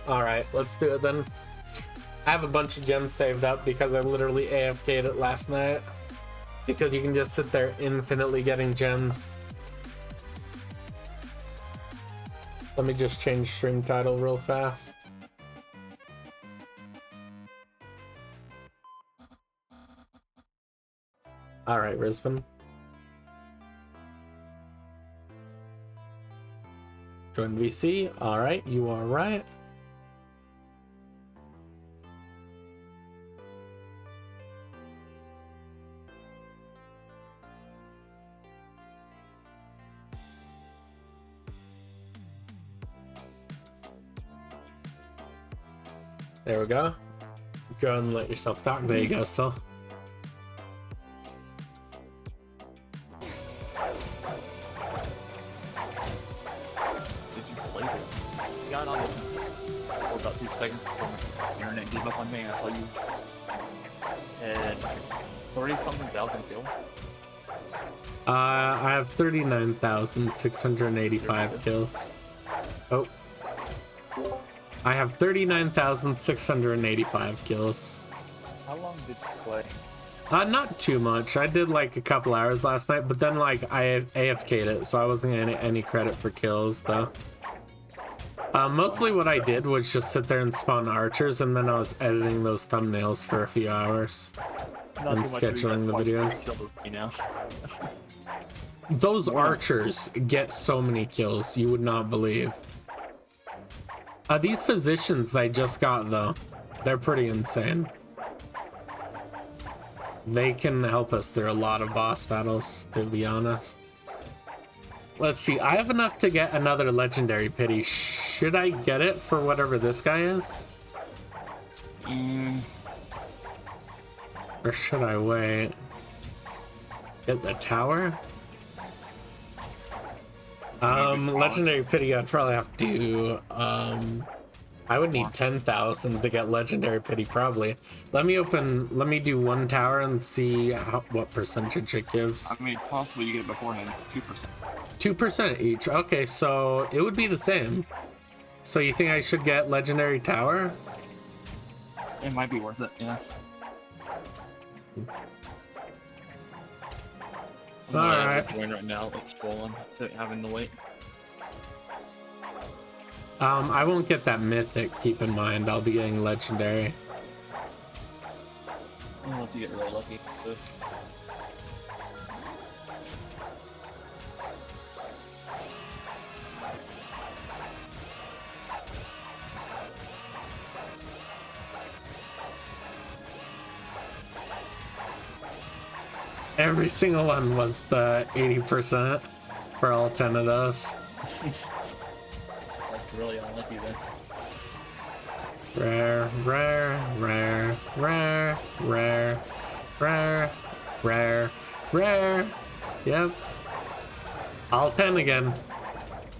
Alright, let's do it then. I have a bunch of gems saved up because I literally AFK'd it last night. Because you can just sit there infinitely getting gems. Let me just change stream title real fast. Alright, Risbon. Join VC. Alright, you are right. There we go. Go and let yourself talk. There you go, so. Did you play it? You got on it for about 2 seconds before my internet gave up on me. I saw you had 30-something thousand kills. I have 39,685 kills. Oh. I have 39,685 kills. How long did you play? Not too much. I did like a couple hours last night, but then like I AFK'd it, so I wasn't getting any credit for kills though. Mostly what I did was just sit there and spawn archers, and then I was editing those thumbnails for a few hours. Not And scheduling the videos. Those archers get so many kills, you would not believe. These physicians they just got though, they're pretty insane. They can help us through a lot of boss battles, to be honest. Let's see, I have enough to get another legendary pity. Should I get it for whatever this guy is? Or should I wait? Get the tower? Legendary pity, I'd probably have to, I would need 10,000 to get legendary pity, probably. Let me do one tower and see what percentage it gives. I mean, it's possible you get it beforehand, 2%. 2% each, okay, so it would be the same. So you think I should get legendary tower? It might be worth it, yeah. Alright. Join right now, it's swollen, so having to wait. I won't get that mythic, keep in mind. I'll be getting legendary. Unless you get really lucky. Every single one was the 80% for all 10 of those. That's really unlucky then. Rare, rare, rare, rare, rare, rare, rare, rare. Yep. All 10 again.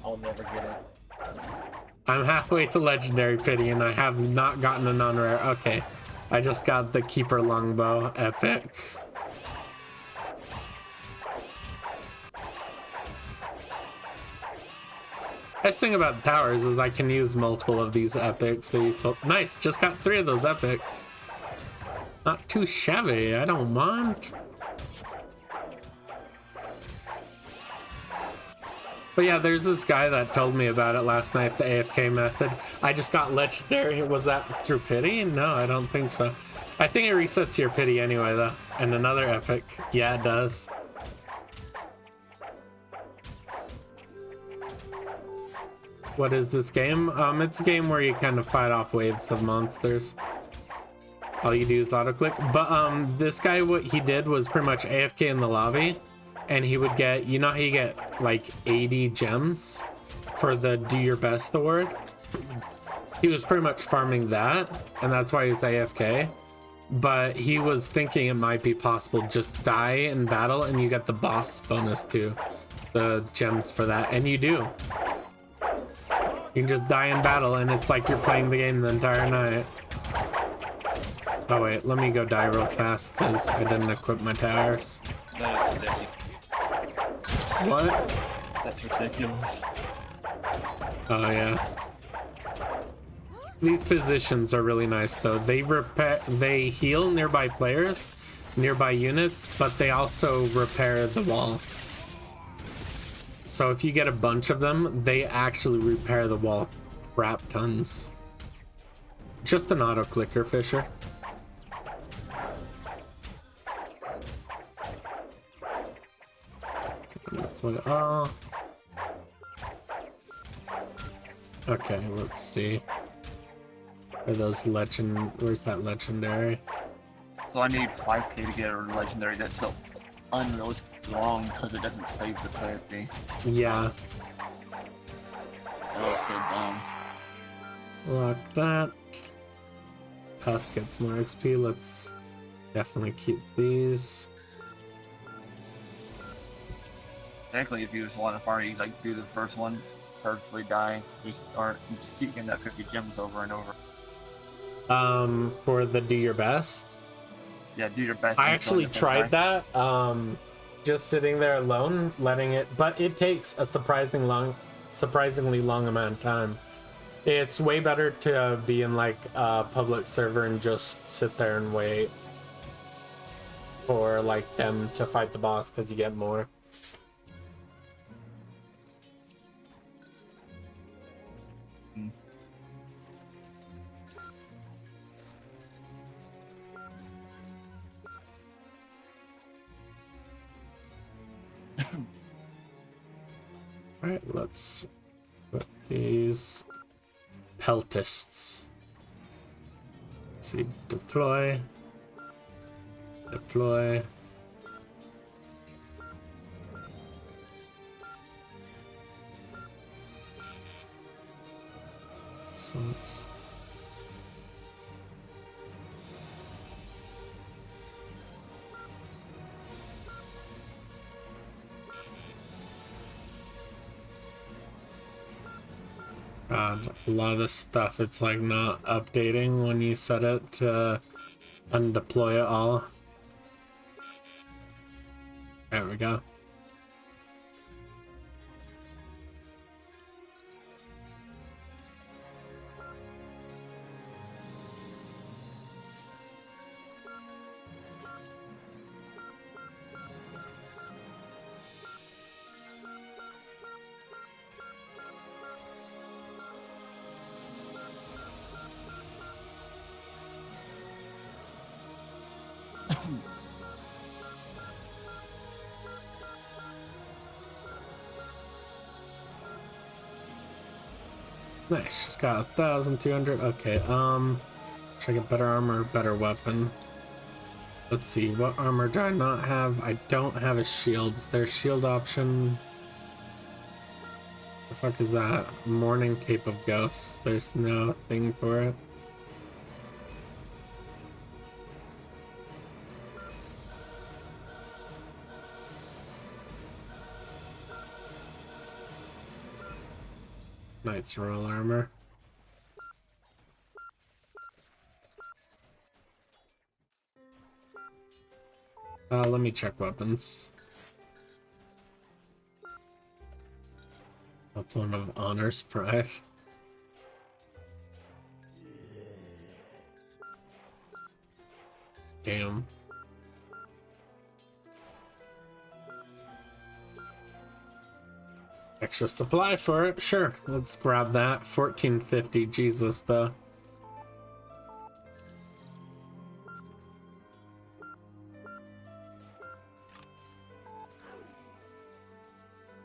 I'll never get it. I'm halfway to legendary pity and I have not gotten a non-rare. Okay. I just got the keeper longbow epic. Best thing about towers is I can use multiple of these epics. They're useful. Nice, just got 3 of those epics. Not too shabby, I don't mind. But yeah, there's this guy that told me about it last night, the AFK method. I just got legendary. Was that through pity? No, I don't think so. I think it resets your pity anyway though. And another epic. Yeah, it does. What is this game? It's a game where you kind of fight off waves of monsters. All you do is auto click. But this guy, what he did was pretty much AFK in the lobby, and he would get, you know how you get like 80 gems for the do your best award? He was pretty much farming that, and that's why he's AFK. But he was thinking it might be possible just die in battle and you get the boss bonus too, the gems for that, and you do. You can just die in battle and it's like you're playing the game the entire night. Oh wait, let me go die real fast because I didn't equip my towers. That is ridiculous. What? That's ridiculous. Oh yeah. These physicians are really nice though. They heal nearby players, nearby units, but they also repair the wall. So if you get a bunch of them, they actually repair the wall crap tons. Just an auto clicker, Fisher. Oh. Okay, let's see. Are those where's that legendary? So I need 5k to get a legendary that's so unrealistic long because it doesn't save the therapy. Yeah. That was so dumb. Lock that. Puff gets more XP. Let's definitely keep these. Technically, if you just want to farm, you like do the first one, purposely die, just keep getting that 50 gems over and over. For the do your best. Yeah, do your best. I actually tried that. Just sitting there alone, letting it, but it takes a surprisingly long amount of time. It's way better to be in like a public server and just sit there and wait for like them to fight the boss because you get more. All right, let's put these peltists. Let's see, deploy. So let's. God, a lot of this stuff, it's like not updating when you set it to undeploy it all. There we go. Nice, she's got 1,200. Okay, should I get better armor, better weapon? Let's see, what armor do I not have? I don't have a shield. Is there a shield option? The fuck is that? Morning Cape of Ghosts. There's no thing for it. Knight's Royal Armor. Let me check weapons. Upload of Honor's Pride. Damn. Extra supply for it? Sure, let's grab that. 1450, Jesus, though.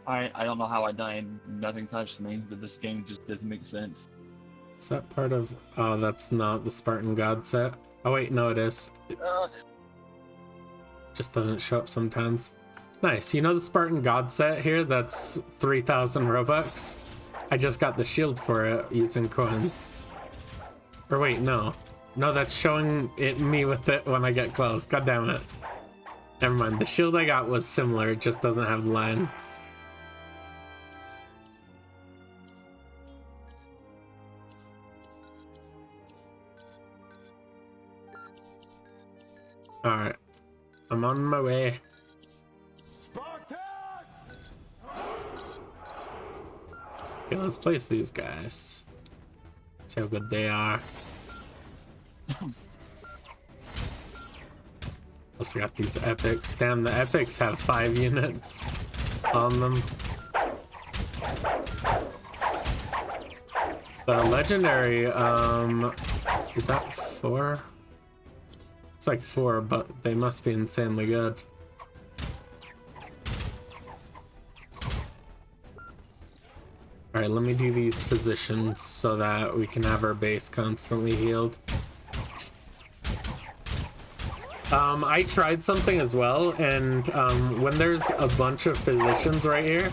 I don't know how I died. Nothing touched me, but this game just doesn't make sense. Is that part of... Oh, that's not the Spartan God set. Oh, wait, no, it is. It just doesn't show up sometimes. Nice. You know the Spartan God set here? That's 3,000 Robux. I just got the shield for it using coins. Or wait, no. No, that's showing me with it when I get close. God damn it. Never mind. The shield I got was similar. It just doesn't have the line. Alright. I'm on my way. Okay, let's place these guys. See how good they are. Also got these epics. Damn, the epics have 5 units on them. The legendary, is that 4? It's like 4, but they must be insanely good. Alright, let me do these physicians so that we can have our base constantly healed. I tried something as well, and when there's a bunch of physicians right here,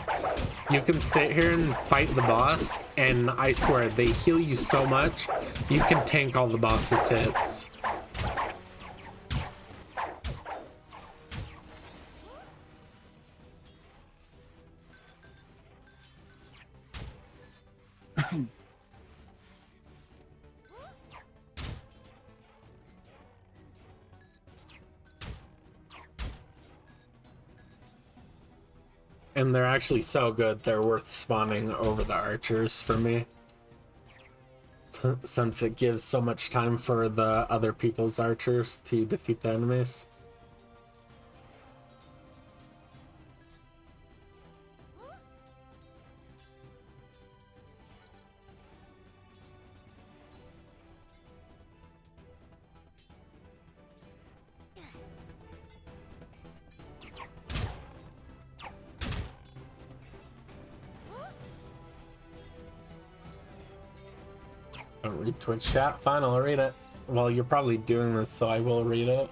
you can sit here and fight the boss, and I swear, they heal you so much, you can tank all the boss's hits. And they're actually so good, they're worth spawning over the archers for me. Since it gives so much time for the other people's archers to defeat the enemies. Don't read Twitch chat. Fine, I'll read it. Well, you're probably doing this, so I will read it.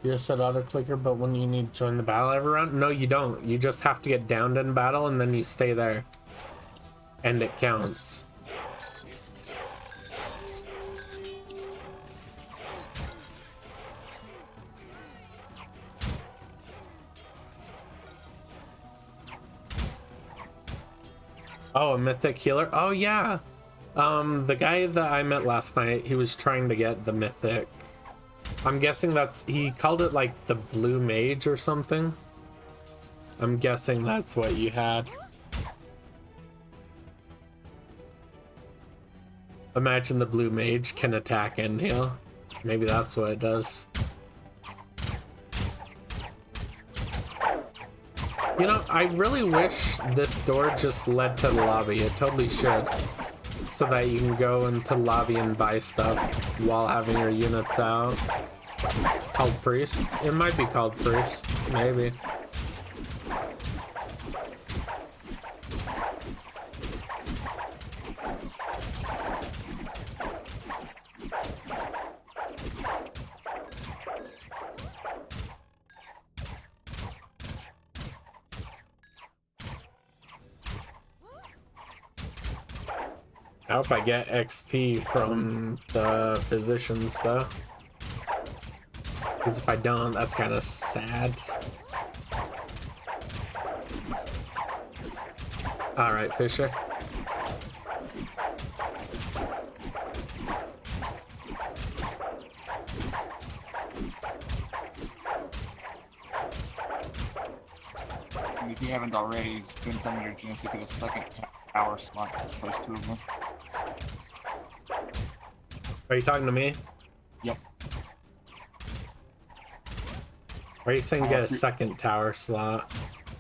You just said auto clicker, but when you need to join the battle every round? No, you don't. You just have to get downed in battle and then you stay there. And it counts. Oh, a mythic healer? Oh, yeah. The guy that I met last night, he was trying to get the mythic. I'm guessing he called it like the blue mage or something. I'm guessing that's what you had. Imagine the blue mage can attack and heal. Maybe that's what it does. You know, I really wish this door just led to the lobby. It totally should. So that you can go into the lobby and buy stuff while having your units out. Called Priest? It might be called Priest. Maybe. I hope I get XP from the physicians though. Because if I don't, that's kind of sad. Alright, Fisher. If you haven't already, spend some of your gems to get a second tower slot, those 2 of them. Are you talking to me? Yep. Are you saying get a second tower slot?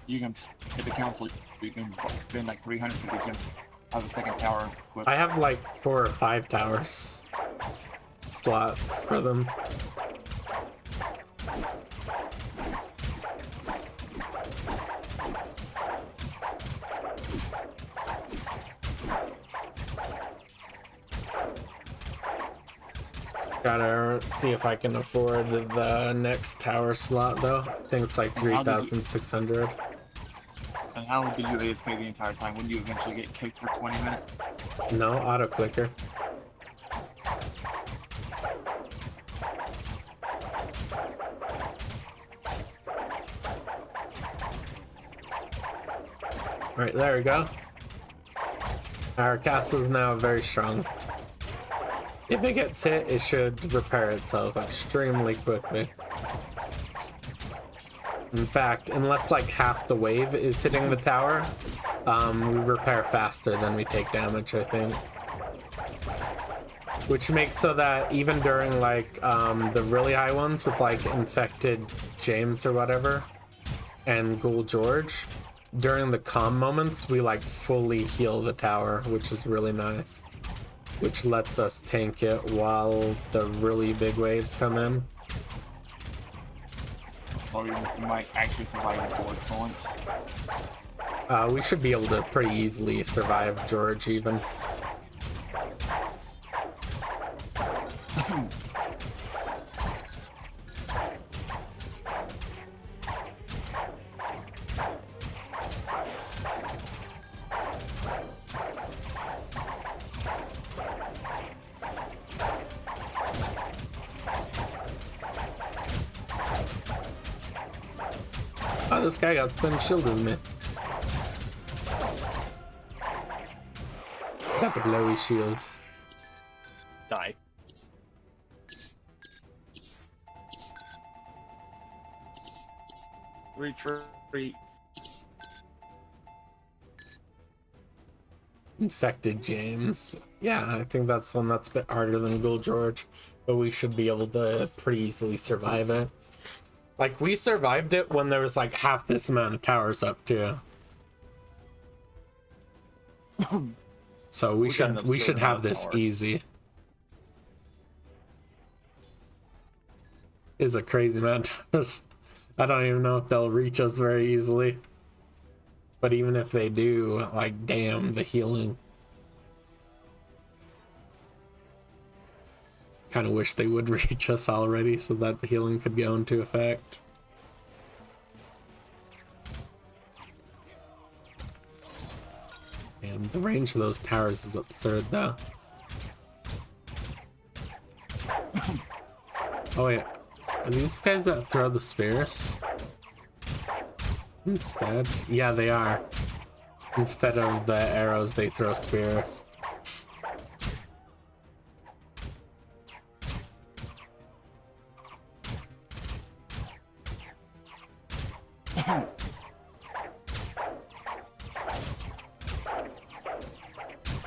You can hit the council, you can spend like 350 gems, have a second tower equipped. I have like 4 or 5 towers slots for them. Gotta see if I can afford the next tower slot though. I think it's like 3,600. And how did you AFK the entire time? When do you eventually get kicked for 20 minutes? No, auto clicker. Alright, there we go. Our castle is now very strong. If it gets hit, it should repair itself extremely quickly. In fact, unless like half the wave is hitting the tower, we repair faster than we take damage, I think. which makes so that even during like the really high ones with like infected James or whatever and Ghoul George, during the calm moments we like fully heal the tower, which is really nice, which lets us tank it while the really big waves come in. Or you might actually survive the George for once. We should be able to pretty easily survive George even. Oh, this guy got the same shield as me. Got the glowy shield. Die. Retreat. Infected James. Yeah, I think that's one that's a bit harder than Ghoul George, but we should be able to pretty easily survive it. Like, we survived it when there was like half this amount of towers up too. So we should have this easy. Is a crazy amount of towers. I don't even know if they'll reach us very easily. But even if they do, like, damn, the healing. Kind of wish they would reach us already so that the healing could go into effect. Damn, the range of those towers is absurd, though. Oh, wait. Are these guys that throw the spears? Instead? Yeah, they are. Instead of the arrows, they throw spears.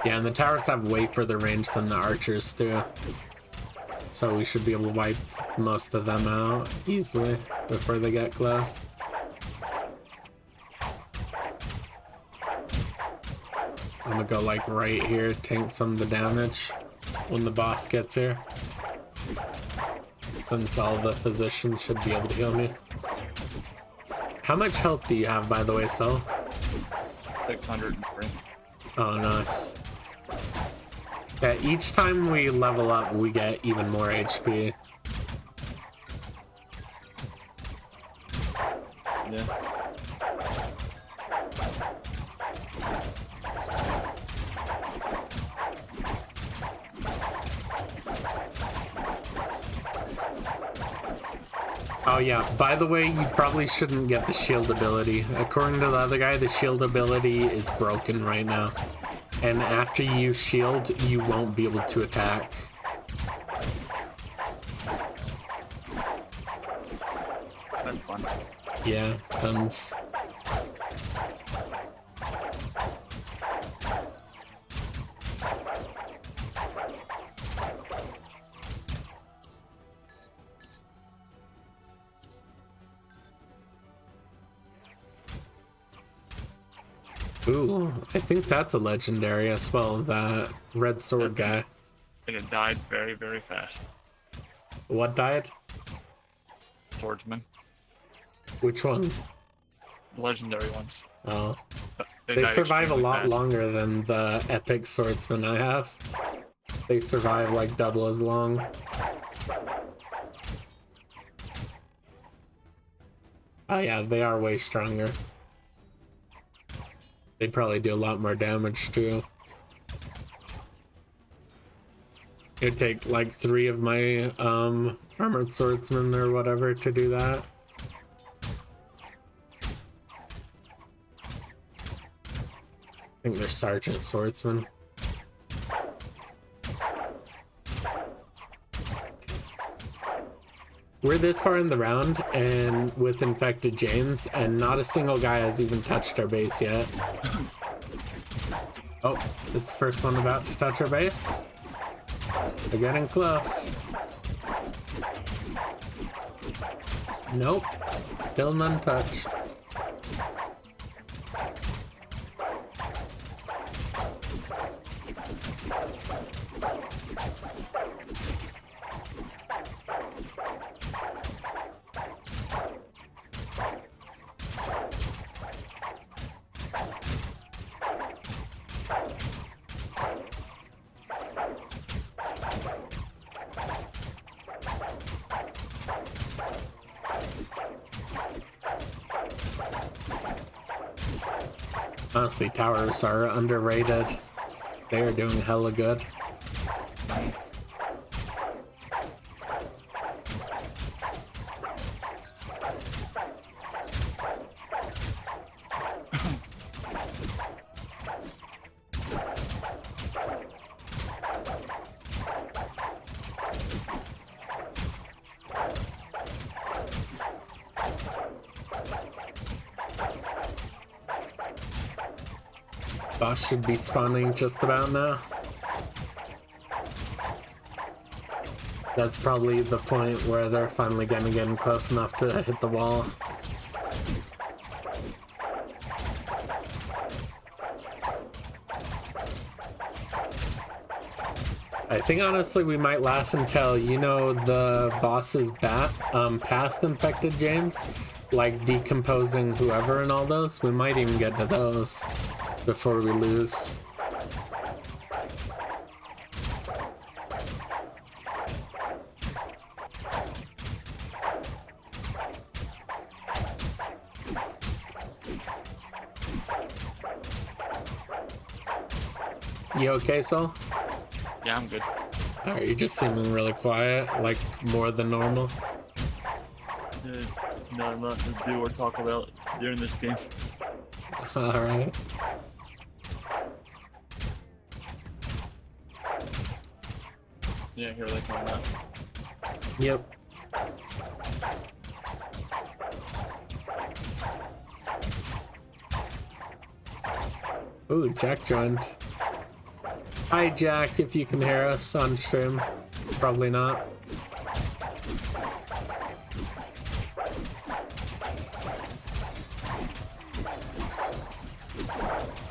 Yeah, and the towers have way further range than the archers do. So we should be able to wipe most of them out easily before they get close. I'm gonna go like right here, tank some of the damage when the boss gets here. Since all the physicians should be able to heal me. How much health do you have, by the way, Sol? 603. Oh, nice. Yeah, each time we level up, we get even more HP. Yeah. Oh yeah, by the way, you probably shouldn't get the shield ability. According to the other guy, the shield ability is broken right now. And after you use shield, you won't be able to attack. That's fun. Yeah, tons. Ooh, I think that's a legendary as well, that red sword guy. And it died very, very fast. What died? Swordsman. Which one? Legendary ones. Oh. They They die survive a extremely lot fast. longer than the epic swordsman I have. They survive like double as long. Oh yeah, they are way stronger. They probably do a lot more damage too. It'd take like 3 of my armored swordsmen or whatever to do that. I think they're sergeant swordsmen. We're this far in the round and with infected James, and not a single guy has even touched our base yet. Oh, this is the first one about to touch our base. They're getting close. Nope. Still none touched. Honestly, towers are underrated. They are doing hella good. Boss should be spawning just about now. That's probably the point where they're finally gonna get close enough to hit the wall. I think honestly we might last until, you know, the boss's past infected James, like decomposing whoever and all those. We might even get to those before we lose. You okay, Sol? Yeah, I'm good. Alright, you're just seeming really quiet, like more than normal. Not much to do or talk about during this game. Alright. Yeah, here they come out. Yep. Ooh, Jack joined. Hi, Jack, if you can hear us on stream. Probably not.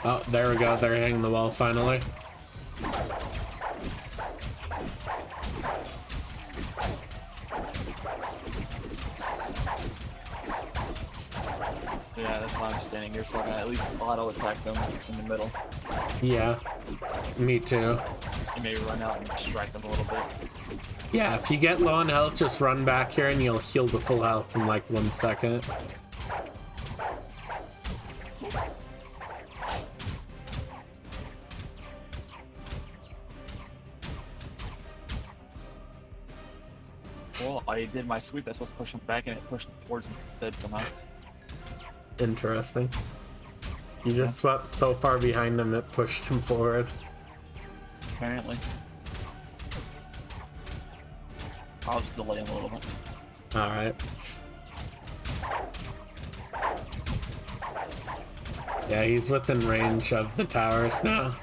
Oh, there we go. They're hitting the wall finally. Yeah, that's why I'm standing here, so I can at least auto attack them in the middle. Yeah, me too. And maybe run out and distract them a little bit. Yeah, if you get low on health, just run back here and you'll heal to full health in like 1 second. Well, I did my sweep. That's supposed to push him back, and it pushed him towards me instead somehow. Interesting. You just swept so far behind him, it pushed him forward. Apparently. I'll just delay him a little bit. Alright. Yeah, he's within range of the towers now.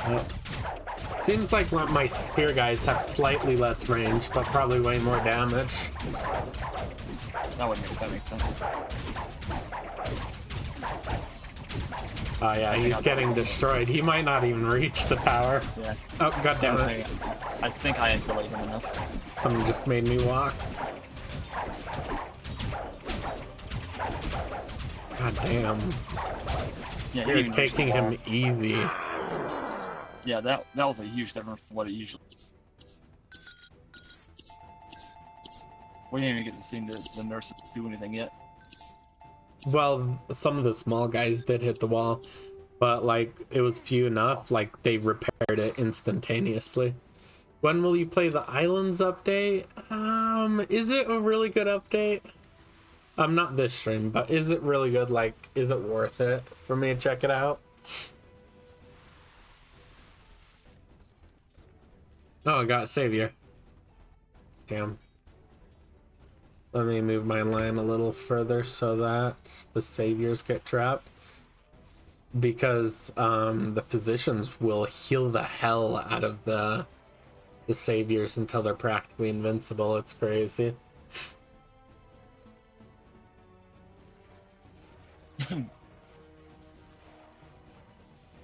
Oh. Seems like my spear guys have slightly less range, but probably way more damage. That makes sense. Oh yeah, he's getting destroyed. He might not even reach the tower. Yeah. Oh, god damn it. I think I delayed him enough. Someone just made me walk. God damn. Yeah, You're taking him easy. Yeah, that was a huge difference from what it usually. We didn't even get to see the nurses do anything yet. Well, some of the small guys did hit the wall, but like it was few enough, like they repaired it instantaneously. When will you play the Islands update? Is it a really good update? Not this stream, but is it really good? Like, is it worth it for me to check it out? Oh, I got Savior. Damn. Let me move my line a little further so that the Saviors get trapped. because the physicians will heal the hell out of the saviors until they're practically invincible. It's crazy.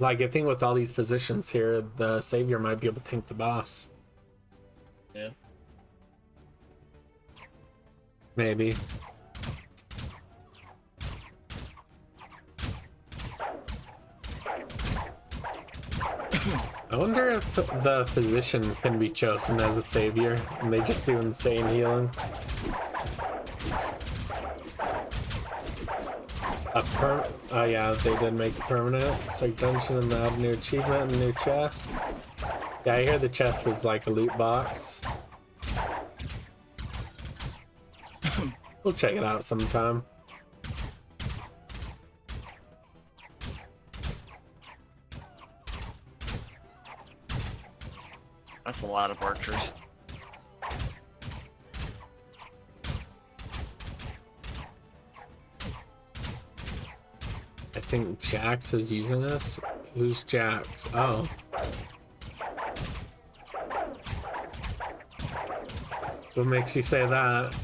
Like, I think with all these physicians here, the savior might be able to tank the boss. Yeah. Maybe. I wonder if the physician can be chosen as a savior and they just do insane healing. Oh yeah, they did make it permanent. It's like dungeon and add new achievement and new chest. Yeah, I hear the chest is like a loot box. We'll check it out sometime. That's a lot of archers. I think Jax is using this. Who's Jax? Oh. What makes you say that?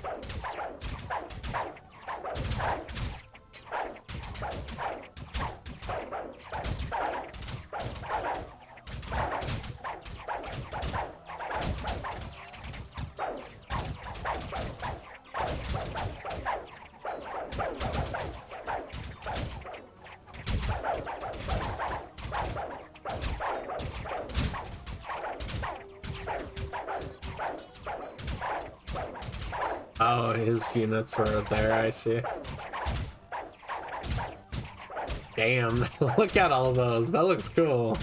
Oh, his units were there, I see. Damn, look at all those. That looks cool.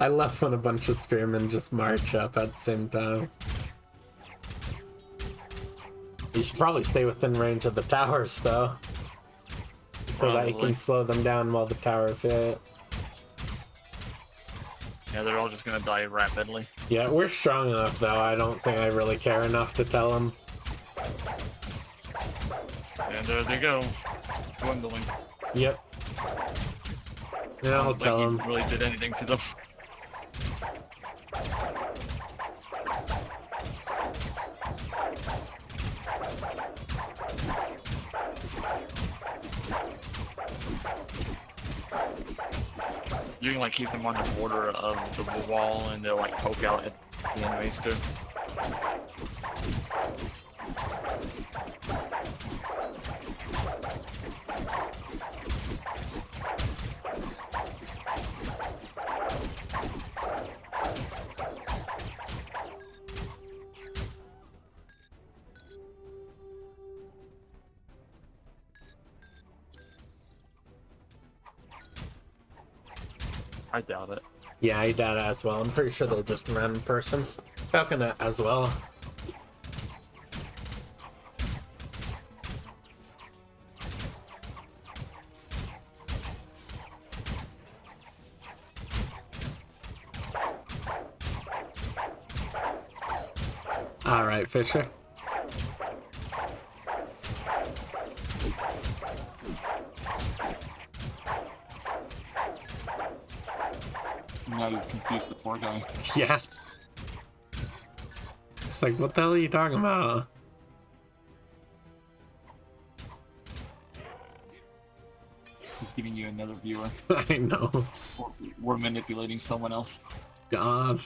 I love when a bunch of spearmen just march up at the same time. You should probably stay within range of the towers, though. So that you can slow them down while the towers hit. Yeah, they're all just gonna die rapidly. Yeah, we're strong enough, though. I don't think I really care enough to tell them. And there they go. Dwindling. Yep. Yeah, I'll tell them. Really did anything to them. You can like keep them on the border of the wall and they'll like poke out at the enemies too. I doubt it. Yeah, I doubt it as well. I'm pretty sure they're just a random person. Falconet as well. Alright, Fisher. Now you've confused the poor guy. Yeah. It's like, what the hell are you talking about? He's giving you another viewer. I know. We're manipulating someone else. God.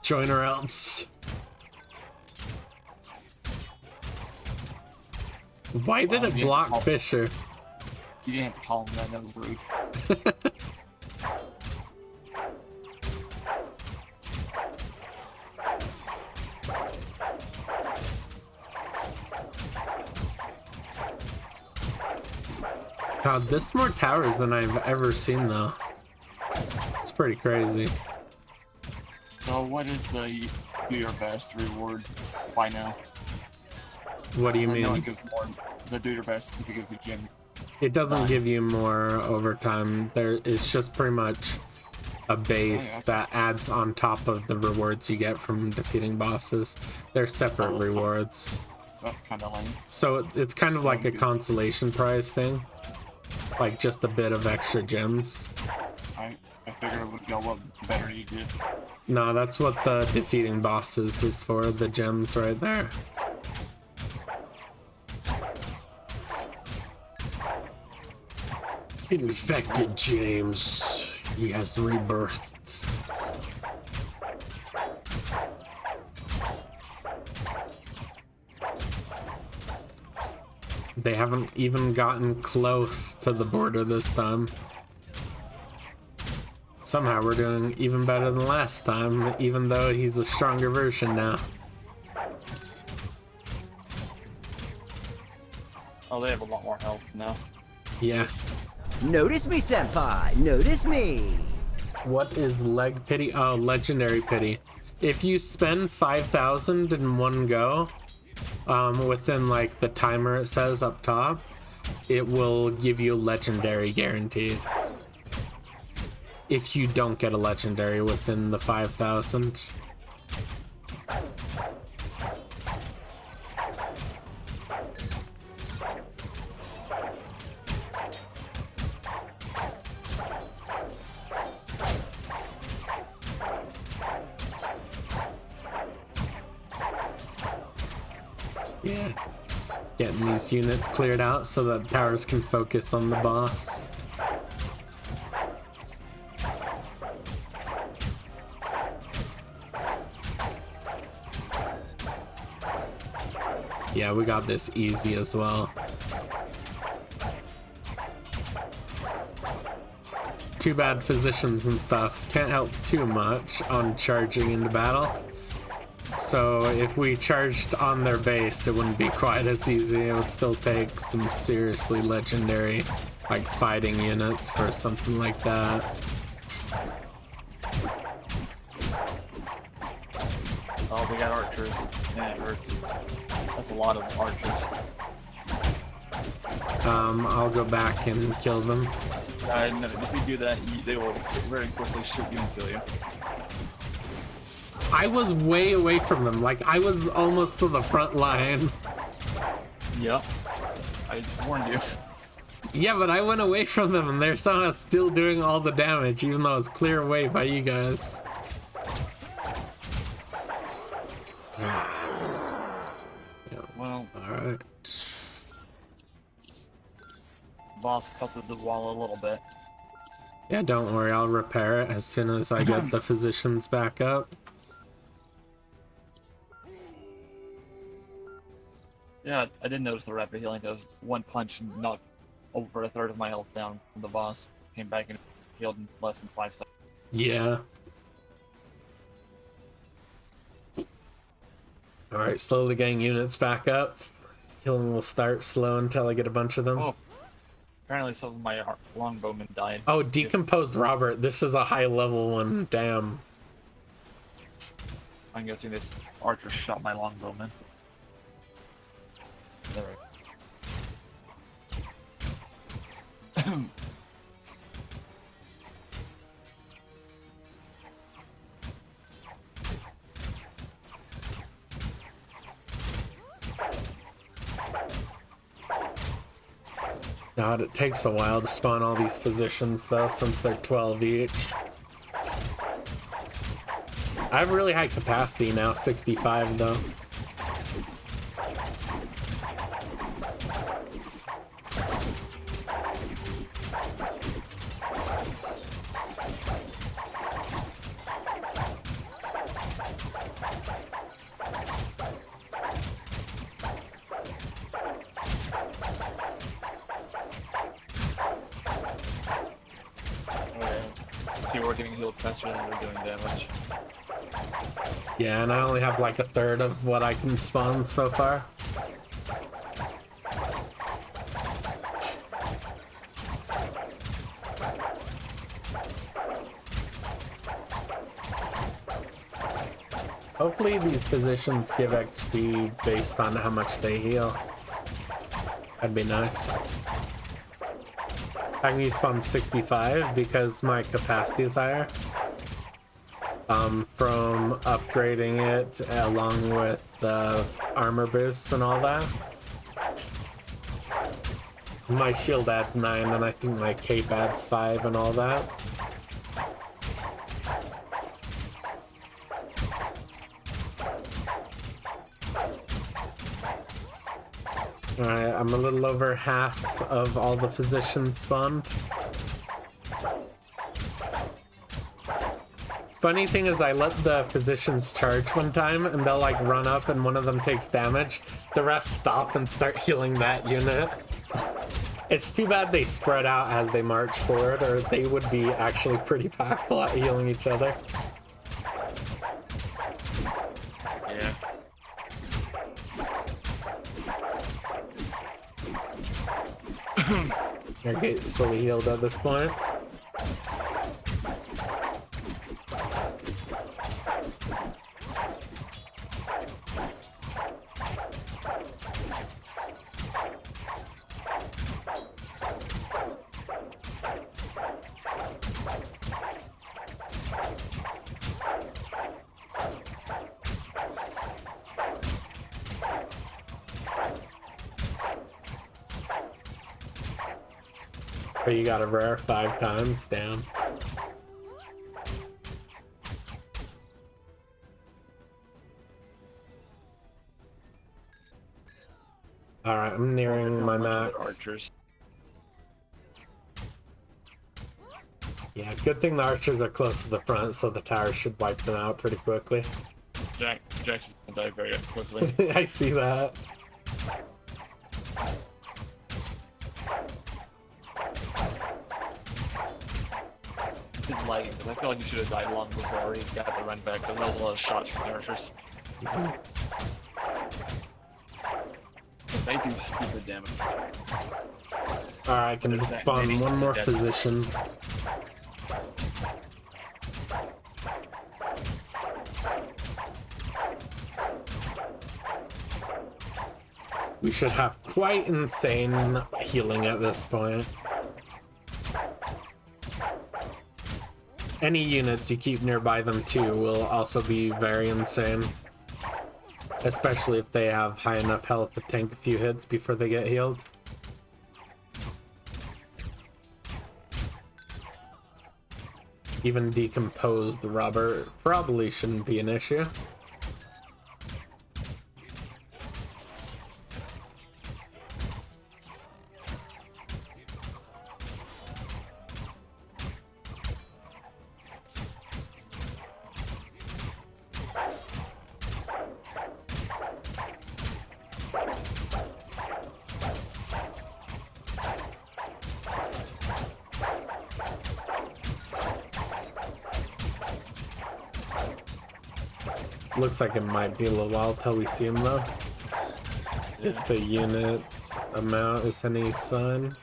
Join or else. Why did it block Fisher? You didn't have to call him that, that was rude. God, this is more towers than I've ever seen, though. It's pretty crazy. So what is the do your best reward by now? What do you I know mean? it gives more, the do your best if it gives a gym. It doesn't give you more overtime. It's just pretty much a base that adds on top of the rewards you get from defeating bosses. They're separate rewards. That's kind of lame. So it's kind of like a consolation prize thing. Like just a bit of extra gems. I figured it would go up the better you did. No, that's what the defeating bosses is for, the gems right there. Infected James. He has rebirthed. They haven't even gotten close to the border this time. Somehow we're doing even better than last time, even though he's a stronger version now. Oh, they have a lot more health now. Yeah. Notice me, senpai. Notice me. What is leg pity? Oh, legendary pity. If you spend 5,000 in one go, within like the timer it says up top, it will give you a legendary guaranteed. If you don't get a legendary within the 5,000. Yeah, getting these units cleared out so that towers can focus on the boss. Yeah, we got this easy as well. Too bad physicians and stuff can't help too much on charging into battle. So if we charged on their base, it wouldn't be quite as easy. It would still take some seriously legendary, like, fighting units for something like that. Oh, we got archers. Man, it hurts. That's a lot of archers. I'll go back and kill them. No, if you do that, they will very quickly shoot you and kill you. I was way away from them. Like, I was almost to the front line. Yep. I warned you. Yeah, but I went away from them and they're somehow still doing all the damage, even though it's clear away by you guys. Well, Alright. boss cut the wall a little bit. Yeah, don't worry, I'll repair it as soon as I get the physicians back up. Yeah, I did notice the rapid healing because one punch knocked over a third of my health down from the boss. Came back and healed in less than 5 seconds. Yeah. Alright, slowly getting units back up. Killing will start slow until I get a bunch of them. Oh, apparently some of my longbowmen died. Oh, decomposed Robert. This is a high level one. Damn. I'm guessing this archer shot my longbowman. There we go. God, it takes a while to spawn all these physicians though, since they're 12 each. I have really high capacity now, 65 though. See, we're getting healed faster than we're doing damage. Yeah, and I only have like a third of what I can spawn so far. Hopefully these physicians give XP based on how much they heal. That'd be nice. I can use spawn 65 because my capacity is higher. from upgrading it along with the armor boosts and all that. My shield adds 9 and I think my cape adds 5 and all that. Alright, I'm a little over half of all the physicians spawned. Funny thing is, I let the physicians charge one time and they'll like run up and one of them takes damage. The rest stop and start healing that unit. It's too bad they spread out as they march forward, or they would be actually pretty powerful at healing each other. Yeah. Our gate's fully healed at this point. But you got a rare 5 times, damn. Alright, I'm nearing my max. Archers. Yeah, good thing the archers are close to the front, so the towers should wipe them out pretty quickly. Jackson's gonna die very quickly. I see that. It's light, but I feel like you should have died long before you got the run back, because that was a lot of shots from the archers. They do stupid damage. Alright, I can spawn one more physician. We should have quite insane healing at this point. Any units you keep nearby them too will also be very insane. Especially if they have high enough health to tank a few hits before they get healed. Even decomposed rubber probably shouldn't be an issue. Looks like it might be a little while till we see him though. If the unit amount is any sign.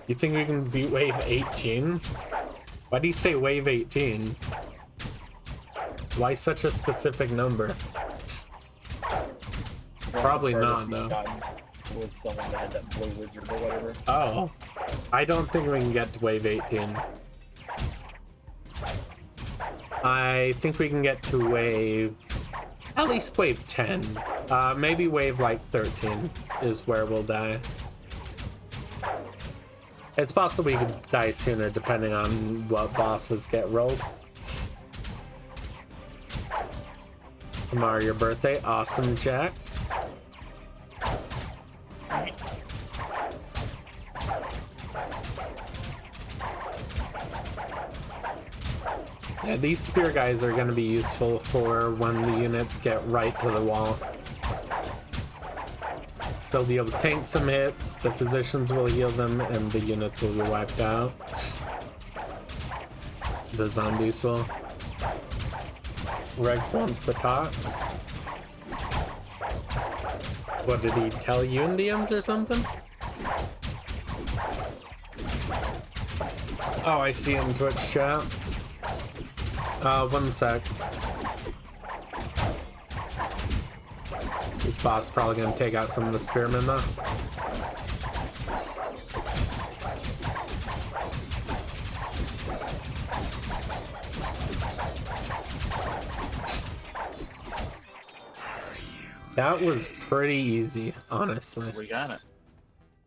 You think we can beat wave 18? Why do you say wave 18? Why such a specific number? Probably not, though. With someone that had that blue wizard or whatever. Oh. I don't think we can get to wave 18. I think we can get to wave... at least wave 10. Maybe wave, like, 13 is where we'll die. It's possible we could die sooner depending on what bosses get rolled. Tomorrow your birthday. Awesome, Jack. Yeah, these spear guys are going to be useful for when the units get right to the wall. So they'll be able to tank some hits, the physicians will heal them, and the units will be wiped out. The zombies will. Rex wants to talk. What did he tell you in DMs or something? Oh, I see him Twitch chat. 1 sec. This boss is probably gonna take out some of the spearmen though. That was pretty easy, honestly. We got it.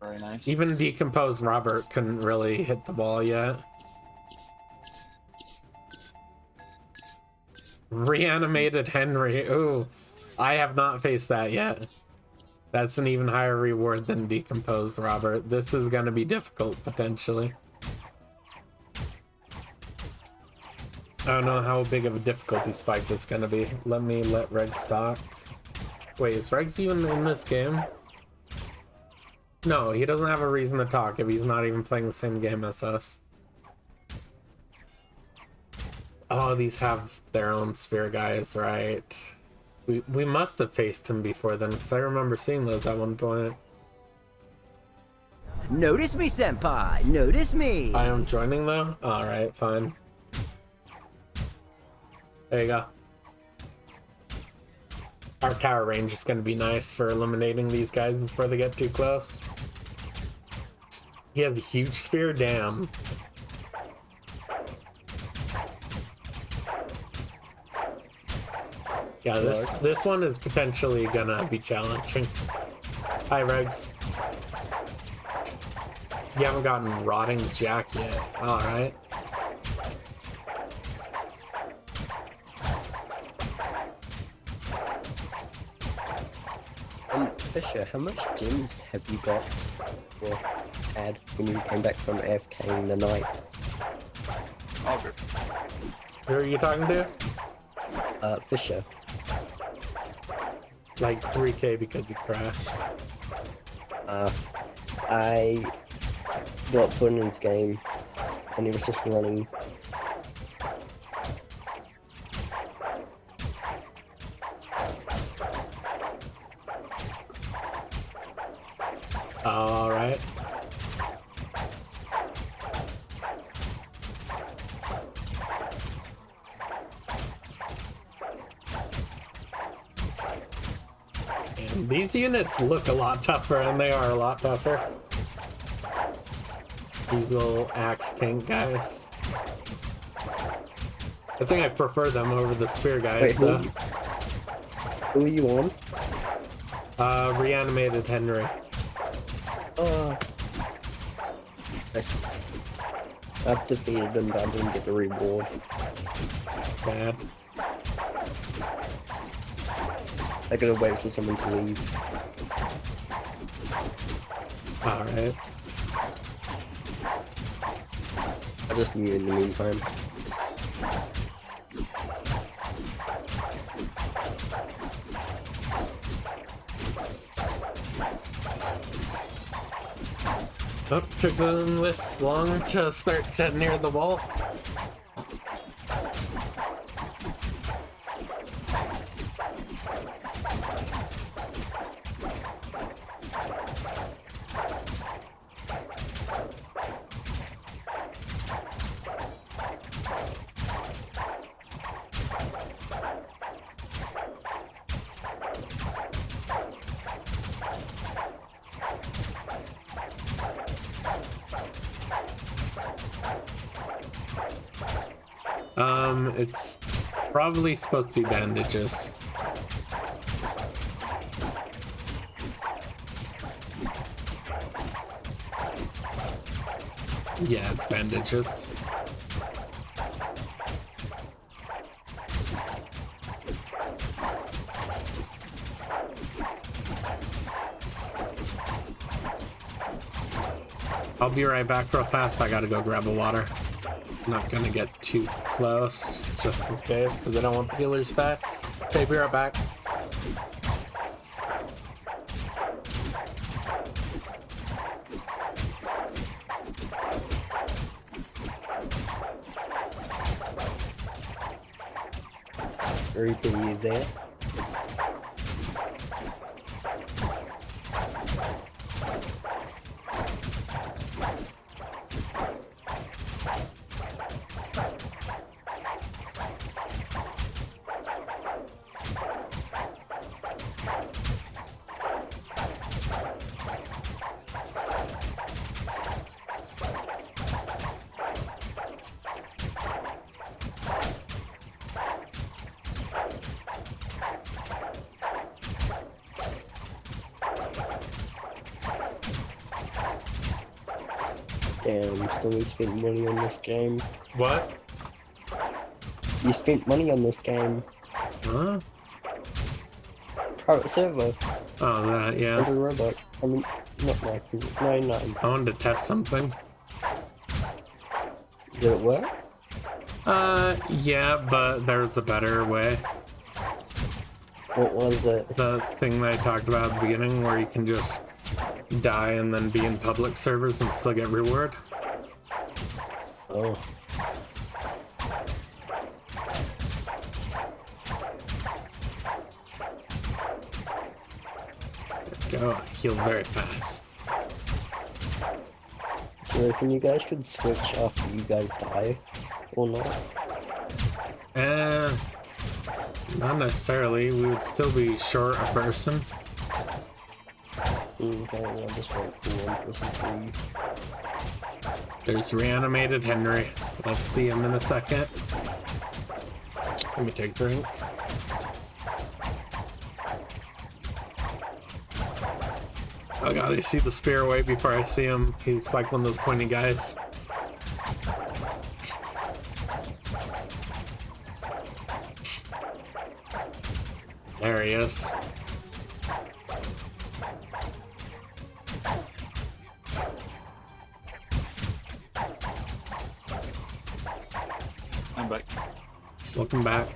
Very nice. Even decomposed Robert couldn't really hit the ball yet. Reanimated Henry. Ooh, I have not faced that yet. That's an even higher reward than decomposed Robert. This is gonna be difficult, potentially. I don't know how big of a difficulty spike this is gonna be. Let me let Regs talk. Wait, is Regs even in this game? No, he doesn't have a reason to talk if he's not even playing the same game as us. Oh, these have their own spear guys, right? We must have faced him before then, because I remember seeing those at one point. Notice me, senpai. Notice me. I am joining though? Alright, fine. There you go. Our tower range is going to be nice for eliminating these guys before they get too close. He has a huge spear, damn. Yeah, this one is potentially gonna be challenging. Hi, Regs. You haven't gotten Rotting Jack yet. Alright. Fisher, how much gems have you got or had when you came back from AFK in the night? Oh, good. Who are you talking to? Fisher. Like 3k because he crashed. I got put in his game and he was just running. All right. And these units look a lot tougher, and they are a lot tougher. These little axe tank guys. I think I prefer them over the spear guys, Wait, though. who are you on? Reanimated Henry. I've defeated them, but I didn't get the reward. Sad. I gotta wait for someone to leave. Alright. I'll just mute in the meantime. Oh, took them this long to start to near the wall. It's probably supposed to be bandages. Yeah, it's bandages. I'll be right back real fast. I gotta go grab a water. I'm not gonna get too close, just in case, because I don't want the healers to die. Okay, be right back. Reaper, you there? Damn, Stormy spent money on this game. What? You spent money on this game. Huh? Private server. Oh, that, yeah. Under Roblox. I mean, not like, no. I wanted to test something. Did it work? Yeah, but there's a better way. What was it? The thing that I talked about at the beginning where you can just die and then be in public servers and still get reward. Oh. Go, heal very fast. Do you reckon you guys could switch after you guys die? Or not? Not necessarily. We would still be short a person. Okay, I'll just wait for one person to leave. There's reanimated Henry. Let's see him in a second. Let me take a drink. Oh god, I see the spear away before I see him. He's like one of those pointy guys. There he is. I'm back. Welcome back.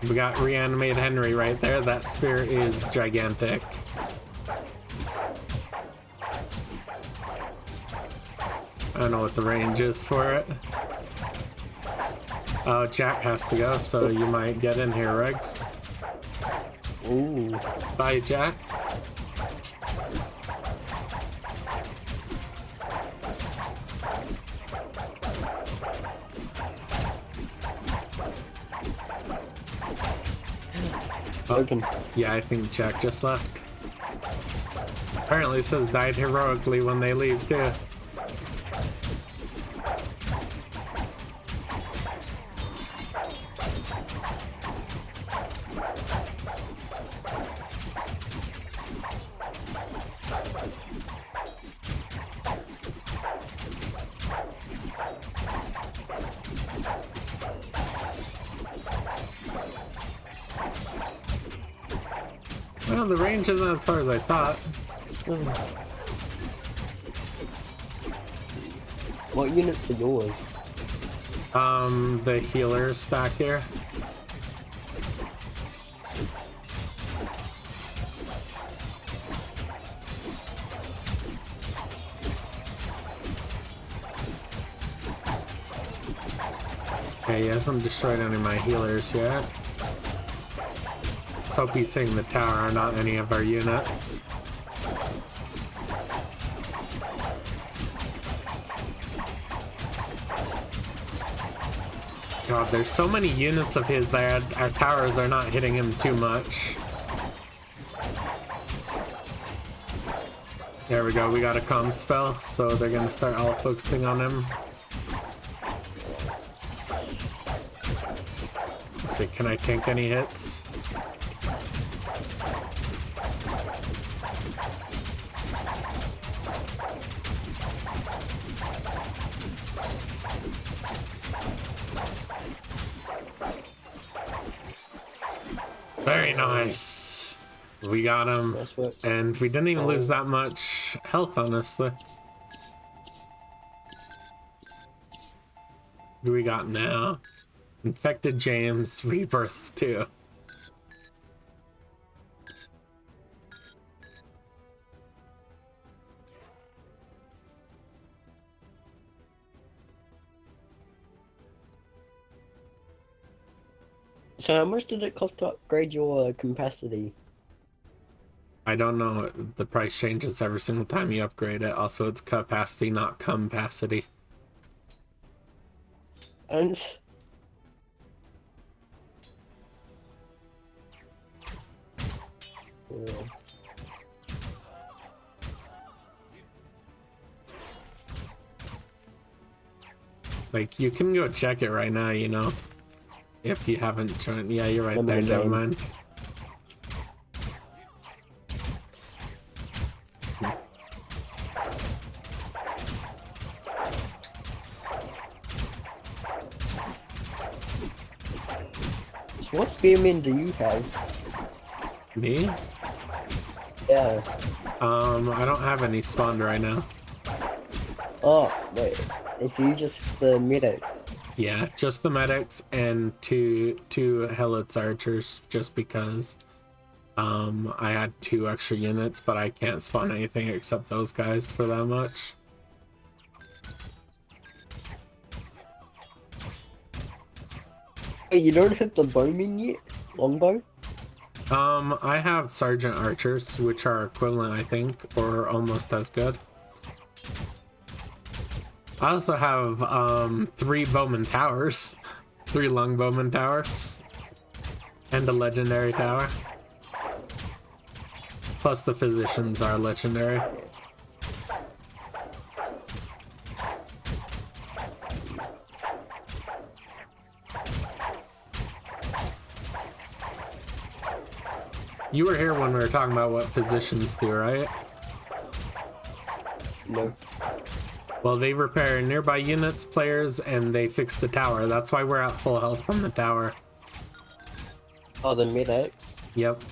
We got reanimated Henry right there. That spear is gigantic. I don't know what the range is for it. Oh, Jack has to go, so you might get in here, Regs. Ooh. Bye, Jack. Open. Yeah, I think Jack just left. Apparently it says died heroically when they leave, too. Well, the range isn't as far as I thought. What units are yours? The healers back here. Okay, he hasn't destroyed any of my healers yet. Let's hope he's hitting the tower, not any of our units. God, there's so many units of his that our towers are not hitting him too much. There we go, we got a comm spell, so they're gonna start all focusing on him. Let's see, can I tank any hits? Very nice. We got him. Nice work. And we didn't even lose that much health, honestly. What do we got now? Infected James, rebirths too. So how much did it cost to upgrade your capacity? I don't know. The price changes every single time you upgrade it. Also, it's capacity, not compacity. And yeah. Like, you can go check it right now, you know? If you haven't joined. Yeah, you're right I'm there, in never game. mind. What spearmen do you have? Me? Yeah. I don't have any spawned right now. Oh, wait. Do you just have the medics? Yeah, just the medics and two Helit's archers, just because I had 2 extra units, but I can't spawn anything except those guys for that much. Hey, you don't have the bowman yet? Longbow? I have sergeant archers, which are equivalent, I think, or almost as good. I also have 3 bowman towers, 3 longbowman towers, and a legendary tower. Plus the physicians are legendary. You were here when we were talking about what physicians do, right? No. Well, they repair nearby units, players, and they fix the tower. That's why we're at full health from the tower. Oh, the medics? Yep.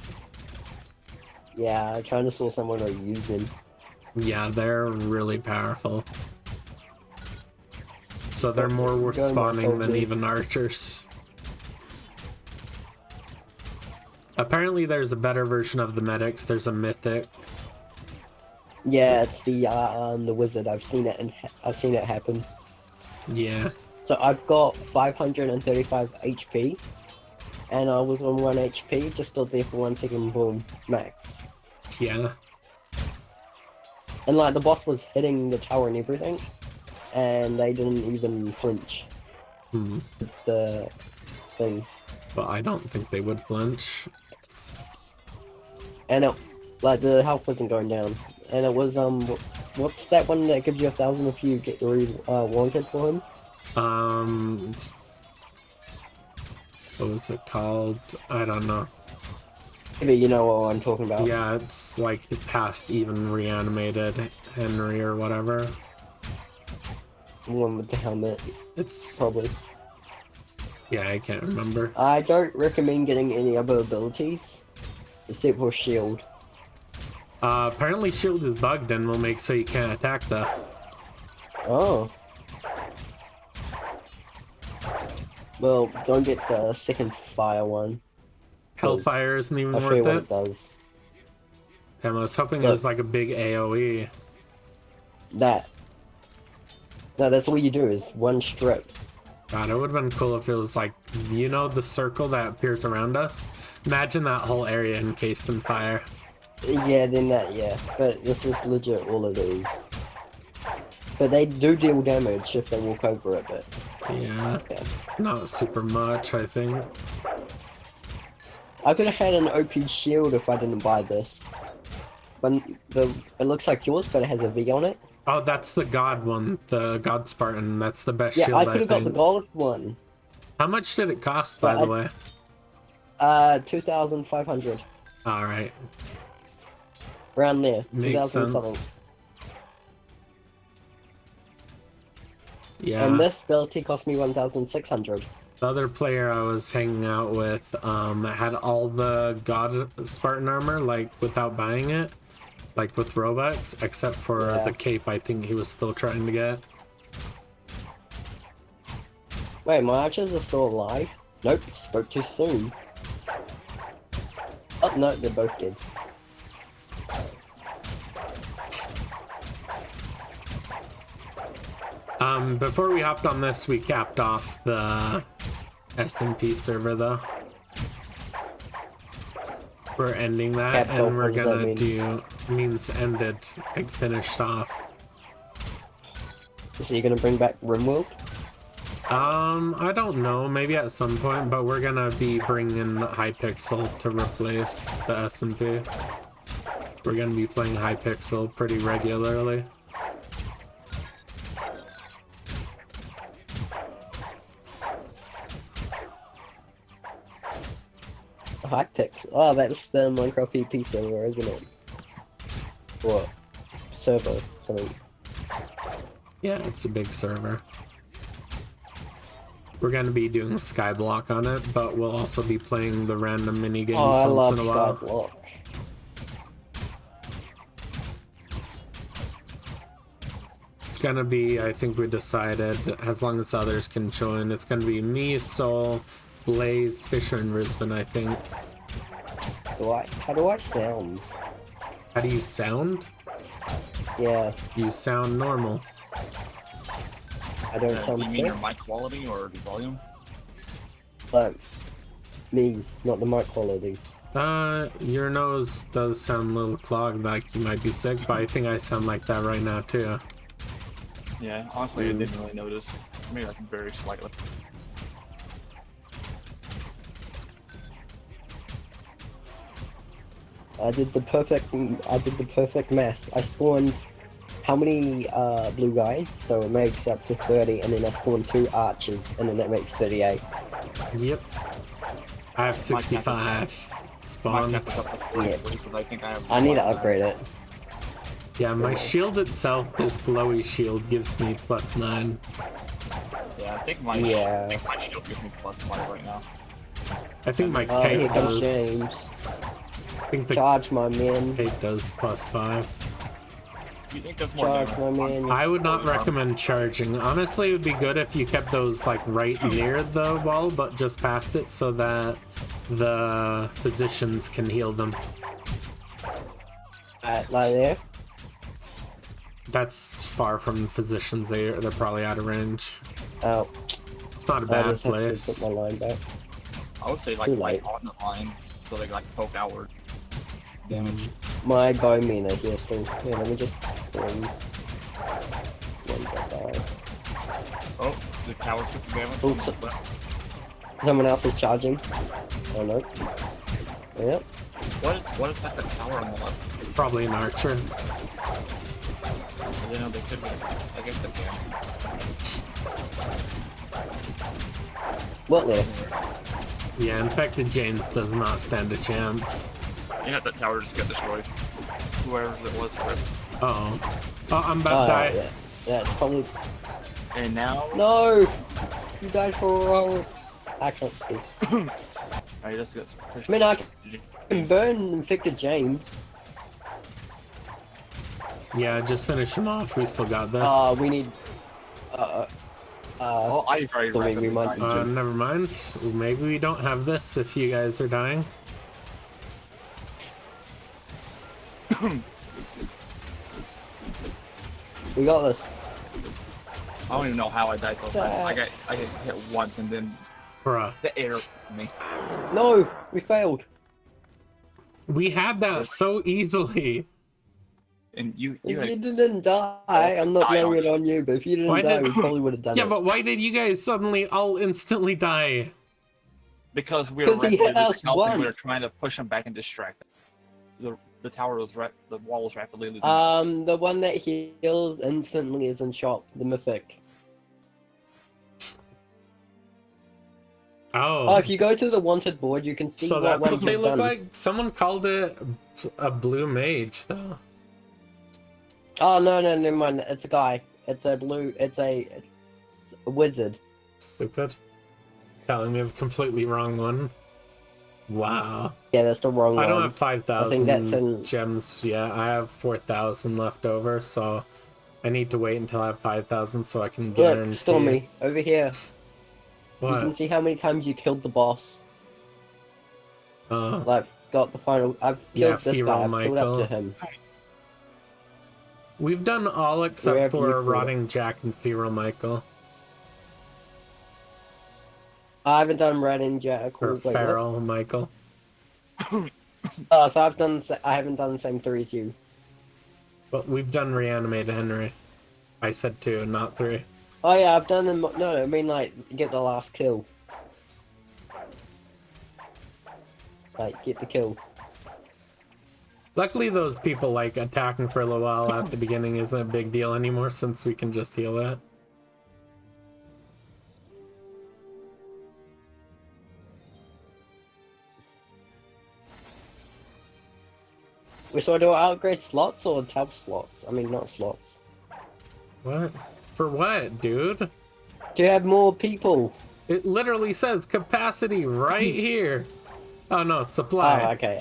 Yeah, I kind of saw someone use them. Yeah, they're really powerful. So they're more worth Go, my spawning than soldiers. even archers. Apparently there's a better version of the medics. There's a Mythic. Yeah, it's the wizard. I've seen it I've seen it happen. Yeah. So I've got 535 HP, and I was on 1 HP. Just stood there for 1 second, boom, max. Yeah. And like the boss was hitting the tower and everything, and they didn't even flinch. Hmm. The thing, But I don't think they would flinch. and it, like the health wasn't going down. And it was what's that one that gives you 1,000 if you get wanted for him? What was it called? I don't know. Maybe you know what I'm talking about. Yeah, it's like past even reanimated Henry or whatever. The one with the helmet, It's probably. yeah, I can't remember. I don't recommend getting any other abilities, except for shield. Apparently shield is bugged and will make so you can't attack though. Oh. Well, don't get the second fire one. Hellfire isn't even I'll show you worth what it. it does. And I was hoping it Look. was like a big AoE. That. No, that's all you do is one strip. God, it would have been cool if it was like, you know, the circle that appears around us? Imagine that whole area encased in fire. Yeah, then that, yeah. But this is legit all it is. But they do deal damage if they walk over it, but Yeah, yeah. not super much, I think. I could have had an OP shield if I didn't buy this. But it looks like yours, but it has a V on it. Oh, that's the God one, the God Spartan. That's the best Yeah, shield, I could have got the think. gold one. How much did it cost, by But the way? 2,500. Alright, Around there. makes 2,000 something. sense. Yeah. And this ability cost me 1,600. The other player I was hanging out with had all the God Spartan armor, like without buying it, like with Robux, except for the cape. I think he was still trying to get. Wait, my archers are still alive? Nope, spoke too soon. Oh no, they're both dead. Before we hopped on this, we capped off the SMP server though. We're ending that, Capped and off, we're what does that gonna mean? do means ended, like finished off. So you're gonna bring back RimWorld? I don't know, maybe at some point, but we're gonna be bringing Hypixel to replace the SMP. We're gonna be playing Hypixel pretty regularly. Hypixel. Oh, that's the Minecraft EP server, isn't it? What? Server, something. Yeah, it's a big server. We're gonna be doing Skyblock on it, but we'll also be playing the random mini games Oh, I love once in a while. Skyblock. It's gonna be, I think we decided, as long as others can join, it's gonna be me, Soul, Blaze, Fisher, and Risbon, I think. How do I sound? How do you sound? Yeah, You sound normal. I don't sound You mean your sick. mic quality or the volume? But me, not the mic quality. Your nose does sound a little clogged, like you might be sick, but I think I sound like that right now too. Yeah, honestly, I didn't really notice. Maybe like very slightly. I did the perfect mess. I spawned how many blue guys? So it makes up to 30, and then I spawned 2 archers, and then that makes 38. Yep. I have 65 My spawned. cap is up to 43 because I think I have. I need to upgrade it. Yeah, my shield itself, this glowy shield, gives me +9. Yeah, I think my Yeah. shield gives me +5 right now. I think my Oh, here cape comes does. James. I think the Charge, my man. cape does +5. You think that's more Charge, my damage? man. I would not recommend charging. Honestly, it would be good if you kept those like right near the wall, but just past it so that the physicians can heal them. Like there. That's far from the physicians. They're probably out of range. Oh, It's not a I bad just have to place. put my line back. I would say like Too right late. on the line so they like poke outward. Damage. My bow meter here still. Yeah, let me just. Ones I die. Oh, the tower took the damage. Oops. Someone else is charging. Oh no. Yep. What is that tower on the left? Probably an archer. You know, they could be. I guess they can. What there? Yeah, infected James does not stand a chance. You know that tower just got destroyed. Whoever it was ripped. Uh-oh. Oh, I'm about to die. Yeah. Yeah, it's probably. And now No! You died for a roll. I can't speak. I just got pushed. I mean, I can burn infected James. Yeah, just finish him off. We still got this. We need. Oh, I very so maybe rapidly we might- died. Never mind. Maybe we don't have this if you guys are dying. We got this. I don't even know how I died so fast. I got hit once and then Bruh. the air me. No! We failed. We had that so easily. And you If you had, didn't die, I'm not Die on blaming it on you, but if you didn't Why die, did- we probably would have done Yeah, it. but why did you guys suddenly all instantly die? because we were 'Cause he hit us we were once. trying to push him back and distract him. The tower was the wall was rapidly losing. The one that heals instantly is in shop, the Mythic. Oh, Oh, if you go to the wanted board, you can see so what that's ones what they you've look done. like? Someone called it a blue mage, though. Oh no, never mind. It's a guy. It's a blue. It's A wizard. Stupid. Telling me the completely wrong one. Wow. Yeah, that's the wrong one. I don't have I think that's 5,000 in... gems yet. I have 4,000 left over, so I need to wait until I have 5,000 so I can guarantee. Look, Stormy, over here. What? You can see how many times you killed the boss. Like, got the final... I've killed this Feral guy, I've killed up Michael. to him. We've done all except Wherever you for called Rotting Jack and Feral Michael. I haven't done Red and Jack. Or Wait, what? Feral Michael. Oh, so I haven't done the same 3 as you. But we've done Reanimated Henry. I said 2, not 3. Oh yeah, I've done them. No, I mean like get the last kill. Like get the kill. Luckily those people like attacking for a little while at the beginning isn't a big deal anymore since we can just heal that. So do I upgrade slots or tab slots? I mean not slots. What? For what, dude? Do you have more people? It literally says capacity right here. Oh no, supply. Oh, okay.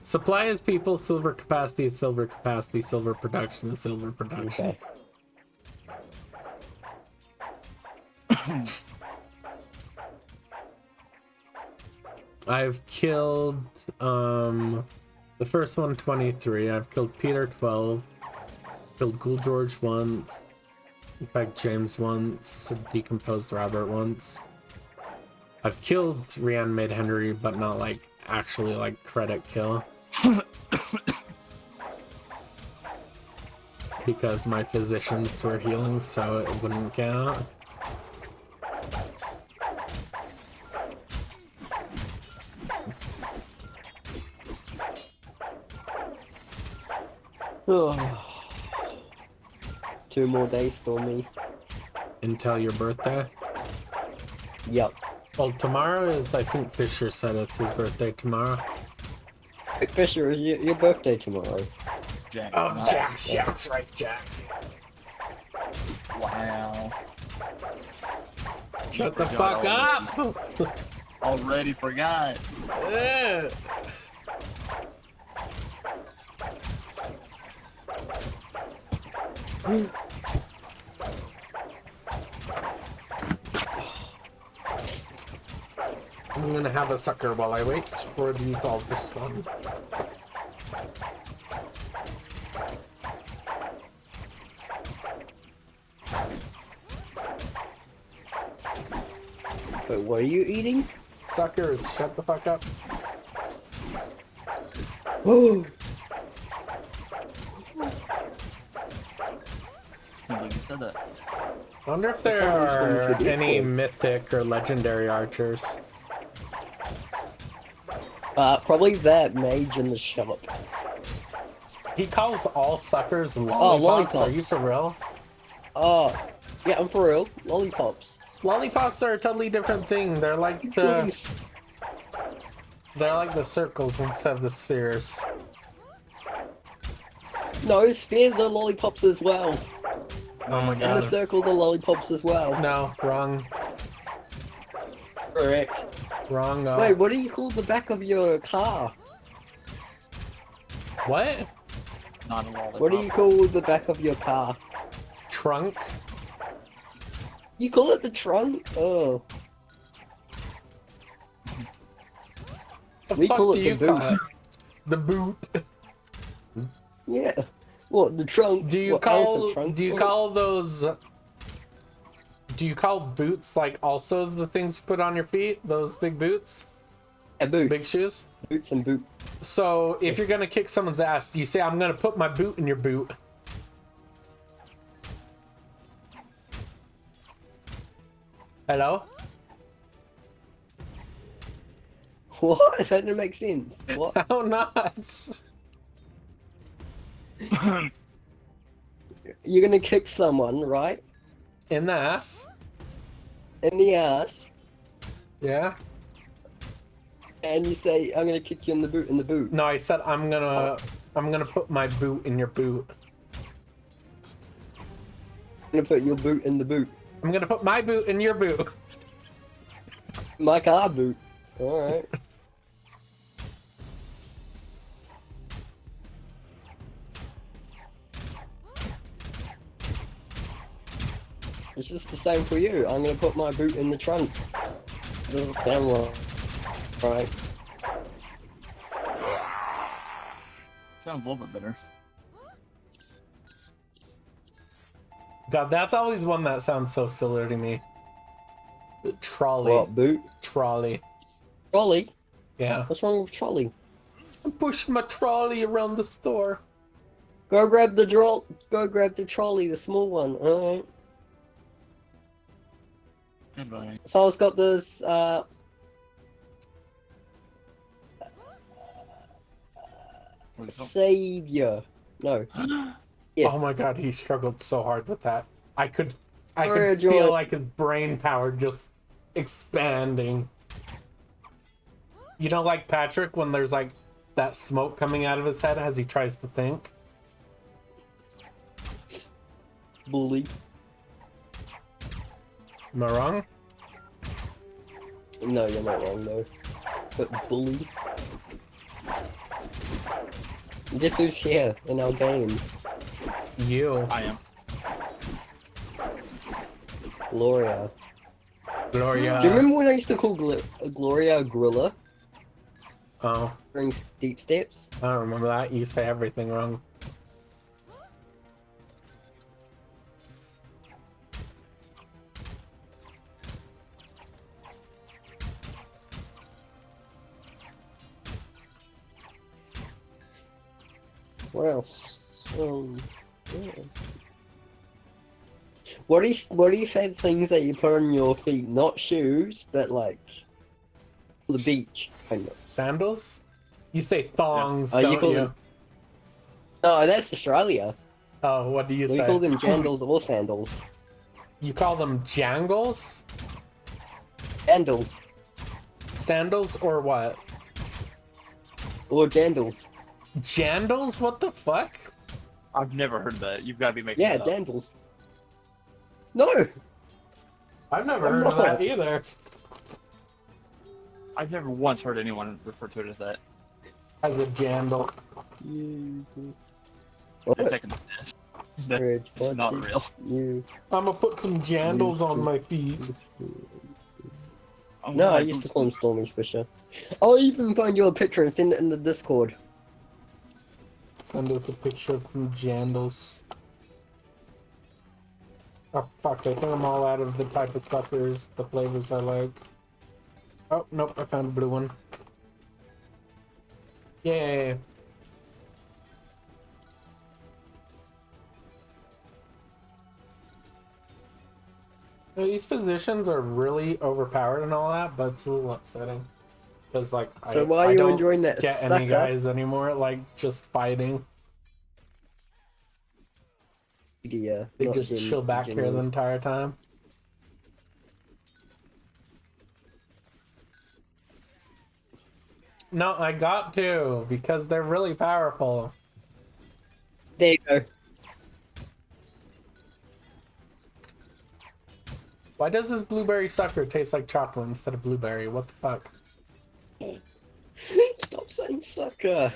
Supply is people, silver capacity is silver capacity, silver production is silver production. Okay. I've killed the first one 23. I've killed Peter 12. Killed Ghoul George once. In fact, James once. Decomposed Robert once. I've killed Reanimated Henry, but not like actually like credit kill. Because my physicians were healing, so it wouldn't count. Two more days, Stormy. Until your birthday? Yup. Well, tomorrow is, I think Fisher said it's his birthday tomorrow. Hey, Fisher, is your birthday tomorrow? Jack. Oh, Jack, that's right, Jack. Wow. Shut the fuck up! Already forgot. I'm gonna have a sucker while I wait for the evolve to spawn. Wait, what are you eating? Suckers, shut the fuck up. Oh. I can't believe you said that. I wonder if there are any mythic or legendary archers. Probably that mage in the shop. He calls all suckers lollipops. Lollipops. Are you for real? Oh, yeah, I'm for real. Lollipops. Lollipops are a totally different thing. They're like the circles instead of the spheres. No, spheres are lollipops as well. Oh my And god. the circles are lollipops as well. No, wrong. Correct. Wrong. Wait, what do you call the back of your car? What? Not a lollipop. What do you call the back of your car? Trunk? You call it the trunk? Oh. The We fuck call do it you the call boot. it? The boot. Yeah. What, the trunk? Do you What, elephant call trunk? do you call those do you call boots like also the things you put on your feet? Those big boots? Yeah, boots. Big shoes? Boots and boot. So if you're gonna kick someone's ass, do you say I'm gonna put my boot in your boot? Hello? What? That didn't make sense. What? How not? You're gonna kick someone, right? In the ass? In the ass, Yeah? and you say, I'm gonna kick you in the boot, No, I said I'm gonna put my boot in your boot. I'm gonna put your boot in the boot. I'm gonna put my boot in your boot. My car boot. Alright. It's just the same for you. I'm gonna put my boot in the trunk. Doesn't sound right. Sounds a little bit better. God, that's always one that sounds so silly to me. Trolley. What, boot? Trolley. Trolley? Yeah. What's wrong with trolley? I'm pushing my trolley around the store. Go grab the trolley, the small one. Alright. Goodbye. Someone's got this, What is it? savior. No. Yes. Oh my god, he struggled so hard with that. I could Sorry, feel Joy. like his brain power just expanding. You know, like Patrick, when there's like that smoke coming out of his head as he tries to think? Bully. Am I wrong? No, you're not wrong though. But bully. Guess who's here in our game? You. I am. Gloria. Gloria. Do you remember when I used to call Gloria Grilla Oh, during Deep Steps? I don't remember that. You say everything wrong. What else? Yeah. What do you say the things that you put on your feet? Not shoes, but like the beach kind of. Sandals? You say thongs, Oh, you don't call you? them- Oh, that's Australia. Oh, what do you We say? call them jandals or sandals. You call them jangles? Jandals Sandals or what? or jandals. Jandals? What the fuck? I've never heard that. You've got to be making Yeah, that up. jandals. No. I've never I'm heard of that not. either. I've never once heard anyone refer to it as that. As a jandal. I'm What? taking the test. Red, It's what not did real. You. I'm gonna put some jandals on my feet. Oh, No, my I used to boots- call him Stormy Fisher. I'll even find you a picture and send it in the Discord. Send us a picture of some jandals. Oh fuck, I think I'm all out of the type of suckers, the flavors I like. Oh, nope, I found a blue one. Yay! Now, these physicians are really overpowered and all that, but it's a little upsetting. Because, like, So why are I you don't enjoying that get sucker? any guys anymore, like, just fighting. Yeah, They not just Jim- chill back here the Jimmy. entire time. No, I got to, because they're really powerful. There you go. Why does this blueberry sucker taste like chocolate instead of blueberry? What the fuck? Stop saying sucker.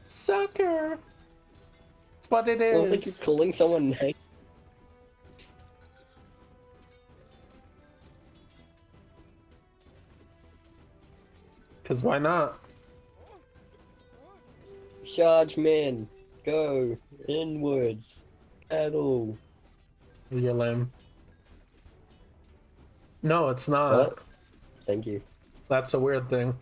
Sucker! That's what it Sounds like you're is. calling someone name. Because why not? Charge men. Go. Inwards. Paddle. You're lame. No, it's not. What? Thank you. That's a weird thing.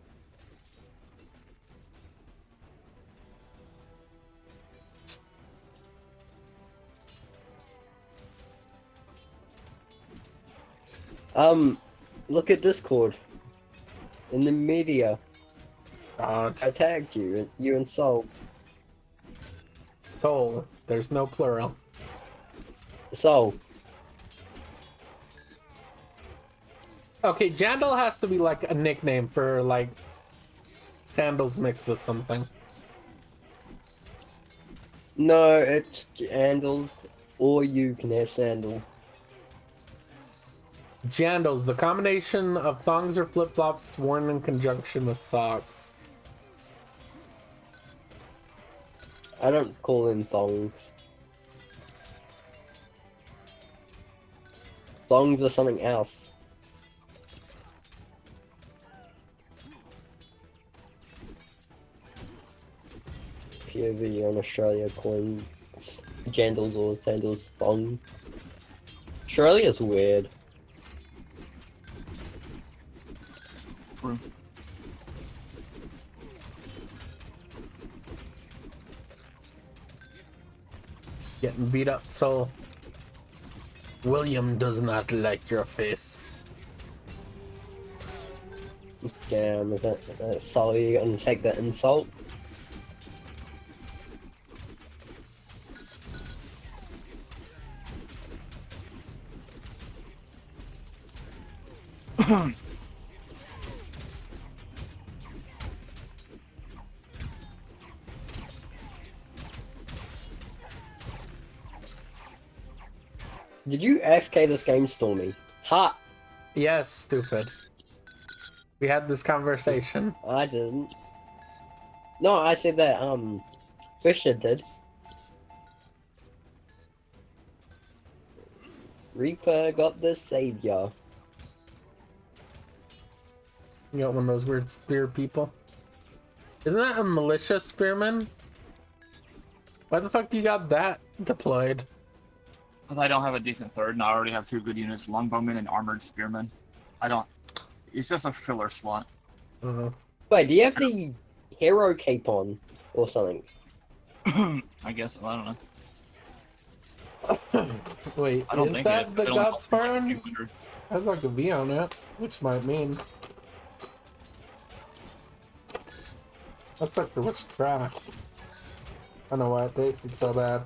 Look at Discord. In the media. God. I tagged you and Soul. Soul. There's no plural. Soul. Okay, Jandal has to be like a nickname for like sandals mixed with something. No, it's sandals, or you can have sandal. Jandals, the combination of thongs or flip-flops worn in conjunction with socks. I don't call them thongs. Thongs are something else. POV on Australia calling jandals or sandals thongs. Australia's weird. True. Getting beat up, so William does not like your face. Damn, is that so you gonna take that insult? Did you AFK this game, Stormy? Ha! Yes, stupid. We had this conversation. I didn't. No, I said that, Fisher did. Reaper got the savior. You got one of those weird spear people. Isn't that a militia spearman? Why the fuck do you got that deployed? Because I don't have a decent third, and I already have 2 good units, longbowmen and armored spearmen. I don't. It's just a filler slot. Wait, do you have the hero cape on or something? I guess. I don't know. Wait, I don't is think that it is. the It only God costs me like Spartan? 200. Has like a V on it, which might mean that sucker was trash. I don't know why it tasted so bad.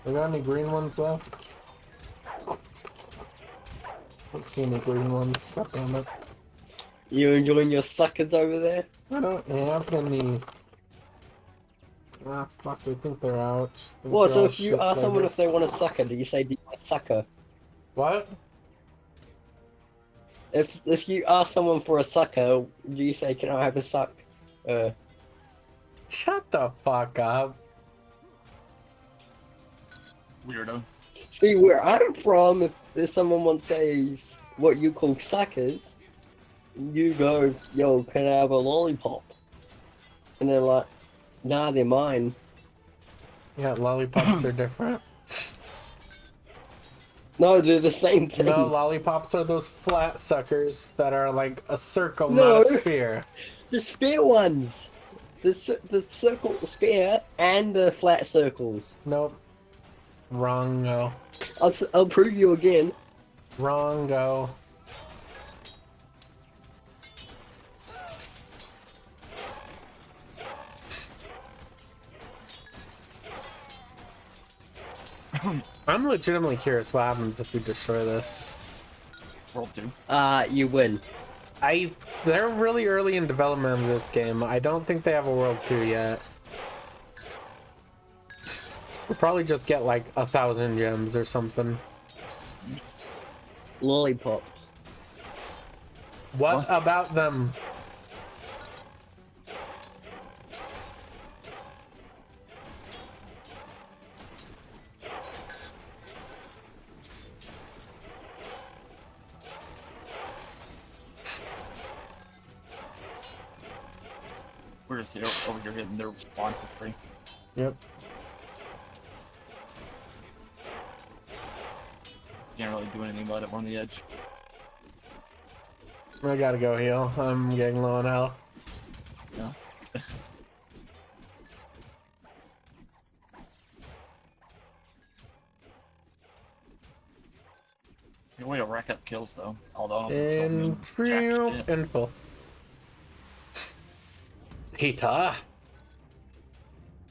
We got any green ones left? Don't see any green ones. God damn it. You enjoying your suckers over there? I don't have any. Ah, fuck, I think they're out. I think Well, they're so all if you shit ask someone if flavors. they want a sucker, do you say, do you want a sucker? What? If you ask someone for a sucker, do you say, can I have a suck? Shut the fuck up. Weirdo. See, where I'm from, if someone wants what you call suckers, you go, yo, can I have a lollipop? And they're like, nah, they're mine. Yeah, lollipops are different. No, they're the same thing. No, lollipops are those flat suckers that are like a circle, No. not a sphere. The spear ones! The circle spear and the flat circles. Nope. Wrongo. I'll prove you again. Wrongo. I'm legitimately curious what happens if we destroy this. World 2. You win. They're really early in development of this game. I don't think they have a World 2 yet. We'll probably just get like 1,000 gems or something. Lollipops. What about them? We're just here over here hitting their spawn for free. Yep. Can't really do anything about it. We're on the edge. I gotta go heal. I'm getting low on health. Yeah. Good way to rack up kills though. Although I don't think kills mean jack shit. And full. Hita.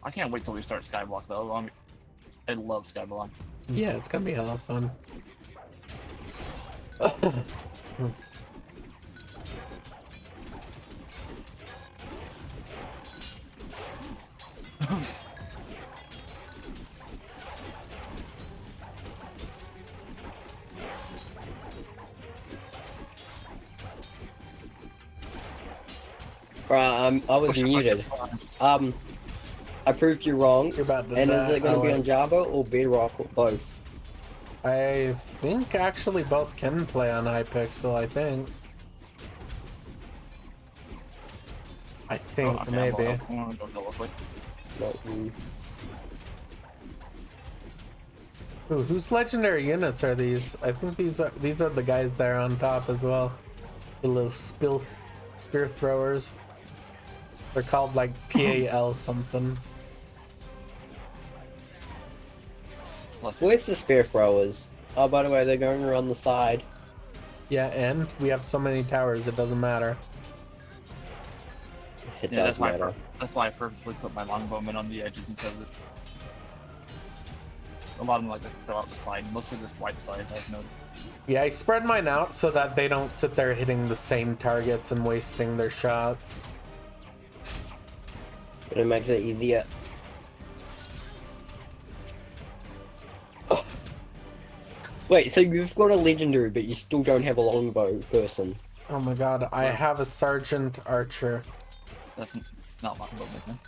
I can't wait till we start Skyblock though. I love Skyblock. Yeah, it's gonna be hella fun. Right, I was muted. I proved you wrong. You're about to And is die. it going to Oh, be wait. on Java or Bedrock or both? I think actually both can play on Hypixel, I think. Okay, Maybe. I'm gonna go double click. Ooh, whose legendary units are these? I think these are the guys there on top as well. The little spear throwers. They're called like PAL something. Where's the spear throwers? Oh, by the way, they're going around the side. Yeah, and we have so many towers, it doesn't matter. It Yeah, does matter. That's why I purposely put my longbowmen on the edges instead of the. A lot of them like to throw out the side, mostly this white side. I've noticed. Yeah, I spread mine out so that they don't sit there hitting the same targets and wasting their shots. It makes it easier. Wait, so you've got a legendary, but you still don't have a longbow person. Oh my god, I have a sergeant archer. That's not longbowmen. Then.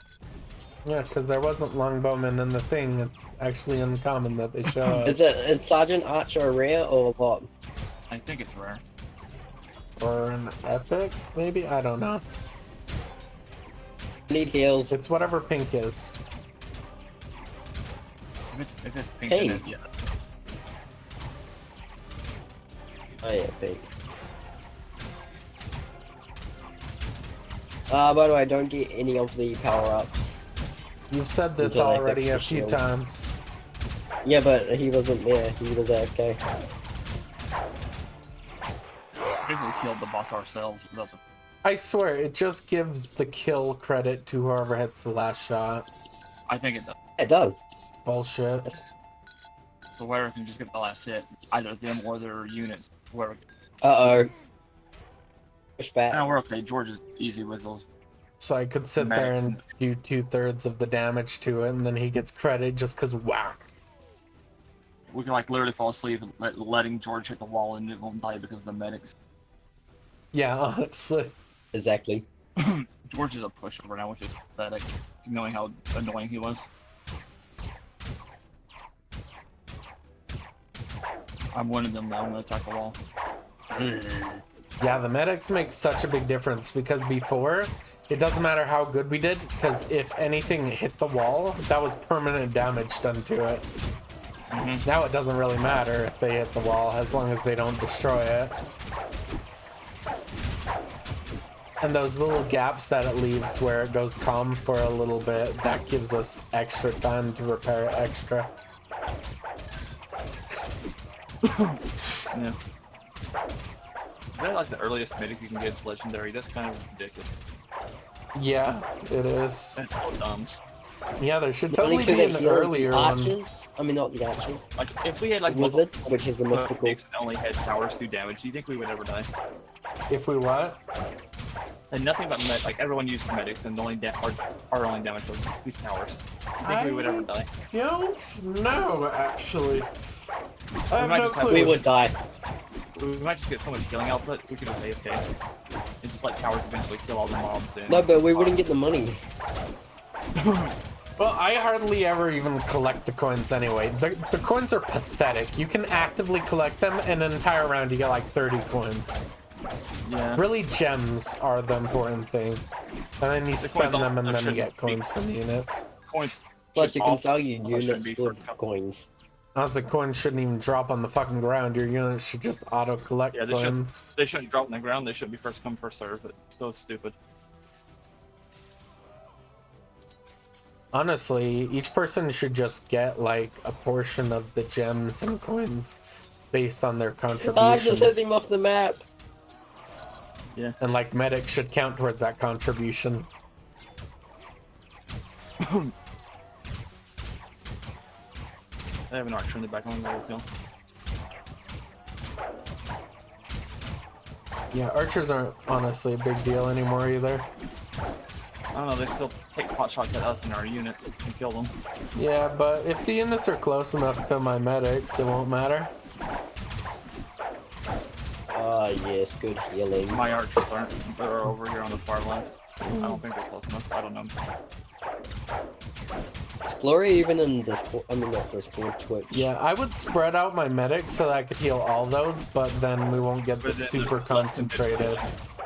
Yeah, because there wasn't longbowmen in the thing. It's actually uncommon that they show up. Is Sergeant Archer rare or what? I think it's rare. Or an epic, maybe? I don't know. Need heals. It's whatever pink is. If it's pink, Hey. then it, yeah. Oh yeah, big. By the way, don't get any of the power-ups. You've said this Until I fix already the a few shield. times. Yeah, but he wasn't there. He was AFK. Basically killed the boss ourselves without the. I swear, it just gives the kill credit to whoever hits the last shot. I think it does. It does. Bullshit. So whoever can just get the last hit, either them or their units. Whoever. Uh-oh. Push back. Now we're okay. George is easy with those. So I could sit there Medics and do 2/3 of the damage to it, and then he gets credit just because whack. We can like literally fall asleep and letting George hit the wall and it won't die because of the medics. Yeah, honestly. Exactly. George is a pushover now, which is pathetic, knowing how annoying he was. I'm one of them now. I'm gonna attack the wall. Yeah, the medics make such a big difference because before, it doesn't matter how good we did, because if anything hit the wall, that was permanent damage done to it. Now it doesn't really matter if they hit the wall, as long as they don't destroy it. And those little gaps that it leaves where it goes calm for a little bit, that gives us extra time to repair it extra. Yeah. Is that like the earliest Mythic you can get is legendary? That's kind of ridiculous. Yeah, it is. That's so dumb. Yeah, there should The only totally two be that an heal is earlier the one. archers. I mean, not the archers. Like, if we had like Wizard, which is the mythical. Mythics and only had towers do damage, do you think we would ever die? If we what? And nothing but like everyone used medics and only our only damage was these towers. Do you think we would ever die? Don't know, actually. I have might no just have clue. We would die. We might just get so much healing output, we could just AFK. And just let towers eventually kill all the mobs and... No, but we wouldn't get the money. Well, I hardly ever even collect the coins anyway. The coins are pathetic. You can actively collect them, and an entire round you get like 30 coins. Yeah. Really, gems are the important thing. And then you spend coins them, and also then you get shouldn't coins from the units. Coins. Plus, should you can also- sell you also shouldn't units be with for- coins. Honestly, coins shouldn't even drop on the fucking ground. Your units should just auto-collect Yeah, they should. coins. They shouldn't drop on the ground, they should be first come, first serve, but so stupid. Honestly, each person should just get like a portion of the gems and coins based on their I contribution. just hit him off the map. And like medics should count towards that contribution. I have an archer in the back, I'm gonna kill. Yeah, archers aren't honestly a big deal anymore either. I don't know, they still take pot shots at us and our units and kill them. Yeah, but if the units are close enough to my medics, it won't matter. Ah, yes, good healing. My archers aren't, they're over here on the far left. I don't think they're close enough. I don't know. Glory even in Discord. I mean, not Discord, Twitch. Yeah, I would spread out my medic so that I could heal all those, but then we won't get the But then super there's less than concentrated.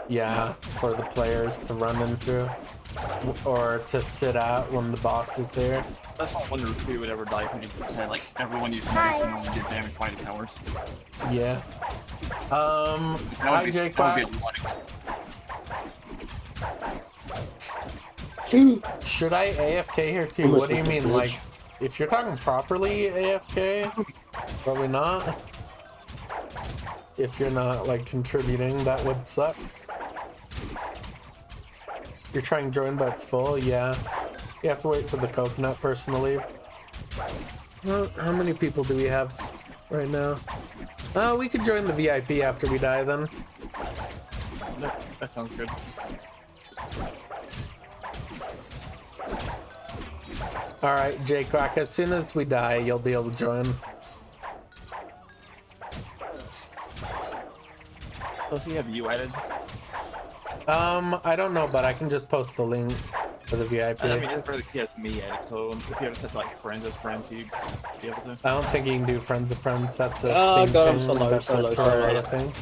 Yeah, for the players to run into or to sit at when the boss is here. That's why I wonder if we would ever die if we just pretend like everyone used Hi. medics and only did damage fighting towers. Yeah. That Hi, would be, Jake. that would be a lot of Should I AFK here too? Almost What do you like a mean? glitch. Like, if you're talking properly AFK, probably not. If you're not like contributing, that would suck. You're trying join, but it's full. Yeah, you have to wait for the coconut person to leave. Well, how many people do we have right now? Oh, we could join the VIP after we die then. That sounds good. All right, J-Quack, as soon as we die, you'll be able to join. Does he have you added? I don't know, but I can just post the link for the VIP. I mean, it's better if he has me added, so if you have set like friends of friends, he'd be able to. I don't think you can do friends of friends. That's a Oh, Steam God, I'm thing. so low, That's so a low, so Terraria low. thing.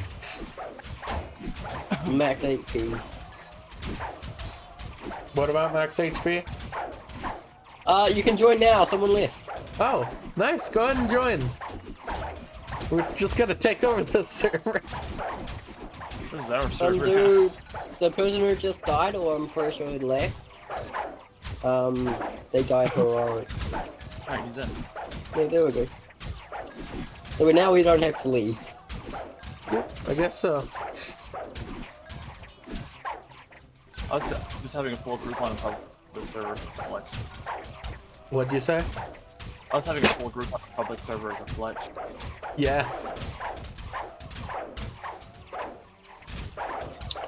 Max HP. What about max HP? You can join now. Someone left. Oh, nice. Go ahead and join. We're just gonna take over this server. This is our Some server. dude, the person who just died, or I'm pretty sure he left. They died heroic. Alright, he's in. Yeah, there we go. So now we don't have to leave. I guess so. I was just having a full group on the server flex. What'd you say? I was having a full group on the public server as a flex. Yeah.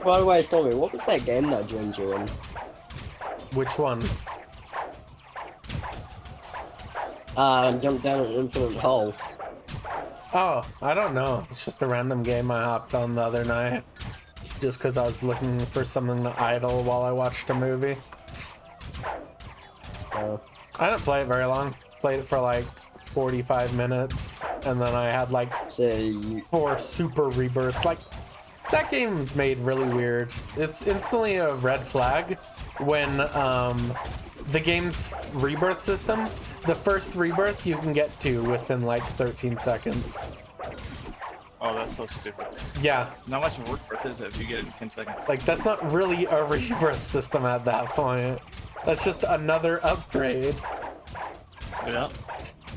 By the way, Stormy, what was that game that I joined you in? Which one? Jump down an infinite hole. Oh, I don't know. It's just a random game I hopped on the other night. Just because I was looking for something to idle while I watched a movie. I didn't play it very long. Played it for like 45 minutes, and then I had like So you, 4 super rebirths. Like, that game's made really weird. It's instantly a red flag when the game's rebirth system, the first rebirth you can get to within like 13 seconds. Oh, that's so stupid. Yeah, Not much worth is it if you get it in 10 seconds? like that's not really a rebirth system at that point. That's just another upgrade. Yeah.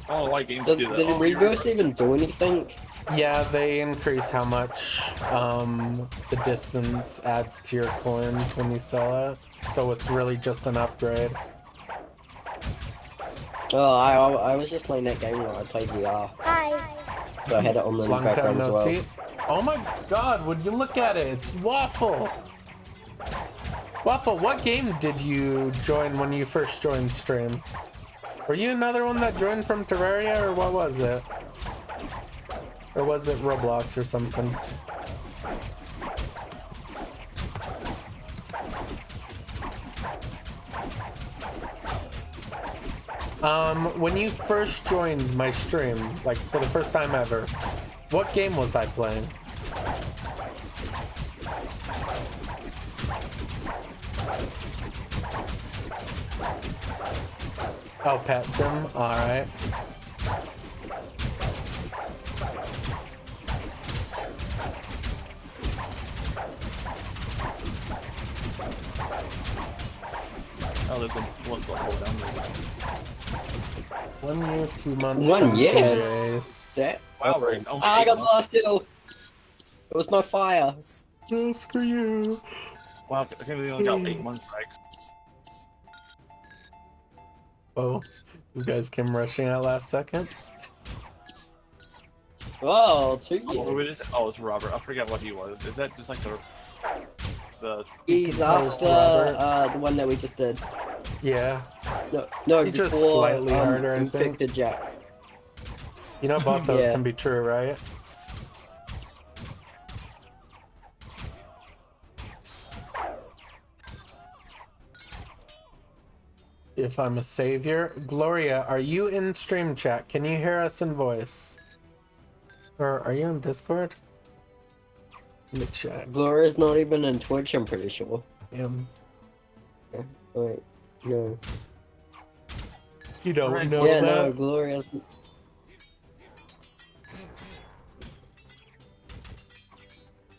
I don't know why games did, do that. did Oh, Reverse even do anything? Yeah, they increase how much the distance adds to your coins when you sell it. So it's really just an upgrade. Oh, I was just playing that game when I played VR. Hi. So I had it on the Long time background no as well. see. Oh my god, would you look at it? It's Waffle! Waffle, what game did you join when you first joined stream? Were you another one that joined from Terraria, or what was it? Or was it Roblox or something? When you first joined my stream, like for the first time ever, what game was I playing? Oh, Pet Sim, alright. Oh, there's a one level down there. 1 year, 2 months, 1 year? 2 days. That, Wow, we're in only I 8 got months. lost still. It was my fire. Oh, screw you. Wow, I can't believe we only got 8 months, Rex. Oh, you guys came rushing out last second. Oh, 2 Oh, who it years. is? Oh, it's Robert. I forget what he was. Is that just like the He's Post after Robert. the one that we just did. Yeah. No, He's before just slightly harder, I think. Infected Jack. You know both those Yeah. can be true, right? if I'm a savior. Gloria, are you in stream chat? Can you hear us in voice? Or are you on Discord? Let me check. Gloria's not even in Twitch, I'm pretty sure. Wait, no. You don't Right, know Yeah, that? no, Gloria's...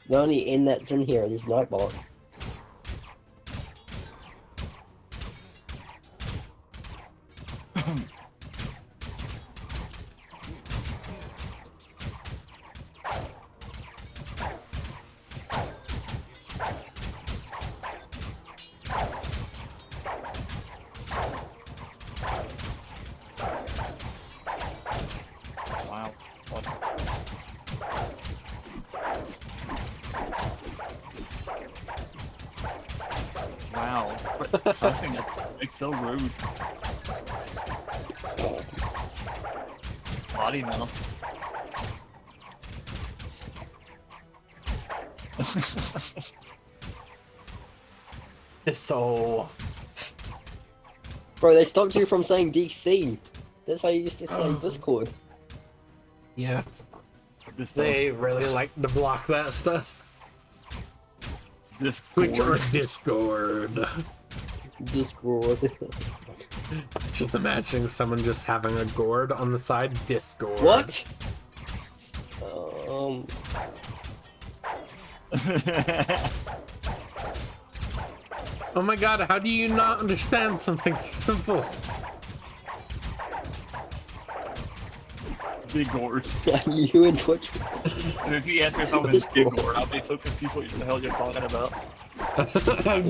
The only N that's in here is Nightbot. Wow. What? Wow. I think it's so rude. Body now. So Bro, they stopped you from saying DC. That's how you used to say Discord. yeah, This they really like to block that stuff. this Which or board. Discord. Discord. Just imagining someone just having a gourd on the side. Discord. What? Oh my god, how do you not understand something so simple? Big gourd. You in Twitch? And if you ask me if I'm in big gourd, I'll be so confused what the hell you're talking about.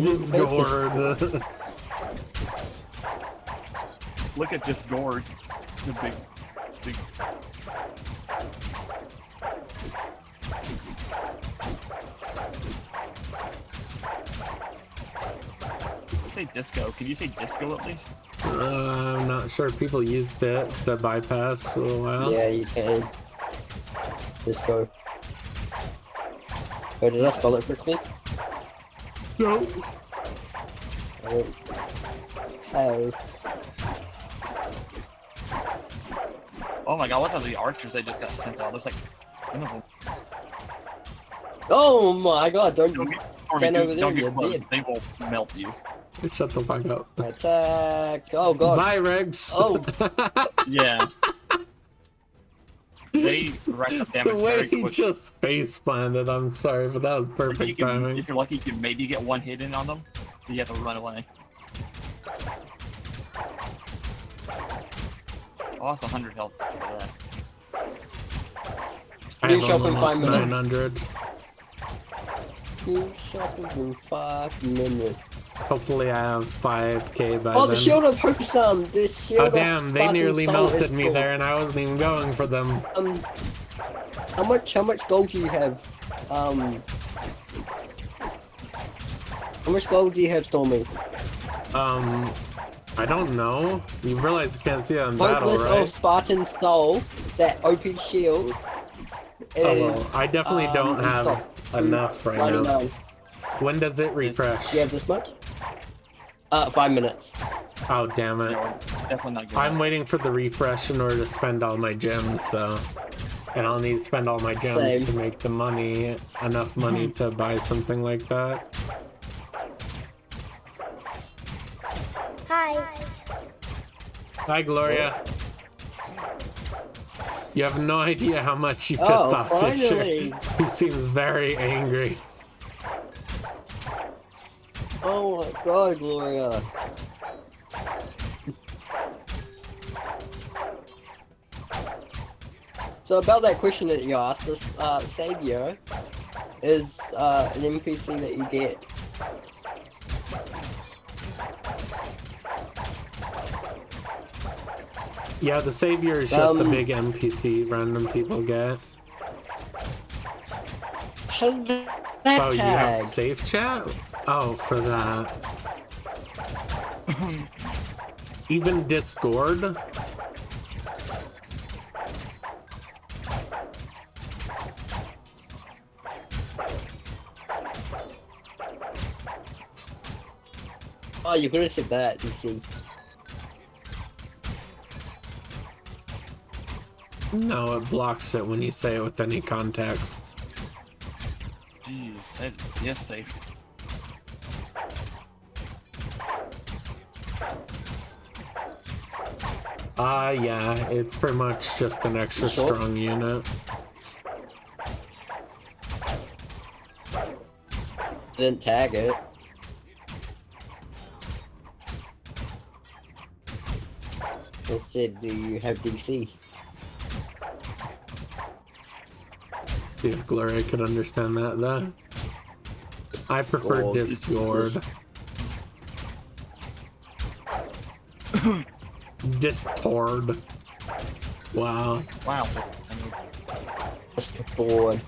Discord. Look at this gourd. The big. You say disco. Can you say disco at least? I'm not sure. People used it to bypass a little while. Yeah, you can. Disco. Oh, did I spell it correctly? No. Oh. Oh my god, look at the archers they just got sent out. There's like 10 of them. Oh my god, don't Stormy, stand over there, don't you're get close. dead. They will melt you. Shut the fuck up. Attack! Oh god. Bye, Regs. Oh. Yeah. They rack up The damage way very he quick. just face planted, I'm sorry, but that was perfect timing. If you're lucky, you can maybe get one hit in on them, but you have to run away. I lost 100 health for that. I New have shop in 5 almost minutes. 900. New shopping in 5 minutes. Hopefully I have 5k by Oh, then. the Shield of Hope Sam! The Shield Oh of damn, they Spartan nearly Soul melted is me cool. there and I wasn't even going for them. How much gold do you have? How much gold do you have, Stormy? I don't know. You realize you can't see that in battle, Hopeless right? of Spartan Soul, that OP shield is... Oh well, I definitely don't in have stock. enough right now. 99. When does it refresh? You have this much? 5 minutes. Oh damn it. Yeah, we're definitely not good. I'm waiting for the refresh in order to spend all my gems, so... And I'll need to spend all my gems Same. to make the money, enough money to buy something like that. Hi. Hi, Gloria. You have no idea how much you pissed Oh, off this finally. shit. He seems very angry. Oh my god, Gloria. So about that question that you asked, this Savior is an NPC that you get. Yeah, the Savior is just a Um, big NPC random people get. Oh, you have safe chat? Oh, for that. Even Discord? Oh, you could have said that, you see. No, it blocks it when you say it with any context. Jeez, that is safe. Yeah, it's pretty much just an extra Sure. strong unit. Didn't tag it. It said, do you have DC? See if Gloria could understand that though. I prefer Oh, it's Discord. Discord. Wow. Wow. Just a board.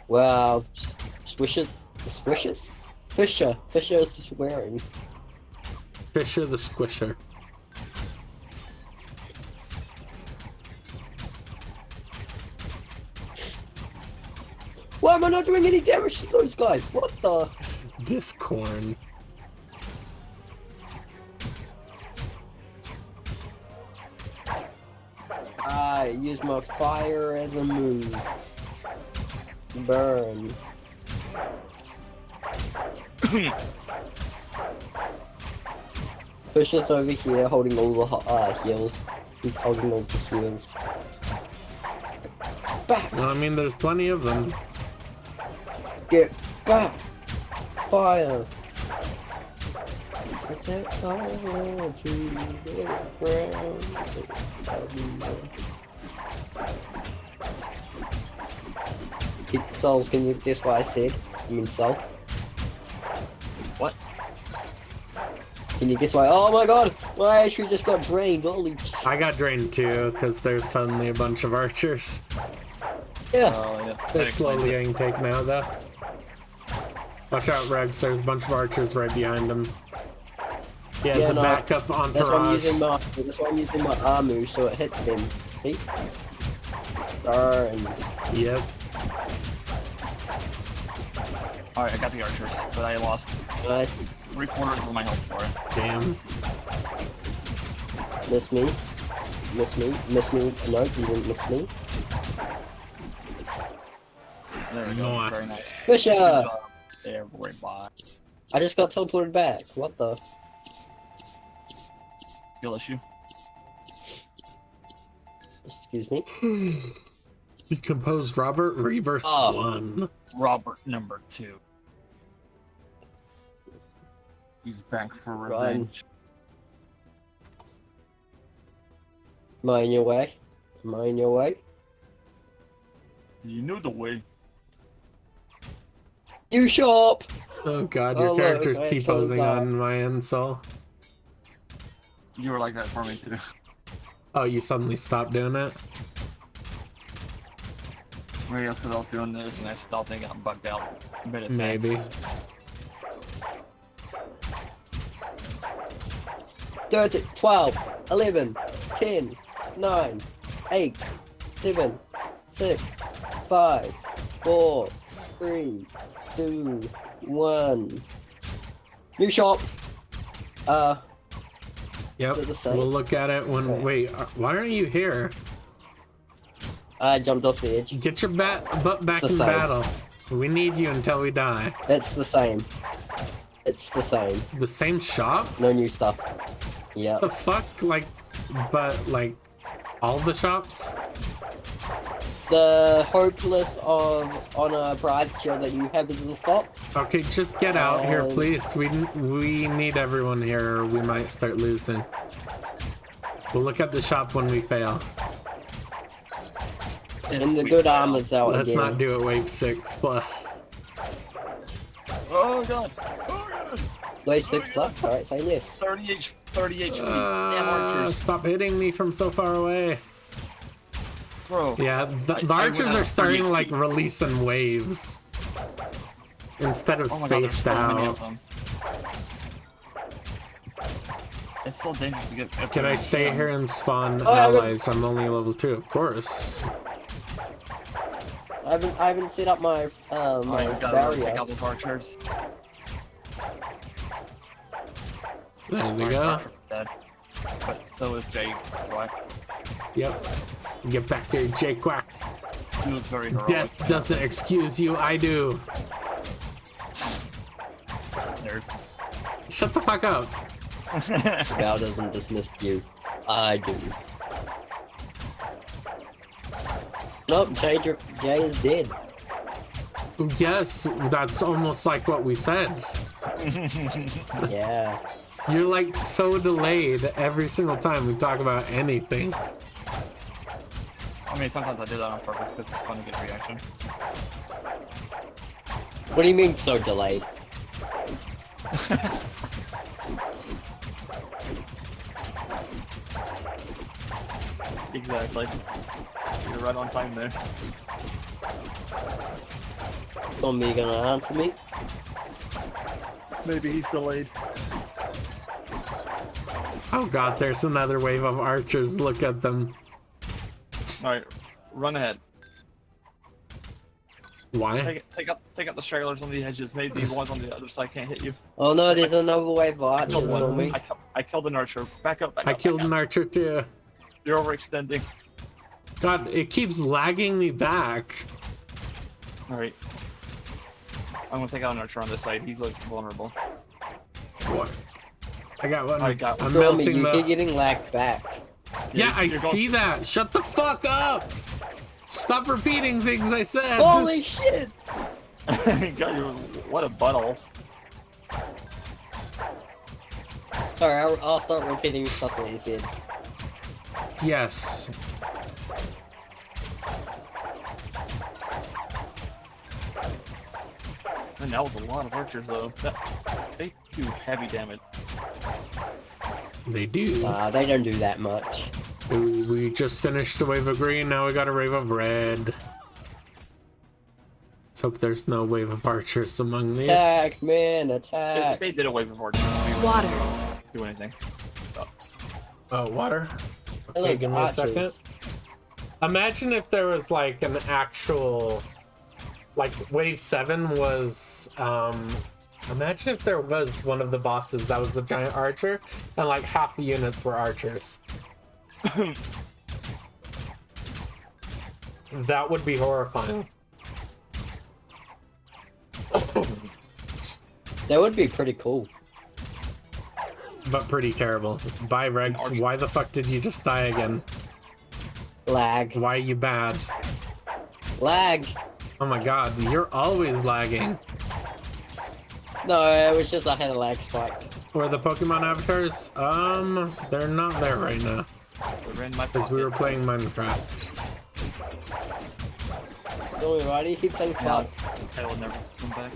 Wow. Swishes? Swishes? Fisher. Fisher's swearing. Fisher the Squisher. Why am I not doing any damage to those guys? What the? Discord. I use my fire as a move. Burn. Fisher's over here holding all the heals. He's holding all the heals. Back! Well, I mean, there's plenty of them. Get back! Fire! Set fire to the ground. Souls, can you guess what I said? I mean, soul. What? Can you guess why? Oh my god! My actually just got drained. Holy shit. I got drained too, because there's suddenly a bunch of archers. Yeah. Oh, yeah. They're That explains slowly it. getting taken out though. Watch out, Rex. There's a bunch of archers right behind him. Yeah, Yeah, the no, backup That's why I'm entourage. using my. That's why I'm using my armor so it hits them. See? Burn. Yep. Alright, I got the archers, but I lost Nice. 3/4 of my health for it. Damn. Miss me. Miss me. Miss me. No, you didn't miss me. There we go. Nice. Very nice. Fisher! Good job, everybody. I just got teleported back. What the? Skill issue. Excuse me. Decomposed Robert, reverse Oh. 1. Robert number 2. He's back for Run. revenge. Am I in your way? Am I in your way? You knew the way. You shop! Oh god, your Oh, look, character's I T-posing told on my insole. You were like that for me too. Oh, you suddenly stopped doing it? Maybe that's because I was doing this and I stopped and got bugged out. Mid-attack. Maybe. 13, 12, 11, 10, 9, 8, 7, 6, 5, 4, 3, 2, 1. New shop! Yep. Is it the same? We'll look at it when. Okay. Wait, why aren't you here? I jumped off the edge. Get your butt back It's in the same. battle. We need you until we die. It's the same. It's the same. The same shop? No new stuff. Yeah. The fuck? Like, but like, all the shops? The hopeless on a bribe shield that you have is the stop. Okay, just get out here, Um, please. We need everyone here, or we might start losing. We'll look at the shop when we fail. And the We good fail. armor's out Let's again. not do it wave 6 plus. Oh god! Oh god! Wave 6 plus? Alright, say yes. 30 HP. Damn archers. Stop hitting me from so far away. Bro. Yeah, the I archers went are out starting 30 like HP. releasing waves instead of Oh my god, there's spaced so many out. of them. It's so dangerous to get. Can I stay here and spawn Oh, I would- allies? I'm only level 2, of course. I haven't set up my Alright, my we gotta really take barrier. out those archers. There we Alright, go. Archer's dead. But so is Jay Black. Yep. Get back there, Jay Quack. He was very heroic. Death doesn't excuse you, I do. Nerd. Shut the fuck up. Val doesn't dismiss you. I do. Nope, Jay is dead. Yes, that's almost like what we said. Yeah. You're like so delayed every single time we talk about anything. I mean, sometimes I do that on purpose because it's fun to get a reaction. What do you mean so delayed? Exactly. You're right on time there. Tommy gonna answer me? Maybe he's delayed. Oh god, there's another wave of archers. Look at them. Alright, run ahead. Why? Take up the stragglers on the edges. Maybe the ones on the other side can't hit you. Oh no, there's another wave of I archers, killed one. Tommy. I killed an archer. Back up, back I up. killed back an up. archer too. You're overextending. God, it keeps lagging me back. Alright. I'm gonna take out an archer on this side. He looks vulnerable. What? I got one. I got one. I'm Tommy, melting you keep the... getting lagged back. Yeah, I You're going- see that. Shut the fuck up. Stop repeating things I said. Holy shit! God, what a butthole. Sorry, I'll start repeating stuff that he said. Yes. And that was a lot of archers though. They do heavy damage. They do. They don't do that much. We just finished a wave of green, now we got a wave of red. Let's hope there's no wave of archers among these. Attack, man, attack. They did away before. Water. Do anything. Oh, water? They're Okay, like give me archers. a second. Imagine if there was like an actual, like wave 7 was, imagine if there was one of the bosses that was a giant archer and like half the units were archers. That would be horrifying. That would be pretty cool. But pretty terrible. Bye, Rex. Why the fuck did you just die again? Lag. Why are you bad? Lag. Oh my god, you're always lagging. No, it was just I had a lag spike. Or the Pokemon avatars? They're not there right now. They're in my Because we were pocket. playing Minecraft. So why do you keep saying fuck? I will never come back.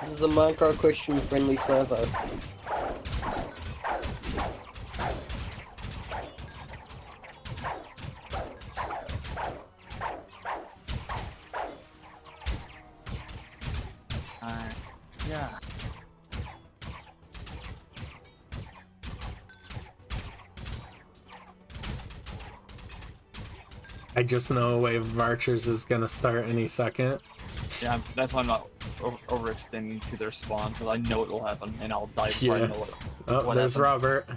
This is a micro Christian friendly server. Yeah. I just know a wave of archers is gonna start any second. Yeah, that's why I'm not overextending to their spawn, because I know it will happen, and I'll die before I Yeah. know what. Oh, What there's happened? Robert.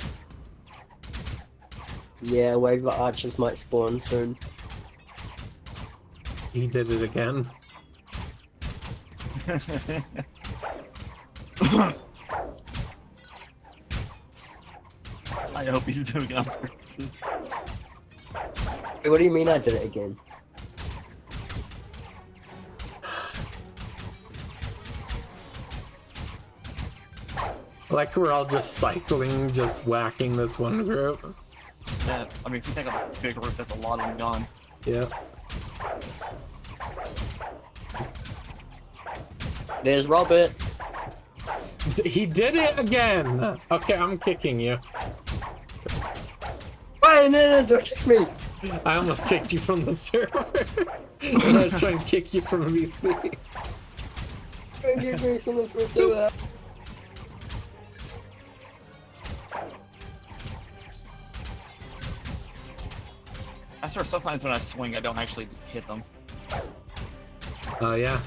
Yeah, wave of archers might spawn soon. He did it again. I hope he's doing it on purpose. Hey, what do you mean I did it again? Like we're all just cycling, just whacking this one group. Yeah, I mean, if you think of this big group, that's a lot of them gone. Yep. There's Robert. He did it again! Okay, I'm kicking you. Wait, no, don't kick me. I almost kicked you from the server. And I was trying to kick you from VC. Don't give me something for a server. I swear sometimes when I swing, I don't actually hit them. Oh, yeah.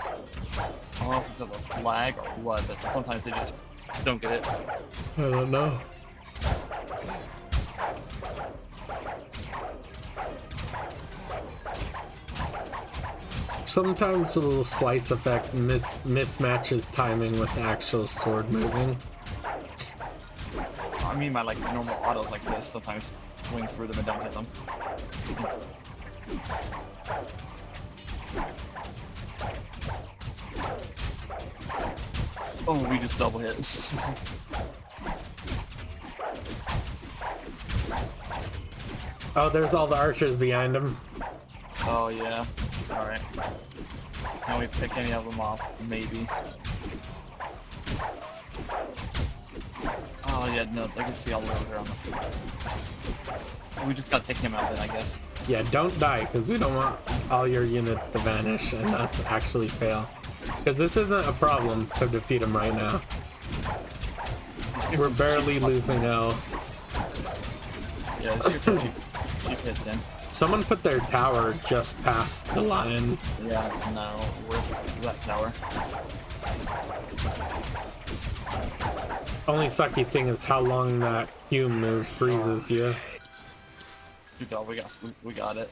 I don't know if it's because of lag or what, but sometimes they just don't get it. I don't know. Sometimes the little slice effect mismatches timing with the actual sword moving. I mean, my like normal autos like this sometimes swing through them and don't hit them. Oh, we just double hit. Oh, there's all the archers behind him. Oh yeah. All right. Can we pick any of them off? Maybe. Oh yeah, no, I can see all the way over on the. We just gotta take him out then, I guess. Yeah, don't die, because we don't want all your units to vanish and us actually fail. Because this isn't a problem to defeat him right now. We're barely losing L. Yeah, let's shoot cheap hits in. Someone put their tower just past the line. Yeah, no, where's that tower? Only sucky thing is how long that Q move freezes you. Good job, we got it.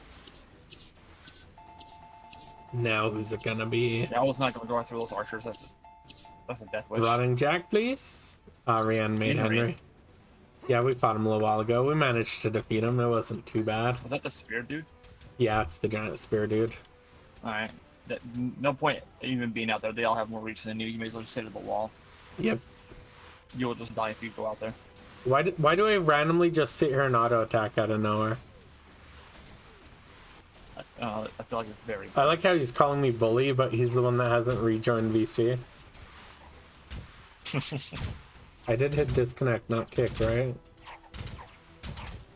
Now who's it gonna be? Yeah, I was not gonna go through those archers. That's a death wish. Rotting Jack, please. Reanimate Henry. Yeah, we fought him a little while ago. We managed to defeat him. It wasn't too bad. Was that the spear dude? Yeah, it's the giant spear dude. Alright. No point even being out there. They all have more reach than you. You may as well just stay to the wall. Yep. You will just die if you go out there. Why do I randomly just sit here and auto attack out of nowhere? I feel like it's very I like how he's calling me bully, but he's the one that hasn't rejoined VC. I did hit disconnect, not kick, right?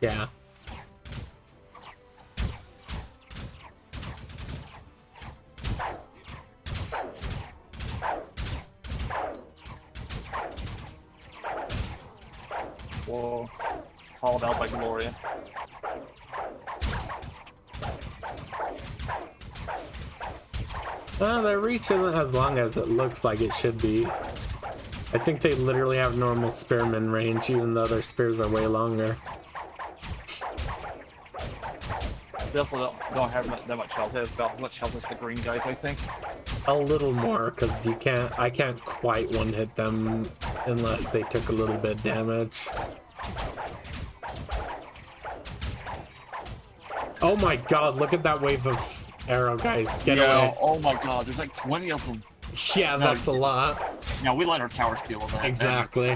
Yeah. Whoa. Called out by Gloria. Their reach isn't as long as it looks like it should be. I think they literally have normal spearman range, even though their spears are way longer. They also don't have that much health. They have about as much health as the green guys, I think. A little more, because I can't quite one-hit them unless they took a little bit damage. Oh my god, look at that wave of arrow guys. Get away. Oh my god, there's like 20 of them. Yeah, that's a lot. Yeah, we let our tower steal of that. Exactly.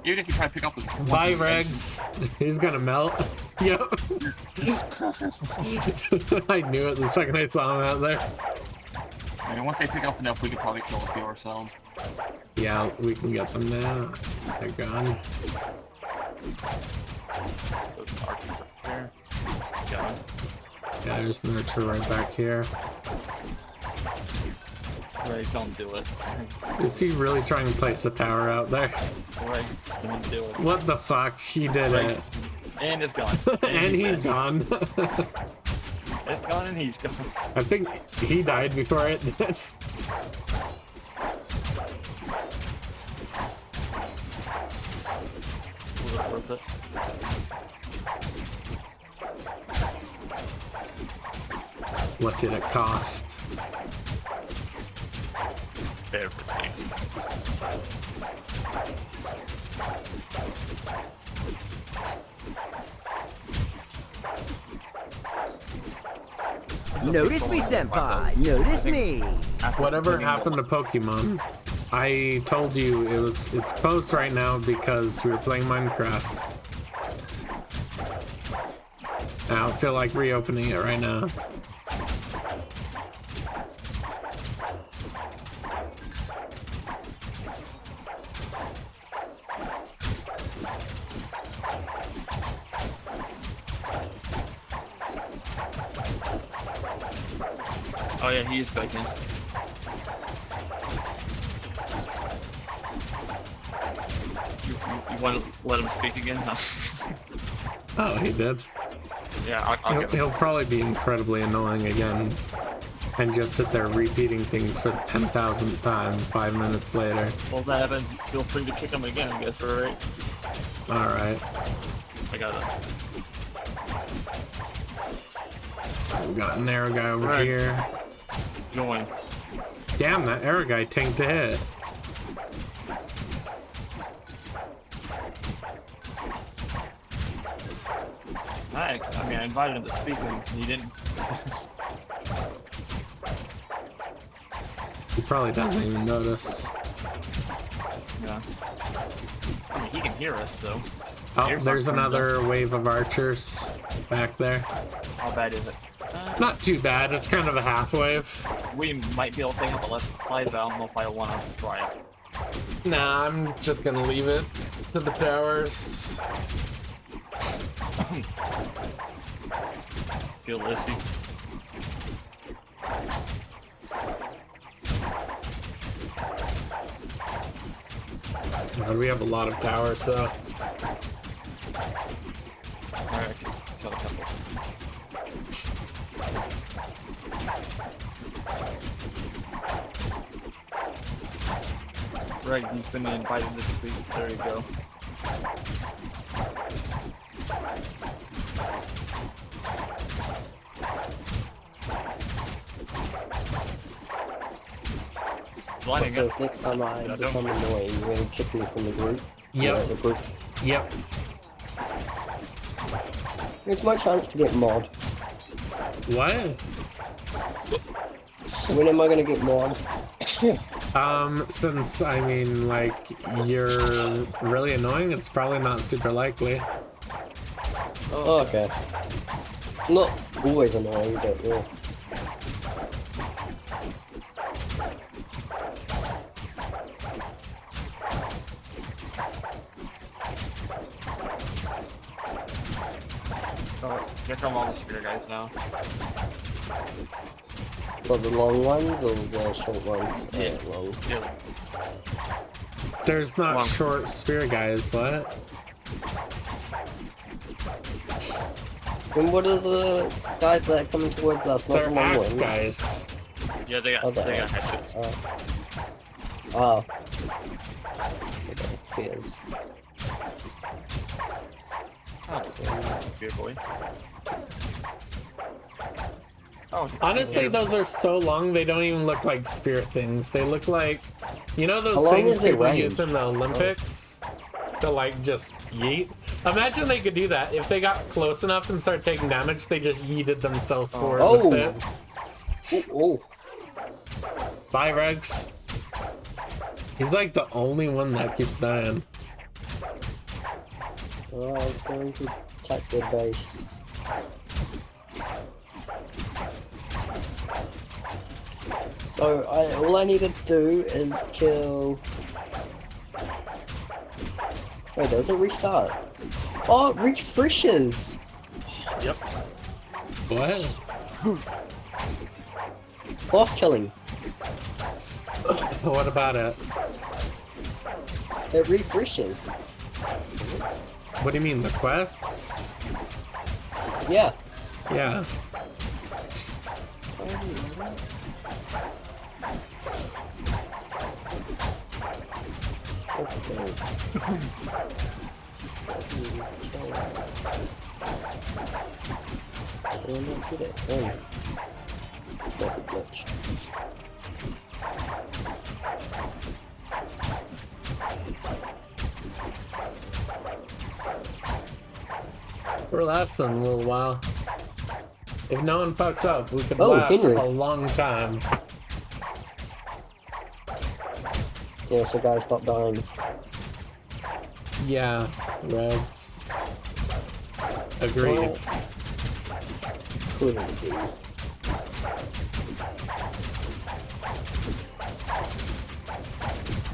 Even if you try to pick up the Bye, Regs. He's gonna melt. Yep. I knew it the second I saw him out there. I mean, once they pick up enough, we could probably kill a few ourselves. Yeah, we can get them now. They're gone. Yeah. Yeah, there's nurture right back here. Right, don't do it. Is he really trying to place a tower out there? Right, don't do it. What the fuck? He did it. And it's gone. And he's gone. It's gone and he's gone. I think he died before it did. Was it worth it? What did it cost? Everything. Notice me, senpai. Notice me. Whatever happened to Pokemon? I told you it's closed right now because we were playing Minecraft. I don't feel like reopening it right now. Oh yeah, he is back in. You want to let him speak again, huh? Oh, he did. Yeah, I'll He'll, give it. he'll probably be incredibly annoying again and just sit there repeating things for the 10,000th time 5 minutes later. Well, if that happens, feel free to kick him again, I guess, alright? Alright. I got it. We got an arrow guy over Right. here. Join. Damn, that arrow guy tanked a hit. I mean, I invited him to speak and he didn't. He probably doesn't even notice. Yeah. I mean, he can hear us, though. Oh, Ears there's aren't turned another wave of archers back there. How bad is it? Not too bad, it's kind of a half wave. We might be able to take out the less supplies, but I don't know if I want to try it. Nah, I'm just gonna leave it to the towers. Feel lissy. God, we have a lot of towers, though. Alright, kill a couple. Right, he's been invited to speak. There you go. Sliding So it. next time I Yeah, become annoying, you're gonna kick me from the group. Yep. The group. Yep. It's my chance to get mod. What? When am I gonna get mod? Since, I mean, like, you're really annoying, it's probably not super likely. Oh, okay. Not always annoying, but yeah. Oh, here come all the spear guys now. What, the long ones or the short ones? Yeah. Long. Yeah. There's not Long. short spear guys, what? And what are the guys that are coming towards us? Not They're the long axe ones. guys. Yeah, they got Okay. hatchets. Oh. Okay, fears. Oh, good boy. Oh, Honestly, yeah. those are so long, they don't even look like spear things. They look like, you know How those long things is their people range? use in the Olympics? To, like, just yeet? Imagine they could do that. If they got close enough and started taking damage, they just yeeted themselves forward Oh. with it. Oh. Bye, Rex. He's like the only one that keeps dying. Oh, I was going to attack their base. So all I need to do is kill. Wait, does it restart? Oh, it refreshes. Yep. What? Boss killing. What about it? It refreshes. What do you mean, the quests? Yeah. Yeah. Relax in a little while. If no one fucks up, we could Oh, last Henry. a long time. Yeah, so guys, stop dying. Yeah, Reds. Agreed. Well, couldn't be.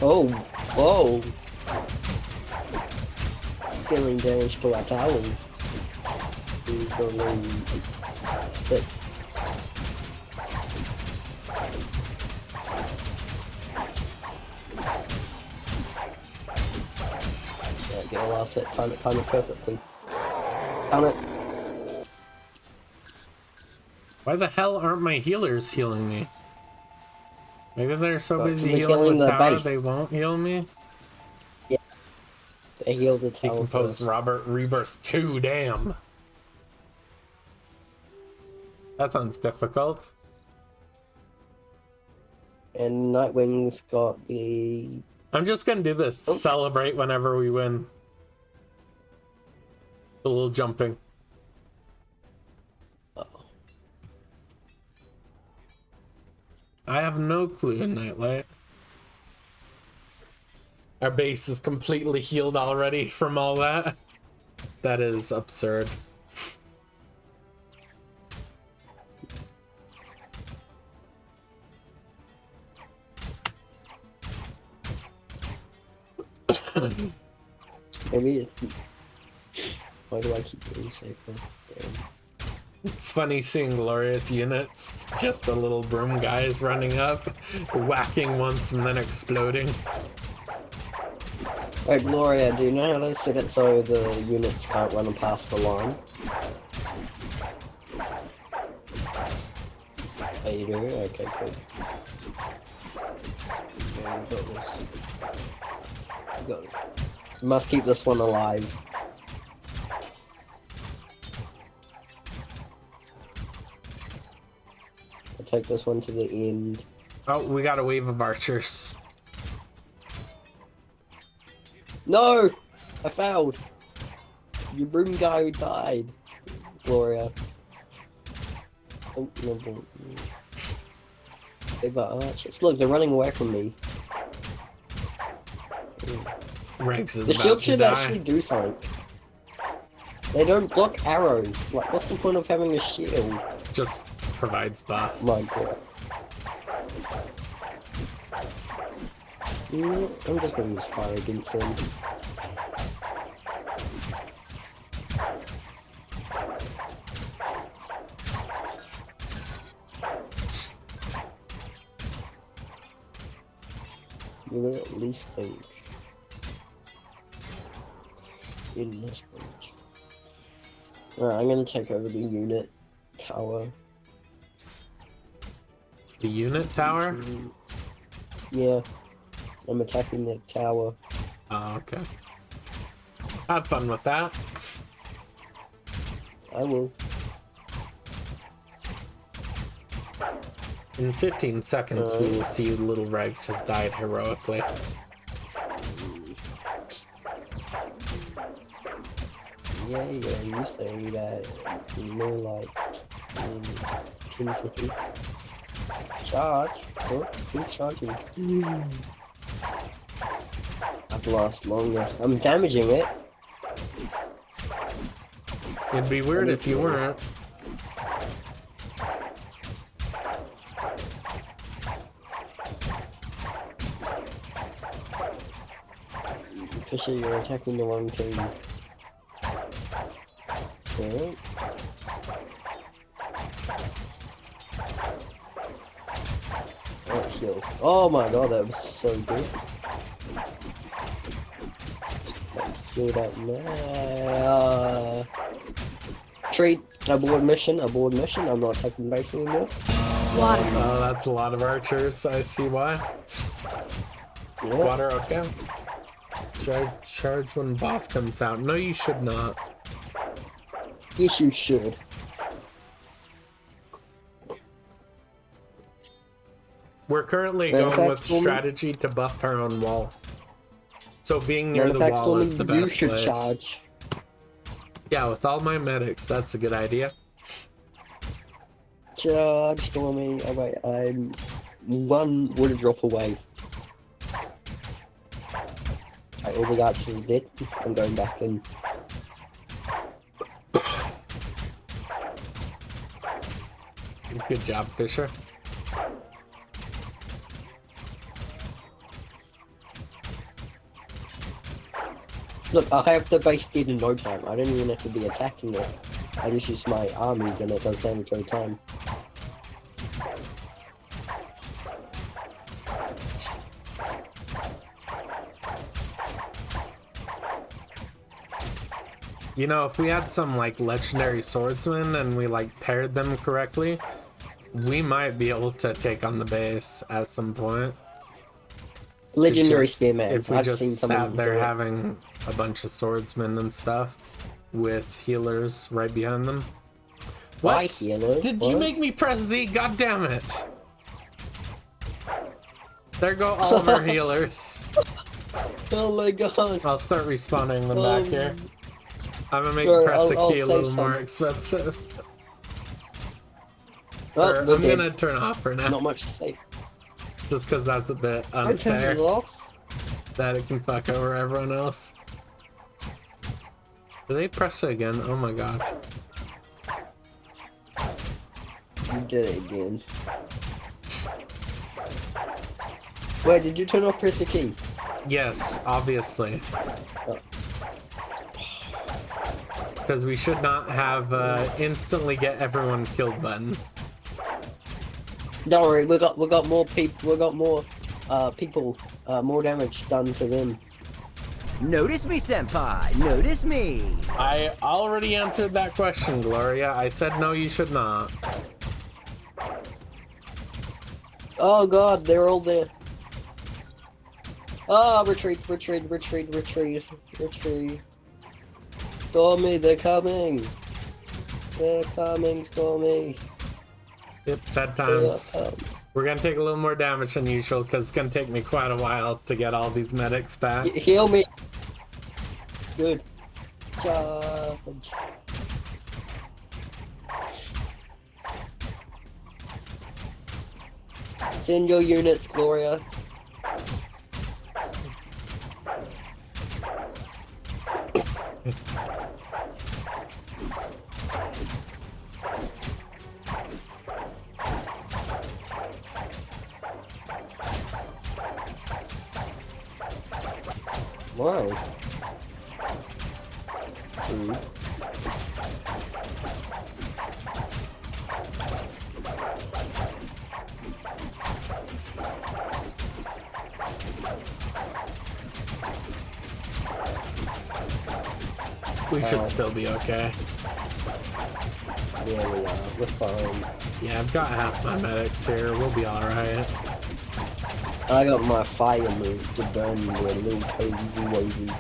Oh, whoa. Dealing damage to our towers. He's got a little stick. Yeah, get a last hit. Time it perfectly. Time it. Why the hell aren't my healers healing me? Maybe they're so Well, busy they're healing healing with the tower base. they won't heal me. They heal the tower Decompose first. Robert Rebirth 2, damn. That sounds difficult. And Nightwing's got the... I'm just gonna do this. Oh. Celebrate whenever we win. A little jumping. Uh-oh. I have no clue in Nightlight. Our base is completely healed already from all that. That is absurd. Maybe it's... Why do I keep doing safer? Damn. It's funny seeing glorious units. Just the little broom guys running up, whacking once and then exploding. Wait, Gloria, do you know how to set it so the units can't run past the line? Oh, you do? Okay, good. Yeah, you got this. You got this. You must keep this one alive. I'll take this one to the end. Oh, we got a wave of archers. No! I failed! Your broom guy died, Gloria. Oh, no, no. They've got archers. Look, they're running away from me. Rex is The about shield to should die. actually do something. They don't block arrows. Like, what's the point of having a shield? Just provides buffs. My god. I'm just gonna use fire against them. You will at least think in this bridge. Alright, I'm gonna take over the unit tower. The unit tower? Yeah, I'm attacking the tower. Oh, okay. Have fun with that. I will. In 15 seconds, we will see little Rex has died heroically. Yeah, you say that in more like 10 seconds. Charge. Oh, keep charging. I've lost longer. I'm damaging it. It'd be weird if you weren't. Fisher, you're attacking the wrong team. Okay. Oh, heals. Oh my god, that was so good. Heal that now. Treat. Abort mission. I'm not taking base anymore. Water. Oh, that's a lot of archers. I see why. Yeah. Water, okay. Charge when boss comes out. No, you should not. Yes, you should. We're currently going with Manufacturer woman? strategy to buff our own wall. So being near the Manufacturer wall is the woman, you best should place. charge. Yeah, with all my medics, that's a good idea. Charge, Stormy. Oh wait, I'm one water drop away. Right, all the archers are dead. I'm going back in. Good job, Fisher. Look, I have the base dead in no time. I don't even have to be attacking it. I just use my army and it does damage every time. You know, if we had some like legendary swordsmen and we like paired them correctly, we might be able to take on the base at some point. Legendary Just- spearman. If we I've just seen someone sat there do it. having a bunch of swordsmen and stuff with healers right behind them. Why What? healers? Did you What? make me press Z? God damn it! There go all of our healers. Oh my god. I'll start respawning them back here. I'm gonna make Sure, press a I'll key a save little some. more expensive. Oh, Or they're I'm dead. gonna turn off for now, Not much to say. just because that's a bit I turned unfair it off. that it can fuck over everyone else. Do they press it again? Oh my god. You did it again. Wait, did you turn off press the key? Yes, obviously. Because we should not have instantly get everyone killed button. Don't worry, we got more people. We got more people. More damage done to them. Notice me, senpai. Notice me. I already answered that question, Gloria. I said no, you should not. Oh god, they're all there. Ah, retreat, retreat, retreat, retreat, retreat. Stormy, they're coming. They're coming, Stormy. Yep, sad They're times. coming. We're gonna take a little more damage than usual because it's gonna take me quite a while to get all these medics back. Heal me. Good. Charge. Send your units, Gloria. Wow. Ooh. We should Wow. still be okay. Yeah, we are. We're fine. Yeah, I've got half my medics here. We'll be alright. I got my fire move to burn the little toads and wavies.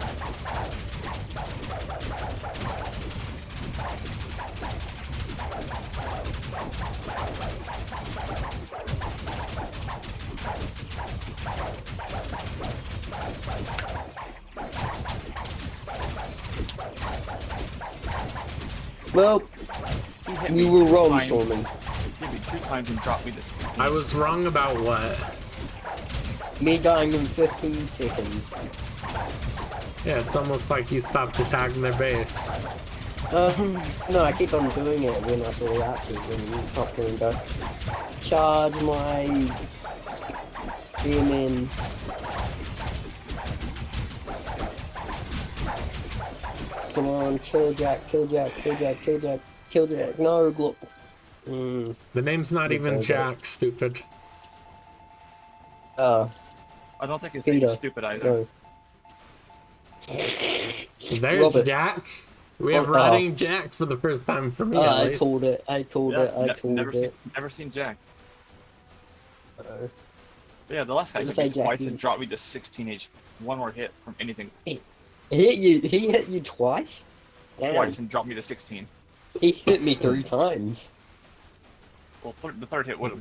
Well, He hit you me were 2 wrong, times. Stormy. He hit me 2 times and dropped me this. I was wrong about what? Me dying in 15 seconds. Yeah, it's almost like you stopped attacking their base. No, I keep on doing it when I feel active and you stop doing that. Charge my spearmen. Come on, kill Jack, kill Jack, kill Jack, kill Jack, kill Jack. No, look. The name's not even okay. Jack, stupid. I don't think his Peter. name's stupid either. No. There's Robert. Jack. We have Oh, riding Jack for the first time for me, at I least. called it, I called Yeah, it, I called it. never seen Jack. Uh, But yeah, the last guy Never hit say me Jack, twice you- and dropped me to 16 HP. One more hit from anything. he hit you twice? Damn. Twice and dropped me to 16. He hit me 3 times. Well, the third hit would have.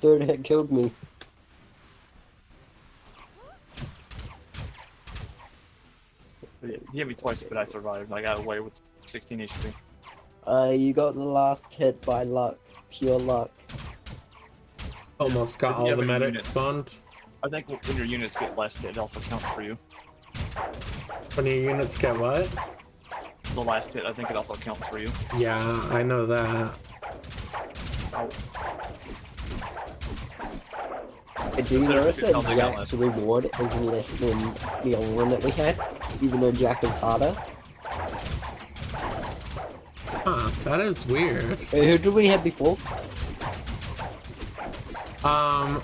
Third hit killed me. He hit me twice, but I survived. I got away with 16 HP. You got the last hit by luck. Pure luck. Almost got If you all the have any medics units. spawned. I think when your units get last hit, it also counts for you. When your units get what? The last hit, I think it also counts for you. Yeah, I know that. Oh, But do you There, notice you can tell that they got Jack's reward is less than the old one that we had? Even though Jack is harder? Huh, that is weird. Who did we have before?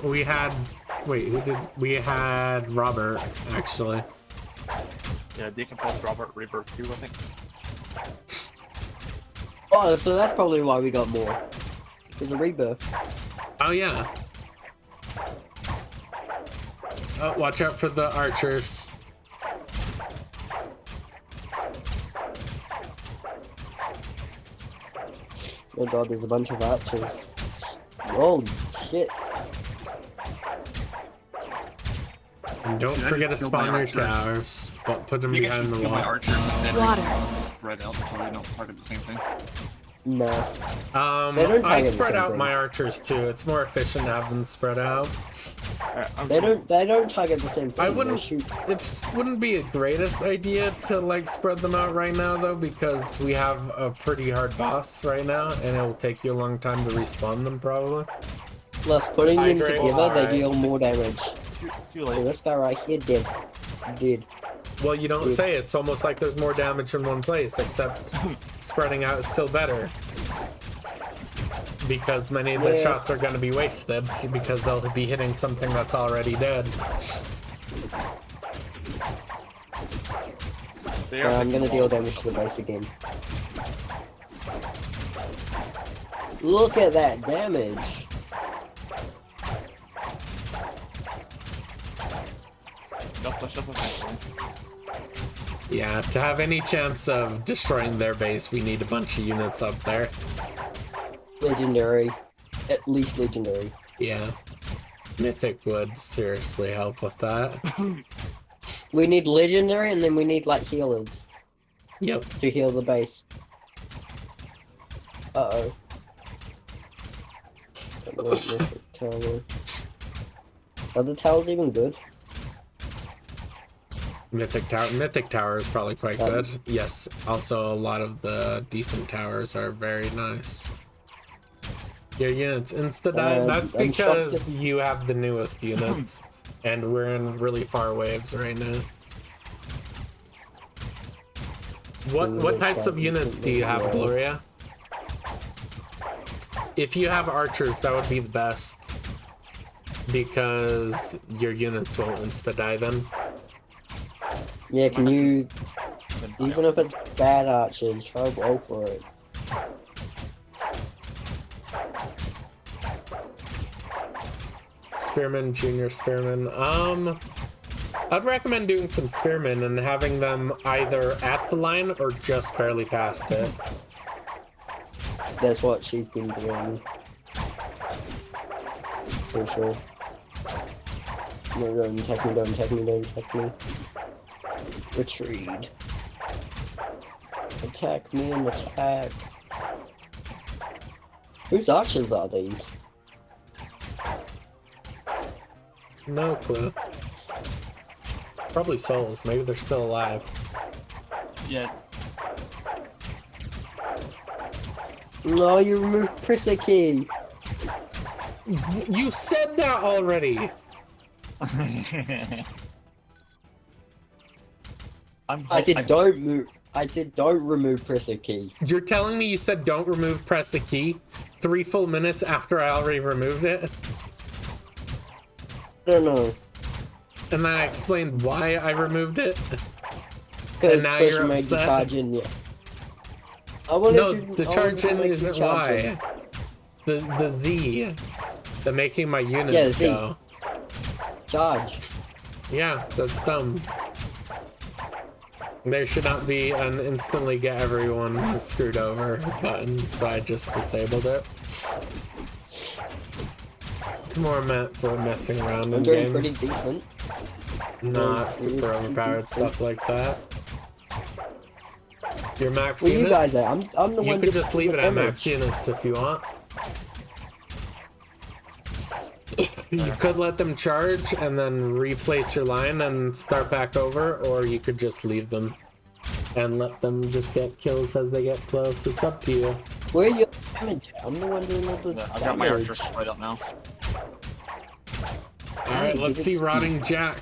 We had... Wait, who did... We had Robert, actually. Yeah, Decompose Robert Rebirth 2, I think. Oh, so that's probably why we got more. There's a rebirth. Oh yeah. Oh, watch out for the archers. Oh god, there's a bunch of archers. Holy shit. And don't Dude, I forget to just killed my spawn your archer. towers, but put them You guys behind just the kill my wall. archers and then Water. respawn spread out so they don't target the same thing. Nah. They don't I target the spread same out thing. my archers too. It's more efficient to have them spread out. They don't target the same thing. I they wouldn't. shoot. It wouldn't be a greatest idea to like spread them out right now though, because we have a pretty hard boss right now, and it will take you a long time to respawn them probably. Plus, putting them Hydrate, together, alright. they deal more damage. Too So late. this guy right here did. Did. Well, you don't Dude. say. It's almost like there's more damage in one place, except spreading out is still better. Because many of the Yeah. shots are going to be wasted, because they'll be hitting something that's already dead. They are I'm gonna taking deal long. damage to the base again. Look at that damage. They'll push up eventually. Yeah, to have any chance of destroying their base, we need a bunch of units up there. Legendary. At least legendary. Yeah. Mythic would seriously help with that. We need legendary and then we need like healers Yep. to heal the base. Uh-oh. Mythic tower. Are the towers even good? Mythic Tower is probably quite good. Yes. Also, a lot of the decent towers are very nice. Your units insta-die. That's I'm shocked because you have the newest units, and we're in really far waves right now. What types of units do you have, Gloria? If you have archers, that would be the best, because your units won't insta-die then. Yeah, can you... Even if it's bad archers, try to roll for it. Spearman, junior spearman. I'd recommend doing some spearmen and having them either at the line or just barely past it. That's what she's been doing. For sure. No, don't attack me, don't attack me, don't attack me. Retreat. Attack me and attack. Whose archers are these? No clue. Probably souls. Maybe they're still alive. Yeah, No, you removed press a key. You said that already. I said don't move. I said don't remove press a key. You're telling me you said don't remove press a key 3 full minutes after I already removed it? No. And then I explained why I removed it? Because now first you're you made the upset? charge in, yeah. I wanted No, you, the I wanted charge to in make you isn't charge in. why. The Z. The making my Yeah, units Z. go. Charge. Yeah, that's dumb. There should not be an instantly get everyone screwed over button, so I just disabled it. It's more meant for messing around I'm in doing pretty games, decent. not super overpowered stuff like that. Your max Well, units, you guys are. I'm the you one could that just leave it took at damage. max units if you want. You could let them charge and then replace your line and start back over, or you could just leave them and let them just get kills as they get close. It's up to you. Where are your damage? I'm the one doing all the Yeah, I've got my damage. archers spread out now. Alright, let's see Rotting Jack.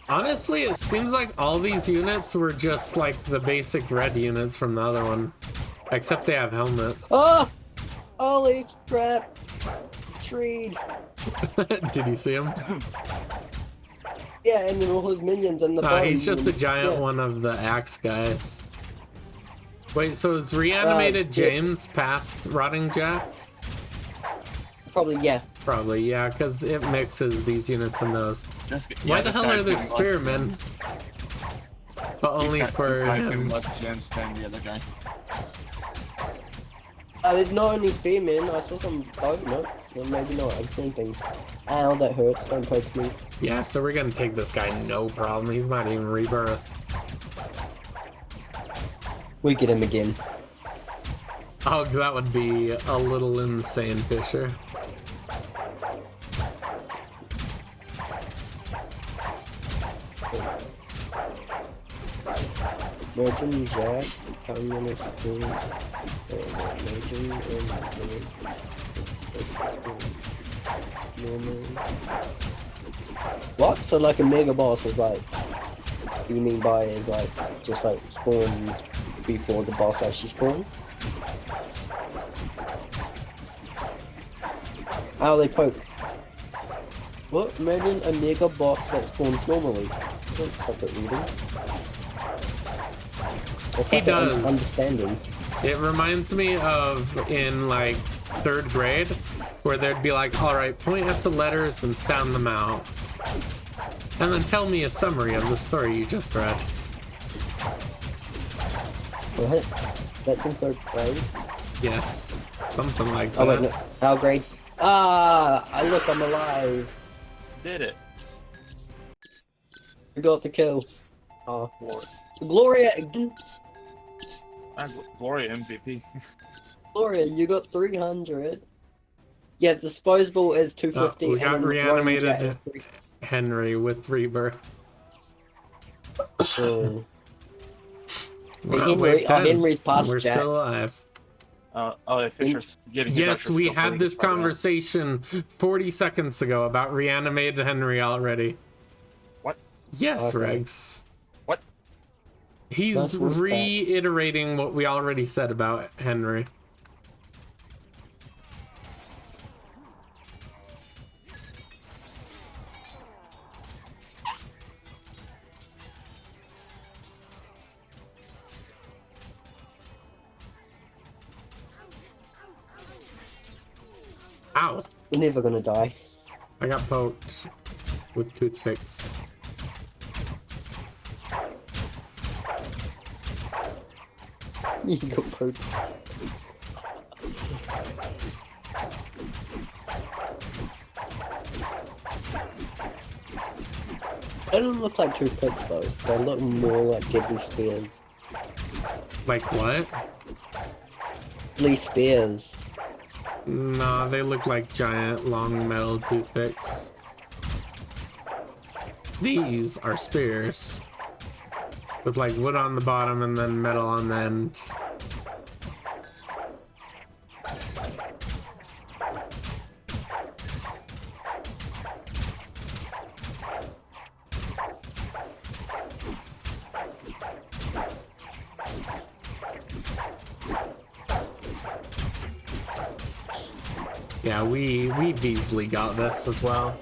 Honestly, it seems like all these units were just like the basic red units from the other one. Except they have helmets. Oh! Holy crap! Treed. Did you see him? Yeah, and then all his minions and the No, he's just the giant yeah. one of the axe guys. Wait, so is reanimated skip. James past Rotting Jack? Probably, yeah. Probably, yeah, because it mixes these units and those. Why the this hell guy's are there giving less- spearmen? But only for This guy's giving him. less gems than the other guy. There's not only spearmen, I saw some no, maybe not, I'm seeing things. Ow, that hurts, don't poke me. Yeah, so we're gonna take this guy no problem. He's not even rebirth. We get him again. Oh, that would be a little insane, Fisher. Merchant Jack, Communist Queen, Merchant and what? So like a mega boss is like, what do you mean by is like, just like spawns before the boss actually spawns? How they poke? What? Imagine a mega boss that spawns normally. Don't suck at reading. He does. Understanding. It reminds me of in like 3rd grade, where there'd be like, all right, point at the letters and sound them out. And then tell me a summary of the story you just read. What? That's in 3rd grade? Yes, something like that. Oh wait, no. How grade? Ah! Look, I'm alive. Did it. We got the kill. Oh, Gloria! Gloria MVP. Gloria, you got 300. Yeah, disposable is 250. We got and reanimated Ronin Jet is 3. Henry with rebirth. Oh. Well, Henry, wait, then. Henry's past We're Jack. still alive. Fisher's giving his Yes, extra we skill had for this his part, right? conversation 40 seconds ago about reanimated Henry already. What? Yes, Okay. Regs. What? He's That's what's that? reiterating what we already said about Henry. Ow! We're never gonna die. I got poked with toothpicks. You got poked. They don't look like toothpicks though. They look more like deadly spears. Like what? Deadly spears. Nah, they look like giant long metal toothpicks. These are spears. With like wood on the bottom and then metal on the end. Yeah, we've easily got this as well.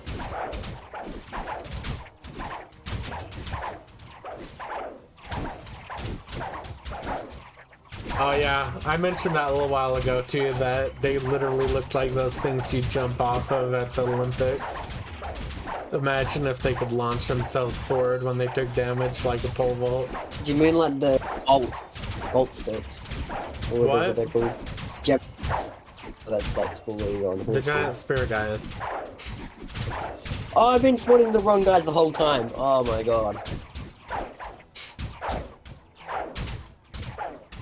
Oh yeah, I mentioned that a little while ago too, that they literally looked like those things you jump off of at the Olympics. Imagine if they could launch themselves forward when they took damage like a pole vault. Do you mean like the bolt sticks? Or whatever What? they're called? Jeb. That's fully on The horses. giant spear guys. Oh, I've been spawning the wrong guys the whole time. Oh my god.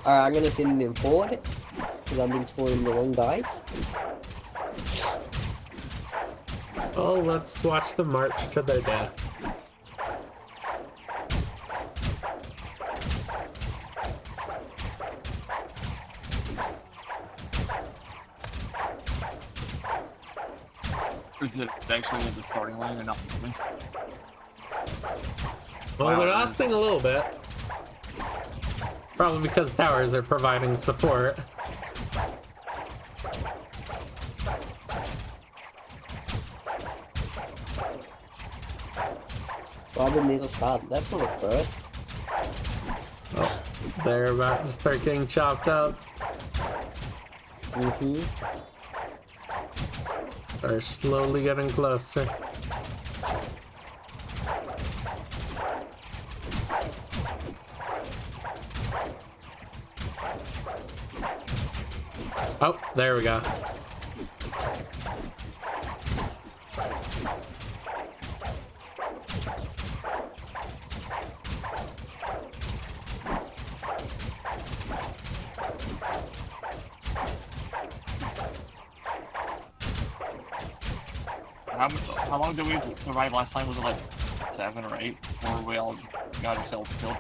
Alright, I'm gonna send them forward. Because I've been spawning the wrong guys. Oh, let's watch them march to their death. Is it actually at the starting line and not moving? Well, Wow, they're it is. lasting a little bit. Probably because towers are providing support. even need to start. That's not a first. Oh, they're about to start getting chopped up. Mm-hmm. They're slowly getting closer. Oh, there we go. How long did we survive last time? Was it like 7 or 8? Or we all got ourselves killed?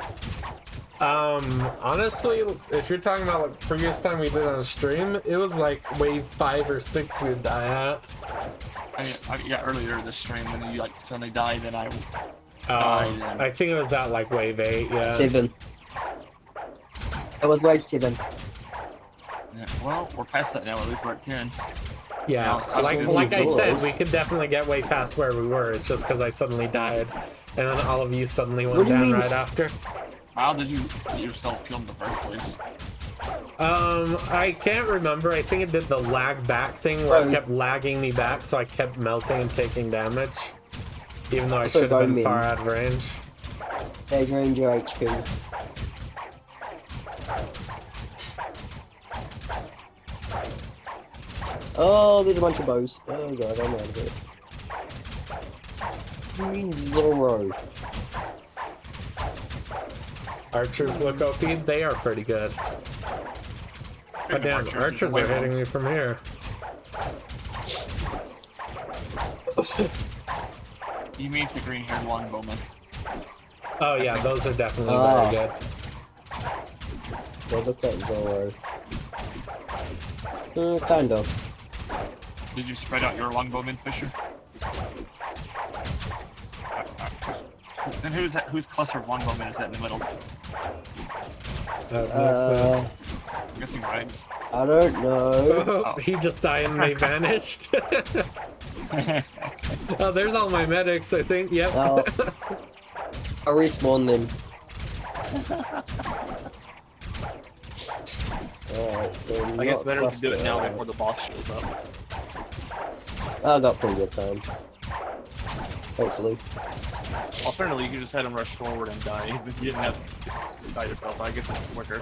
Honestly, if you're talking about like previous time we did on stream, it was like wave 5 or 6 we would die at. Yeah, earlier this stream when you like suddenly died, then I died. And... I think it was at like wave 8, yeah. 7. It was wave 7. Yeah, well, we're past that now. At least we're at 10. Yeah, like I said, we could definitely get way past where we were. It's just because I suddenly died, and then all of you suddenly went down right after. How did you get yourself killed in the first place? I can't remember. I think it did the lag back thing where it kept lagging me back, so I kept melting and taking damage, even though I should have been far out of range. They drained your HP. Oh, there's a bunch of bows. Oh god, I'm out of it. Zero. Archers look OP. They are pretty good. Oh damn, archers are hitting me from here. You mean the green-haired longbowman? Oh yeah, those are definitely very good. They look like Zoro. Kind of. Did you spread out your longbowman, Fisher? And whose cluster of longbowmen is that in the middle? I'm guessing Rags. I don't know. Oh, he just died and they vanished. Oh, there's all my medics, I think. Yep. Oh. I respawned them. Alright, so I guess better to do it now before the boss shows up. I got plenty of time. Hopefully. Alternatively, you can just have him rush forward and die. You didn't have to die yourself. I guess it's quicker.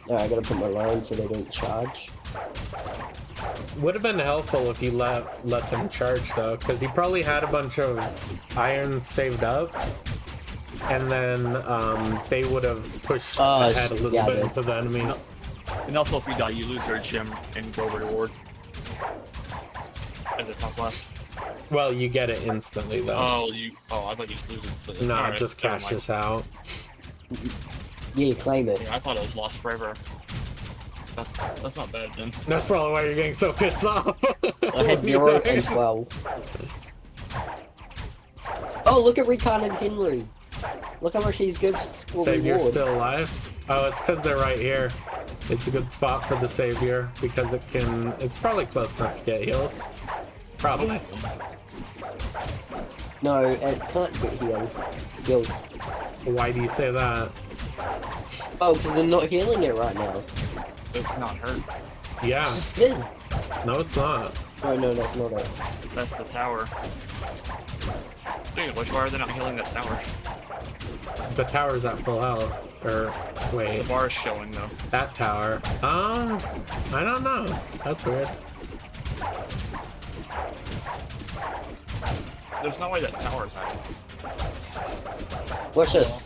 Alright, I gotta put my lines so they don't charge. Would have been helpful if you let them charge though, because he probably had a bunch of iron saved up, and then they would have pushed ahead a little bit into the enemies. And also, if you die, you lose your gem and go reward at the top left. Well, you get it instantly though. Oh, I thought you just lose it. No, it just cashes out. Yeah, claim it. Yeah, I thought it was lost forever. That's not bad then. That's probably why you're getting so pissed off. I had 0 and 12. Oh, look at Recon and Henry. Look how much he's good for Savior's reward. still alive? Oh, it's because they're right here. It's a good spot for the Savior because it's probably close enough to get healed. Probably. No, it can't get healed. Why do you say that? Oh, because they're not healing it right now. It's not hurt. Yeah. It is. No, it's not. Oh no, that's not it. That's the tower. Speaking of which, why are they not healing that tower? The tower's at full health. Or, wait. The bar is showing though. That tower. I don't know. That's weird. There's no way that tower's hiding. Watch this.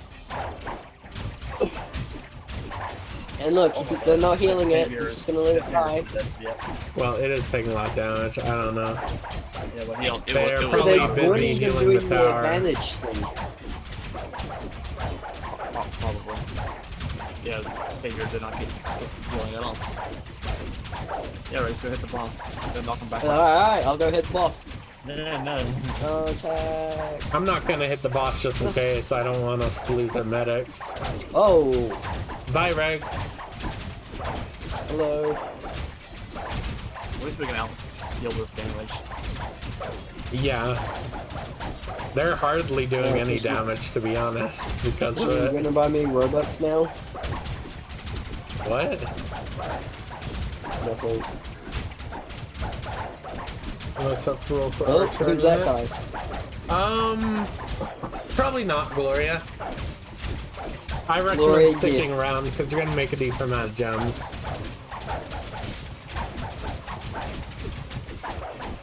And look, they're not healing it. They're just gonna let it die. Well, it is taking a lot of damage. I don't know. Yeah, but They're But probably they're busy winning and healing doing the the tower. advantage thing. Probably. Yeah, Savior did not get healing at all. Yeah, right, go hit the boss. Then knock him back. Alright, I'll go hit the boss. No. Oh, check. I'm not gonna hit the boss just in case. I don't want us to lose our medics. Oh, Bye, Regs. hello. What are you speaking out? deal this damage. Yeah. They're hardly doing any damage, to be honest, because of You're it. gonna buy me Robux now? What? Nothing. What's up, roll for Oh, Archer who's that guy? minutes? Probably not Gloria. I recommend Gloria, sticking yes. around because you're gonna make a decent amount of gems.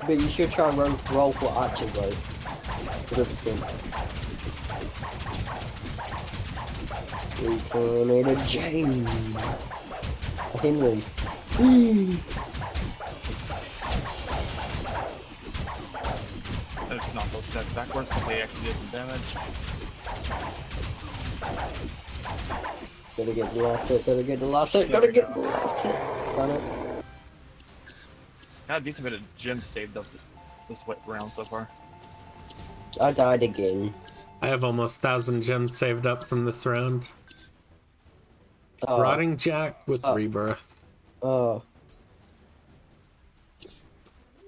But you should try and roll for Archer though. 100%. We need a Jane. A Henry. I just knock those guys backwards because they actually did some damage. Gotta get the last hit, gotta get the last hit, gotta get the last hit. Done it. Got a decent bit of gems saved up this round so far. I died again. I have almost 1,000 gems saved up from this round. Oh, Rotting Jack with Rebirth. oh.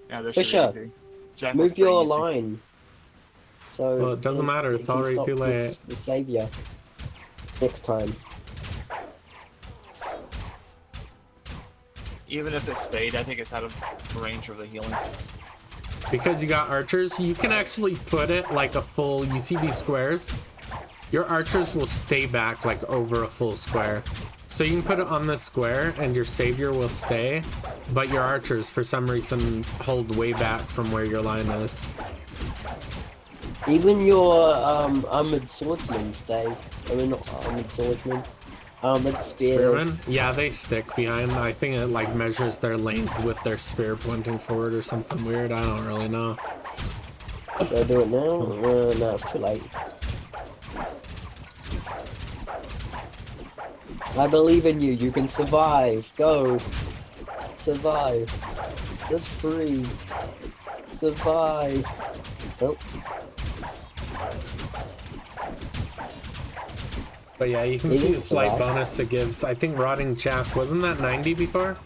Yeah, there Fisher, should be. Jack Move was your pretty easy. line. So Well, it doesn't matter, it's you can already stop too late. The savior. Next time. Even if it stayed, I think it's out of range of the healing. Because you got archers, you can actually put it like a full, you see these squares? Your archers will stay back like over a full square. So you can put it on this square and your savior will stay, but your archers for some reason hold way back from where your line is. Even your armored swordsmen stay. I mean, not armored swordsmen. Armored spears. Spearmen? Yeah, they stick behind. I think it like measures their length with their spear pointing forward or something weird. I don't really know. Should I do it now? No, it's too late. I believe in you. You can survive. Go. Survive. That's free. Survive. Oh. But yeah, you can Maybe see the it's slight alive. bonus it gives. I think Rotting Jack, wasn't that 90 before?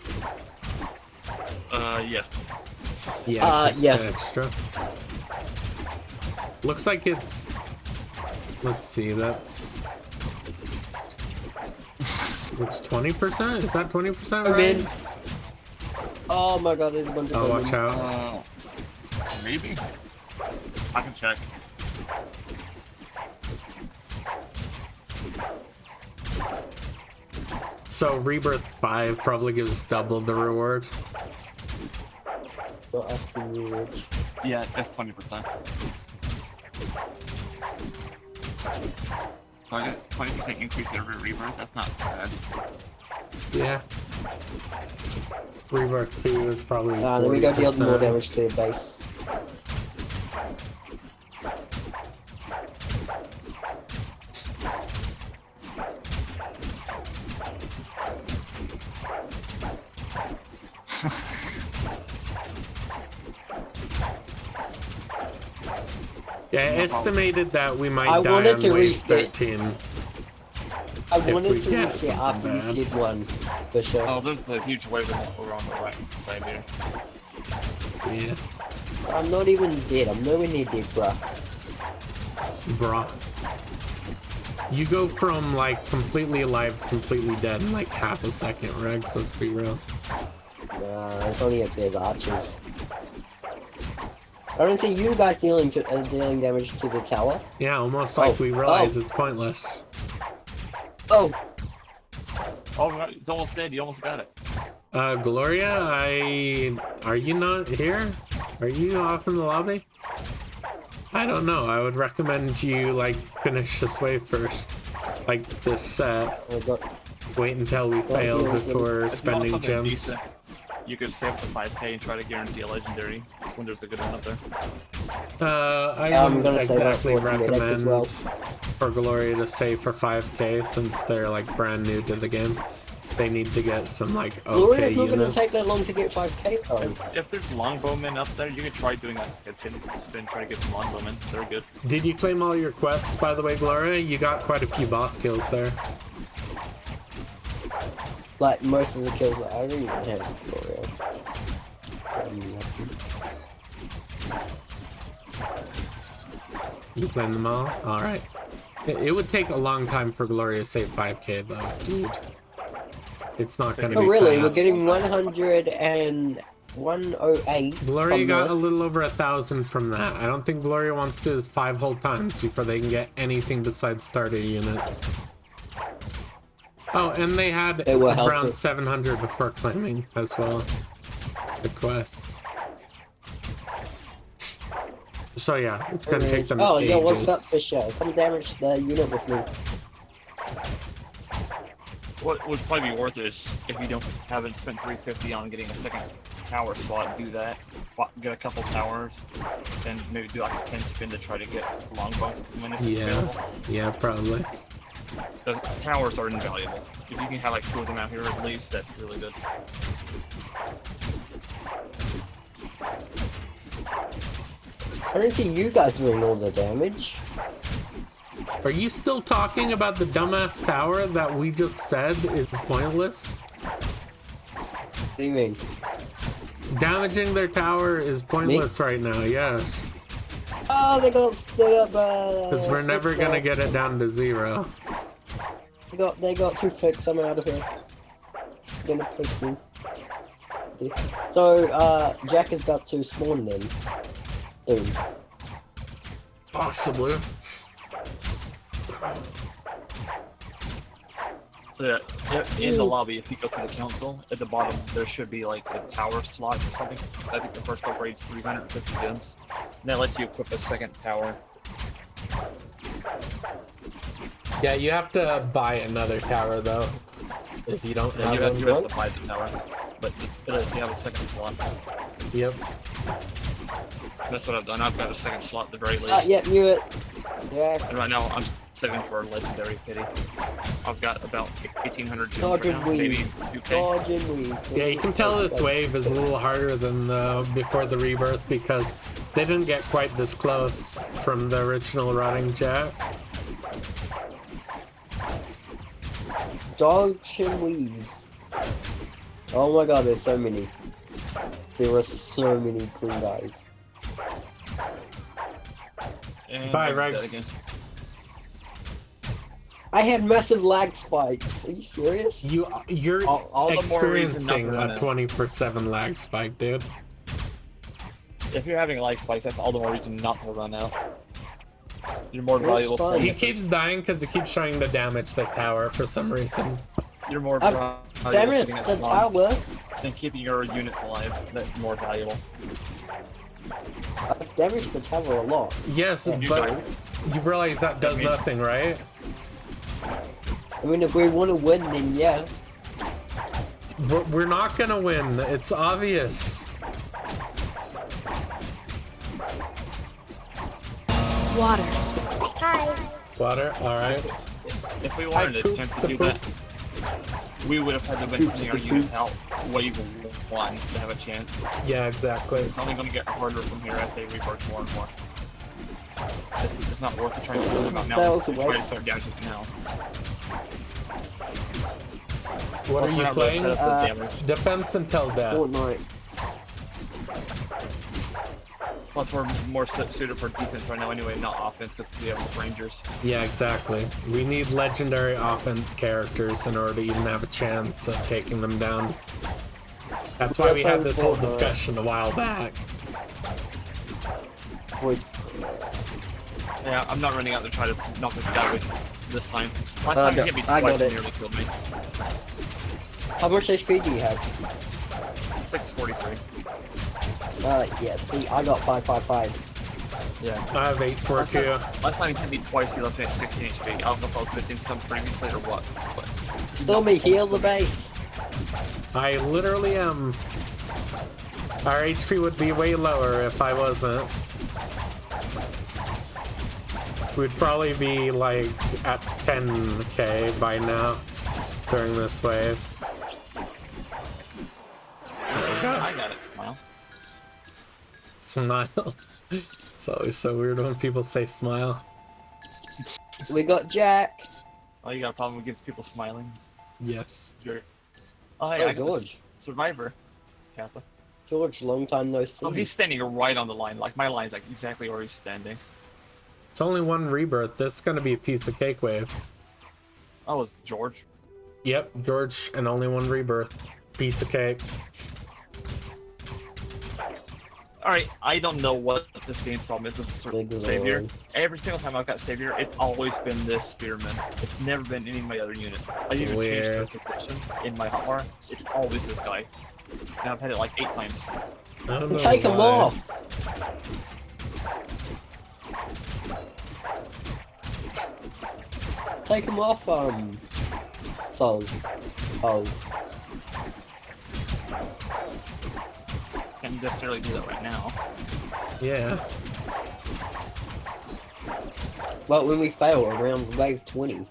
Yeah. Yeah, it's yeah. extra. Looks like it's... Let's see, that's... It's 20%? Is that 20% right? in. Oh my god, there's a bunch of Oh, them. watch out. Maybe. I can check. So Rebirth 5 probably gives double the reward. Not asking you, Rich. Yeah, that's 20%. So I get 20% increase every rebirth. That's not bad. Yeah. Rebirth 2 is probably Then we go deal more 40%. damage to your base. Yeah, estimated that we might I die wanted on to wave reset. 13. I we wanted to get reset after you something said one, for sure. Oh, there's the huge wave over on the right side here. Yeah. I'm not even dead. I'm nowhere near dead, bruh. Bruh. You go from like completely alive, completely dead in like half a second, Rex, let's be real. Nah, it's only if there's archers. I don't see you guys dealing damage to the tower. Yeah, almost like Oh, we realize oh. it's pointless. Oh, Oh, it's almost dead. You almost got it. Gloria, are you not here? Are you off in the lobby? I don't know. I would recommend you like finish this wave first. Like this set. I got Wait until we fail here's before If you want spending something gems. decent, you could save the 5k and try to guarantee a legendary when there's a good one up there. I I'm wouldn't gonna save up exactly for it as recommend well. for Gloria to save for 5k since they're like brand new to the game. They need to get some like okay Gloria's not gonna units. take that long to get 5k though. If there's longbowmen up there, you could try doing like a 10 spin, try to get some longbowmen. They're good. Did you claim all your quests, by the way, Gloria? You got quite a few boss kills there. Like most of the kills that I don't even have Gloria. You playing them all? Alright. It would take a long time for Gloria to save 5k though, dude. It's not gonna Oh be really? fast. We're getting 108 Gloria from got this. a little over 1,000 from that. I don't think Gloria wants to do this 5 whole times before they can get anything besides starter units. Oh, and they had They were around helpful. 700 before claiming as well. The quests. So yeah, it's gonna take them Oh, ages. yo, what's up, Fisher? Come damage the unit with me. What would probably be worth it is if you haven't spent 350 on getting a second tower slot, do that. Get a couple towers, then maybe do like a 10 spin to try to get longbow when it's available. Yeah, probably. The towers are invaluable. If you can have like 2 of them out here at least, that's really good. I didn't see you guys doing all the damage. Are you still talking about the dumbass tower that we just said is pointless? What do you mean? Damaging their tower is pointless right now, yes. Oh, they got Because we're never gonna get it down to 0. They got toothpicks. I'm out of here. Gonna pick me. So Jack has got to spawn then. Soon. Possibly. So yeah, in the lobby, if you go to the council, at the bottom there should be like a tower slot or something. I think the first upgrade's 350 gems. And that lets you equip a second tower. Yeah, you have to buy another tower though. If you don't Yeah, have you one. have to buy the tower, but it lets you have a second slot. Yep. That's what I've done. I've got a second slot at the very least. Yeah, knew it. Yeah. And right now I'm saving for a legendary pity. I've got about 1,800 gems Dodge right and now, weave. maybe 2k. Dodge and weave. Yeah, you can tell this wave is a little harder than before the rebirth because they didn't get quite this close from the original rotting jet. Dodge and weave. Oh my god, there's so many. There are so many cool guys. And Bye, what's that Rex. again? I had massive lag spikes. Are you serious? You're All the more reason not to experiencing run a it. 24/7 lag spike, dude. If you're having life spikes, that's all the more reason not to run out. You're more It's valuable. fine. He keeps dying because he keeps trying to damage the tower for some reason. You're more Damn valuable it, sitting at the spawn tower. than keeping your units alive. That's more valuable. I've damaged the tower a lot. Yes, You but don't. you realize that does means- nothing, right? I mean, if we want to win, then yeah. We're not gonna win. It's obvious. Water. Hi. Water, alright. If we I wanted to poops attempt to the do that, poops. we would have had to been Poops sending our the units poops. out wave 1 to have a chance. Yeah, exactly. It's only going to get harder from here as they rework more and more. It's not worth trying to sort them out now. That was a We try to waste. start damaging it now. What are Plus, we're you not really playing? set up for damage. Defense until death. Fortnite. Plus, we're more suited for defense right now anyway, not offense, because we have rangers. Yeah, exactly. We need legendary offense characters in order to even have a chance of taking them down. That's why we had this whole discussion a while back. Boys. Yeah, I'm not running out to try to knock this guy with this time. Last I time he got- hit me I twice got and it. nearly killed me. How much HP do you have? 643. Yeah, see, I got 555. Yeah. I have 842. Last time he hit me twice, he left me at 16 HP. I don't know if I was missing some previously or what, but Stormy, heal the base. I literally am. Our HP would be way lower if I wasn't. We'd probably be like at 10k by now during this wave. I got it, smile. Smile. It's always so weird when people say smile. We got Jack. Oh, you got a problem with people smiling? Yes. You're... Oh, hey, Oh, I got George. this Survivor. Kappa. George, long time no see. Oh, he's standing right on the line. Like, my line's like exactly where he's standing. It's only one rebirth. This is gonna be a piece of cake wave. Oh, it's George. Yep, George, and only one rebirth. Piece of cake. Alright, I don't know what this game's problem is with the sort of Savior. Every single time I've got Savior, it's always been this Spearman. It's never been any of my other units. I even changed the position in my hotbar. It's always this guy. And I've had it like 8 times. I don't know Take him why. off. Take him off, so, oh, Can't necessarily do that right now. Yeah. well, when we fail around wave 20.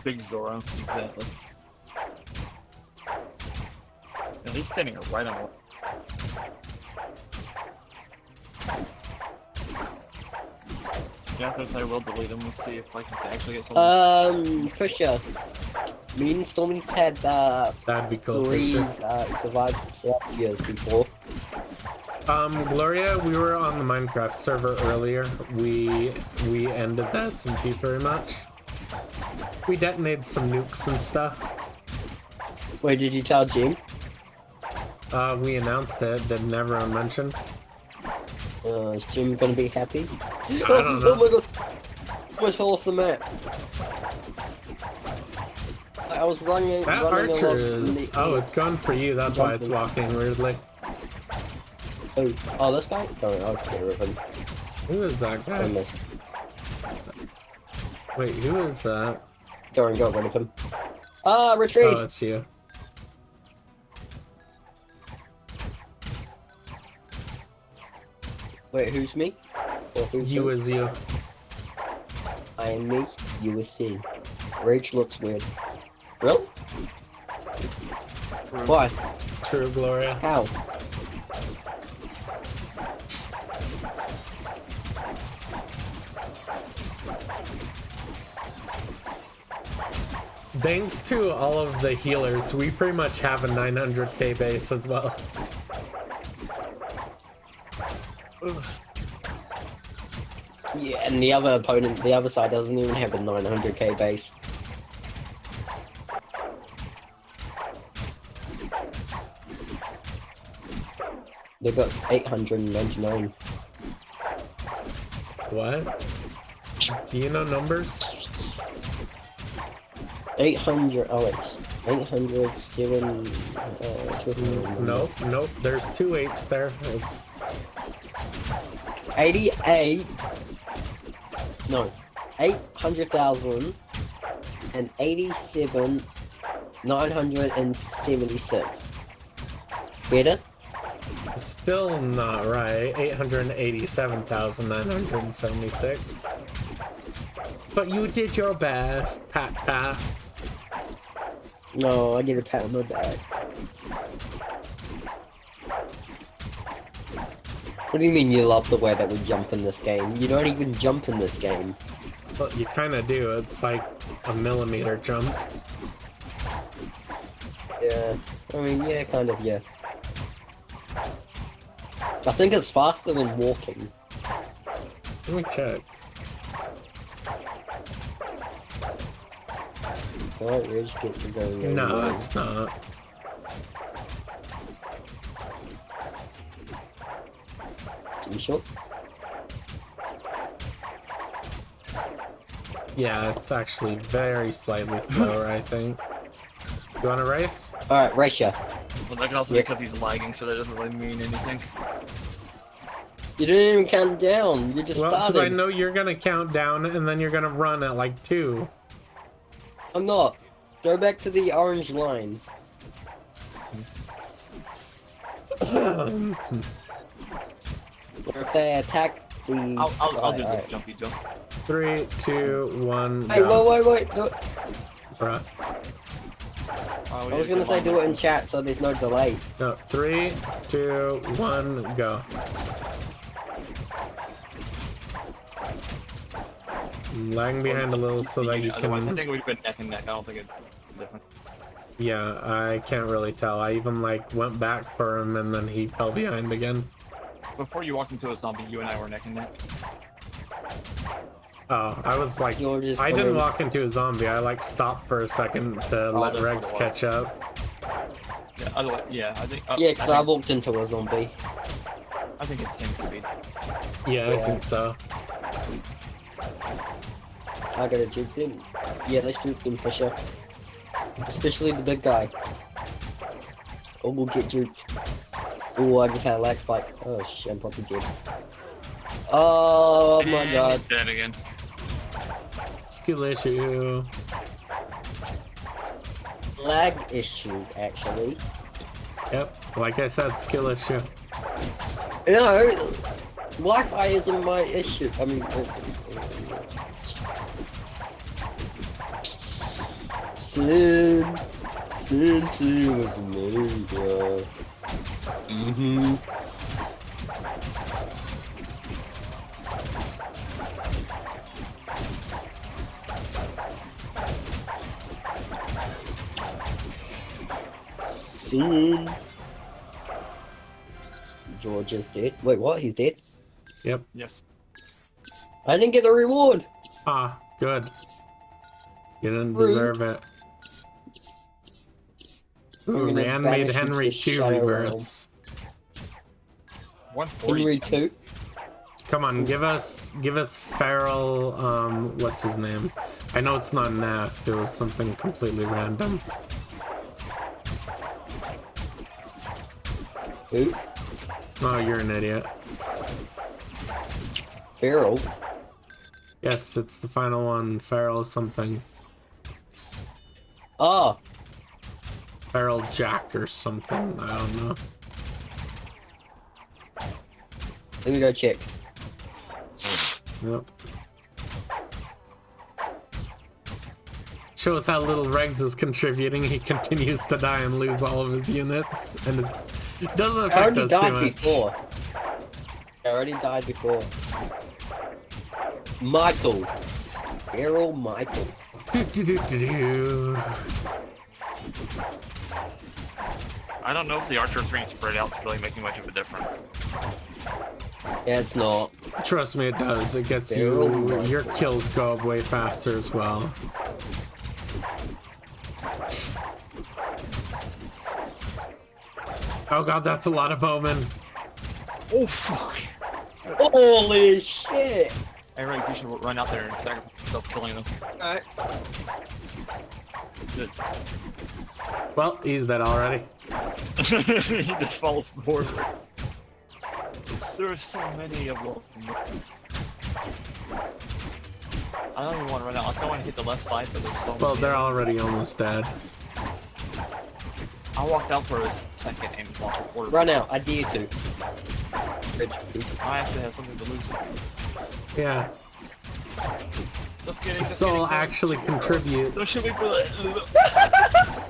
Big Zoro, exactly. And he's standing right on. Yeah, because I will delete them. Let's see if I can actually get something. Fisher. Me and Stormy's had, That'd be cool. for sure. survived years before. Gloria, we were on the Minecraft server earlier. We ended that SMP pretty much. We detonated some nukes and stuff. Wait, did you tell Jim? We announced it. Didn't everyone mention? Is Jim gonna be happy? I don't know. Oh my god! Almost fell off the map. I was running. That running archer along is. the- Oh, it's gone for you. That's why it's walking weirdly. Oh, this guy? Oh, I'll clear with him. Who is that I guy? missed. Wait, who is that? Go and got rid of him. Retreat! Oh, it's you. Wait, who's me? Or who's You who? is you. I am me, you is he. Rage looks weird. Really? Why? True, Gloria. How? Thanks to all of the healers, we pretty much have a 900k base as well. Yeah, and the other opponent, the other side doesn't even have a 900k base. They've got 899. What? Do you know numbers? 800, oh it's 807, Nope, nope. There's 2 8s there. 88, no, 800,000 and 87, 976. Better? Still not right. 887,976. But you did your best, pat pat. No, I get a pat on my back. What do you mean you love the way that we jump in this game? You don't even jump in this game. But you kind of do. It's like a millimeter jump. Yeah, I mean, yeah, kind of, yeah. I think it's faster than walking. Let me check. Alright, Ridge gets it going. No, it's not. You sure? Yeah, it's actually very slightly slower, I think. You want to race? Alright, race ya. But that could also be because he's lagging, so that doesn't really mean anything. You didn't even count down. You just Well, because started. I know you're going to count down and then you're going to run at like 2. I'm not. Go back to the orange line. Or if they attack the... I'll do the Alright. jumpy jump. 3, 2, 1, Hey, go. wait. Do it. Bruh. I was gonna say do it in chat so there's no delay. No, 3, 2, 1, go. Lagging behind a little so that you Otherwise, I can... think we've been neck and neck. I don't think it's different. Yeah, I can't really tell. I even like went back for him and then he fell behind again. Before you walked into a zombie, you and I were neck and neck. Oh, I was like, You're just I didn't coming- walk into a zombie. I like stopped for a second to let that's what Regs it catch was. up. Yeah, otherwise, yeah, I think. Yeah, because I walked into a zombie. I think it's same speed. Yeah, I Yeah. think so. I gotta juke him. Yeah, let's juke him for sure. Especially the big guy. Oh, we'll get juked. Oh, I just had a lag spike. Oh shit, I'm probably dead. Oh my And god. he's dead again. Skill issue. Lag issue, actually. Yep, like I said, skill issue. No, Wi-Fi isn't my issue. I mean, Sin was amazing. Sin. George is dead. Wait, what? He's dead? Yep. Yes. I didn't get the reward. Ah, good. You didn't Rude. deserve it. Ooh, gonna Rand made banish you Henry to 2 Shadow rebirths. 140. Henry 2. Come on, give us Feral, what's his name? I know it's not an F, it was something completely random. Who? Oh, you're an idiot. Feral. Yes, it's the final one, Feral something. Oh, Feral Jack or something, I don't know. let me go check. Yep. Shows how little Regs is contributing. He continues to die and lose all of his units, and it doesn't I affect already us too died much. before. I already died before. Michael. Feral Michael. Do. I don't know if the archers being spread out is really making much of a difference. Yeah, it's not. Trust me, it does. It gets Feral you. Michael. Your kills go up way faster as well. Oh god, that's a lot of bowmen. Oh fuck! Holy shit! Hey Rex, you should run out there and sacrifice yourself killing them. Alright. Good. Well, he's dead already. He just falls forward. There are so many of them. I don't even want to run out. I don't want to hit the left side, but there's so Well, many. they're already almost dead. I walked out for a second and lost a quarter. Run out, I dare to. I actually have something to lose. Yeah. Just kidding. The Just soul kidding. actually contributes. Don't shoot me for that.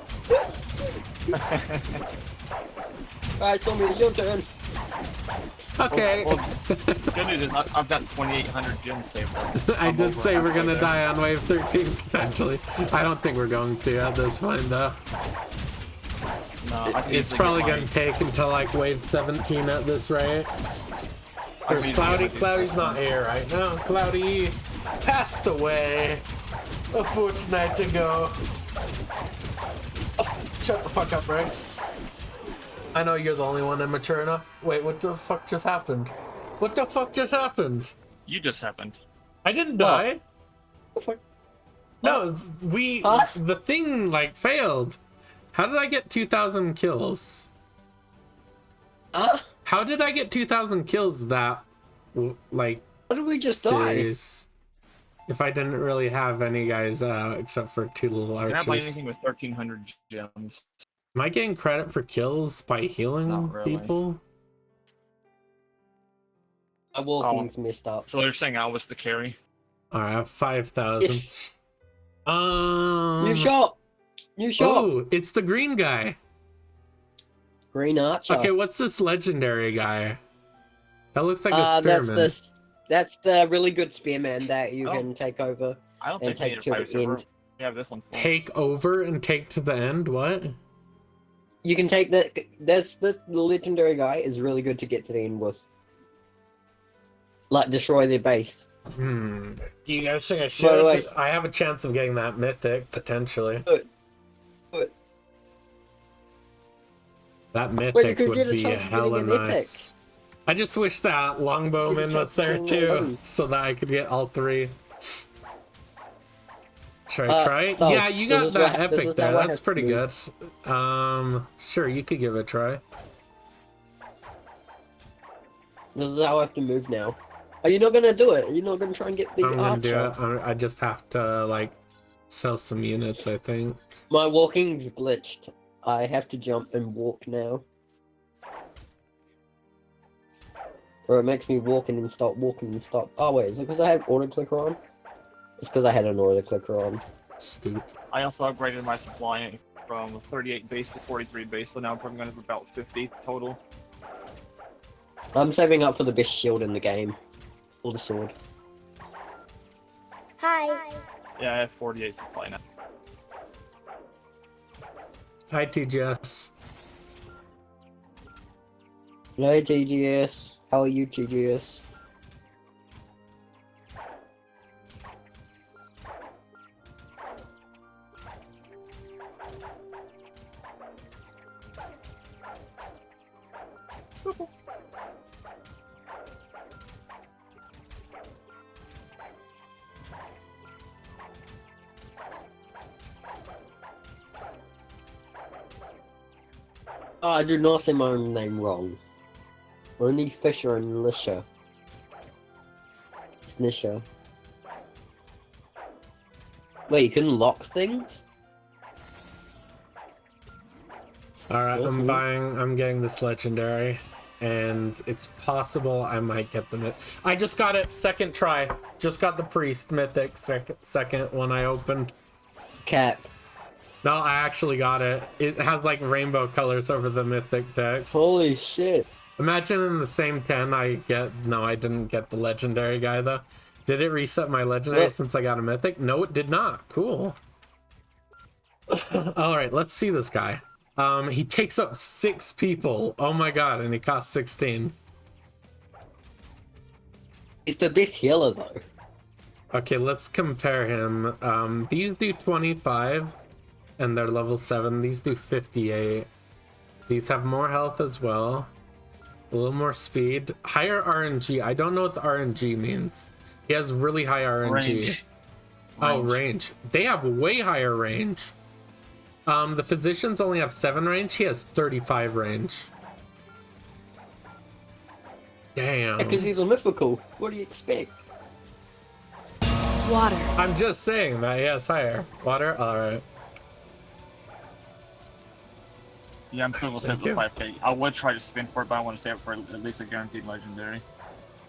Alright, Stormy, it's your turn. Okay. Well, good news is I've got 2,800 gems saved up. I I'm did over say we're halfway gonna there. die on wave 13 potentially. I don't think we're going to at this point though. No, I can It's easily probably get gonna take until like wave 17 at this rate. I There's can easily Cloudy. get my Cloudy's not here right now. Cloudy passed away a fortnight ago. Shut the fuck up, Rex. I know you're the only one immature enough. Wait, what the fuck just happened? What the fuck just happened? You just happened. I didn't die. What the fuck? No, Huh? the thing like failed. How did I get 2,000 kills? How did I get 2,000 kills that, like, How did we just series? If I didn't really have any guys, except for two little Can I buy archers. anything with 1,300 gems? Am I getting credit for kills by healing Not really. people? die? My walking's messed up. So they're saying I was the carry. Alright, I have 5,000. Ish. Um. New shop! New shop! Oh, it's the green guy. Green Archer. Okay, what's this legendary guy? That looks like a spearman. That's the really good spearman that you Oh. can take over I don't and think take they need to a private the server. end. We have this one. For Take over and take to the end? What? You can take the this legendary guy is really good to get to the end with. like destroy their base. Do you guys think I By the should? way- I have a chance of getting that mythic potentially. But That you mythic could would get a be chance of getting hella an epic. nice. I just wish that longbowman Get a was chance there of getting a too, longbowman. so that I could get all three. Should I try it? so, Yeah, you this got is that what- this epic is how there. I That's have to pretty do. good. Sure, you could give it a try. This is how I have to move now. Are you not gonna do it? Are you not gonna try and get the I'm gonna do archer? it. I just have to like sell some units, I think. My walking's glitched. I have to jump and walk now. Or it makes me walk and then stop walking and stop. Oh wait, is it because I have auto clicker on? It's because I had an auto clicker on. Stupid. I also upgraded my supply from 38 base to 43 base, so now I'm probably going to about 50 total. I'm saving up for the best shield in the game. Or the sword. Hi. Yeah, I have 48 supply now. Hi, TGS. Hey TGS. How are you TGS? Oh, I do not say my own name wrong. Only Fisher and Lisha. It's Nisha. Wait, you can lock things? Alright, Mhm. I'm getting this legendary. And it's possible I might get the myth. I just got it, second try. Just got the priest mythic second when I opened. Cap. No, I actually got it. It has like rainbow colors over the mythic text. Holy shit. Imagine in the same 10 I get... No, I didn't get the legendary guy though. Did it reset my legendary Yep. since I got a mythic? No, it did not. Cool. Alright, let's see this guy. He takes up 6 people. Oh my god, and he costs 16. It's the best healer though. Okay, let's compare him. These do 25 and they're level 7. These do 58. These have more health as well. A little more speed. Higher RNG. I don't know what the RNG means. He has really high RNG. Range. Oh, range. They have way higher range. The physicians only have 7 range. He has 35 range. Damn. Because he's a mythical. What do you expect? Water. I'm just saying that he has higher. Water? Alright. Yeah, I'm still gonna save Thank for you. 5k. I would try to spin for it, but I want to save it for at least a guaranteed legendary.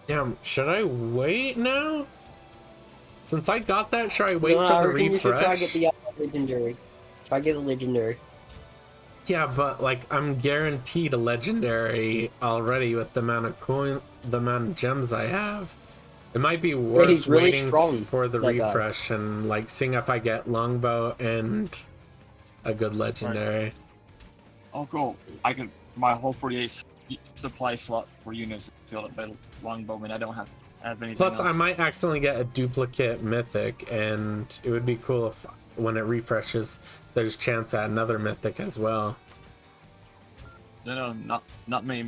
Damn, should I wait now? Since I got that, should I wait No, I for the reckon you should try refresh? get the legendary. Try get a legendary. Yeah, but like I'm guaranteed a legendary already with the amount of the amount of gems I have. It might be worth he's really waiting strong, for the that guy. refresh and like seeing if I get longbow and a good legendary. Oh, cool. I can my whole 48 supply slot for units filled up by longbowman. I don't have anything Plus, else. I might accidentally get a duplicate mythic, and it would be cool if when it refreshes, there's chance at another mythic as well. No, not me.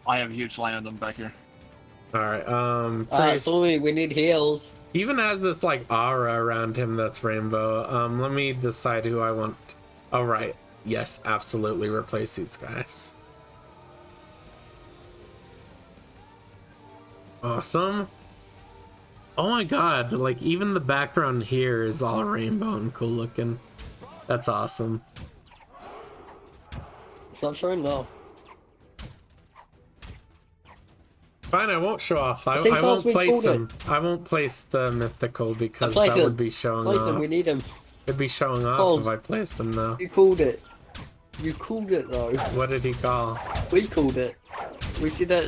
I have a huge line of them back here. All right, Alright, priest Stormy, we need heals. even has this like aura around him that's rainbow. Let me decide who I want. Oh right, yes, absolutely replace these guys. Awesome. Oh my god, like even the background here is all rainbow and cool looking. That's awesome. Stop showing now. Fine, I won't show off. I See, won't Sauce, we place called him. I won't place the mythical because Place that him. would be showing Place him, off. we need him. It'd be showing off Sauce. if I placed him now. You called it. You called it though. What did he call? We called it. We said that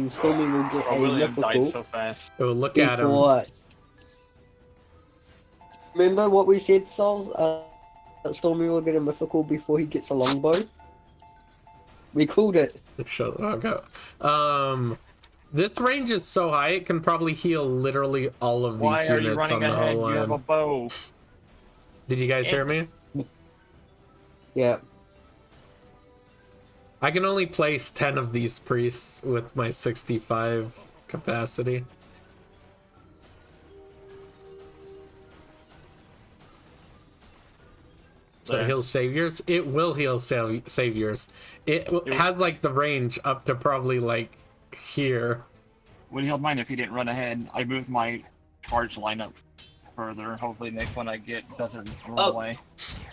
Stormy will get Oh, a William died mythical so fast. Oh, look at him. before. Remember what we said, Souls? That Stormy will get a mythical before he gets a longbow. We called it. Shut the fuck up. This range is so high, it can probably heal literally all of these Why are you units on running the ahead? whole You have a line. bow. Did you guys hear me? Yeah. I can only place 10 of these priests with my 65 capacity. So it heals saviors. It will heal saviors. It has like the range up to probably like here. Would heal mine if he didn't run ahead. I moved my charge lineup further. Hopefully, the next one I get doesn't run away.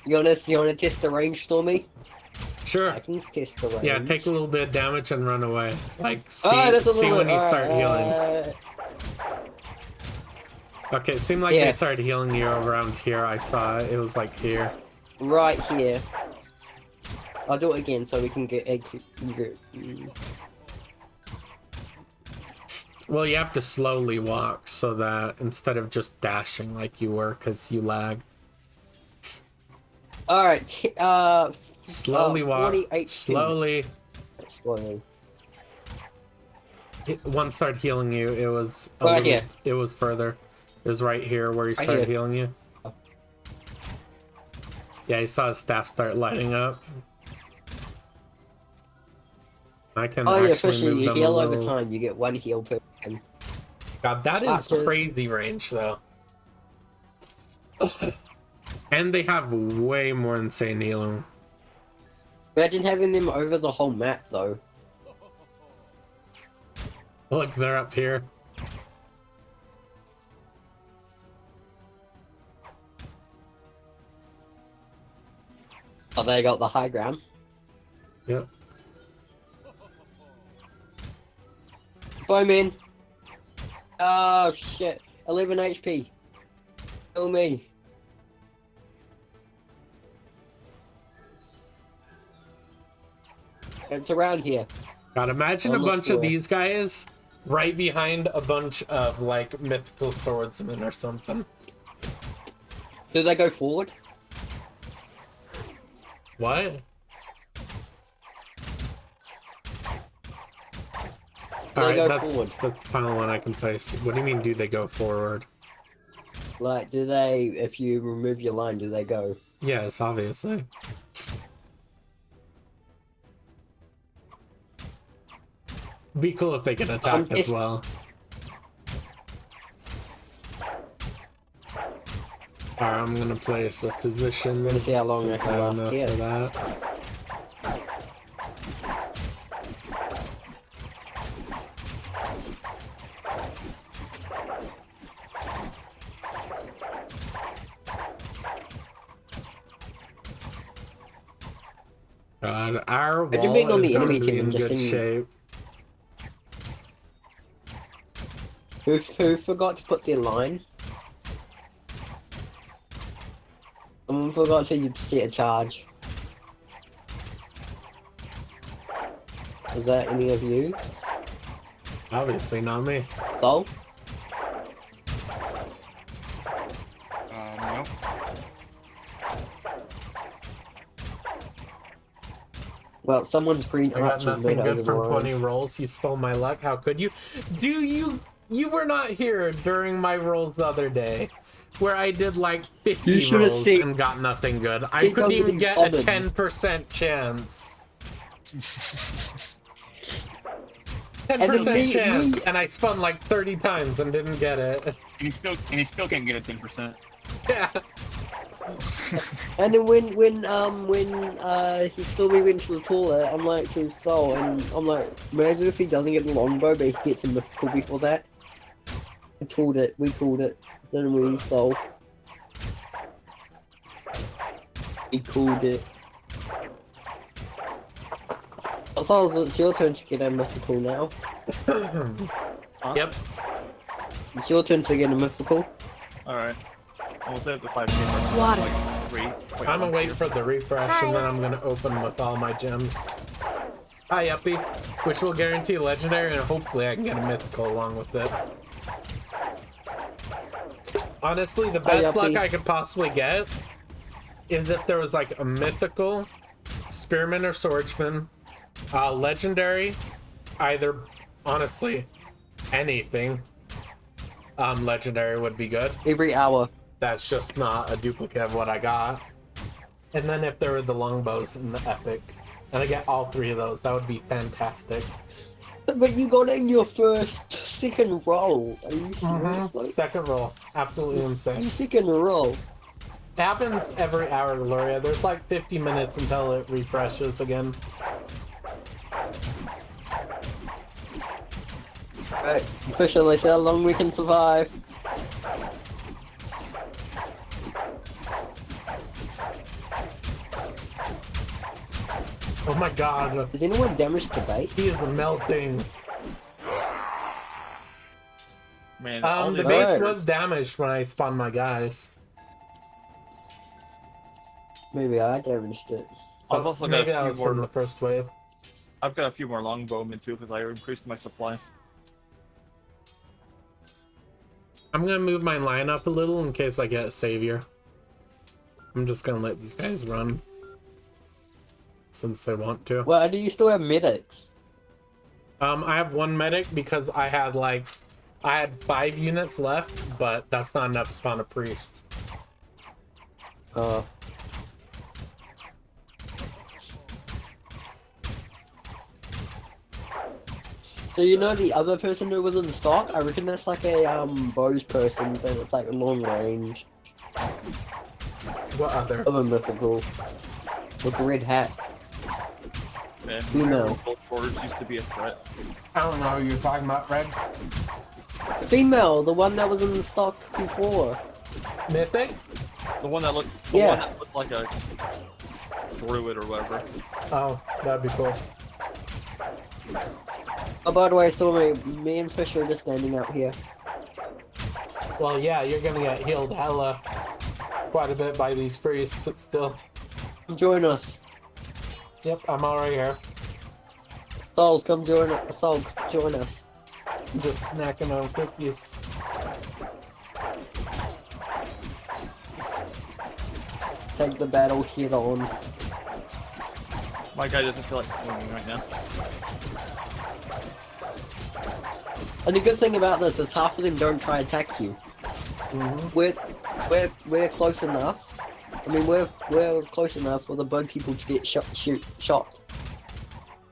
You wanna test the range, Stormy? Sure. I can test the range. Yeah, take a little bit of damage and run away. Like, see, that's a see little when bit. you start healing. Okay, it seemed like they started healing you around here. I saw it. It was like here. Right here. I'll do it again so we can get Well, you have to slowly walk so that instead of just dashing like you were, because you lag. Alright, Slowly walk. 40 HP. Slowly. Slowly. One started healing you. It was Right here. It was further. It was right here where he Right started here. healing you. Yeah, you saw his staff start lighting up. I can Oh yeah, actually especially move you them heal a over little. time, you get 1 heal per turn. God, that is Archers. crazy range though. And they have way more insane healing. Imagine having them over the whole map though. Look, they're up here. Oh, they got the high ground. Yep. Bowman. Oh shit. 11 HP. Kill me. It's around here. God, imagine a On the bunch of square. these guys right behind a bunch of like mythical swordsmen or something. Do they go forward? What? They Alright, go that's forward. the final one I can place. What do you mean, do they go forward? Like, do they, if you remove your line, do they go? Yes, obviously. Be cool if they get attacked as well. Alright, I'm gonna place a physician. I'm gonna see how long since I can have last enough here. for that. God, our Imagine being wall on is the going enemy to be team in and just good seeing- shape. Who forgot to put their line? Someone forgot to set a charge. Was that any of you? Obviously not me. Soul? No. Well, someone's green I got archers nothing made it good over from the line. 20 rolls. You stole my luck. How could you? You were not here during my rolls the other day, where I did like 50 You should've rolls seen- and got nothing good. I They couldn't don't even get get a commons. 10% chance. then 10% me- chance, me- and I spun like 30 times and didn't get it. And he still can't get a 10%. Yeah. And then when he still went to the toilet, I'm like to his soul, and I'm like, imagine if he doesn't get the longbow, but he gets a mythical before that. We called it, didn't we, soul? We called it. So it's your turn to get a mythical now. Yep. It's your turn to get a mythical. Alright. We'll save the 5 games. Water. Like 3. Wait, I'm gonna one, wait two. for the refresh, and then I'm gonna open with all my gems. Hi, Uppy. Which will guarantee legendary, and hopefully I can get a mythical along with it. Honestly, the best luck Uppy. I could possibly get is if there was like a mythical, spearman or swordsman, legendary, either, honestly, anything legendary would be good. Every hour. That's just not a duplicate of what I got. And then if there were the longbows and the epic, and I get all 3 of those, that would be fantastic. But you got it in your second roll. Are you serious? Like, Second roll, absolutely insane. your second roll. It happens every hour, Gloria. There's like 50 minutes until it refreshes again. Right, officially see how long we can survive. Oh my god, Did anyone damage the base? he is melting. Man, all The these base Alright. was damaged when I spawned my guys. Maybe I damaged it. I've also got Maybe a that few was from the more. first wave. I've got a few more longbowmen too because I increased my supply. I'm gonna move my line up a little in case I get a savior. I'm just gonna let these guys run. Since they want to. Well, do you still have medics? I have 1 medic because I had 5 units left, but that's not enough to spawn a priest. Uh, so you know the other person who was in the stock? I reckon that's like a bows person, but it's like long range. What other? Other mythical. With a red hat. Man, Female. bolt forwards used to be a threat. I don't know, you're talking about Red? Female, the one that was in the stock before. Mythic? The one that looked, Yeah. one that looked like a druid or whatever. Oh, that'd be cool. Oh, by the way, Stormy, me and Fish are just standing out here. Well, yeah, you're gonna get healed hella quite a bit by these priests still. Join us. Yep, I'm already here. Souls, come join us. Soul, join us. I'm just snacking on cookies. Take the battle head on. My guy doesn't feel like swinging right now. And the good thing about this is half of them don't try to attack you. We're close enough. I mean, we're close enough for the bug people to get shot.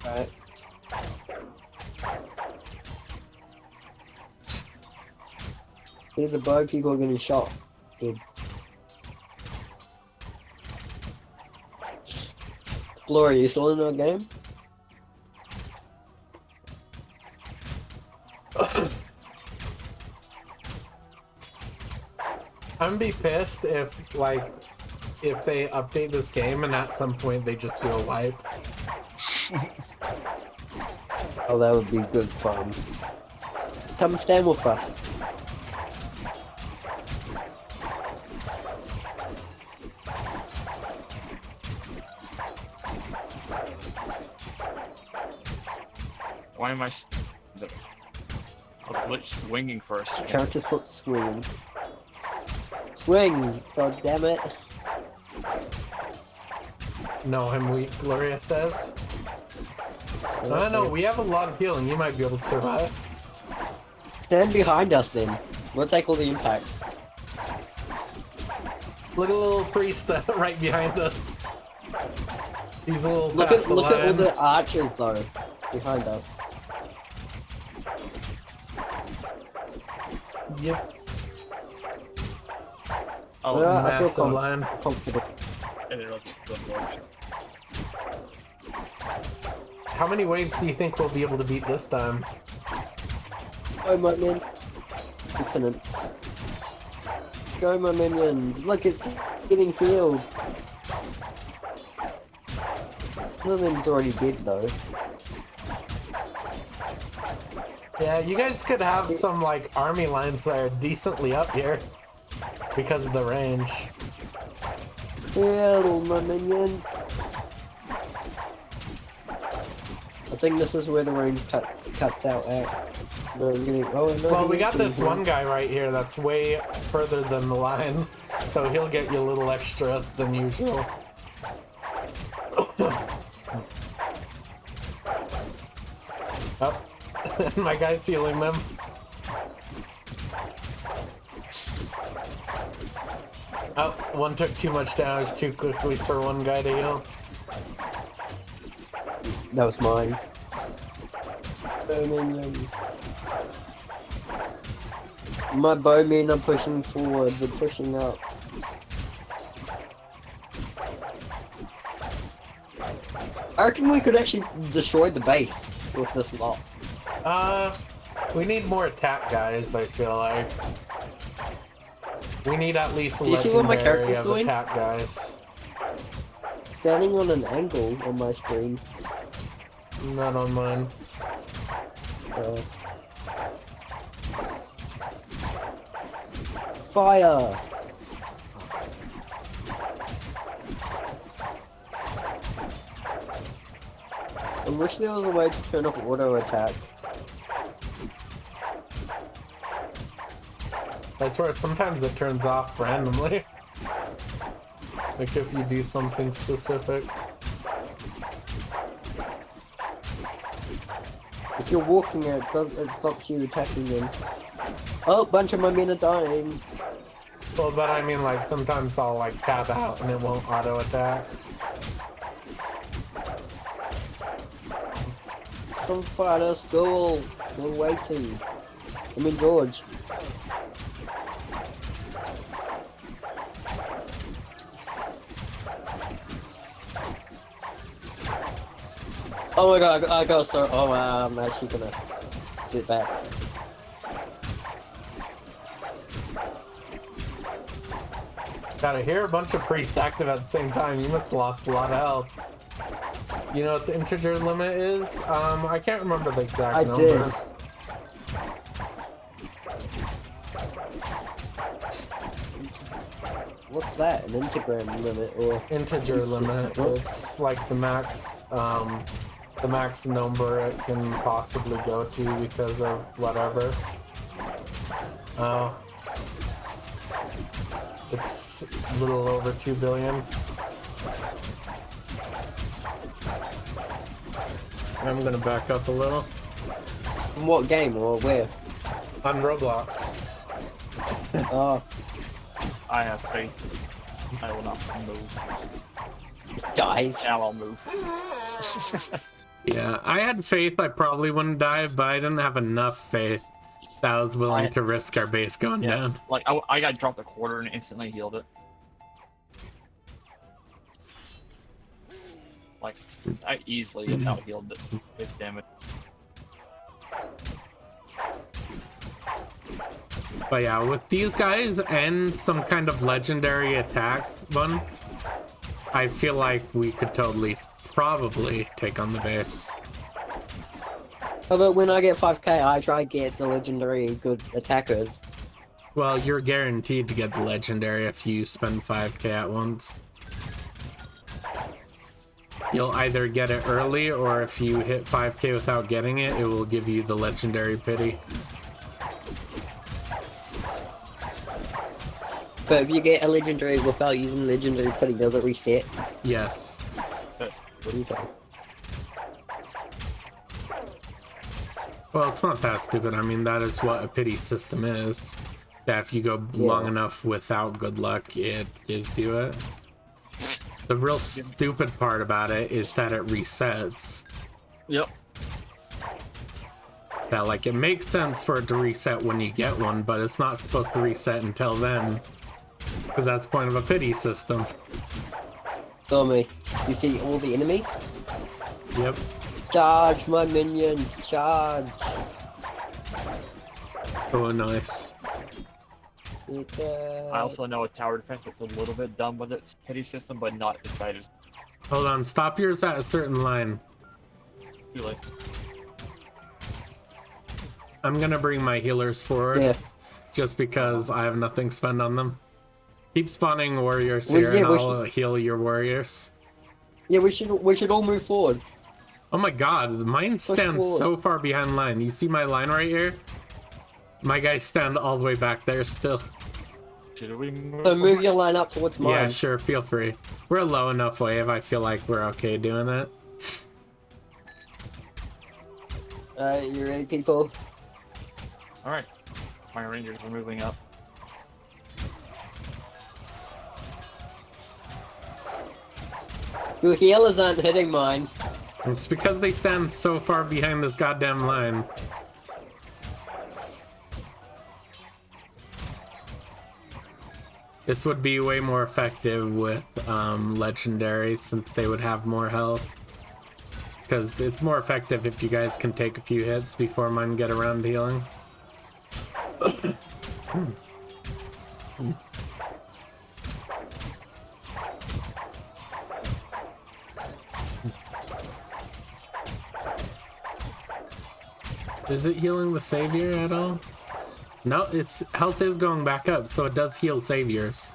Right. Yeah, the bug people are getting shot. Dead. Gloria, you still in our game? I'm gonna be pissed if they update this game and at some point they just do a wipe. Oh, that would be good fun. Come stand with us. Why am I glitch swinging first? Characters put swing. Swing! God damn it. No, him weak, Gloria says. I don't know, we have a lot of healing. You might be able to survive. Stand behind us then. We'll take all the impact. Look at the little priest right behind us. He's a little Look past at the all line. the archers though behind us. Yep, Oh, Yeah, I feel massive line. confident. and it was How many waves do you think we'll be able to beat this time? Go my minion. Infinite. Go my minions. Look, it's getting healed. One of them's already dead though. Yeah, you guys could have some like army lines that are decently up here because of the range. Heal my minions. I think this is where the range cuts out at. No, I'm getting, oh, no, Well, he we is got getting this healed. one guy right here that's way further than the line, so he'll get you a little extra than usual. Oh, my guy's healing them. Oh, one took too much damage too quickly for one guy to heal. That was mine. Minions. My bowmen are pushing forward, they're pushing up. I reckon we could actually destroy the base with this lot. We need more attack guys, I feel like. We need at least a Do you see what my legendary character's of doing? attack guys. Standing on an angle on my screen. Not on mine. Fire! I wish there was a way to turn off auto attack. I swear, sometimes it turns off randomly. Like if you do something specific. If you're walking it stops you attacking them. Oh, bunch of my men are dying. Well, but I mean, like, sometimes I'll, like, tap out and it won't auto-attack. Come fight us, go! We're waiting. I mean, George. Oh my god, I got so. Oh wow, I'm actually gonna get back. Gotta hear a bunch of priests active at the same time. You must have lost a lot of health. You know what the integer limit is? I can't remember the exact I number. did. What's that? An integram limit or Integer limit. What? It's like the max number it can possibly go to because of whatever. It's a little over 2 billion. I'm gonna back up a little. in what game or where? On Roblox. Oh, I have faith. I will not move. dies. Now I'll move. Yeah, I had faith I probably wouldn't die, but I didn't have enough faith that I was willing to risk our base going down. Like, I got dropped a quarter and instantly healed it. Like, I easily out-healed it. It's damage. But yeah, with these guys and some kind of legendary attack one, I feel like we could totally, probably take on the base. How about when I get 5k, I try to get the legendary good attackers. Well, you're guaranteed to get the legendary if you spend 5k at once. You'll either get it early, or if you hit 5k without getting it, it will give you the legendary pity. But if you get a legendary without using legendary putty, does it reset? Yes. Yes. Okay. Well, it's not that stupid. I mean, that is what a pity system is. That if you go long enough without good luck, it gives you it. The real stupid part about it is that it resets. Yep. That, like, it makes sense for it to reset when you get one, but it's not supposed to reset until then. Because that's the point of a pity system. Tell me, you see all the enemies? Yep. Charge, my minions, charge! Oh, nice. I also know a tower defense that's a little bit dumb with its pity system, but not as bad as Hold on, stop yours at a certain line. too late. I'm gonna bring my healers forward. Yeah. Just because I have nothing spent on them. Keep spawning warriors Well, here yeah, and we I'll heal your warriors. Yeah, we should all move forward. Oh my god, mine stands forward. so far behind line. You see my line right here? My guys stand all the way back there still. Should we move? So move your line up towards mine. Yeah, sure, feel free. We're a low enough wave, I feel like we're okay doing it. You ready, people? Alright. My rangers are moving up. Your healers aren't hitting mine. It's because they stand so far behind this goddamn line. This would be way more effective with legendary since they would have more health. Because it's more effective if you guys can take a few hits before mine get around to healing. Is it healing the savior at all? No, its health is going back up, so it does heal saviors.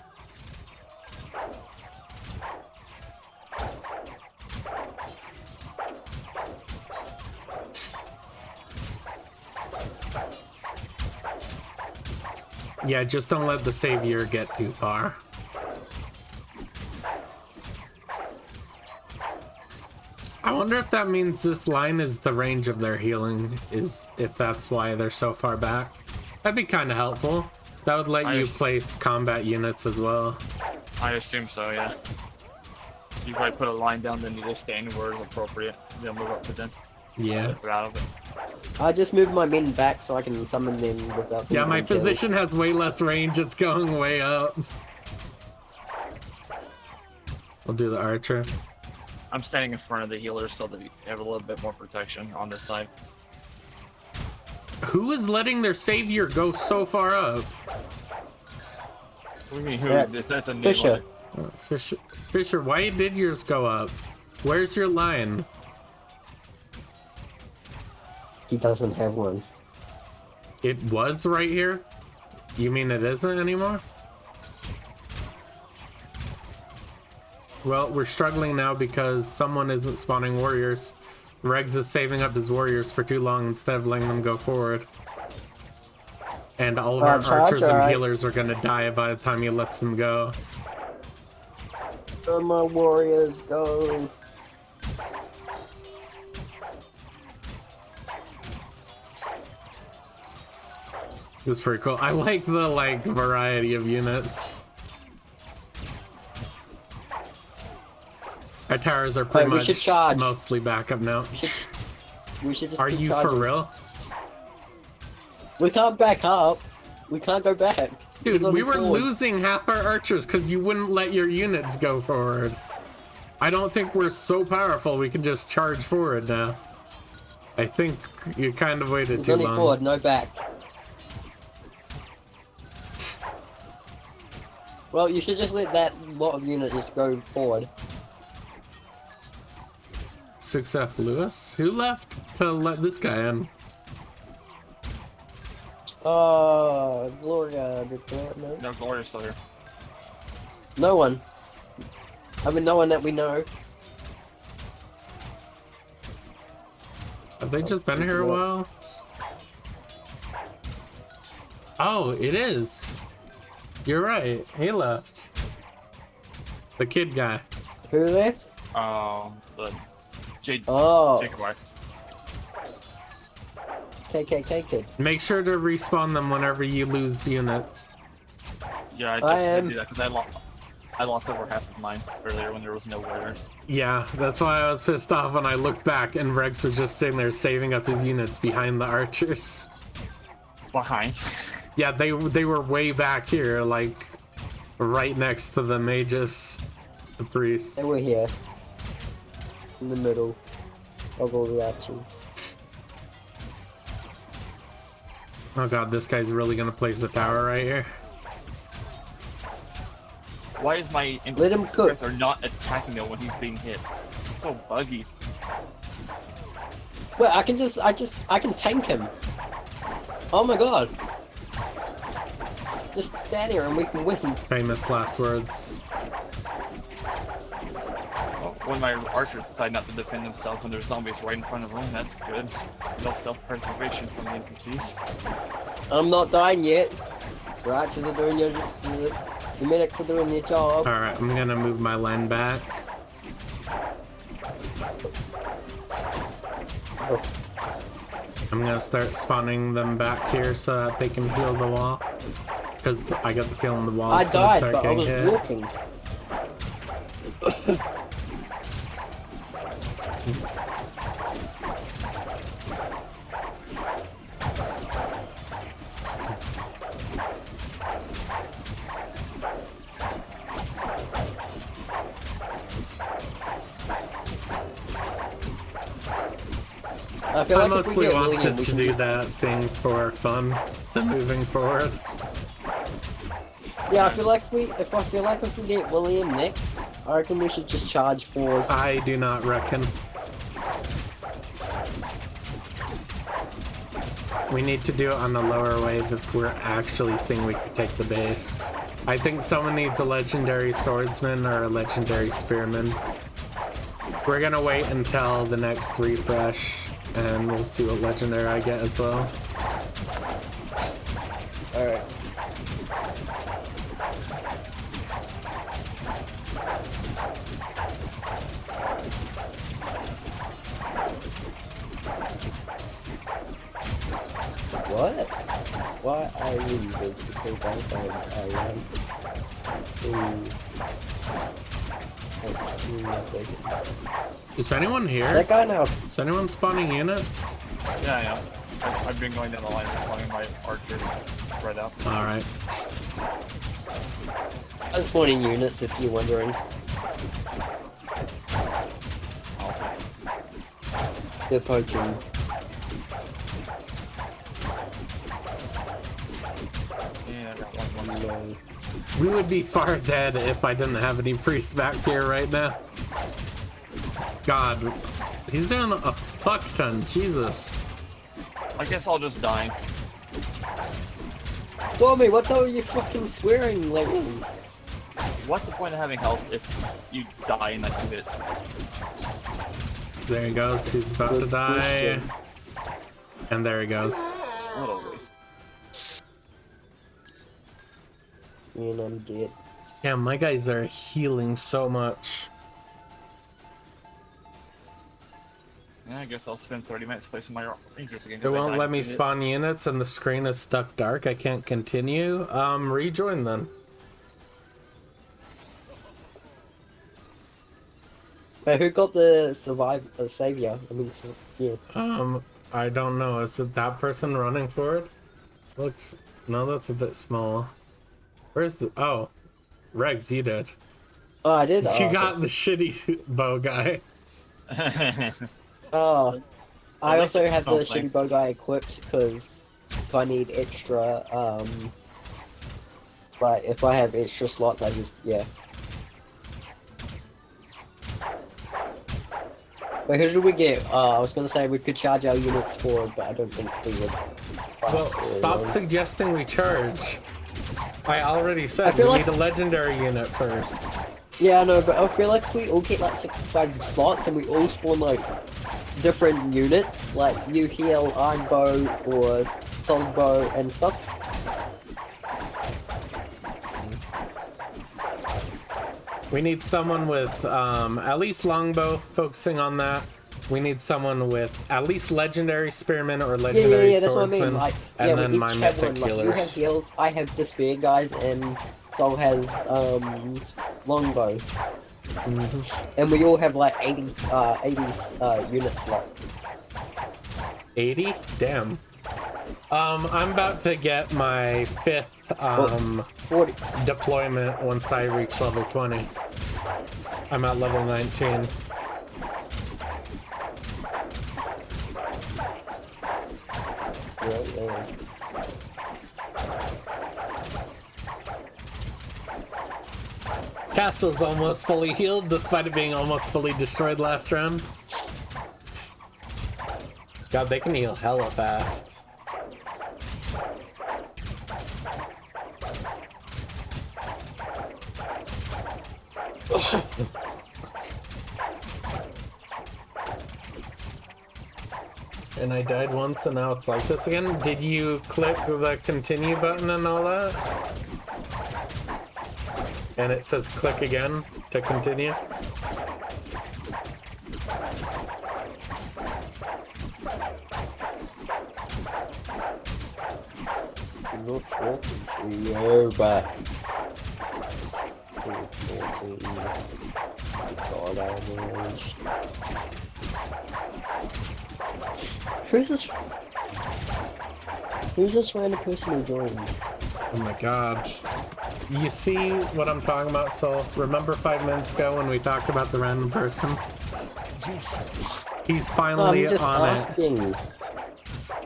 Yeah, just don't let the savior get too far. I wonder if that means this line is the range of their healing, if that's why they're so far back. That'd be kind of helpful. That would let you place combat units as well. I assume so, yeah. You probably put a line down, then you just stand where it's appropriate. They'll move up to them. Yeah. Get out of it. I just moved my men back so I can summon them without. Yeah, my being killed. position has way less range. It's going way up. We'll do the archer. I'm standing in front of the healers so that you have a little bit more protection on this side. Who is letting their savior go so far up? What do you mean, who? Yeah, That's a new Fisher. one. Fisher, why did yours go up? Where's your line? He doesn't have one. It was right here? You mean it isn't anymore? Well, we're struggling now because someone isn't spawning warriors. Regs is saving up his warriors for too long instead of letting them go forward. And all of our archers and healers are gonna die by the time he lets them go. Where my warriors go? This is pretty cool. I like the variety of units. Our towers are pretty much mostly backup now. We should just Are keep you charging. for real? We can't back up. We can't go back. Dude, There's only we were forward. losing half our archers because you wouldn't let your units go forward. I don't think we're so powerful we can just charge forward now. I think you kind of waited There's too only long. forward, no back. Well, you should just let that lot of units just go forward. 6F Lewis? Who left to let this guy in? Gloria. No. No, Gloria's still here. No one. I mean, no one that we know. Have they just been here a while? Oh, it is. You're right. He left. The kid guy. Who left? The Jade. Oh, Jacob wife. KKK kid. Make sure to respawn them whenever you lose units. Yeah, I just did do that because I lost over half of mine earlier when there was no warriors. Yeah, that's why I was pissed off when I looked back and Rex was just sitting there saving up his units behind the archers. Behind. Yeah, they were way back here, like right next to the magus, the priest. They were here. In the middle of all the action. Oh god, this guy's really gonna place a tower right here. Why is my Let him cook. Are not attacking him when he's being hit? It's so buggy. Well, I can tank him. Oh my god. Just stand here and we can win. Famous last words. Well, when my archers decide not to defend themselves when there's zombies right in front of them, that's good. No self-preservation from the NPCs. I'm not dying yet. The archers are doing the medics are doing their job. Alright, I'm gonna move my line back. Oh, I'm gonna start spawning them back here so that they can heal the wall. Because I got the feeling the wall I is gonna died, start but I getting was hit. walking. I feel I like if we mostly get William, wanted we to can do get... that thing for fun, than moving forward. Yeah, I feel like if we get William next, I reckon we should just charge for... I do not reckon. We need to do it on the lower wave if we're actually think we can take the base. I think someone needs a legendary swordsman or a legendary spearman. We're gonna wait until the next refresh and we'll see what legendary I get as well. Alright. What? Why are you basically around? Is anyone here? That guy now. Is anyone spawning units? Yeah, I am. I've been going down the line and spawning my archer right out. Alright. I'm spawning units if you're wondering. They're poaching. Yeah, I got one. No. We would be far dead if I didn't have any priests back here right now. God, he's doing a fuck ton, Jesus. I guess I'll just die. Tommy, what's all you fucking swearing lately? What's the point of having health if you die in like 2 minutes? There he goes, he's about to Good die. question. And there he goes. What a waste. And I'm dead. Yeah, my guys are healing so much. Yeah, I guess I'll spend 30 minutes placing my rangers again. It won't let me spawn units and the screen is stuck dark. I can't continue. Rejoin then. Hey, who got the savior? I mean, yeah. I don't know. Is it that person running forward? Looks, no, that's a bit small. Where's the, oh, Regs, you did. Oh, I did? You got the shitty bow guy. Oh, I also have the something. shitty bow guy equipped because if I need extra, but if I have extra slots, I just, yeah. Wait, who did we get? I was gonna say we could charge our units forward, but I don't think we would. Well, stop suggesting we charge. I already I said we feel like- need a legendary unit first. Yeah, I know, but I feel like we all get like 65 slots and we all spawn like different units, like you heal iron bow or solid bow and stuff. We need someone with at least longbow, focusing on that. We need someone with at least legendary spearman or legendary That's what I swordsman, mean. Like, and yeah, then we my each have mythic one. Like, you have healers. heals, I have the spear guys, and Sol has longbow, and we all have like 80 unit slots. 80? Damn. I'm about to get my 5th 40. deployment once I reach level 20. I'm at level 19. Yeah. Castle's almost fully healed, despite it being almost fully destroyed last round. God, they can heal hella fast. And I died once and now it's like this again. Did you click the continue button and all that? And it says click again to continue. I'm not talking to you, but... God, I managed. Who's this random person who joined? Oh my god. You see what I'm talking about, Sol? Remember 5 minutes ago when we talked about the random person? He's No, finally I'm just on it. asking.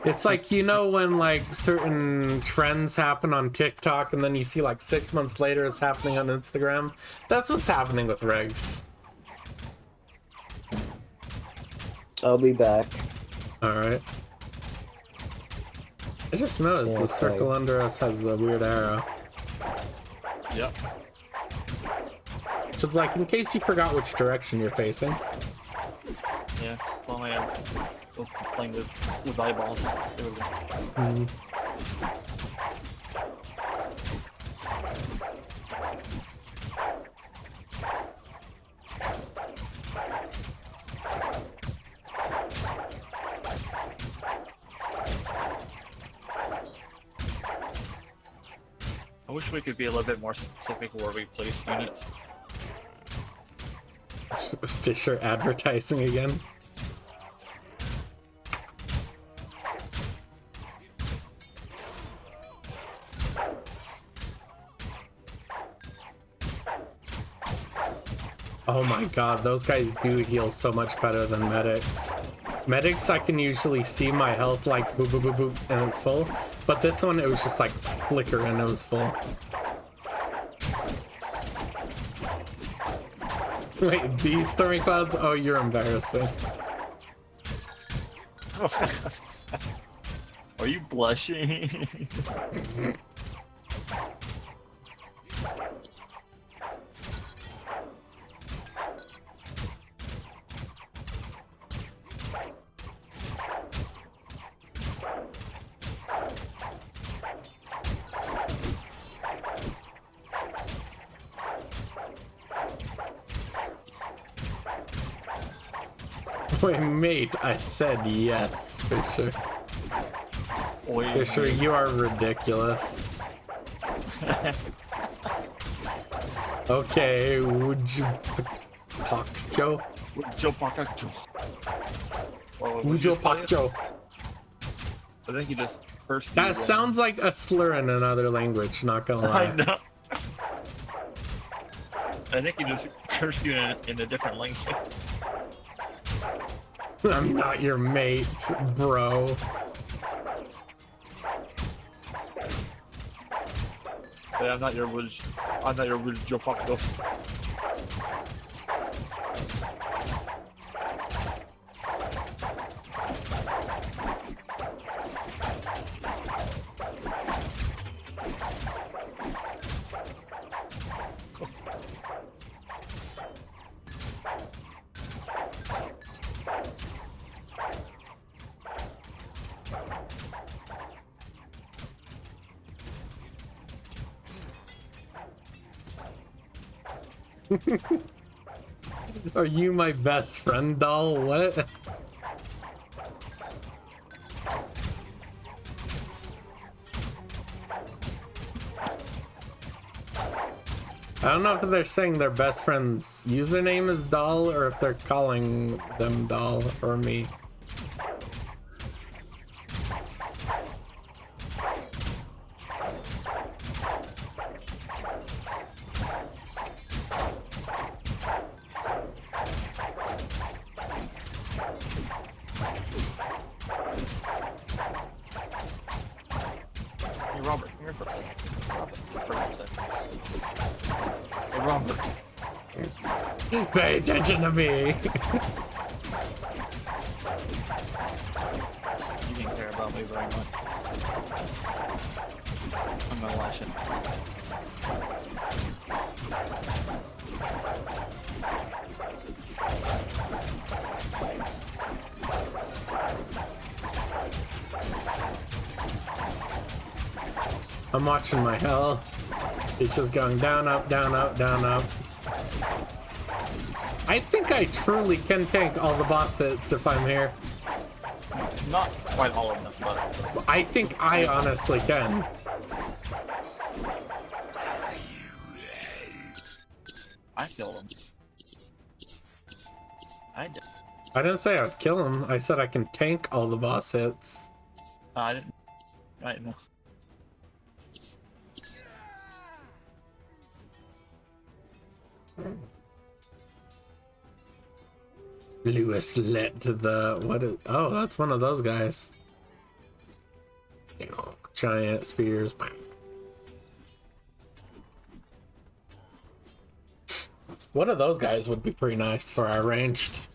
It's like, you know, when like certain trends happen on TikTok and then you see like 6 months later it's happening on Instagram? That's what's happening with regs. I'll be back. Alright. I just noticed Yeah, the circle okay. under us has a weird arrow. Yep. Which is like, in case you forgot which direction you're facing. Yeah. Well, I am playing with eyeballs. There we go. I wish we could be a little bit more specific where we place units. Fisher advertising again. Oh my god, those guys do heal so much better than medics. Medics, I can usually see my health like boop boop boop boop and it's full. But this one, it was just like flicker and it was full. Wait, these stormy clouds? Oh, you're embarrassing. Are you blushing? Wait, mate, I said yes, Fisher. Wait, Fisher, you are ridiculous. Okay, would you Pak Joe? Joe Pakacho. Ujo Pak Joe. I think you just cursed. That sounds like a slur in another language, not gonna I lie. know. I think he just cursed you in a different language. I'm not your mate, bro. Yeah, I'm not your Joe Pakacho. Are you my best friend, doll? What? I don't know if they're saying their best friend's username is doll or if they're calling them doll or me. Hey Robert, come here for a second. Robert, come here for a second. Hey Robert. Pay attention to me. You didn't care about me very much. I'm gonna lash it. I'm watching my health. It's just going down, up, down, up, down, up. I think I truly can tank all the boss hits if I'm here. Not quite all of them, but I think I honestly can. I killed him. I did. I didn't say I'd kill him. I said I can tank all the boss hits. I didn't. I didn't know. Lewis let the what is, oh, that's one of those guys. Giant spears. One of those guys would be pretty nice for our ranged.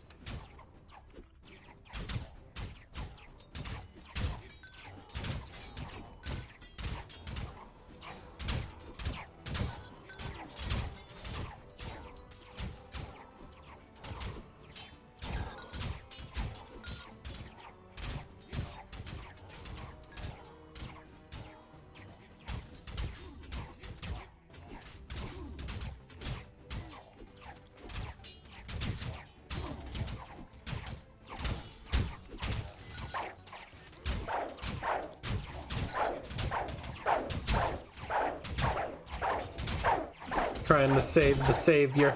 Trying to save the savior.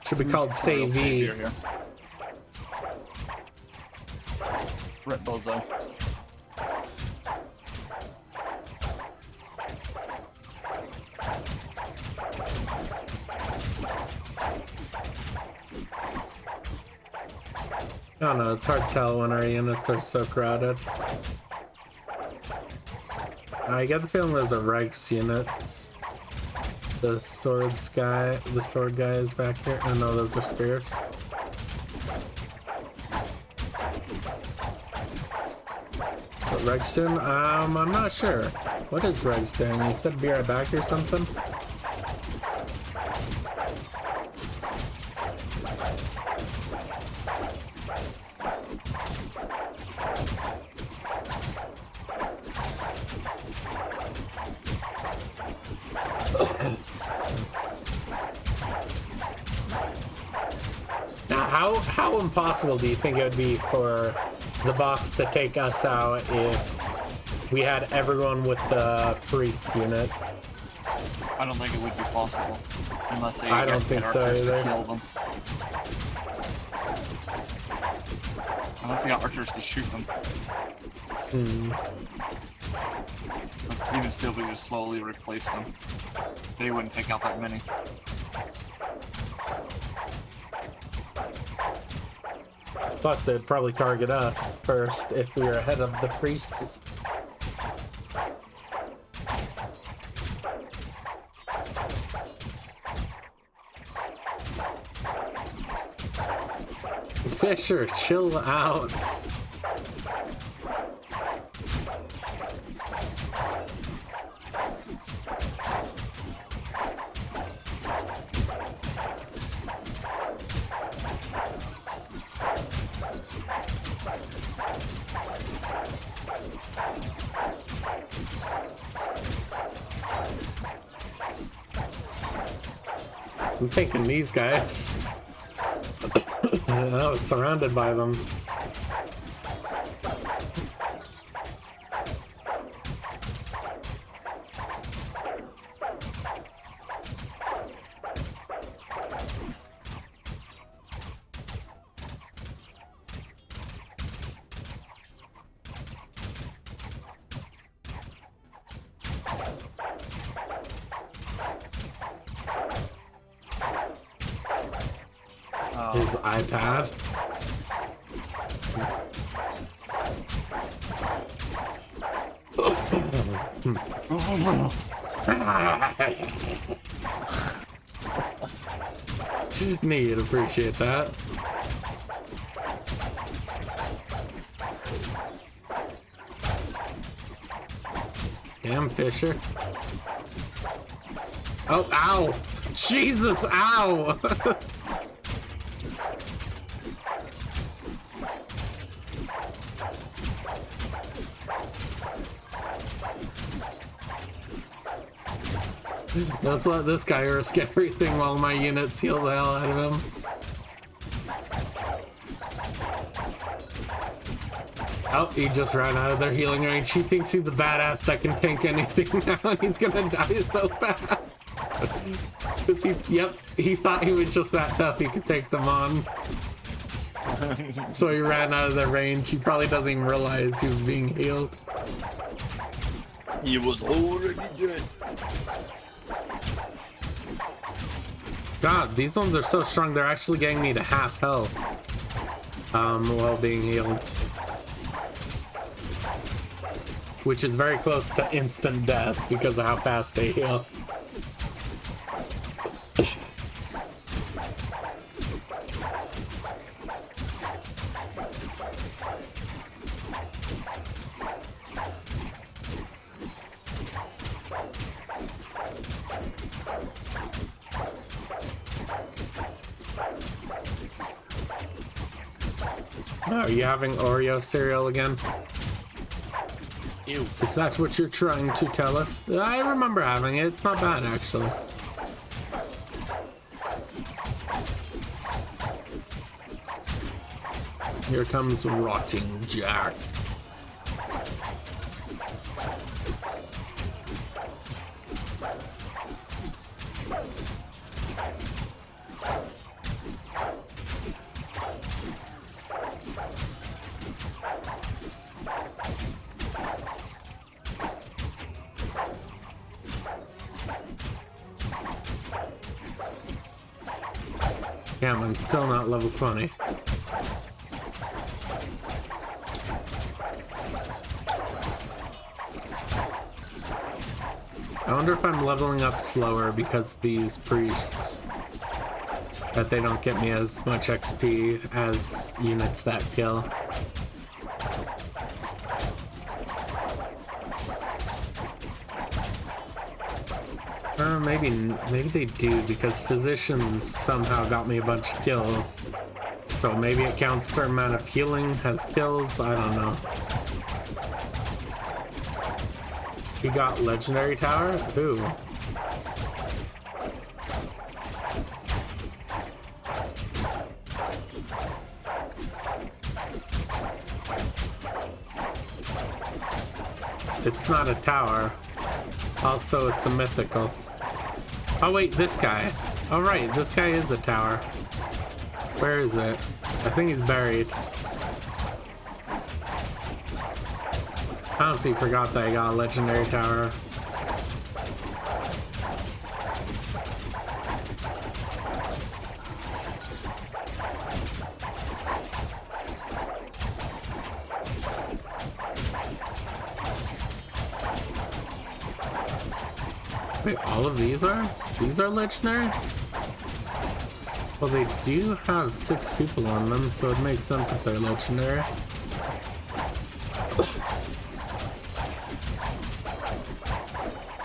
Should be called savey. Rip Bozo. I don't know, it's hard to tell when our units are so crowded. I get the feeling those are Rex units. The sword guy is back here. Oh no, those are spears. What Reg's doing? I'm not sure. What is Reg's doing? He said be right back or something? How impossible do you think it would be for the boss to take us out if we had everyone with the priest unit? I don't think it would be possible unless they I don't think so either. kill them. Unless they got archers to shoot them. Even still, we would slowly replace them. They wouldn't take out that many. Plus, they'd probably target us first if we were ahead of the priests. Fisher, chill out. I'm taking these guys. I was surrounded by them. His iPad. Need to appreciate that. Damn, Fisher. Oh, ow! Jesus, ow! Let's let this guy risk everything while my units heal the hell out of him. Oh, he just ran out of their healing range. He thinks he's the badass that can tank anything now, and he's gonna die so fast. He thought he was just that tough he could take them on. So he ran out of their range. He probably doesn't even realize he was being healed. He was already dead. God, these ones are so strong, they're actually getting me to half health. While being healed. Which is very close to instant death because of how fast they heal. Are you having Oreo cereal again? Ew. Is that what you're trying to tell us? I remember having it. It's not bad, actually. Here comes Rotting Jack. Damn, I'm still not level 20. I wonder if I'm leveling up slower because these priests, that they don't get me as much XP as units that kill. Maybe they do, because physicians somehow got me a bunch of kills. So maybe it counts a certain amount of healing as kills, I don't know. He got legendary tower? Who? It's not a tower. Also, it's a mythical. Oh wait, this guy. Oh right, this guy is a tower. Where is it? I think he's buried. I honestly forgot that I got a legendary tower. Wait, all of these are? These are legendary? Well, they do have 6 people on them, so it makes sense if they're legendary.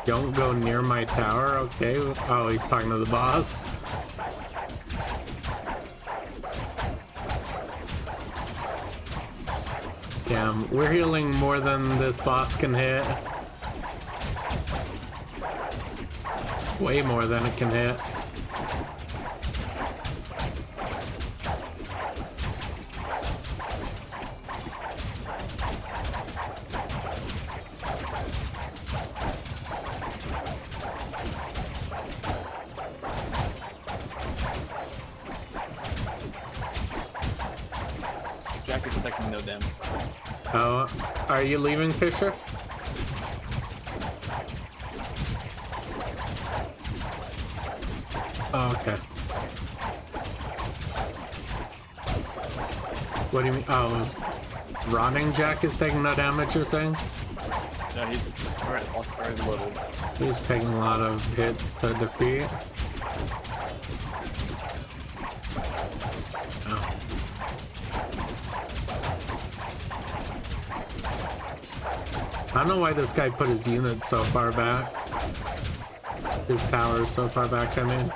Don't go near my tower, okay. Oh, he's talking to the boss. Damn, we're healing more than this boss can hit. Way more than it can hit. Jack is taking no damage. Oh, are you leaving, Fisher? Oh, okay. What do you mean? Oh, Rotting Jack is taking no damage, you're saying? No, he's very little. He's taking a lot of hits to defeat. Oh. I don't know why this guy put his unit so far back. His tower is so far back, I mean.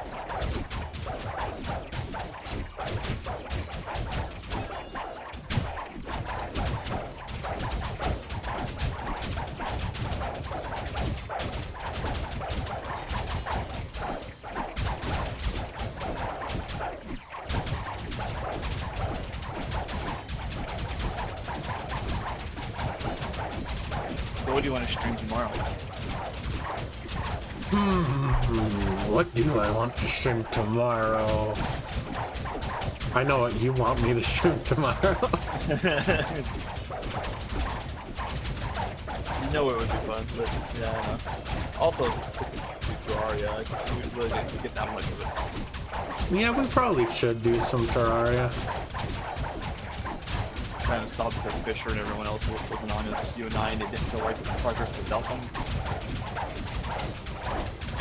So what do you want to stream tomorrow? What do I want to stream tomorrow? I know what you want me to stream tomorrow. You know it would be fun, but yeah, I know. Also, Terraria, like, you really didn't get that much of it. Yeah, we probably should do some Terraria. Kind of stopped because Fisher and everyone else wasn't on. It was just you and I, and it didn't feel right to progress without them.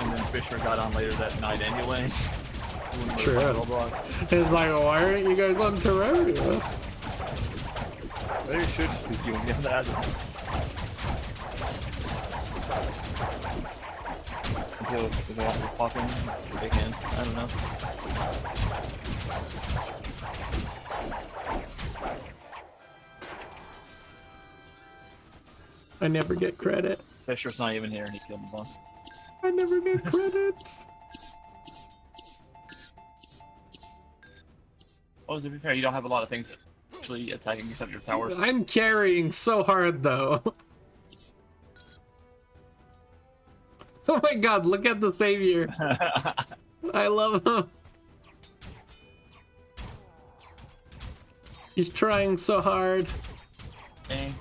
And then Fisher got on later that night anyway. True. It's like, why aren't you guys on Terraria? Maybe it should just be you and that. Until they have to pop in again. I don't know. I never get credit. Fisher's not even here and he killed the boss. I never get credit. Oh, to be fair, you don't have a lot of things actually attacking except your towers. I'm carrying so hard though. Oh my god, look at the savior. I love him. He's trying so hard. Dang.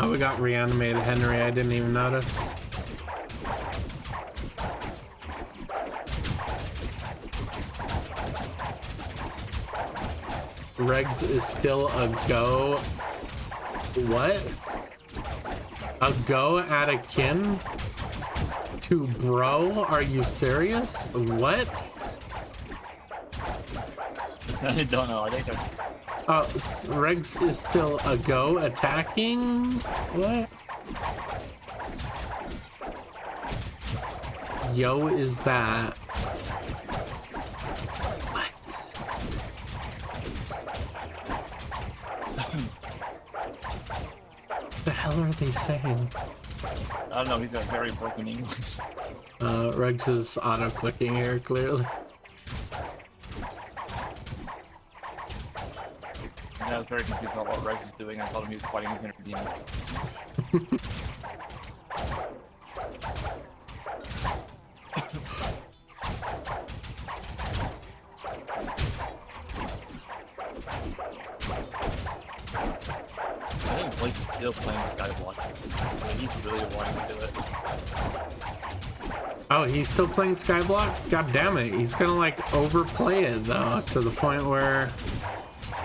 Oh, we got reanimated Henry. I didn't even notice. Regs is still a go. What? A go at a kin? To bro? Are you serious? What? I don't know. I think they're... Regs is still a go attacking? What? Yo, is that? What? The hell are they saying? I don't know. He's got very broken English. Regs is auto-clicking here, clearly. I was very confused about what Rex is doing. I thought he was fighting his inner demon. I think Blaze is still playing Skyblock. He's really wanting to do it. Oh, he's still playing Skyblock? God damn it. He's gonna like overplay it though, to the point where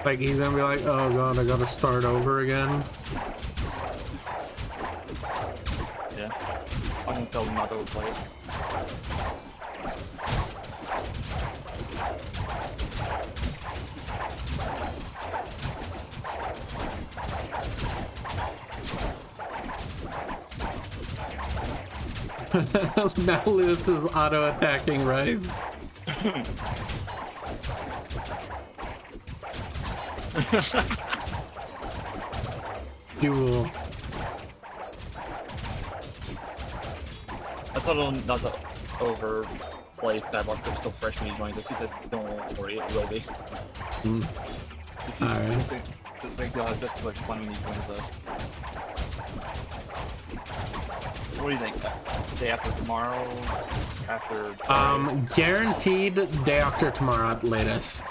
like he's gonna be like, oh god, I gotta start over again. Yeah. I'm gonna tell him not to play it. Now Lewis is auto-attacking, right? Duel. I told him not to overplay Skyblock, they're still fresh when he joins us. He says, don't worry, it will be. Alright. Thank God, that's so much fun when he joins us. What do you think? Day after tomorrow? After... Guaranteed day after tomorrow at latest.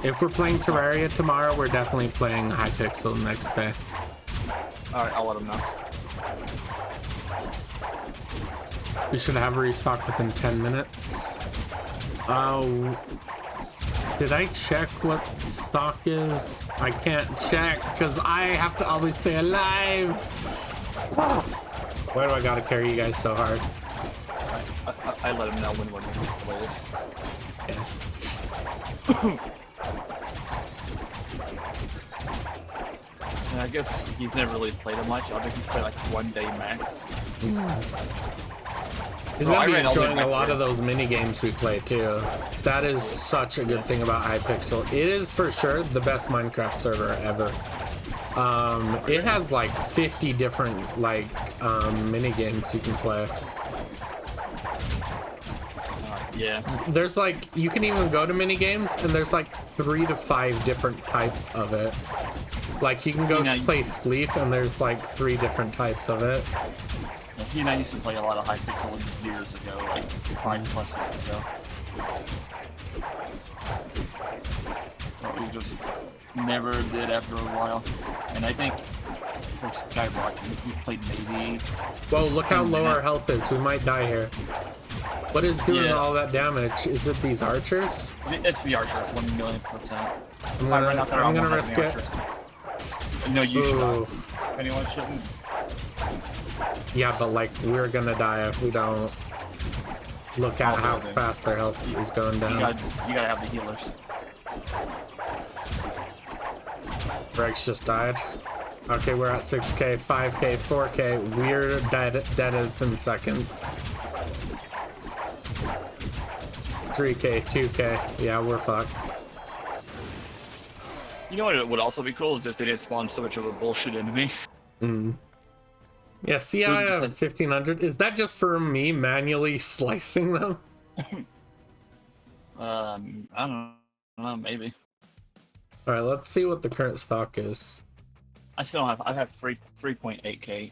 If we're playing Terraria tomorrow, we're definitely playing Hypixel next day. Alright, I'll let him know. We should have a restock within 10 minutes. Did I check what stock is? I can't check because I have to always stay alive. Why do I gotta carry you guys so hard? I let him know when we're going to play this. Yeah. And I guess he's never really played it much. I think he's played like 1 day max. He's gonna be enjoying a lot of those mini games we play too. That is such a good thing about Hypixel. It is for sure the best Minecraft server ever. It has like 50 different like mini games you can play. Yeah. There's like, you can even go to mini games and there's like 3 to 5 different types of it. Like you can go play Spleef and there's like 3 different types of it. He and I used to play a lot of Hypixel years ago, like 5+ years ago. So we just never did after a while. And I think for Skywalk, we've played maybe. Whoa, look how 10 low our minutes. health is. We might die here. What is doing Yeah. all that damage? Is it these archers? It's the archers, 1,000,000%. I'm gonna have risk any it. archers. No, you should Ooh. not. Anyone shouldn't. Yeah, but like we're gonna die if we don't. Look at how Okay. fast their health is going You down. gotta have the healers. Rex just died. Okay, we're at 6k, 5k, 4k. We're dead in seconds. 3k, 2k. Yeah, we're fucked. You know what would also be cool is if they didn't spawn so much of a bullshit enemy. Yeah, see, I have 1500. Is that just for me manually slicing them? I don't know, maybe. All right, let's see what the current stock is. I have 3.8k.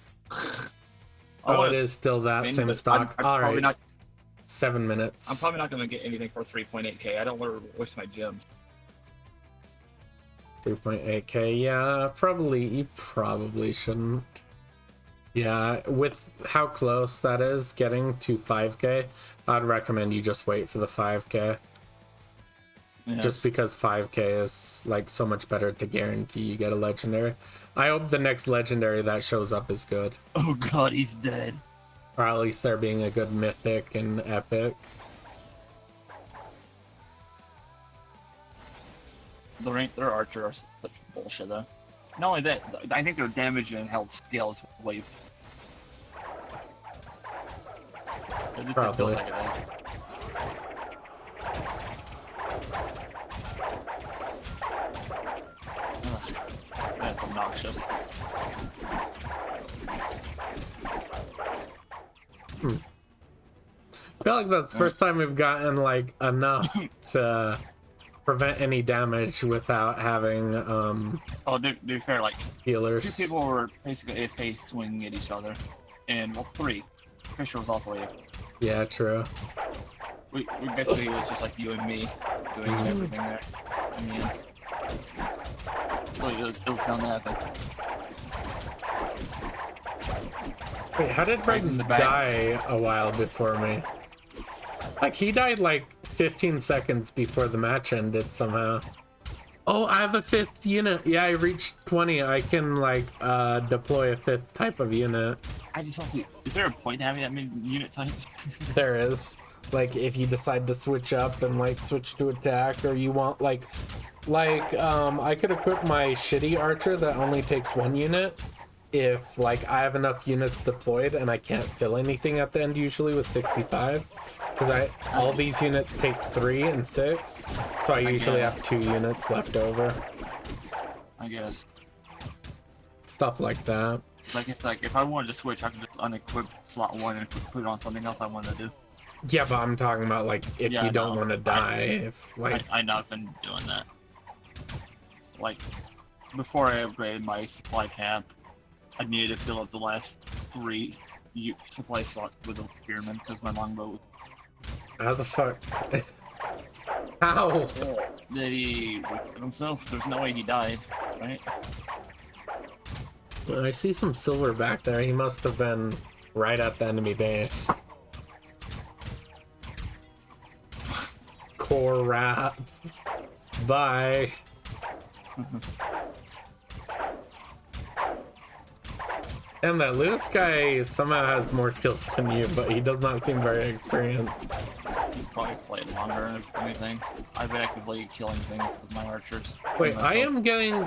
Oh, it is still that same stock. I'm All probably right, not. 7 minutes. I'm probably not gonna get anything for 3.8k. I don't want to waste my gems. 3.8k. Yeah, you probably shouldn't. Yeah, with how close that is getting to 5k, I'd recommend you just wait for the 5k. Yeah. Just because 5k is like so much better to guarantee you get a legendary. I hope the next legendary that shows up is good. Oh god, he's dead. Or at least there being a good mythic and epic. Their archer are such bullshit though. Not only that, I think their damage and health scale is waived. At least it feels Probably. like it is. Ugh, that's obnoxious. I feel like that's the first time we've gotten like enough to prevent any damage without having Oh, to be fair, like, healers. 2 people were basically AFK swinging at each other. And, well, 3. Fisher was also AFK. Yeah, true. We basically, it was just like you and me doing everything there. I mean, it was down there, I think. Wait, how did Right in Briggs the back. die a while before me? Like, he died like 15 seconds before the match ended somehow. Oh, I have a 5th unit. Yeah, I reached 20. I can, like, deploy a 5th type of unit. I just don't see. Is there a point to having that many unit types? There is. Like, if you decide to switch up and, like, switch to attack, or you want, I could equip my shitty archer that only takes 1 unit. If, like, I have enough units deployed and I can't fill anything at the end, usually with 65. Because all these units take 3 and 6, so I usually have 2 units left over. I guess. Stuff like that. Like, it's like, if I wanted to switch, I could just unequip slot 1 and put it on something else I wanted to do. Yeah, but I'm talking about, like, if Yeah, you don't no, want to die, if, like... I know I've been doing that. Like, before I upgraded my supply cap, I needed to fill up the last 3 supply slots with a spearman because my longbow was... How the fuck? How? Did he kill himself? There's no way he died, right? I see some silver back there. He must have been right at the enemy base. Core rat. Bye. And that Lewis guy somehow has more kills than you, but he does not seem very experienced. He's probably played longer than anything. I've been actively killing things with my archers. Wait, I am getting...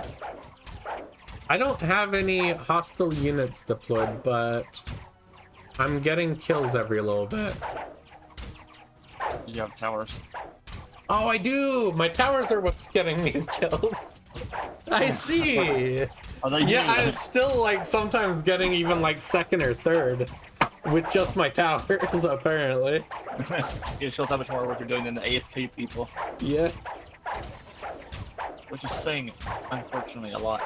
I don't have any hostile units deployed, but I'm getting kills every little bit. You have towers. Oh, I do! My towers are what's getting me kills. I see! Are they Yeah, you? I'm still, like, sometimes getting even, like, 2nd or 3rd. With just my towers, apparently. It shows how much more work you're doing than the AFK people. Yeah. Which is saying, unfortunately, a lot.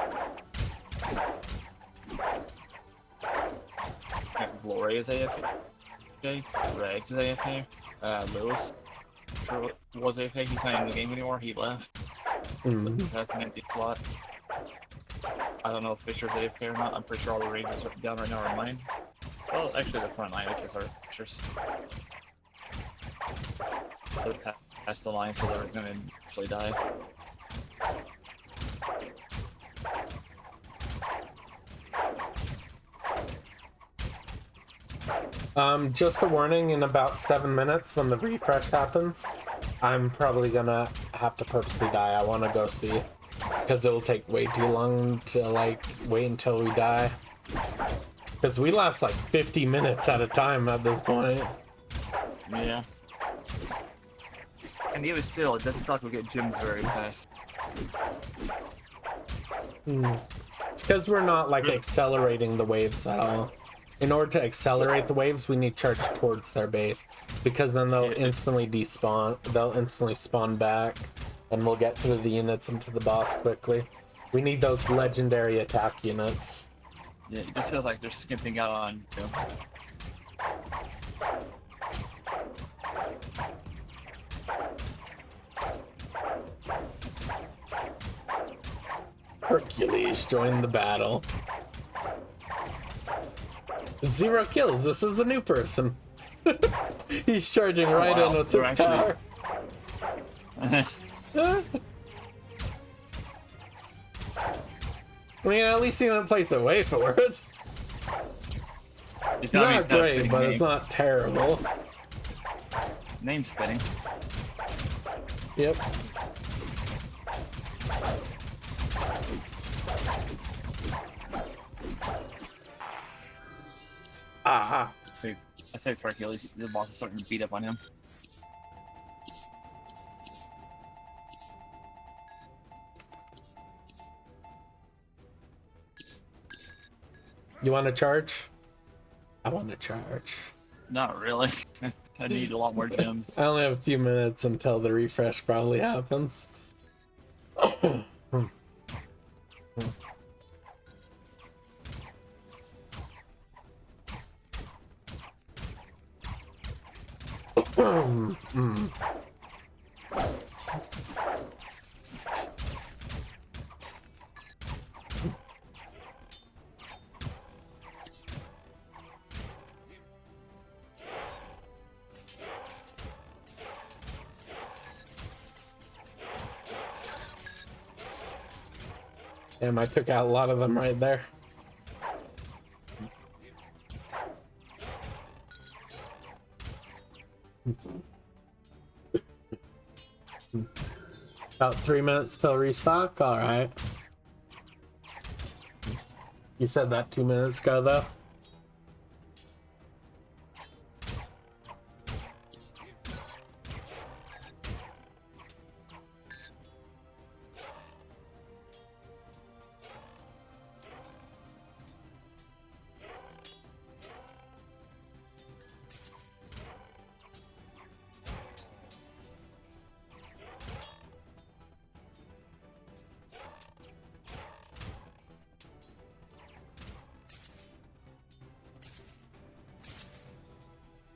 Glory is AFK. Regs is AFK. Lewis was AFK. He's not in the game anymore. He left. That's an empty slot. I don't know if Fisher's AFK or not. I'm pretty sure all the Rangers are down right now are mine. Well, actually, the front line witches are Fisher's. They're past the line, so they're gonna actually die. Just a warning, in about 7 minutes when the refresh happens, I'm probably gonna have to purposely die. I want to go see, because it will take way too long to like wait until we die. Because we last like 50 minutes at a time at this point. Yeah. And even still, it doesn't feel like we get gems very fast. It's because we're not like accelerating the waves at all. In order to accelerate the waves, we need charge towards their base, because then they'll instantly despawn. They'll instantly spawn back, and we'll get through the units into the boss quickly. We need those legendary attack units. Yeah, it just feels like they're skimping out on, you know. Hercules joined the battle. 0 kills. This is a new person. He's charging right in with this tower. I mean, at least he didn't place a way for it. It's not great, but it's not terrible. Name spinning. Yep. Aha. So I say for Achilles, the boss is starting to beat up on him. You want to charge? I want to charge. Not really. I need a lot more gems. I only have a few minutes until the refresh probably happens. Damn, I took out a lot of them right there. About 3 minutes till restock? Alright. You said that 2 minutes ago, though?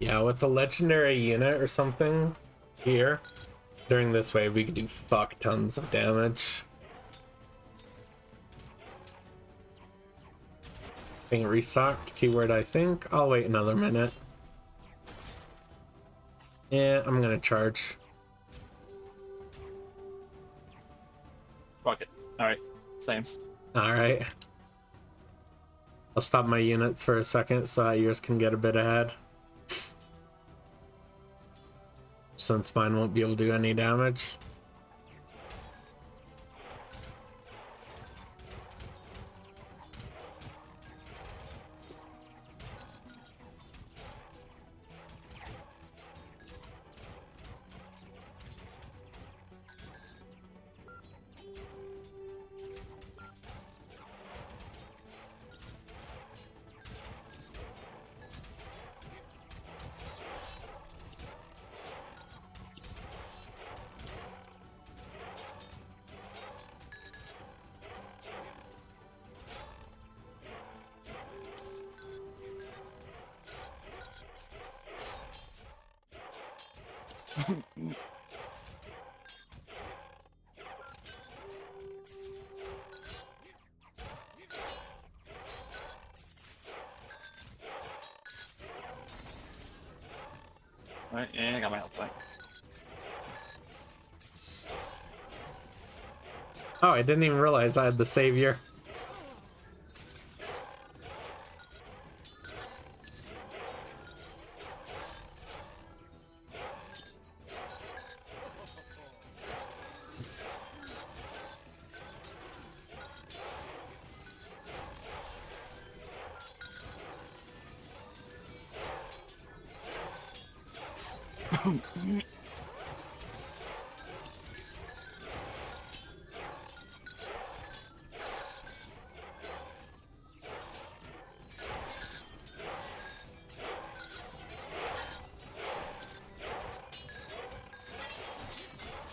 Yeah, with a legendary unit or something here, during this wave, we could do fuck tons of damage. Being restocked, keyword I think. I'll wait another minute. Yeah, I'm gonna charge. Fuck it. Alright, same. Alright. I'll stop my units for a second so that yours can get a bit ahead. Since mine won't be able to do any damage. Right, and I got my health back. Oh, I didn't even realize I had the savior.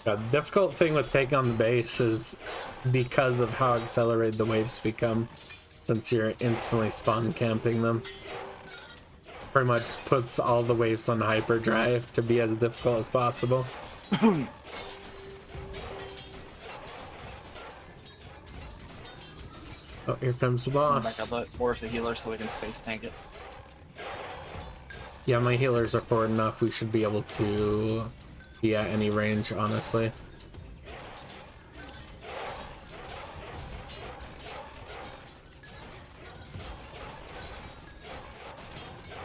The difficult thing with taking on the base is because of how accelerated the waves become, since you're instantly spawn camping them. Pretty much puts all the waves on hyperdrive to be as difficult as possible. Oh, here comes the boss. Back up forward the healer so we can space tank it. Yeah, my healers are forward enough. We should be able to be at any range, honestly.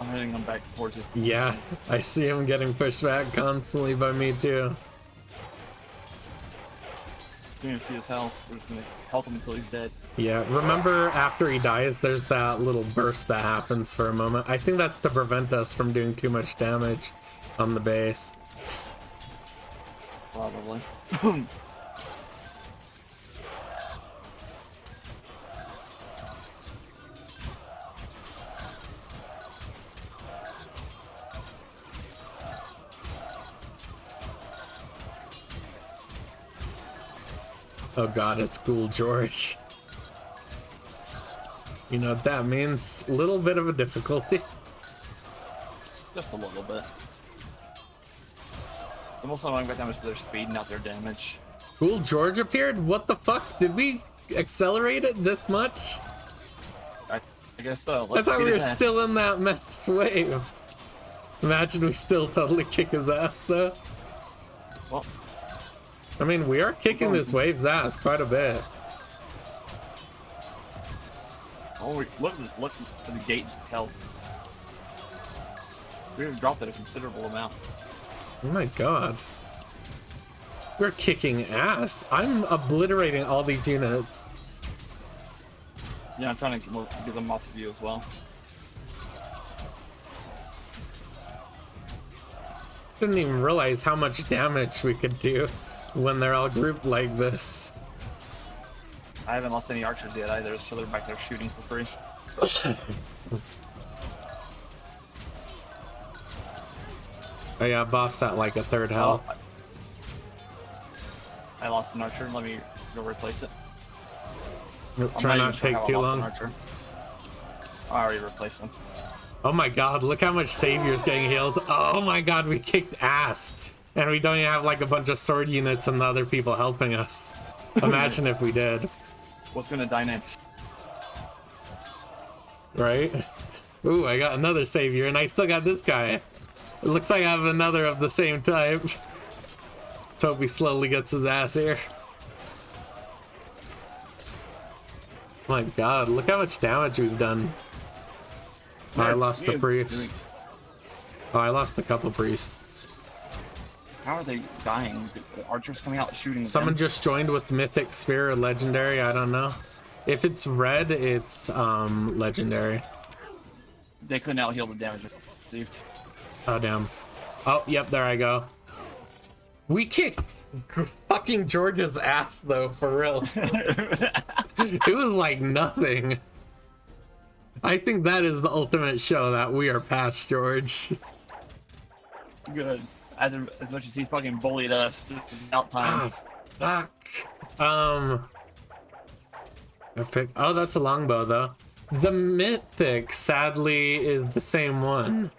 I'm heading them back towards his. Yeah, I see him getting pushed back constantly by me too. You're gonna see his health. We're just gonna help him until he's dead. Yeah, remember after he dies, there's that little burst that happens for a moment. I think that's to prevent us from doing too much damage on the base. Probably. Oh god, it's Ghoul George. You know what that means? A little bit of a difficulty. Just a little bit. The most annoying about them is their speed, not their damage. Ghoul George appeared? What the fuck? Did we accelerate it this much? I guess so. I Let's thought beat we were his ass. still in that mess wave. Imagine we still totally kick his ass though. Well, I mean, we are kicking this wave's ass quite a bit. oh, look at the gate's health. We have dropped it a considerable amount. Oh my god. We're kicking ass. I'm obliterating all these units. Yeah, I'm trying to get them off of you as well. Didn't even realize how much damage we could do when they're all grouped like this. I haven't lost any archers yet either, so they're back there shooting for free. Oh yeah, boss at like a third health. I lost an archer. Let me go replace it. Try I'm not to even sure take how I too lost an long. archer. I already replaced him. Oh my god, look how much Savior's getting healed. Oh my god, we kicked ass. And we don't even have like a bunch of sword units and the other people helping us. Imagine if we did. What's gonna die next? Right? Ooh, I got another Savior and I still got this guy. It looks like I have another of the same type. Toby slowly gets his ass here. My god, look how much damage we've done. Oh, I lost a priest. Oh, I lost a couple priests. How are they dying? The archers coming out shooting Someone them? just joined with Mythic Spear or Legendary, I don't know. If it's red, it's Legendary. They couldn't out heal the damage received. Oh, damn. Oh, yep, there I go. We kicked fucking George's ass, though, for real. It was like nothing. I think that is the ultimate show that we are past George. Good. As much as he fucking bullied us, this is out time. Ah, fuck. Oh, that's a longbow, though. The Mythic, sadly, is the same one.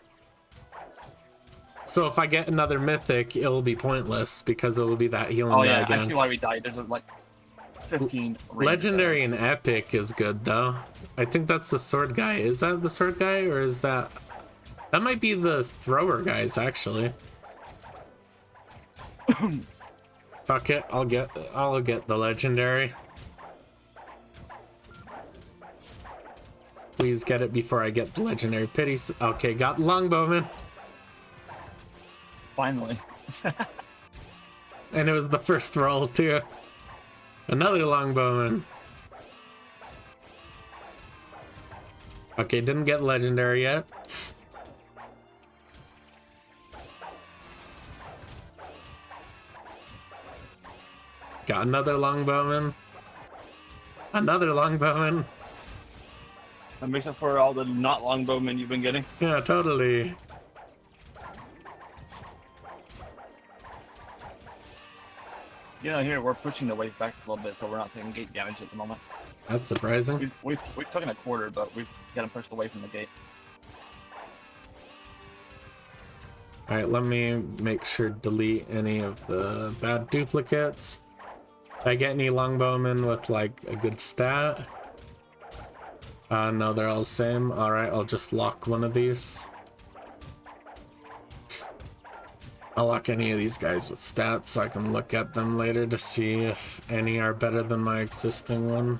So if I get another Mythic, it'll be pointless because it will be that healing Oh guy yeah, again. I see why we died. There's like 15 Legendary and Epic is good, though. I think that's the sword guy. Is that the sword guy, or is that... That might be the thrower guys, actually. Fuck it, I'll get the legendary. Please get it before I get the legendary pities. Okay, got longbowman. Finally. And it was the first roll too. Another longbowman. Okay, didn't get legendary yet. Got another longbowman. Another longbowman. That makes up for all the not longbowmen you've been getting. Yeah, totally. You know, here we're pushing the wave back a little bit, so we're not taking gate damage at the moment. That's surprising. We've taken a quarter, but we've got them pushed away from the gate. Alright, let me make sure to delete any of the bad duplicates. Did I get any longbowmen with like a good stat? No, they're all the same. Alright, I'll just lock one of these. I'll lock any of these guys with stats so I can look at them later to see if any are better than my existing one.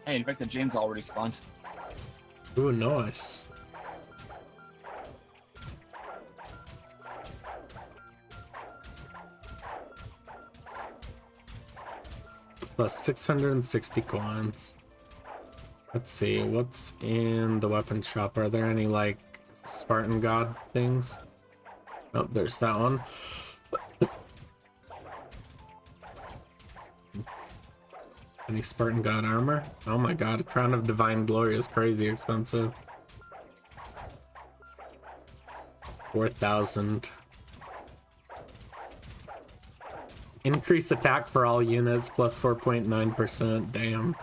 Hey, in fact, the James already spawned. Ooh, nice. Plus 660 coins. Let's see, what's in the weapon shop? Are there any, like, Spartan God things? Oh, there's that one. Any Spartan God armor? Oh my god, Crown of Divine Glory is crazy expensive. 4,000. Increase attack for all units plus 4.9%. Damn.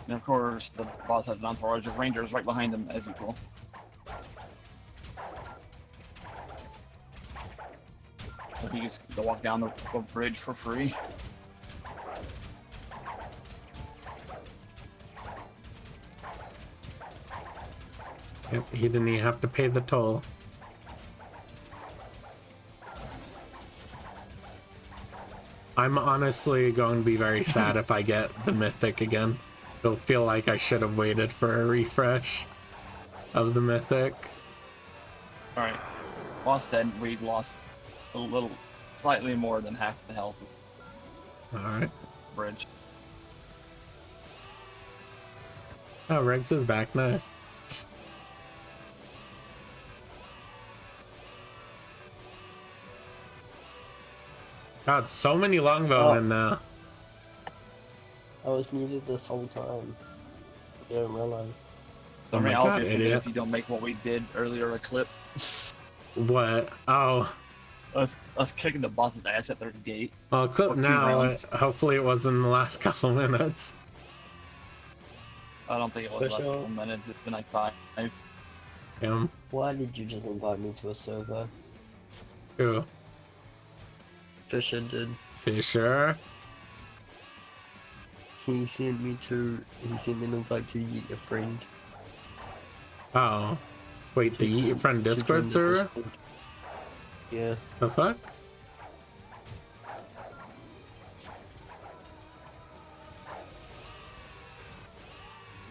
And of course, the boss has an entourage of rangers right behind him as equal. So he gets to walk down the bridge for free. Yep, he didn't even have to pay the toll. I'm honestly going to be very sad if I get the Mythic again. It'll feel like I should have waited for a refresh of the Mythic. Alright. Lost dead, we lost a little, slightly more than half the health of Alright. the bridge. Oh, Rex is back. Nice. God, so many longbowmen now. I was muted this whole time. I didn't realize. So Oh my I'll God, be offended idiot. if you don't make what we did earlier a clip. What? Oh. Us kicking the boss's ass at their gate. Well, clip For 2 now. rounds. Hopefully it was in the last couple minutes. I don't think it was For last sure. couple minutes. It's been like 5. Him. Why did you just invite me to a server? Who? Fisher did. Fisher. He sent me an invite to Yeet Your Friend. Oh. Wait, the Eat Your Friend to join Discord the server? Discord. Yeah. The fuck?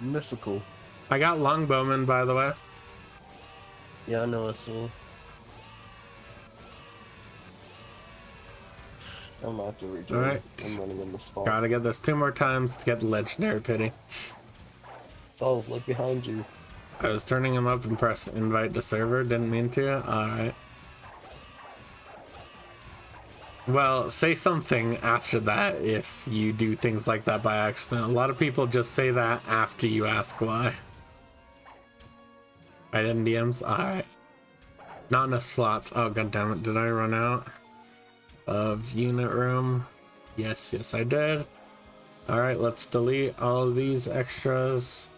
Mythical. I got longbowman, by the way. Yeah, I know, I saw. I'm gonna have to rejoin. Alright. I'm running in the spot. Gotta get this 2 more times to get the legendary pity. Falls, look behind you. I was turning him up and pressed invite to server, didn't mean to. Alright. Well, say something after that if you do things like that by accident. A lot of people just say that after you ask why. Right, in DMs? Alright. Not enough slots. Oh, goddammit, did I run out of unit room? Yes, I did. All right, let's delete all of these extras.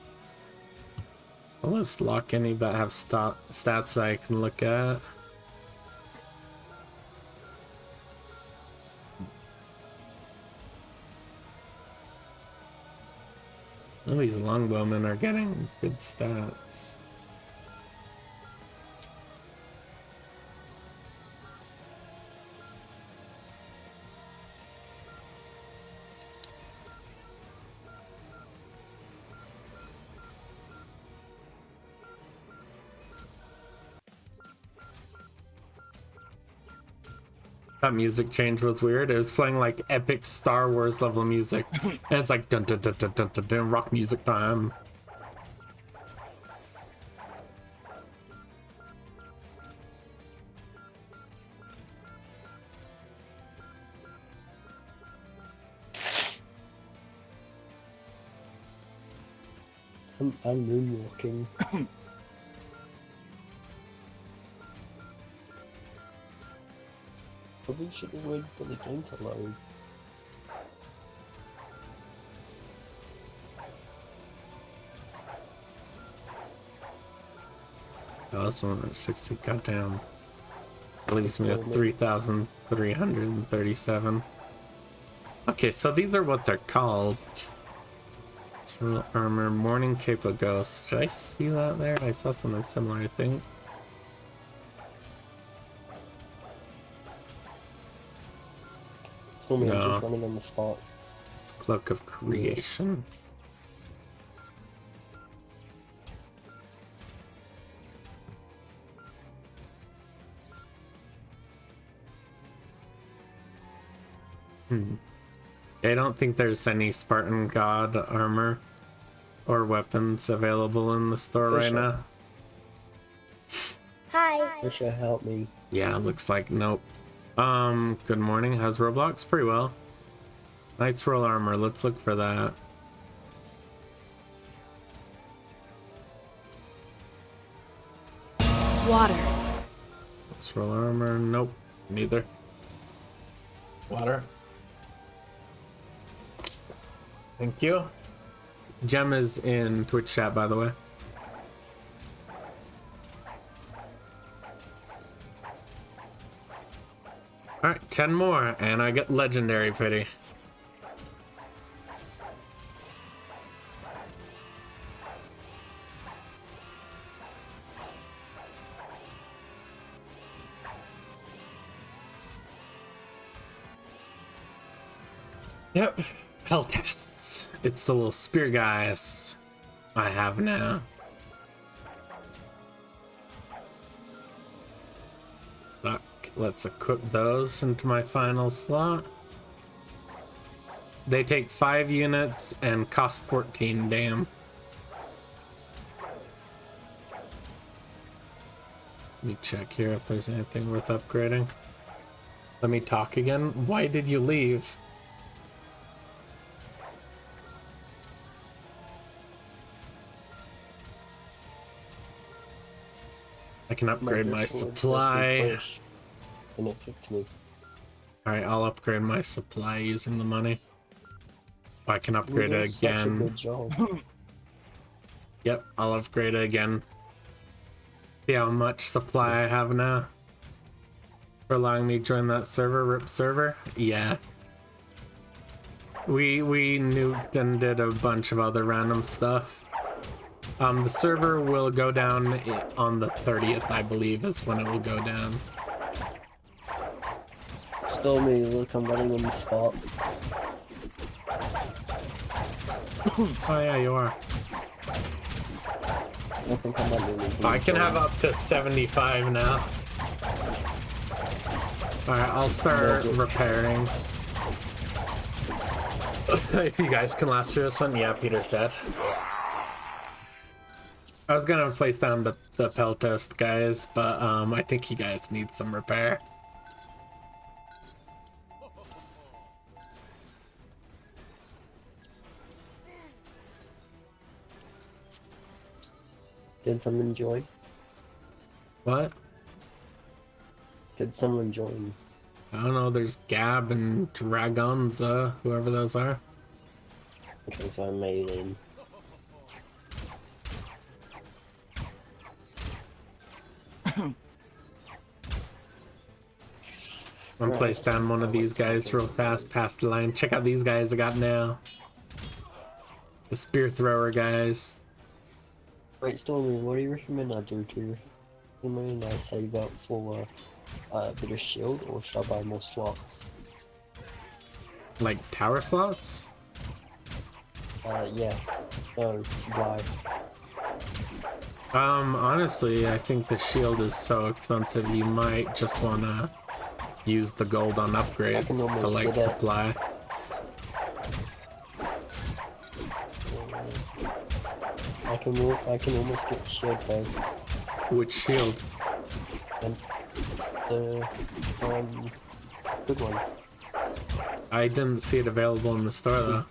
Well, let's lock any that have stats that I can look at. All these longbowmen are getting good stats. That music change was weird. It was playing like epic Star Wars level music, and it's like dun dun dun dun dun dun, dun rock music time. I'm moonwalking. Probably should have waited for the game to load. Oh, that's 160. Goddamn. Leaves me with 3,337. Okay, so these are what they're called. Real armor, morning cape of ghost. Did I see that there? I saw something similar, I think. Still me, I'm No. just running on the spot. It's cloak of creation. I don't think there's any Spartan God armor or weapons available in the store right Fisher. now. Hi. Fisher, help me. Yeah, looks like nope. Good morning. How's Roblox? Pretty well. Knight's Roll armor. Let's look for that. Water. Knight's Roll armor. Nope. Neither. Water. Thank you. Gem is in Twitch chat, by the way. Alright, 10 more, and I get legendary pity. Yep, hell tests. It's the little spear guys I have now. Look, let's equip those into my final slot. They take 5 units and cost 14, damn. Let me check here if there's anything worth upgrading. Let me talk again. Why did you leave? I can upgrade my supply. And it kicked me. Alright, I'll upgrade my supply using the money. I can upgrade You it did such a again. good job. Yep, I'll upgrade it again. See how much supply I have now. For allowing me to join that server, RIP server. Yeah. We nuked and did a bunch of other random stuff. The server will go down on the 30th, I believe, is when it will go down. Still me, look, I'm running on the spot. Oh yeah, you are. I think I'm running. I can have up to 75 now. Alright, I'll start repairing. If you guys can last through this one. Yeah, Peter's dead. I was gonna place down the Peltest guys, but I think you guys need some repair. Did someone join? What? Did someone join? I don't know, there's Gab and Dragonza, whoever those are. Okay, so I made in. I'm Right, place down one of these guys real fast past the line. Check out these guys I got now. The spear thrower guys. Wait, Stormy, what do you recommend I do to you? Recommend I save up for a bit of shield, or should I buy more slots? Like tower slots? Yeah. No, supply. Honestly, I think the shield is so expensive you might just wanna use the gold on upgrades to like get it. supply. I can almost get shield though. Which shield? And good one. I didn't see it available in the store though.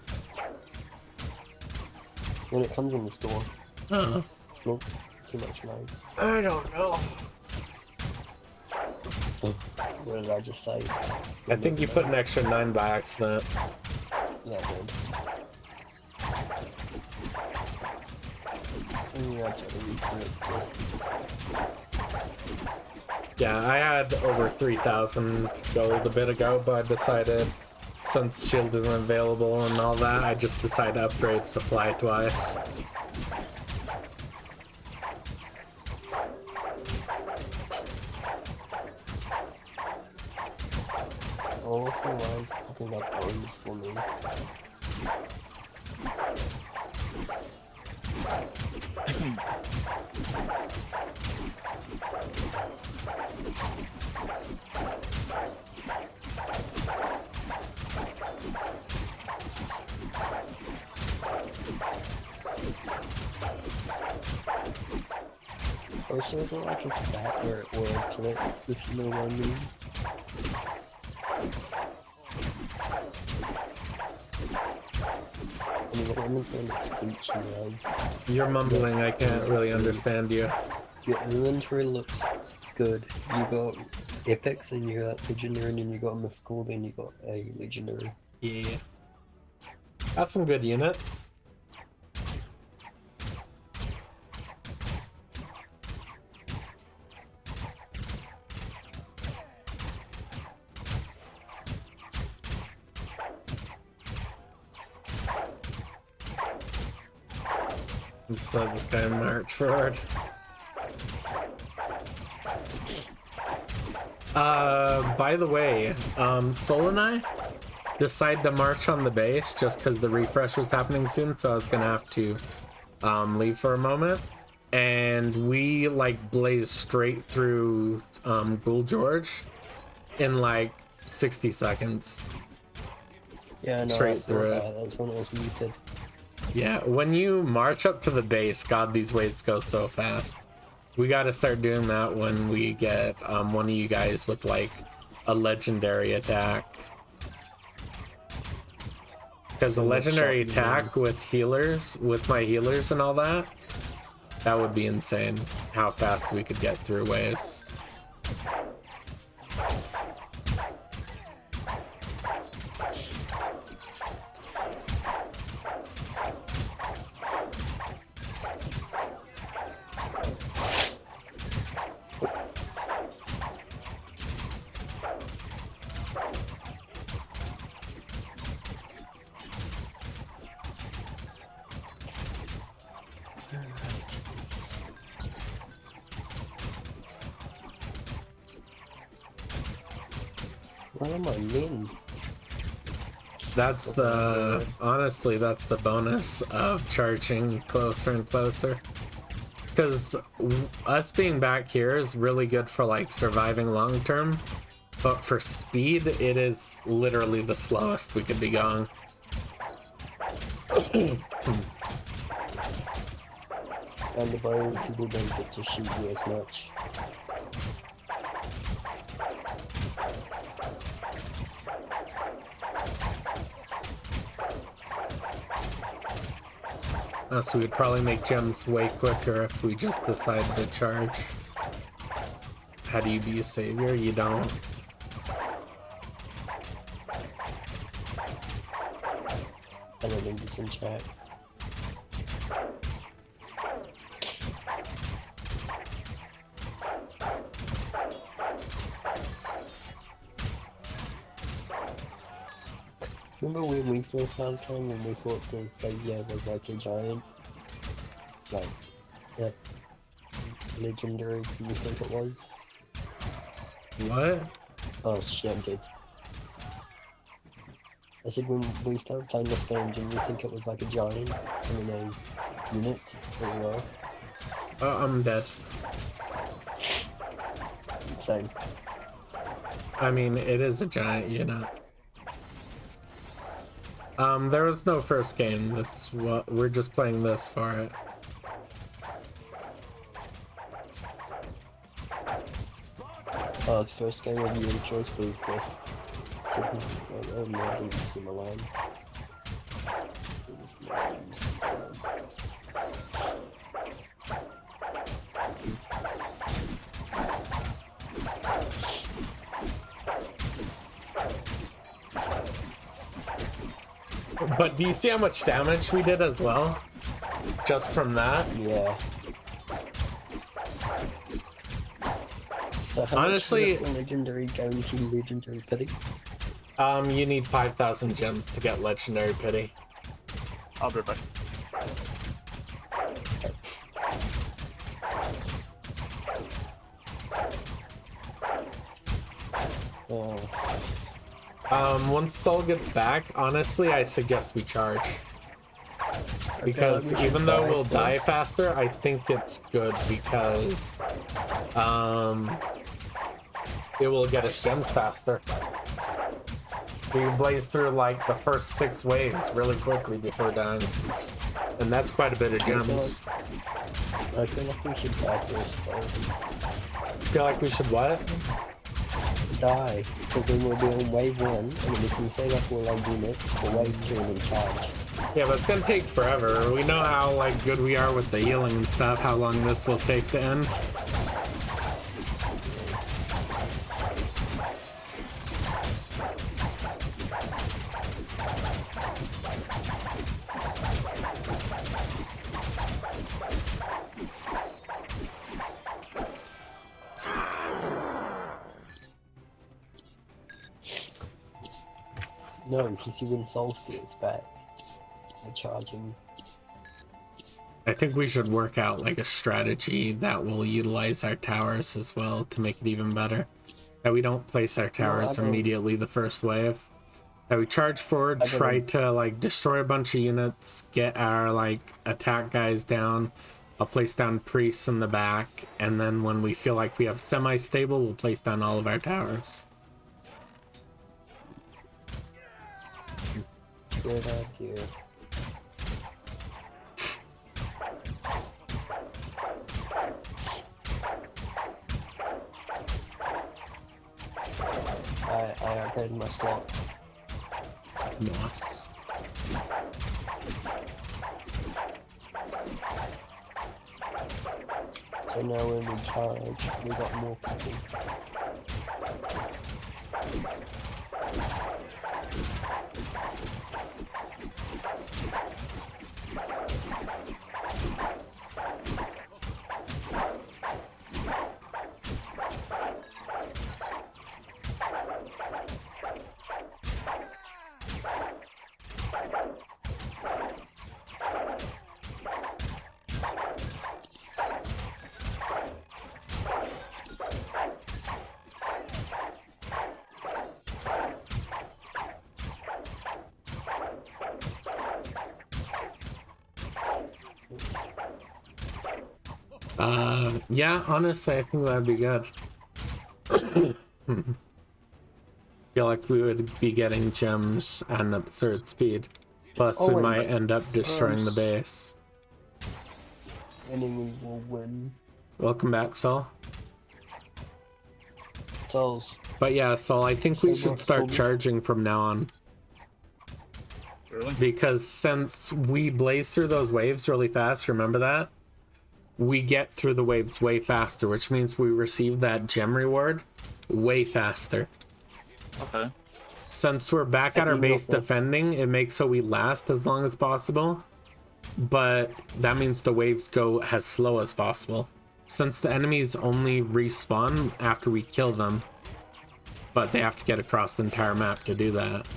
When it comes in the store. Oh. Nope. Too much money. I don't know. What did I just say? I think you put an extra 9 by accident. Yeah, I did. Yeah, I had over 3,000 gold a bit ago, but I decided since shield isn't available and all that, I just decided to upgrade supply twice. All of the lines popping up orange for me. Or so is it like a stat where it connects, if you know what I mean? I mean, I'm in speech, guys. You're mumbling, I can't really understand you. Your inventory looks good. You got epics, and you got legendary, and then you got mythical, then you got a legendary. Yeah. Got some good units. Just let this guy march forward. By the way, Sol and I decided to march on the base just because the refresh was happening soon, so I was gonna have to leave for a moment. And we like blazed straight through Ghoul George in like 60 seconds. Yeah, no, Straight through it. That's when it was muted. Yeah, when you march up to the base, God, these waves go so fast. We gotta start doing that when we get one of you guys with like a legendary attack. Because a legendary attack with healers, with my healers and all that, that would be insane how fast we could get through waves. What am I mean? That's the, honestly, that's the bonus of charging closer and closer. Because us being back here is really good for like surviving long term, but for speed, it is literally the slowest we could be going. And the bow people don't get to shoot you as much. So we'd probably make gems way quicker if we just decided to charge. How do you be a savior? You don't. I don't think it's in chat. Remember when we first found him and we thought the savior was like a giant? Like, yeah. Legendary, do you think it was? What? Oh shit, dude. I said when we started playing this game, didn't we think it was like a giant and then a unit as well? Oh, I'm dead. Same. I mean, it is a giant unit. There was no first game. We're just playing this for it. Oh, the first game of your choice was this. Oh no, I didn't see my line. But do you see how much damage we did as well? Just from that? Yeah. So how Honestly, much does legendary guarantee legendary pity? you need 5,000 gems to get legendary pity. I'll be right back. Oh, Once Soul gets back, honestly, I suggest we charge. Because we should even though die we'll die first. faster, I think it's good because it will get us gems faster. We blaze through like the first 6 waves really quickly before dying. And that's quite a bit of gems. I feel like we should die first. Feel like we should what? Die, because then we'll be on wave 1, and then we can save up all our units for wave 2 and then charge. Yeah, but it's gonna take forever. We know how like good we are with the healing and stuff, how long this will take to end. No, because you when Soul gets back, I charge him. I think we should work out like a strategy that will utilize our towers as well to make it even better. That we don't place our towers immediately the first wave. That we charge forward, try to like destroy a bunch of units, get our like attack guys down. I'll place down priests in the back, and then when we feel like we have semi-stable, we'll place down all of our towers. Good idea. I upgraded my slots. Nice. So now when we charge, we got more people. Yeah, honestly, I think that'd be good. Feel like we would be getting gems at an absurd speed. Plus, we might end up destroying the base. And then we will win. Welcome back, Saul. Souls. But yeah, Saul, I think we should start charging from now on. Really? Because since we blaze through those waves really fast, remember that? We get through the waves way faster, which means we receive that gem reward way faster. Okay. Since we're back at our base defending, it makes so we last as long as possible. But that means the waves go as slow as possible. Since the enemies only respawn after we kill them. But they have to get across the entire map to do that.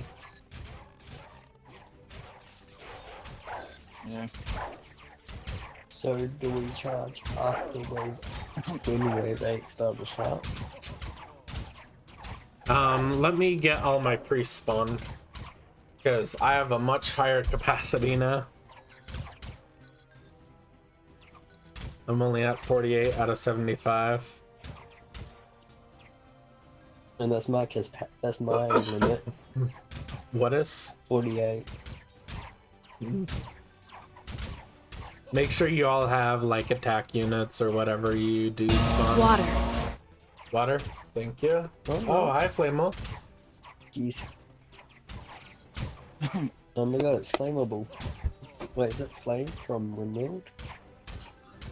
Yeah. So do we charge after when they expel the shot? Let me get all my priests spawned. Because I have a much higher capacity now. I'm only at 48 out of 75. And that's my limit. What is? 48. Make sure you all have like attack units or whatever you do spawn. Water. Water? Thank you. Oh, hi, Flamel. Jeez. Oh my god, it's flammable. Wait, is it flame from Rimworld?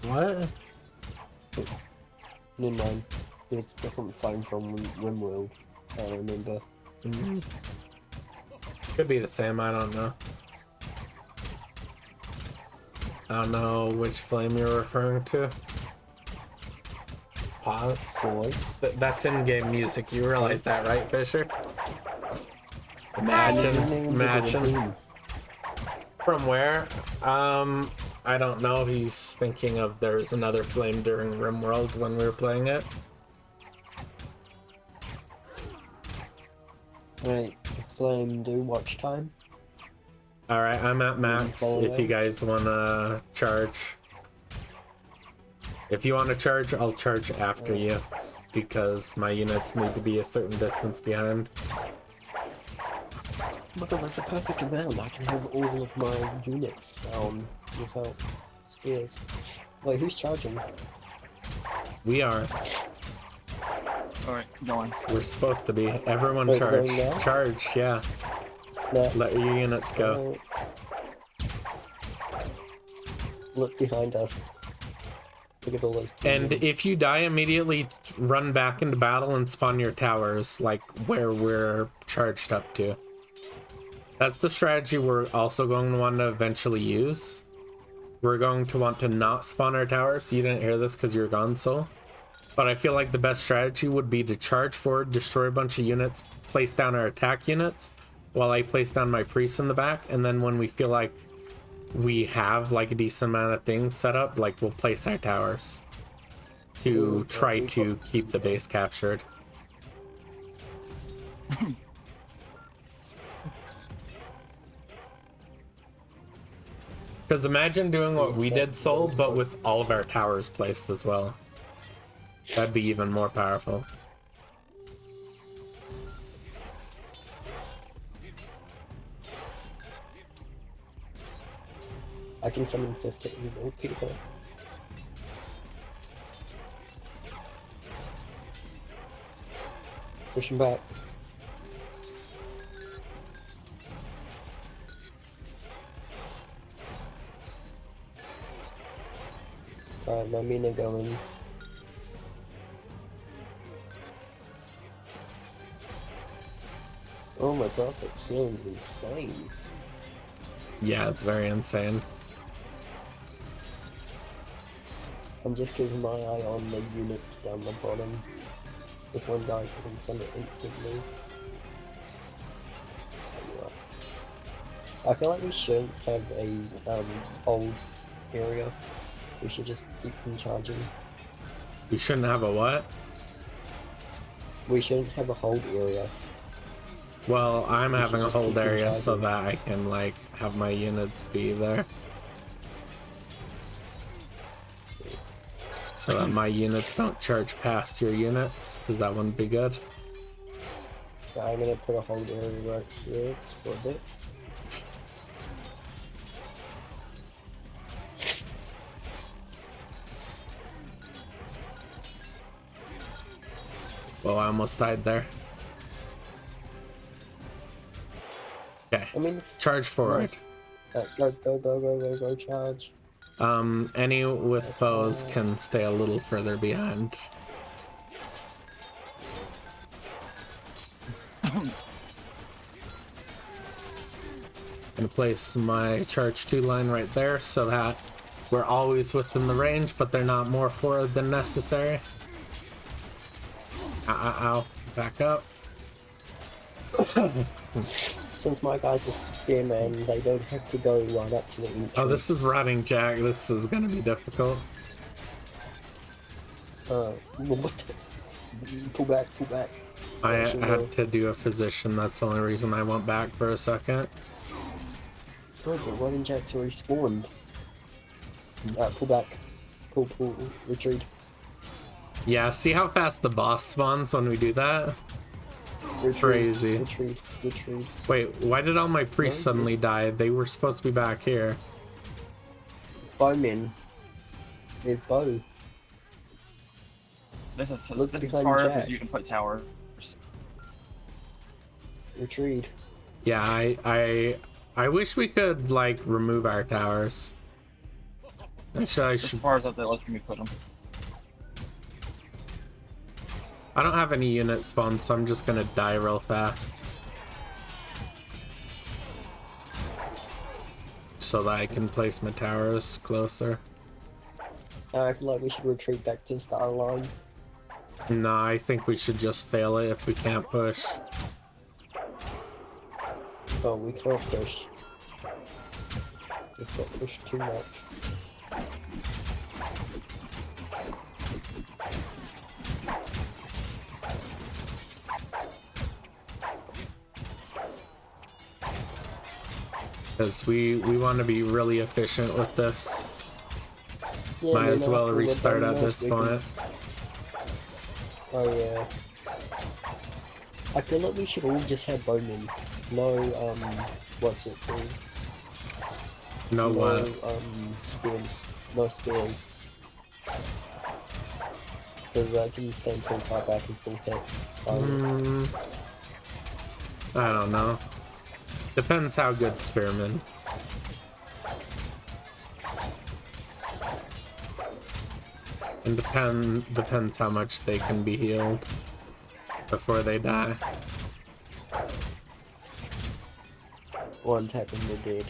What? Never mind. It's different flame from Rimworld. I remember. Could be the same, I don't know. I don't know which flame you're referring to. Pause. That's in-game music. You realize that, right, Fisher? Imagine. From where? I don't know. He's thinking of there's another flame during Rimworld when we were playing it. Right, flame do watch time. Alright, I'm at max if you guys wanna charge. If you wanna charge, I'll charge after you. Because my units need to be a certain distance behind. Oh, that's a perfect amount. I can have all of my units without spears. Wait, who's charging? We are. Alright, going. We're supposed to be. Everyone Wait, charge. going now? Charge, yeah. No. Let your units go. Look behind us. Look at all those people. And if you die, immediately run back into battle and spawn your towers, like where we're charged up to. That's the strategy we're also going to want to eventually use. We're going to want to not spawn our towers. You didn't hear this because you're gone, Soul. But I feel like the best strategy would be to charge forward, destroy a bunch of units, place down our attack units, while I place down my priests in the back. And then when we feel like we have like a decent amount of things set up, like we'll place our towers to try to keep the base captured. Because imagine doing what we did, Soul, but with all of our towers placed as well. That'd be even more powerful. I can summon 50 evil people. Push him back. Alright, my mina going. Oh my god, that healing is insane. Yeah, it's very insane. I'm just keeping my eye on the units down the bottom. If one dies, I can send it instantly. I feel like we shouldn't have a hold area. We should just keep them charging. We shouldn't have a what? We shouldn't have a hold area. Well, I'm We having should a just hold keep them area so charging. that I can like have my units be there. So that my units don't charge past your units, because that wouldn't be good. Yeah, I'm gonna put a hold area right here for a bit. Well, I almost died there. Okay, I mean, charge forward. nice. Go, charge. Any with bows can stay a little further behind. Gonna place my charge 2 line right there so that we're always within the range, but they're not more forward than necessary. Ow, ow, ow. Back up. Since my guys are spearmen, they don't have to go right up to the entrance. Oh, this is rotting Jack. This is gonna be difficult. What? Pull back, pull back. I had to do a physician. That's the only reason I went back for a second. Oh, but Rotting Jack's already spawned. Pull back. Pull, retreat. Yeah, see how fast the boss spawns when we do that? Retreat. Crazy. Retreat. Wait, why did all my priests suddenly die? They were supposed to be back here. Bowmen. There's bow. This is Look as behind far up Jack. as you can put towers. Retreat. Yeah, I wish we could like remove our towers. Actually, I As should. far as up there, let's me put them. I don't have any units spawned, so I'm just gonna die real fast. So that I can place my towers closer. I feel like we should retreat back to the star line. No, I think we should just fail it if we can't push. Oh, we can't push. We've got pushed too much. Because we want to be really efficient with this. Yeah, Might man, as well after we're restart done at this we can- point. Oh yeah. I feel like we should all just have bowmen. No, what's it called? No what? Spears. No spears. Because I can stand pretty far back and still hit. I don't know. Depends how good spearmen. And depends how much they can be healed before they die. One tap and they're dead.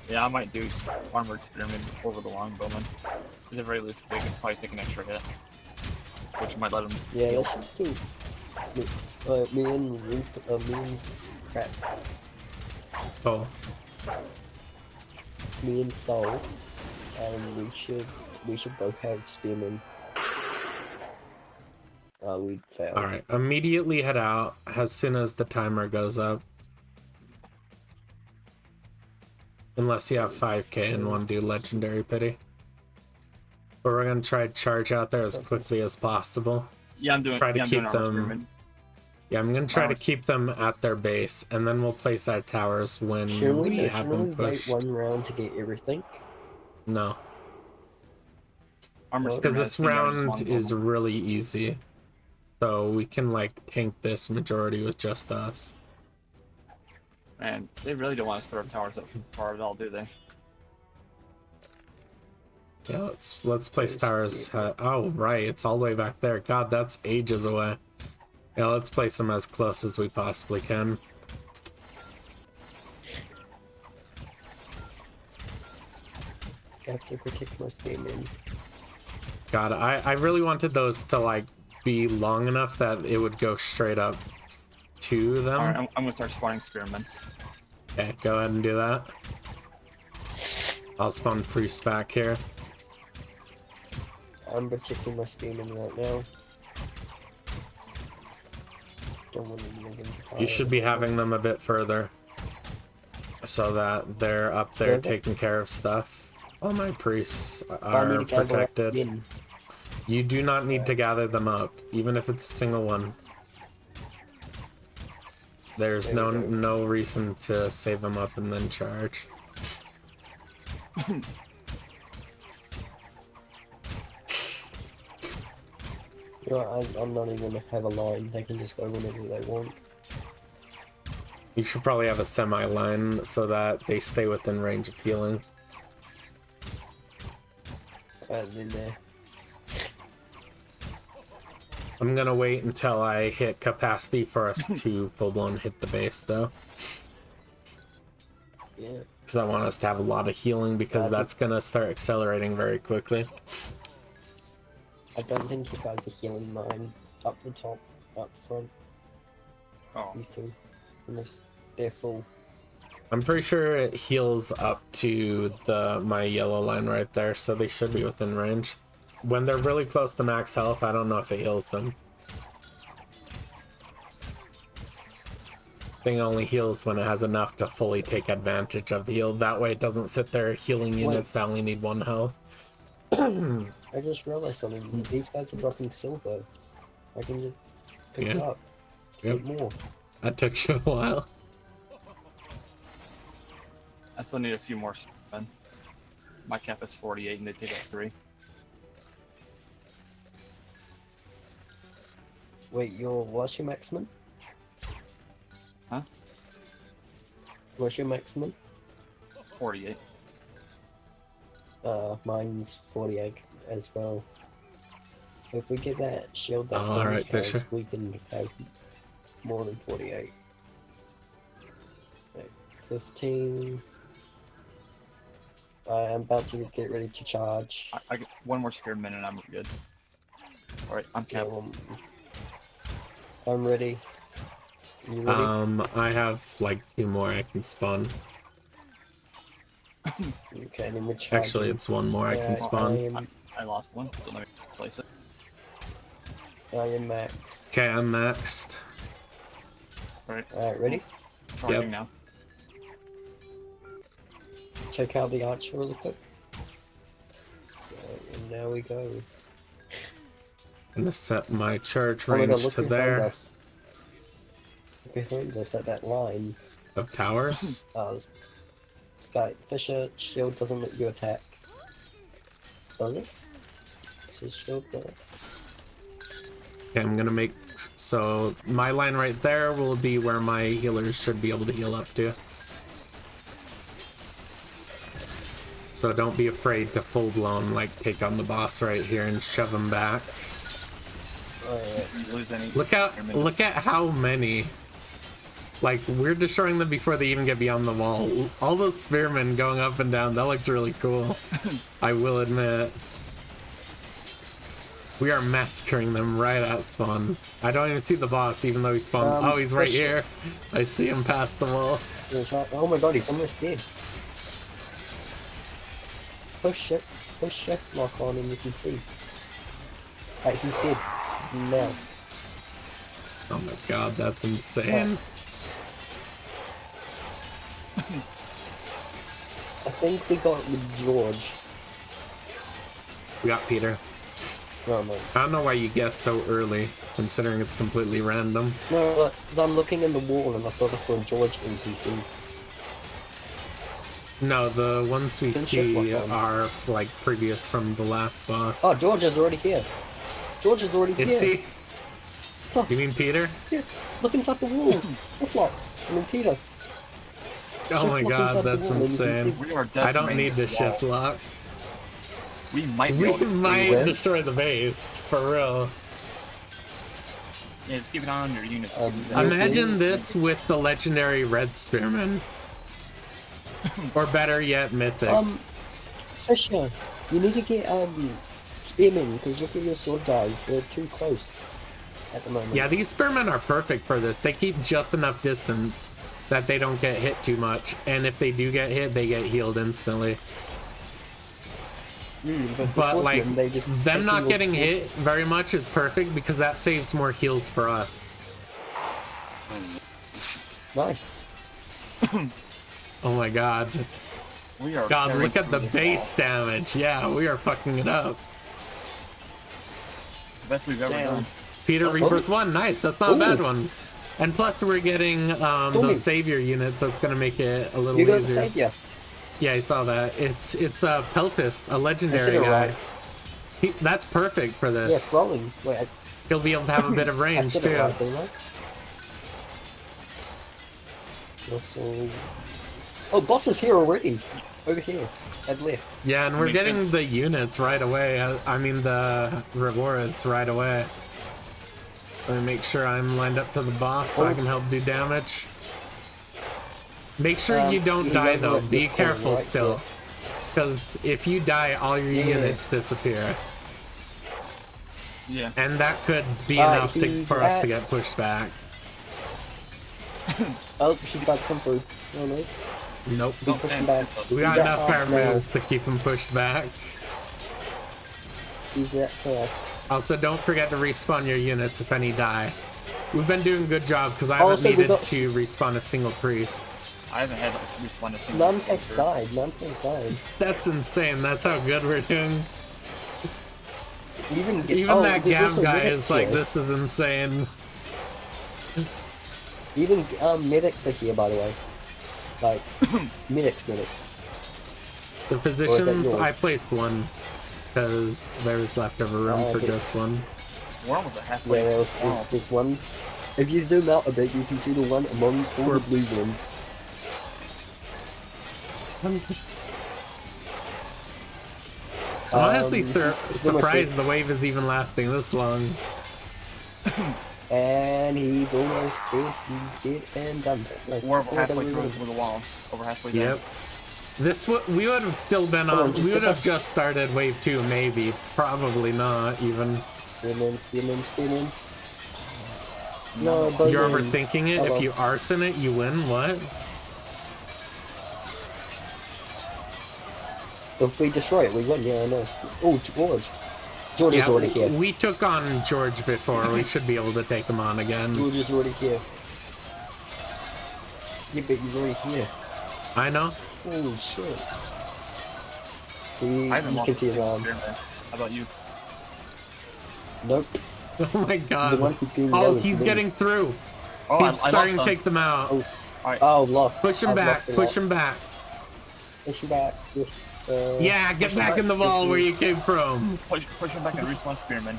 Yeah, I might do armored spearmen over the longbowmen. At the very least, they can probably take an extra hit, which might let them. Yeah, let's just do. Me and crap. Oh, Me and Soul, and we should both have spearmen. We failed. alright. Immediately head out as soon as the timer goes up. Unless you have 5k and want to do legendary pity. But we're gonna try to charge out there as quickly as possible. Yeah, I'm doing. Try to yeah, I'm doing keep armored them. spearmen. Yeah, I'm gonna try to Ours. keep them at their base, and then we'll place our towers when Shouldn't we we have them wait pushed. one round to get everything? No, Armored because spearmen this has similar round longbowmen. is really easy, so we can like tank this majority with just us. And they really don't want us to put our towers up far at all, do they? Yeah, let's place towers. Oh right, it's all the way back there. God, that's ages away. Yeah, let's place them as close as we possibly can. I have to protect my spearmen. God, I really wanted those to like be long enough that it would go straight up to them. Alright, I'm gonna start spawning spearmen. Okay, go ahead and do that. I'll spawn priests back here. I'm protecting my spearmen right now. Don't want any of them to fire. You should be having them a bit further so that they're up there Okay. taking care of stuff. All my priests I need are to gather protected. in. You do not need to gather them up, even if it's a single one. There's There we go. no reason to save them up and then charge. You know, I'm not even gonna have a line. They can just go whenever they want. You should probably have a semi-line so that they stay within range of healing. And then there. I'm gonna wait until I hit capacity for us to full-blown hit the base, though. Yeah. Because I want us to have a lot of healing, because that's gonna start accelerating very quickly. I don't think you guys are healing mine up the top, up front. Oh. These two. Unless they're full. I'm pretty sure it heals up to my yellow line right there, so they should be within range. When they're really close to max health, I don't know if it heals them. Thing only heals when it has enough to fully take advantage of the heal. That way it doesn't sit there healing units that only need 1 health. I just realized something. These guys are dropping silver. I can just pick it up. Yep. Get more. That took you a while. I still need a few more then. My cap is 48 and they take up 3. Wait, what's your maximum? Huh? What's your maximum? 48. Mine's 48 as well. If we get that shield that's All right, damage Fisher. we can have more than 48. Right, 15. I'm about to get ready to charge. I get 1 more spearman and I'm good. Alright, I'm capped. I'm ready. You ready? I have like 2 more I can spawn. Okay, then we're charging. Actually, it's 1 more I can spawn. I lost 1, so let me place it. I am max. Okay, I'm maxed. Alright, ready? Charging Yep. now. Check out the archer really quick. And now we go. I'm gonna set my charge Oh my God, range look to behind there us. Look behind us at that line. of towers. Sky Fisher shield doesn't let you attack. Does it? Is his shield there? Okay, I'm gonna make so my line right there will be where my healers should be able to heal up to. So don't be afraid to full-blown like take on the boss right here and shove him back. You lose any Look at how many. Like, we're destroying them before they even get beyond the wall. All those spearmen going up and down, that looks really cool. I will admit. We are massacring them right at spawn. I don't even see the boss, even though he spawned. Oh, he's right here. I see him past the wall. Oh my God, he's almost dead. Push shift lock on and you can see. Right, he's dead. Now. Oh my God, that's insane. I think we got with George. We got Peter. No, no. I don't know why you guessed so early, considering it's completely random. No, look, I'm looking in the wall and I thought I saw George NPCs. No, the ones we Didn't see shift lock on. are like previous from the last boss. Oh, George is already here. George is already Is here. he? Huh. You mean Peter? Yeah, look inside the wall. Flip-flop. I mean, Peter. Oh my Shift lock God, inside the that's wall and you can insane. see- We are I don't need decimating the this wall. shift lock. We might be We able to might win. destroy the base, for real. Yeah, just keep it on your units. Imagine this with the legendary Red Spearman. Or better yet, Mythic. Fisher, you need to get, Spearmen, because look at your sword guys, they're too close at the moment. Yeah, these Spearmen are perfect for this. They keep just enough distance that they don't get hit too much. And if they do get hit, they get healed instantly. But But like, swordsmen, they just them take not you getting with- hit very much is perfect because that saves more heals for us. Nice. Oh my God. We are God, very look at the close. base damage. Yeah, we are fucking it up. Best we've ever Damn. done. Peter Rebirth 1, nice. That's not a bad one. And plus we're getting those savior units, so it's gonna make it a little You got the easier. savior. Yeah, I saw that. It's a Peltist, a I legendary said it guy. right. That's perfect for Yeah, this. throwing. Wait, He'll be able to have a bit of I range said too. it right, didn't I? Also... Oh, boss is here already. Over here. At left. Yeah, and we're Makes getting the units right away. I mean the rewards right away. Let me make sure I'm lined up to the boss so I can help do damage. Make sure you don't die though. Be careful still. Because if you die, all your units disappear. Yeah. And that could be enough for us to get pushed back. Oh, she's about to come through. Oh no. Nope. Don't push him back. We got enough power moves to keep him pushed back. Use that correct. Also, don't forget to respawn your units if any die. We've been doing a good job because I haven't needed to respawn a single priest. I haven't had to respawn a single None has died. None has died. That's insane. That's how good we're doing. Even that Gav guy is like, this is insane. Even medics are here, by the way. Like, medics. The physicians, I placed one. Because there's leftover room for just one. We're almost at halfway. Yeah, there's one. If you zoom out a bit, you can see the one among all the blue ones. I'm honestly surprised the wave is even lasting this long. And he's almost dead. He's dead and done. Nice. We're over halfway through the wall. Over halfway done. Yep. We would have still been on. We would have just started wave 2, maybe. Probably not even. Spinning. No, but you're overthinking it. If you arson it, you win. What? If we destroy it, we win. Yeah, I know. Oh, George. George is already here. We took on George before. We should be able to take him on again. George is already here. Yeah, but he's already here. I know. Holy shit. I haven't lost a single his experiment. How about you? Nope. Oh my god. The one who's getting he's getting through. Oh, he's starting to take them out. Oh, right. Lost. Push him back. Push him back. Push him back. Yeah, get back in the wall where you came from. Push him back and respawn spearman.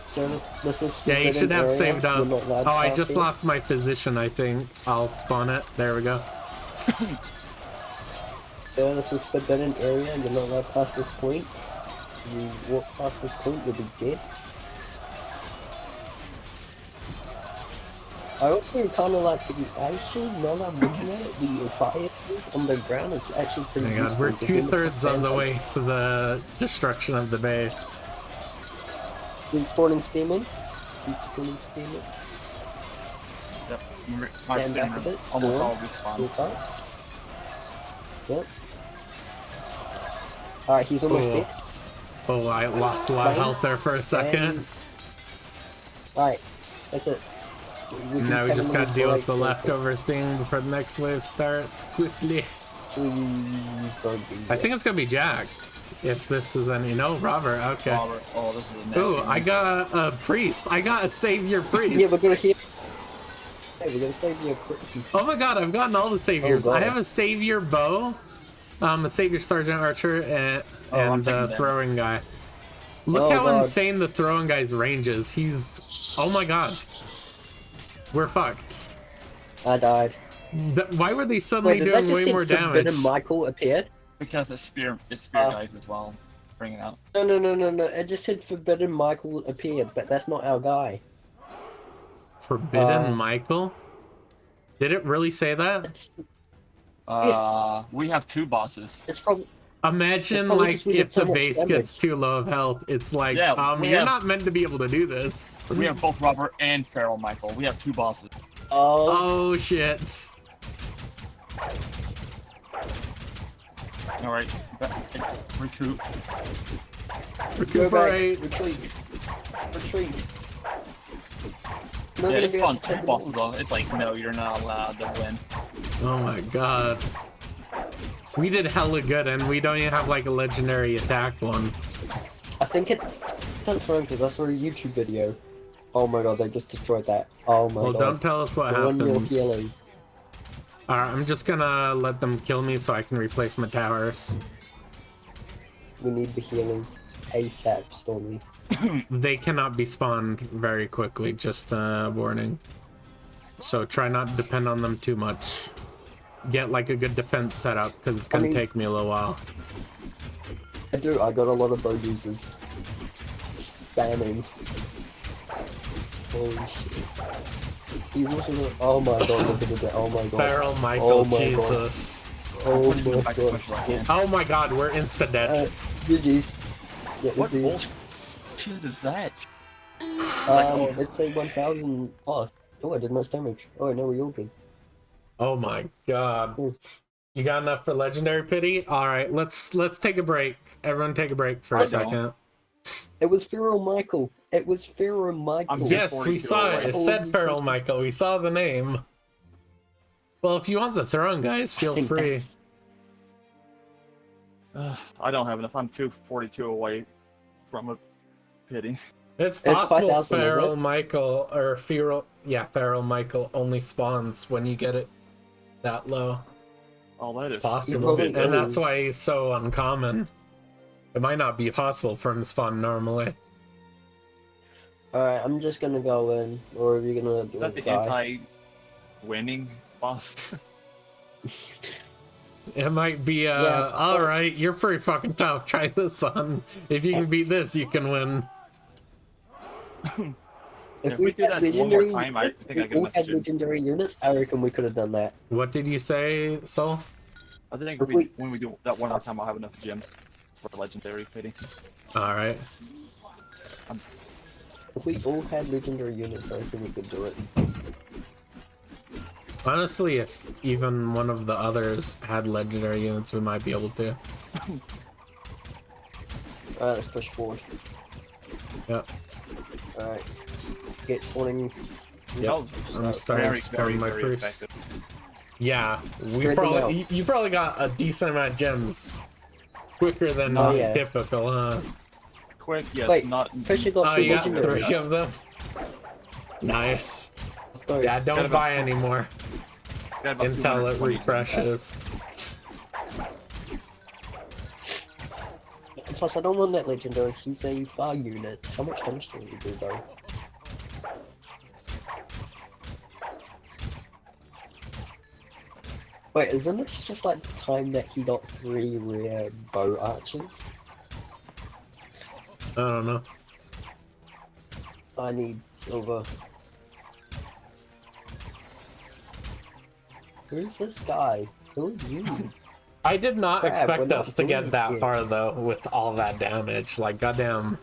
So this is. Yeah, you should have saved up. Oh, I just here. lost my physician, I think. I'll spawn it. There we go. So this is forbidden area. You're not allowed past this point. You walk past this point, you'll be dead. I also kind of like actually, now that I'm looking at it, the fire on the ground is actually pretty Oh my god, we're 2/3 on the way to the destruction of the base. Spawning steaming. Yep. Stand back a bit. Almost all respawn. Yep. Alright, he's almost dead. Oh, I lost a lot of health there for a second. Alright, that's it. Now we just gotta deal with the leftover thing before the next wave starts quickly. I think it's gonna be Jack. If this is any. No, Robert, okay. Robert. Oh, this is a nasty Ooh, I got a priest. I got a savior priest. Yeah, we're gonna hit. Hey, we're gonna save you a priest. Oh my god, I've gotten all the saviors. Oh, I have a savior bow, a savior sergeant archer, and the throwing guy. Look how insane the throwing guy's range is. He's. Oh my god. We're fucked. I died. Why were they suddenly doing way more damage? Forbidden Michael appeared? Because it's spear guys as well. Bring it out. No. It just said Forbidden Michael appeared, but that's not our guy. Forbidden Michael? Did it really say that? We have 2 bosses. It's probably. Imagine like if the base gets too low of health, it's like, you're not meant to be able to do this. We have both Robert and Feral Michael. We have 2 bosses. Oh shit. Alright, recoup. Recuperate. Retreat. Yeah, it's on 2 bosses though. It's like, no, you're not allowed to win. Oh my god. We did hella good and we don't even have like a legendary attack one. I think that's wrong because I saw a YouTube video. Oh my god, they just destroyed that. Oh my god. Well, don't tell us what happens. Alright, I'm just gonna let them kill me so I can replace my towers. We need the healers ASAP, Stormy. They cannot be spawned very quickly, just a warning. So try not to depend on them too much. Get like a good defense setup because it's gonna take me a little while. I got a lot of bow users. Spamming. Holy shit. He's also gonna, oh my god, look at that. Oh my god. Feral Michael, Oh my Jesus. Oh Pushing my it back as god. much as I can. Oh my god, we're insta dead. GG's. Yeah, What GG's. bullshit is that? It's a 1000 plus. Oh, I did much damage. Oh, no, we all good. Oh my god. Hmm. You got enough for legendary pity? Alright, let's take a break. Everyone take a break for a I don't. second. It was Feral Michael. It was Feral Michael. I'm Yes, we 42 saw it. away. It said Feral Michael. We saw the name. Well, if you want the throne, guys, I feel think free. that's- I don't have enough. I'm 242 away from a pity. It's It's possible 5,000, is Feral it? Michael or Feral Michael only spawns when you get it that low. Oh, that is Possible. probably And that's is. why he's so uncommon. It might not be possible for him to spawn normally. Alright, I'm just gonna go in. Or are you gonna do Is that the die? anti-winning boss? It might be, Yeah. alright, you're pretty fucking tough. Try this on. If you can beat this, you can win. If we do that one more time, I units, think I we can all lift had you. legendary units, I reckon we could have done that. What did you say, Soul? I think If we- when we do that one more time, I'll have enough gems for legendary pity. Alright. If we all had legendary units, I reckon we could do it. Honestly, if even one of the others had legendary units, we might be able to. Alright, let's push forward. Yep. Alright. Get spawning. Yep. I'm starting Very, to spawn my very priest. effective. Yeah, Spread them out. you probably got a decent amount of gems quicker than Oh, yeah. typical, huh? Quick, yes, Wait, not. Fishy got Oh, 2 you got legendaries. 3 of them? Nice. Sorry. Yeah, Got don't about buy 20. anymore Got about until it 220 gems. refreshes. Plus, I don't want that legendary. He's a fire unit. How much damage do you do, though? Wait, isn't this just like the time that he got 3 rare bow archers? I don't know. I need silver. Who's this guy? Who are you? I did not Crap, we're expect not us to get doing that it. far though, with all that damage. Like, goddamn,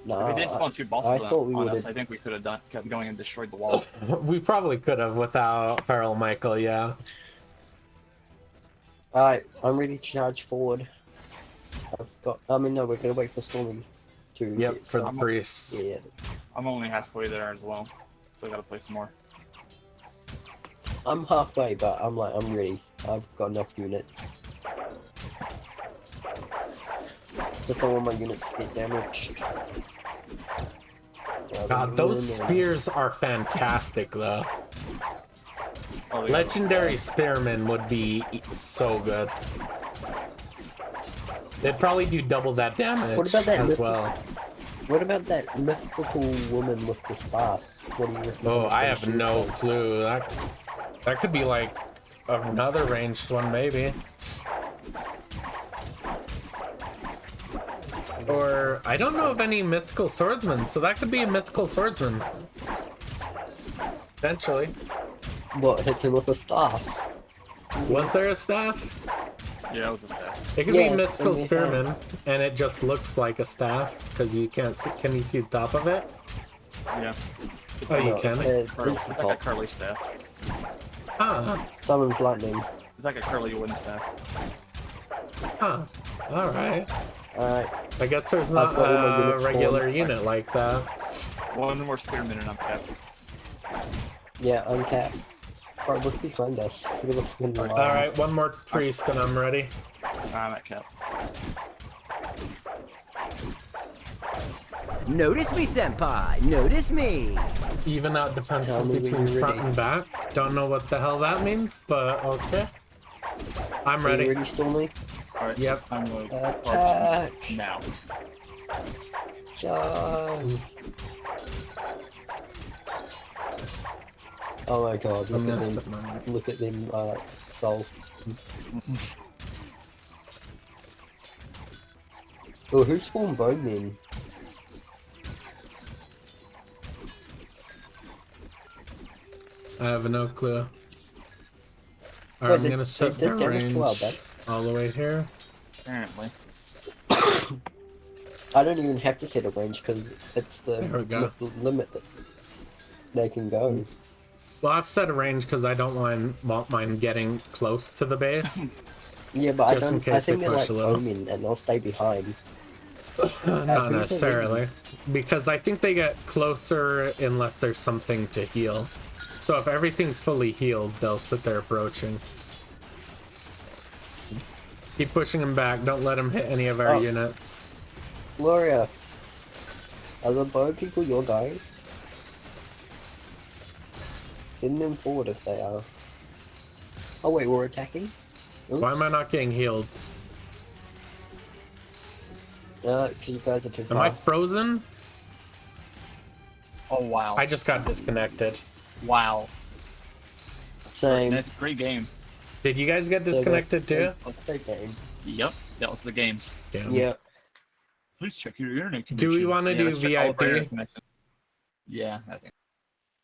Nah, If we did spawn 2 bosses I thought we on us, would've- I think we could have kept going and destroyed the wall. we probably could have without Feral Michael. Yeah. Alright, I'm ready to charge forward. No, we're gonna wait for Stormy to Yep. get For the stuff. priests. Yeah. I'm only halfway there as well, so I gotta play some more. I'm halfway, but I'm ready. I've got enough units. Just don't want my units to get damaged. God, those spears are fantastic though. Oh, they got- Legendary spearmen would be so good. They'd probably do double that damage What about that as mythic- well. What about that mythical woman with the staff? What do you reckon? Oh, that's I gonna have shoot no from? clue. That could be like another ranged one, maybe. Or I don't know of any mythical swordsmen, so that could be a mythical swordsman. Potentially. What hits him with a staff? Was there a staff? Yeah, it was a staff. It could Yeah, be mythical and they spearman, and it just looks like a staff because you can't see. Can you see the top of it? Yeah. Oh, you No, can. it's Curly, the it's like a top. curly staff. Huh. Summons lightning. It's like a curly wooden staff. Huh. All right. Alright, I guess there's not got all my a units regular spawned. unit like that. One more spearman and I'm capped. yeah, uncapped. Alright, look behind us. Look at the fucking line. All right, one more priest and I'm ready. I'm at cap. Notice me, senpai. Notice me. Even out defenses Tell me when between you're front ready. and back. Don't know what the hell that means, but okay. I'm Are you ready. ready, Stormy? Alright, Yep. I'm going Attack! now. Charge! Oh my god, I'm look gonna at set them. mine. Look at them, soul. Oh, who spawned bowmen? I have no clue. Alright, Wait, I'm they gonna set the did damage to our range base? all the way here. Apparently. I don't even have to set a range because it's the There we go. limit that they can go. Well, I've set a range because I don't want mine getting close to the base. Yeah, but Just in I case they think they're push like a little. foaming and they'll stay behind. Not who's necessarily. elite? Because I think they get closer unless there's something to heal. So if everything's fully healed, they'll sit there approaching. Keep pushing him back. Don't let him hit any of our Oh. units. Gloria, are the bow people your guys? Send them forward if they are. Oh wait, we're attacking? Why am I not getting healed? Because you guys are too Am far. I frozen? Oh wow. I just got disconnected. Wow. Same. That's a great game. Did you guys get disconnected too? Let's take game. Yep, that was the game. Damn. Yeah. Please check your internet connection. Do we want to do let's check all of our internet VIP? connection. Yeah, I think.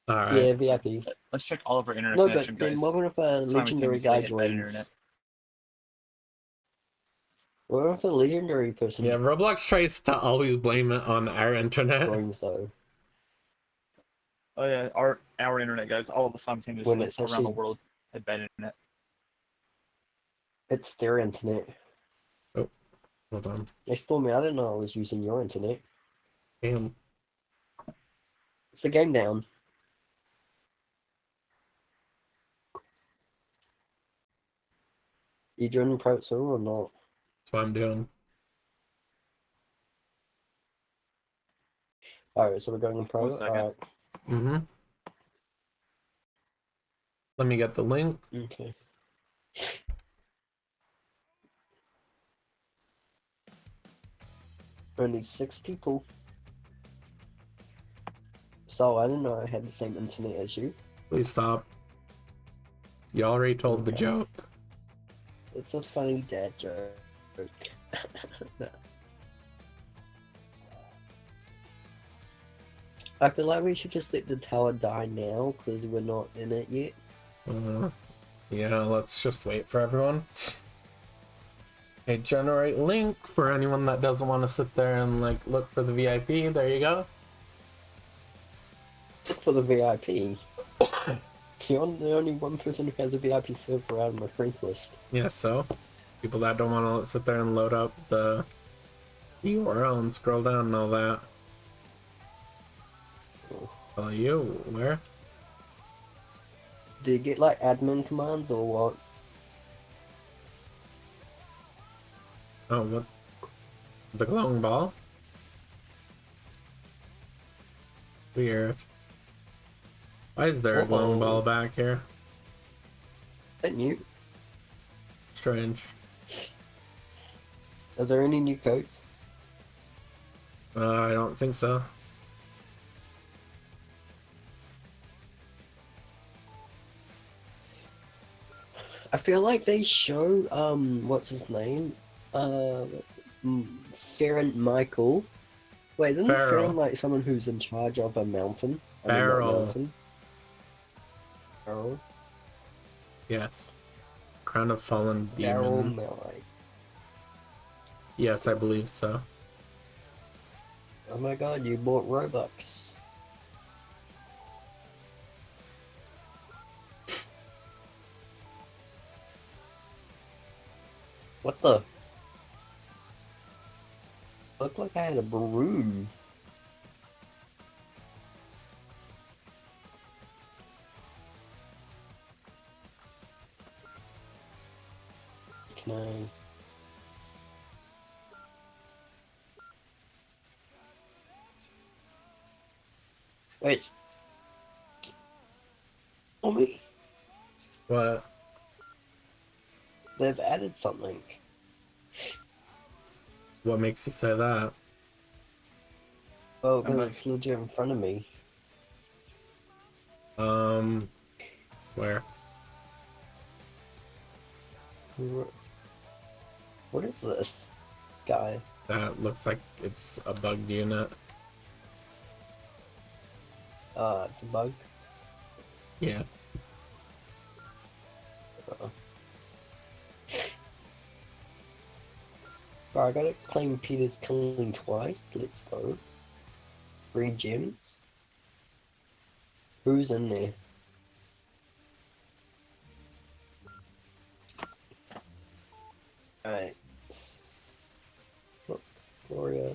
Alright. Yeah, VIP. Let's check all of our internet No, but connection, then guys. what if a legendary Simultaneously guy hit bad joins? internet. What if a legendary person Yeah, Roblox tries to always blame it on our internet. joins though? Oh yeah, our internet, guys, all of us simultaneously When it's around the actually- world had bad internet. It's their internet. Hold on. They stole me. I didn't know I was using your internet. Damn. It's the game down. You joining Pro Tour or not? That's what I'm doing. Alright, so we're going in Pro. 1 second. Alright. Mm-hmm. Let me get the link. Okay. Only 6 people. So I didn't know I had the same internet as you. Please stop. You already told the Okay. joke. It's a funny dad joke. I feel like we should just let the tower die now because we're not in it yet. Yeah, let's just wait for everyone. Okay, generate link for anyone that doesn't want to sit there and like look for the VIP. There you go. Look for the VIP. You're the only one person who has a VIP server out of my friends list. Yeah, so people that don't want to sit there and load up the URL and scroll down and all that. Oh, you where? Do you get like admin commands or what? Oh, what? The glowing ball? Weird. Why is there a glowing Uh-oh. ball back here? That new? Strange. Are there any new codes? I don't think so. I feel like they show what's his name? Farron Michael. Wait, isn't Farrell. Farron like someone who's in charge of a mountain? I mean, not Farrell. mountain. Farrell. Yes. Crown of Fallen Farrell Demon. Malay. Yes, I believe so. Oh my god, you bought Robux. What the? Looked like I had a broom. Can I? Wait. Oh me. What? They've added something. What makes you say that? Oh, I'm because like- it's legit in front of me. Where? What is this guy? That looks like it's a bugged unit. It's a bug. Yeah. Okay, I gotta claim Peter's killing twice. Let's go. 3 gems. Who's in there? Alright. Look, Gloria.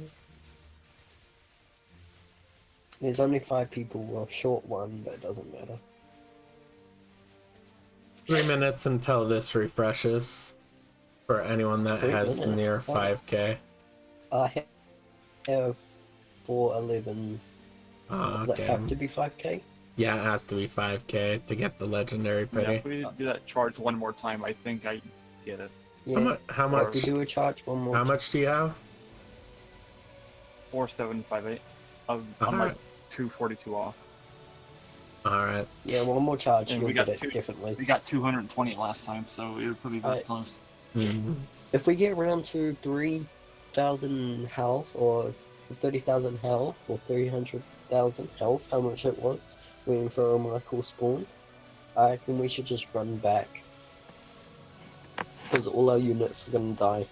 There's only 5 people. Well, short one, but it doesn't matter. 3 minutes until this refreshes for anyone that 3 has minutes? near Oh. 5k. I have 411. Does it Okay. have to be 5k? Yeah, it has to be 5k to get the legendary Yeah, pity. if we do that charge one more time, I think I get it. Yeah. How If much? we do a charge one more How time. much do you have? 4758. I'm Uh-huh. like 242 off. All right. Yeah, one more charge, And you'll we got get it, two- definitely. We got 220 last time, so it would probably be very Alright. close. Mhm. If we get around to 3,000 health, or 30,000 health, or 300,000 health, how much it was, waiting for a Michael spawn, I reckon we should just run back. Because all our units are gonna die.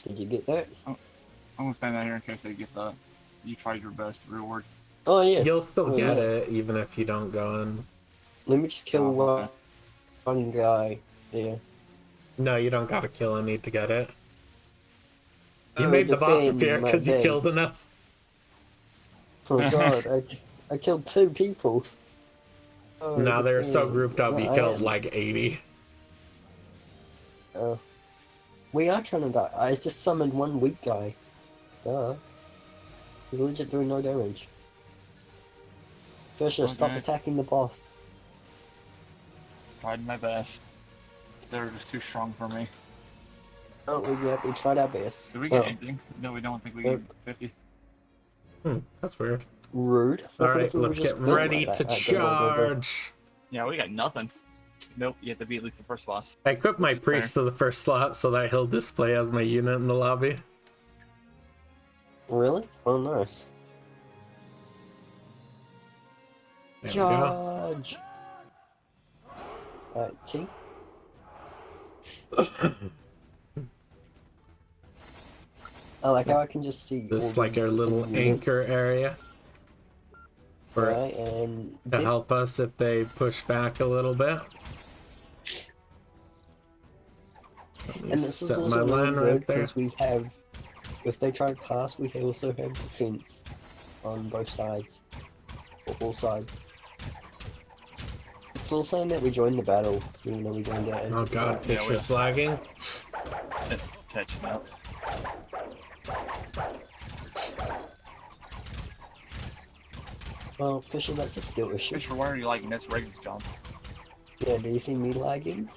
Did you get that? I'm gonna stand out here in case they get the. You tried your best reward. Oh yeah. You'll still Oh, get yeah. it even if you don't go in. Let me just kill Oh, okay. one guy there. No, you don't gotta kill any to get it. You Oh, made the boss defend appear my because you base. killed enough. Oh god, I killed 2 people. Oh, Now they're so defend. grouped up, you No, I killed am. like 80. We are trying to die. I just summoned one weak guy. Duh. He's legit doing no damage. Fisher, stop Okay. attacking the boss. Tried my best. They're just too strong for me. Oh, we tried our best. Did we get Oh, anything? No, we don't think we Nope. get 50. That's weird. rude. All What right, if we were let's just get built ready like to that? Go, go, go, go. charge. Yeah, we got nothing. Nope, you have to beat at least the first boss. I equipped my Which is priest to the first slot so that he'll display as my unit in the lobby. Really? Oh, nice. There we go. Charge! Alright, T. I like how I can just see. This all like the our little units. anchor area for Right, and to zip. help us if they push back a little bit. Let me And this is set my also really line good right there. because we have, if they try to pass, we also have defense on both sides, or all sides. It's all saying that we joined the battle, even though we joined it. Oh god, Yeah, it's we- just lagging. It's catching up. Well, Fisher, that's a skill issue. Fisher, why are you liking this Riggs jump? Yeah, do you see me lagging?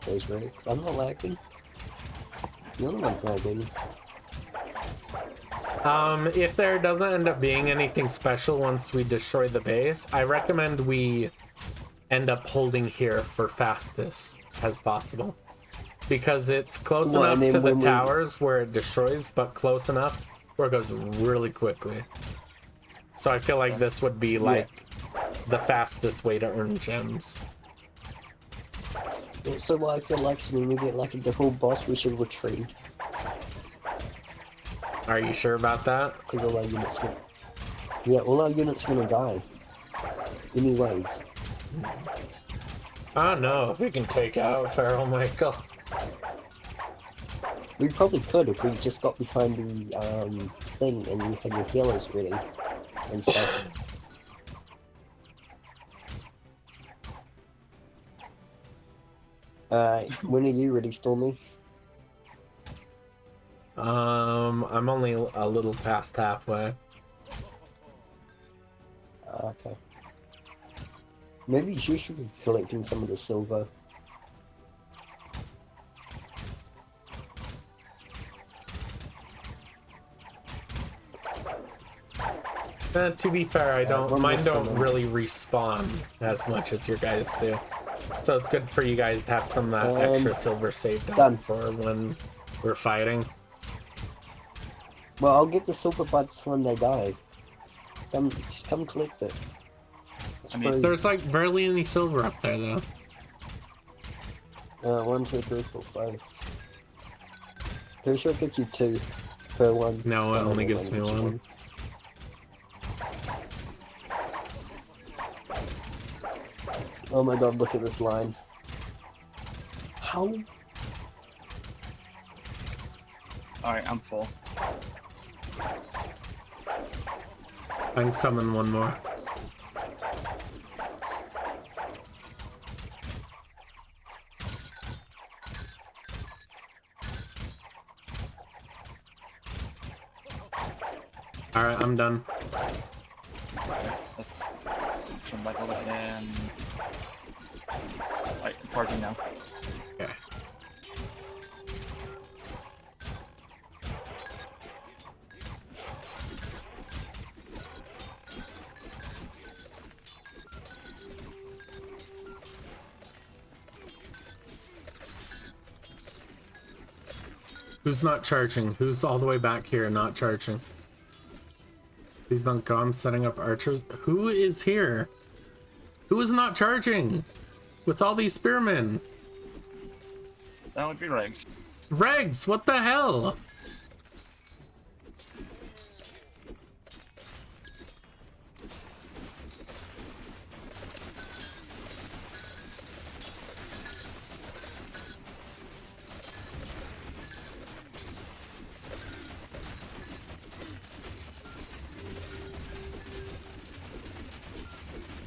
There's Riggs. I'm not lagging. You're the one lagging. If there doesn't end up being anything special once we destroy the base, I recommend we end up holding here for fastest as possible. Because it's close Well, enough and to then the when we- towers where it destroys, but close enough where it goes really quickly. So I feel like this would be like the fastest way to earn gems. So what I feel like is when we get like a difficult boss, we should retreat. Are you sure about that? Because all our units gonna... Yeah, all our units gonna die. Anyways. I don't know if we can take out Pharaoh Michael. We probably could if we just got behind the thing and you had your healers ready and stuff. Alright, when are you ready, Stormy? I'm only a little past halfway. Okay. Maybe you should be collecting some of the silver. To be fair, I don't. one Mine more don't summon. really respawn as much as your guys do. So it's good for you guys to have some of that And extra silver saved up done. for when we're fighting. Well, I'll get the silver by the time they die. Just come collect it. It's I mean, free. There's like barely any silver up there though. 1, 2, 3, 4, 5. Pretty sure it gives you 2 per one. No, it Oh, only no, gives me gives you one. Oh my god, look at this line. How? alright, I'm full. I can summon one more. Alright, I'm done. Let's turn back over and... Alright, charging now. Okay. Who's not charging? Who's all the way back here and not charging? Please don't go. I'm setting up archers. Who is here? Who is not charging? With all these spearmen. That would be Regs. Regs, what the hell?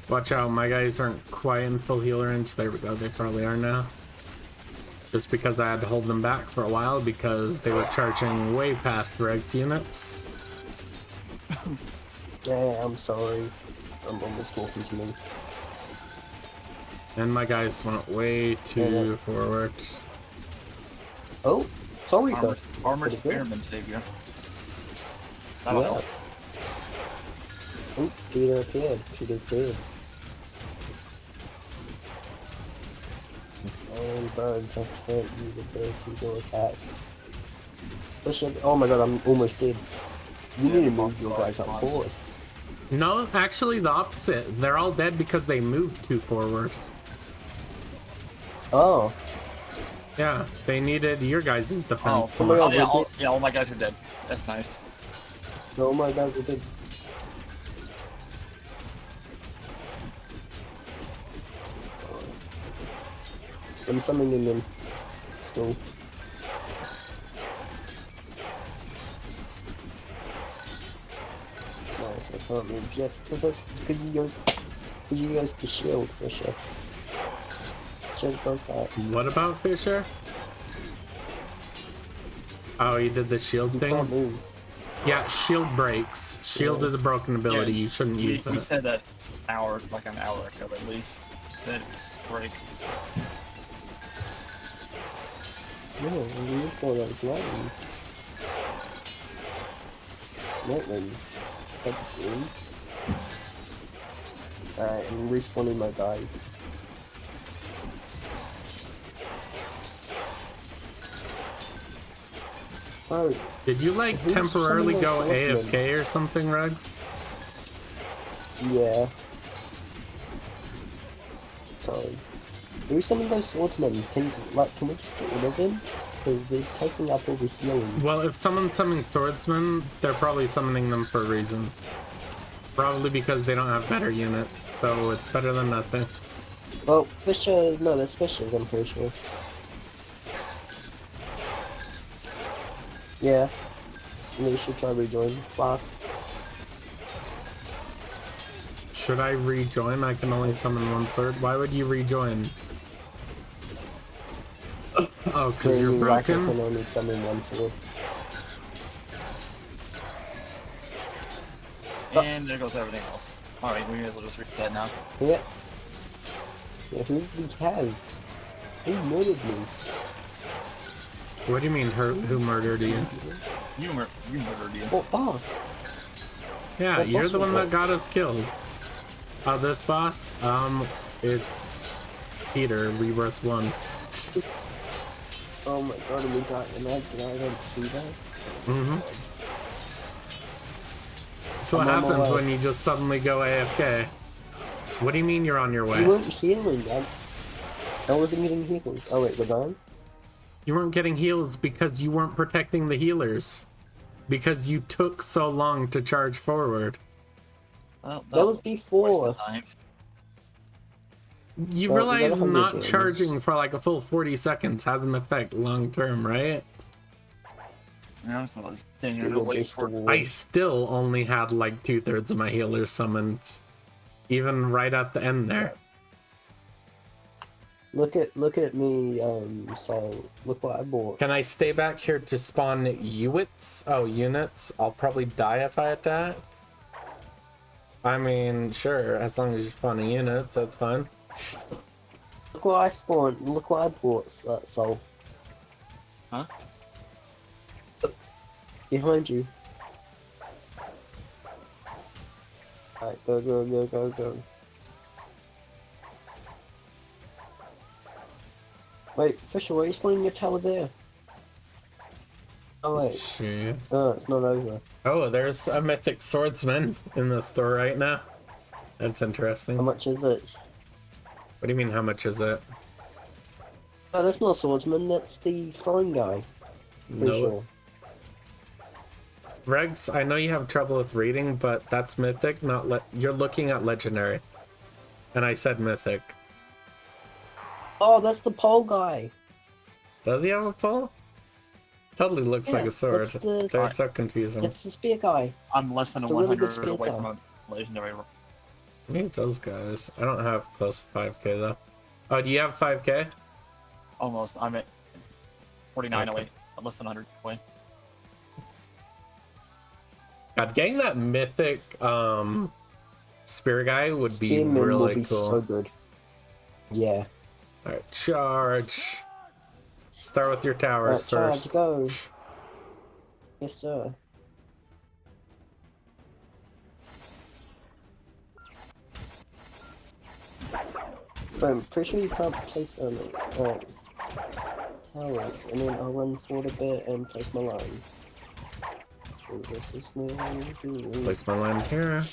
Watch out, my guys aren't quite in full heal range. There we go, they probably are now. Just because I had to hold them back for a while because they were charging way past Reg's units. Yeah, I'm sorry. I'm almost walking to me. And my guys went way too forward. Oh, sorry, Armored, guys. armored Pretty good. spearman savior. That'll Yeah. help. Oh, Peter appeared. Peter appeared. Oh, birds, I can't use a bird to go attack. Oh my god, I'm almost dead. You need to move your guys up forward. No, actually the opposite. They're all dead because they moved too forward. Oh. Yeah, they needed your guys' defense Oh my more. God. Yeah, all my guys are dead. That's nice. Oh my god, we did. I'm summoning them. Still. Nice, I can't move yet. Because you guys to shield, Fisher. Shield does that. What about Fisher? Oh, you did the shield You can't thing? move. Yeah, shield breaks. Shield is a broken ability. Yeah, You shouldn't use We it. said that like an hour ago at least. That break. No, we look for those lightning. Lightning. That's good. Alright, I'm respawning my guys. Oh, Did you like Who's temporarily go summoning those AFK or something, Regs? yeah. Sorry. Who's some of those swordsmen? Can we just get rid of them? Because they're taking up all the healing. Well, if someone's summoning swordsmen, they're probably summoning them for a reason. Probably because they don't have better units, so it's better than nothing. Well, Fisher, no, that's Fisher's, I'm pretty sure. Yeah. Maybe you should try rejoin fast. Should I rejoin? I can only summon one sword. Why would you rejoin? Oh, because you're Maybe Racker broken? can only summon one sword. And there goes everything else. Alright, we may as well just reset now. Yeah. Yeah, who did we have? Who murdered me? What do you mean, who murdered you? You murdered you. What boss? Yeah, What you're boss the was one that? that got us killed. This boss? It's Peter, Rebirth 1. Oh my god, and we got an egg, and I don't see that. Mm-hmm. That's what I'm on my happens way. when you just suddenly go AFK. What do you mean you're on your You way? weren't healing, I wasn't getting heals. Oh wait, we're done? You weren't getting heals because you weren't protecting the healers. Because you took so long to charge forward. Well, That was a waste before. of time. You Well, we got realize 100 not gems. charging for like a full 40 seconds has an effect long term, right? Yeah, so I was standing here You'll waiting waste for the I wall. still only had like 2/3 of my healers summoned. Even right at the end there. Look at me, so look what I bought. Can I stay back here to spawn units? Oh, units? I'll probably die if I attack. I mean, sure, as long as you're spawning units, that's fine. Look what I spawned, look what I bought, so. Huh? Behind you. Alright, go, go, go, go, go. Wait, Fisher, why are you spawning your tower there? Oh wait, Shit. no, it's not over. Oh, there's a mythic swordsman in the store right now. That's interesting. How much is it? What do you mean, how much is it? Oh, that's not a swordsman, that's the throwing guy. Pretty No. sure. Regs, I know you have trouble with reading, but that's mythic, not you're looking at legendary. And I said mythic. Oh, that's the pole guy. Does he have a pole? Totally looks like Yeah, a sword. that's the- They're so confusing. It's the spear guy. I'm less than a It's a really good 100 away spear from a legendary. I think it's those guys. I don't have close to 5k though. Oh, do you have 5k? Almost. I'm at 49 Okay. away. I'm less than 100 away. God, getting that mythic spear guy would be Spearman really will be cool. so good. Yeah. Alright, charge. Start with your towers Alright, first. charge, go. Yes, sir. Wait, I'm pretty sure you can't place towers, and then I'll run forward a bit and place my line. This is me. Place my line here.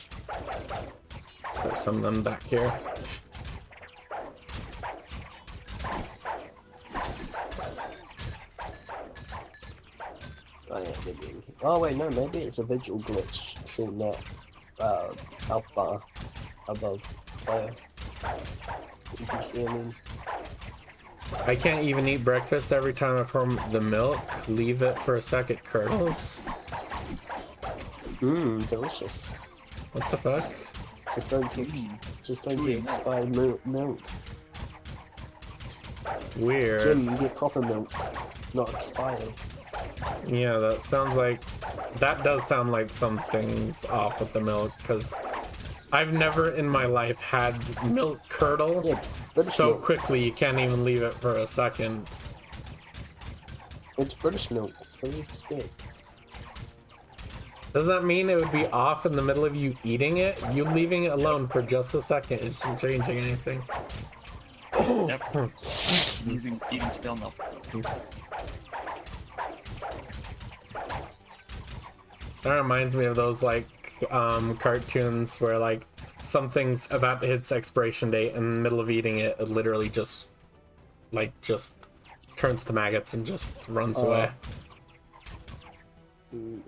Start some of them back here. Oh, yeah, maybe. Oh wait, no, maybe it's a visual glitch. Seeing that health bar above player. If you see what I mean. I can't even eat breakfast every time I pour the milk. Leave it for a sec, it curdles. Mmm, delicious. What the fuck? Just don't get expired milk. Weird. Jim, you get proper milk, not expired. Yeah, that sounds like... That does sound like something's off with the milk, because I've never in my life had milk curdle Yeah, British so milk. quickly you can't even leave it for a second. It's British milk. What do you expect? Does that mean it would be off in the middle of you eating it? You leaving it alone for just a second isn't changing anything. Yep. Eating stale milk. That reminds me of those like cartoons where like something's about to hit its expiration date and in the middle of eating it, it literally just turns to maggots and just runs away.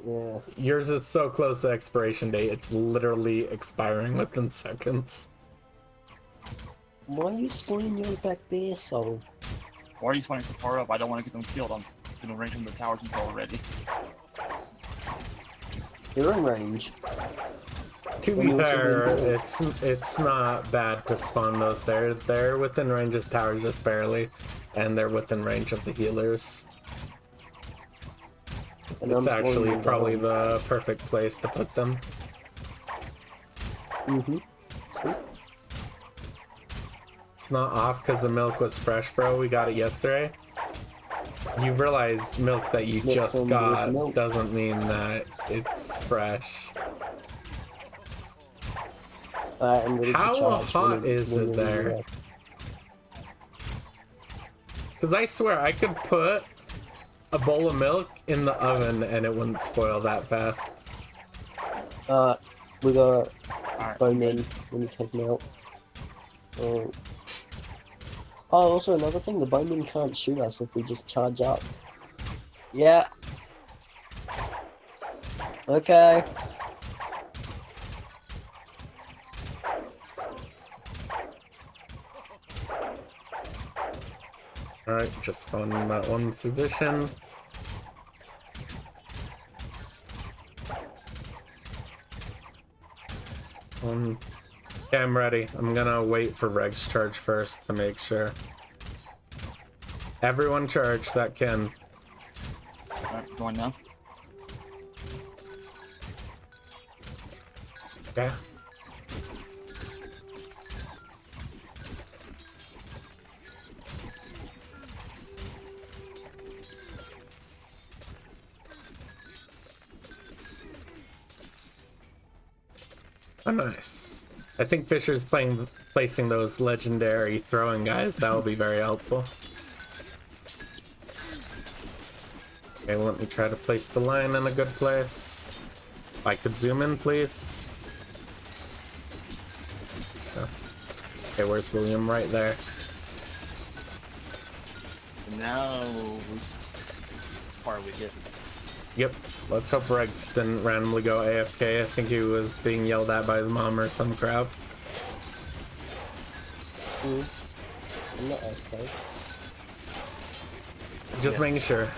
Yeah. Yours is so close to expiration date, it's literally expiring within seconds. Why are you spawning yours back there, so? Why are you spawning so far up? I don't want to get them killed. I'm in the range of the towers until already. You're in range. To Well, be you should fair, be it's not bad to spawn those there. They're within range of towers just barely, and they're within range of the healers. And It's I'm actually spawning probably the perfect place to put them. Sweet. It's not off because the milk was fresh, bro. We got it yesterday. You realize milk that you Next just time with got milk. doesn't mean that it's fresh. I'm ready to How charge hot when is when it you're there? ready. Because I swear I could put a bowl of milk in the oven and it wouldn't spoil that fast. We got Alright. bone in when you take them out. Oh. Oh, also another thing, the bowman can't shoot us if we just charge up. Yeah. Okay. Alright, just finding that one position. Okay, I'm ready. I'm gonna wait for Reg's charge first to make sure. Everyone charge that can. Alright, going now. Okay. Oh, nice. I think Fisher's placing those legendary throwing guys. That will be very helpful. Okay, let me try to place the line in a good place. If I could zoom in, please. Okay, where's William? Right there. Now, far we get. Yep. Let's hope Rex didn't randomly go AFK. I think he was being yelled at by his mom or some crap. I'm not okay. Just making sure.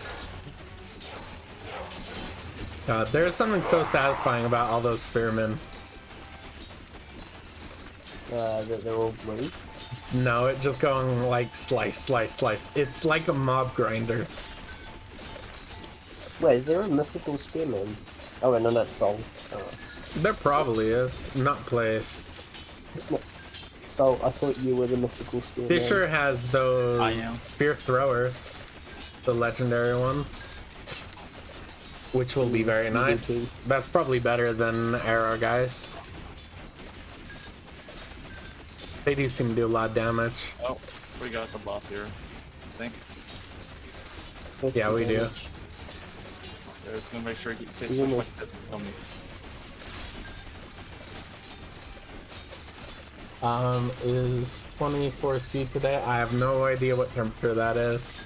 God, there's something so satisfying about all those spearmen. That they're all blue. No, it just going like slice, slice, slice. It's like a mob grinder. Wait, is there a mythical spearman? Oh wait, no, that's Soul. There probably is. Not placed. So I thought you were the mythical spearman. Fisher has I those am. spear throwers. The legendary ones. Which will be very nice. That's probably better than arrow guys. They do seem to do a lot of damage. Oh, we got the buff here, I think. Yeah, we do. Just gonna make sure he gets He's almost- Is 24C today? I have no idea what temperature that is.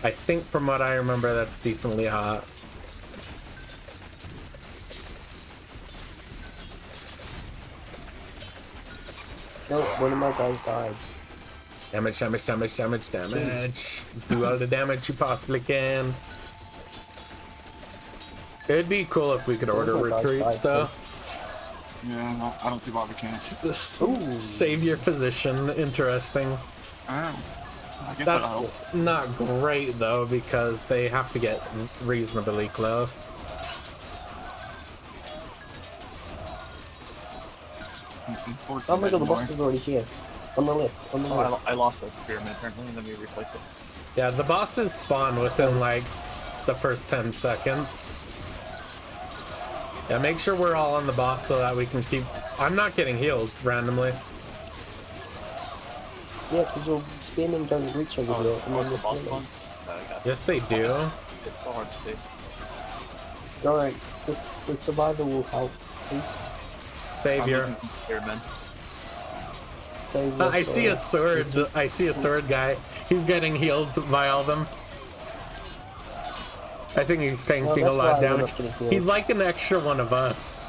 I think from what I remember, that's decently hot. No, one of my guys died. Damage, damage, damage, damage, damage. Do all the damage you possibly can. It'd be cool if we could order Oh my gosh, retreats, though. Yeah, no, I don't see why we can't. This Ooh. savior physician, interesting. I guess that'll help. That's not great, though, because they have to get reasonably close. Oh my god, the boss is already here. On the left, on the left. Oh, I lost that spearman apparently, let me replace it. Yeah, the bosses spawn within, like, the first 10 seconds. Yeah, make sure we're all on the boss so that we can keep... I'm not getting healed randomly. Yeah, because your spearmen don't reach over Oh, here. And oh then the the boss spearmen- one? Yes, they do. It's so hard to see. Alright, the survivor will help. See? I'm Savior. using some spearmen. Save your I see a sword. sword. I see a sword guy. He's getting healed by all of them. I think he's tanking a that's lot of why we're damage. not getting healed. He's like an extra one of us.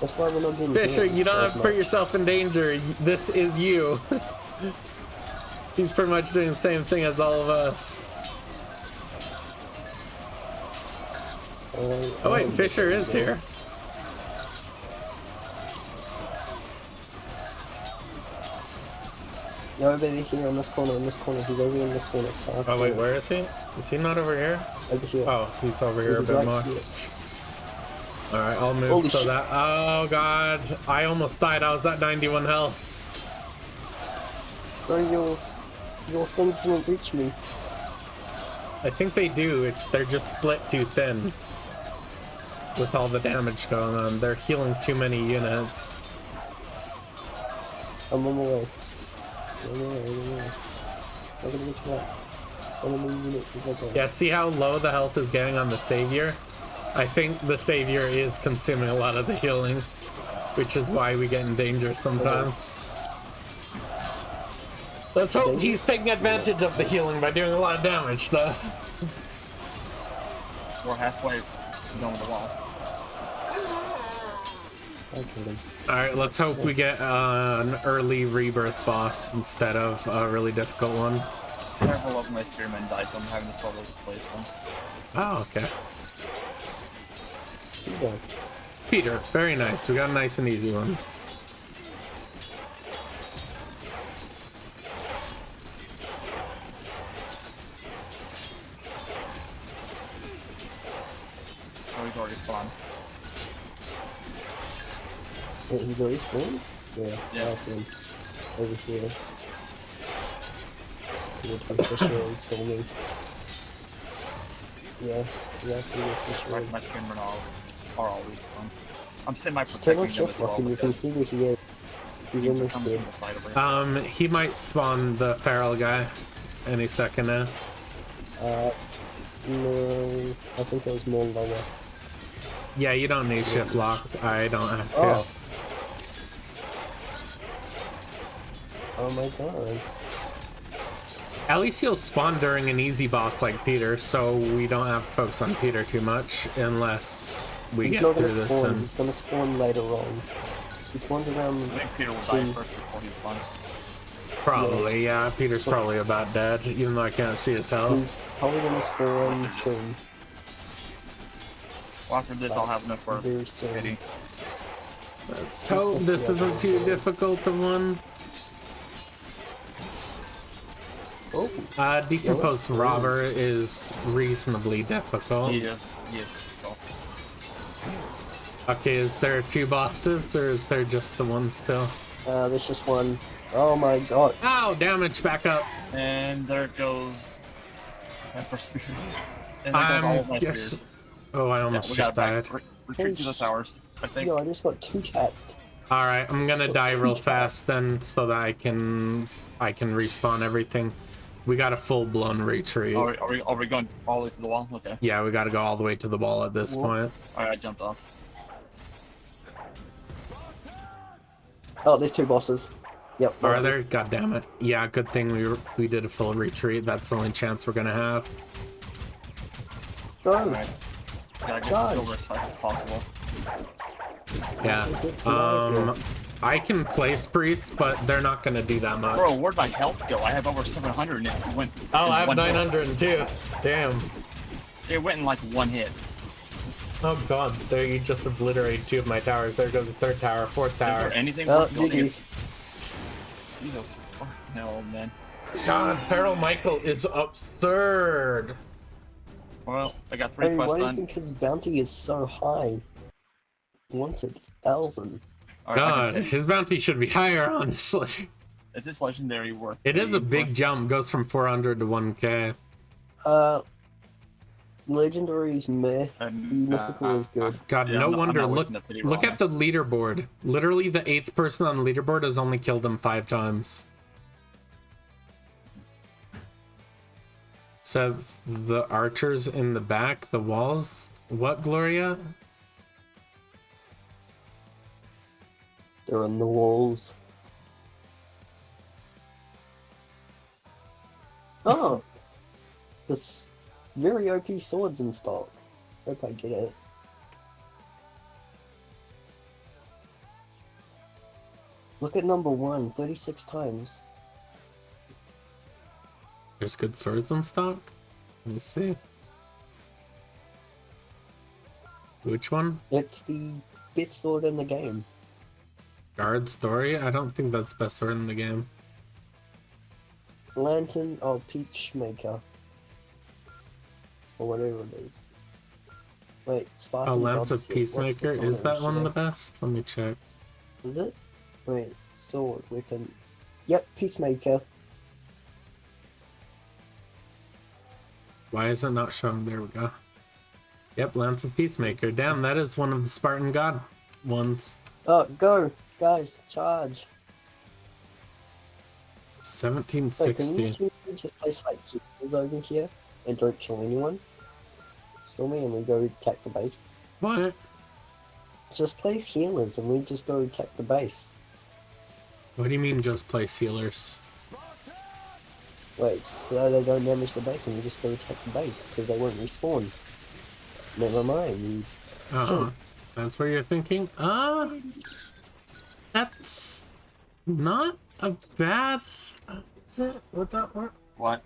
That's why we're not getting Fisher, healed you don't as have to put much. yourself in danger. This is you. He's pretty much doing the same thing as all of us. Oh wait, Fisher is here. No, over here in this corner, He's over in this corner. Oh wait, where is he? Is he not over here? Over here. Oh, he's over here a He's bit right more. here. Alright, I'll move Holy so shit. that... Oh god, I almost died. I was at 91 health. Bro, your things didn't reach me. I think they do. They're just split too thin. With all the damage going on. They're healing too many units. I'm on my way. I'm on my way. I'm gonna get you up. So many units as I go. Yeah, see how low the health is getting on the Savior? I think the Savior is consuming a lot of the healing. Which is why we get in danger sometimes. Let's hope he's taking advantage of the healing by doing a lot of damage, though. We're halfway down the wall. Alright, let's hope we get an early rebirth boss instead of a really difficult one. Several of my spearmen died, so I'm having to slowly replace them. Oh, okay. Peter, very nice. We got a nice and easy one. Oh, he's already spawned. Wait, he's already spawned? Yeah, Yeah. I see him. Over here. He would officially install me. Yeah, exactly. Officially. My spearmen are always spawned. I'm Just semi-protecting turn on them shift as well. lock and you can see where he is. He's almost coming dead. from the side over here. He might spawn the feral guy any second now. No, I think it was more lower. Yeah, you don't need shift lock. I don't have to. Oh. Oh my god. At least he'll spawn during an easy boss like Peter, so we don't have to focus on Peter too much unless we He's get not through gonna this. spawn, And he's gonna spawn later on. He spawned around. I think Peter will die first before he spawns. probably, yeah, Peter's probably about dead, even though I can't see his health. He's probably gonna spawn soon. Well, after this, I'll have enough for Very soon. pity. Let's hope this isn't too difficult to one. Oh, Decomposed robber is reasonably difficult. He is. Oh. Okay, is there two bosses or is there just the one still? there's just one. Oh my god. Ow, damage back up. And there goes Emperor Spear. And there goes all of my spears. Oh, I Yeah, almost we just got it died. back. Retreat to the towers. I think. Yo, I just got two tapped. Alright, I'm gonna Just die got real two fast then so that I can respawn everything. We got a full-blown retreat. Are we going all the way to the wall? Okay. Yeah, we gotta go all the way to the wall at this point. Alright, I jumped off. Oh, there's two bosses. Yep. Are there? God damn it. Yeah, good thing we did a full retreat. That's the only chance we're gonna have. Go. Alright. Gotta get Gosh. silver as fast as possible. Yeah. I can place priests, but they're not gonna do that much. Bro, where'd my health go? I have over 700 and it went. Oh, in I have one hit. 902. Damn. It went in like one hit. Oh god, there you just obliterated two of my towers. There goes the third tower, fourth Is tower. there anything Oh, worth building? GG's. Jesus fucking hell, man. God, Feral Michael is absurd. Well, I got 3 Hey, quests why do you done. think his bounty is so high? Wanted 1,000. Alright, God, second- his bounty should be higher, honestly. Is this legendary worth? It is a paying big for? jump, goes from 400 to 1k. Legendary's meh. The mythical is good. God, Yeah, no I'm not wonder. Look, wasting the pity look roll, at the leaderboard. Literally, the 8th person on the leaderboard has only killed him 5 times. So the archers in the back, the walls. What, Gloria? They're on the walls. Oh! There's very OP swords in stock. Hope I get it. Look at number 1, 36 times. There's good swords in stock. Let me see. Which one? It's the best sword in the game. Guard story? I don't think that's the best sword in the game. Lantern or Peachmaker. Or whatever it is. Wait, Spartan Oh, Lance of Godset. Peacemaker. What's the Is that sword? one the best? Let me check. Is it? Wait, sword, weapon. Yep, Peacemaker. Why is it not showing? There we go. Yep, Lance of Peacemaker. Damn, that is one of the Spartan God ones. Oh, go! Guys, charge! Wait, can 1760. you just place like keepers over here and don't kill anyone? Stormy and we go attack the base. What? Just place healers and we just go attack the base. What do you mean just place healers? Wait, so they don't damage the base and we just go attack the base because they won't respawn. Never mind. Uh-huh. That's what you're thinking? That's not a bad... Is it? Would that work? What?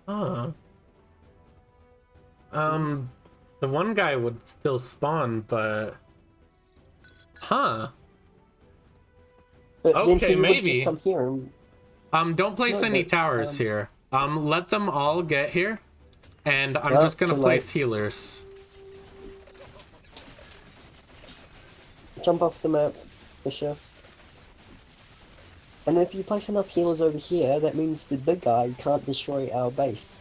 The one guy would still spawn, but... Huh. But then Okay, he would maybe. just come here and Don't place No, any but, towers here. Let them all get here, and I'm Well, just gonna too place late. healers. jump off the map, for sure. And if you place enough healers over here, that means the big guy can't destroy our base.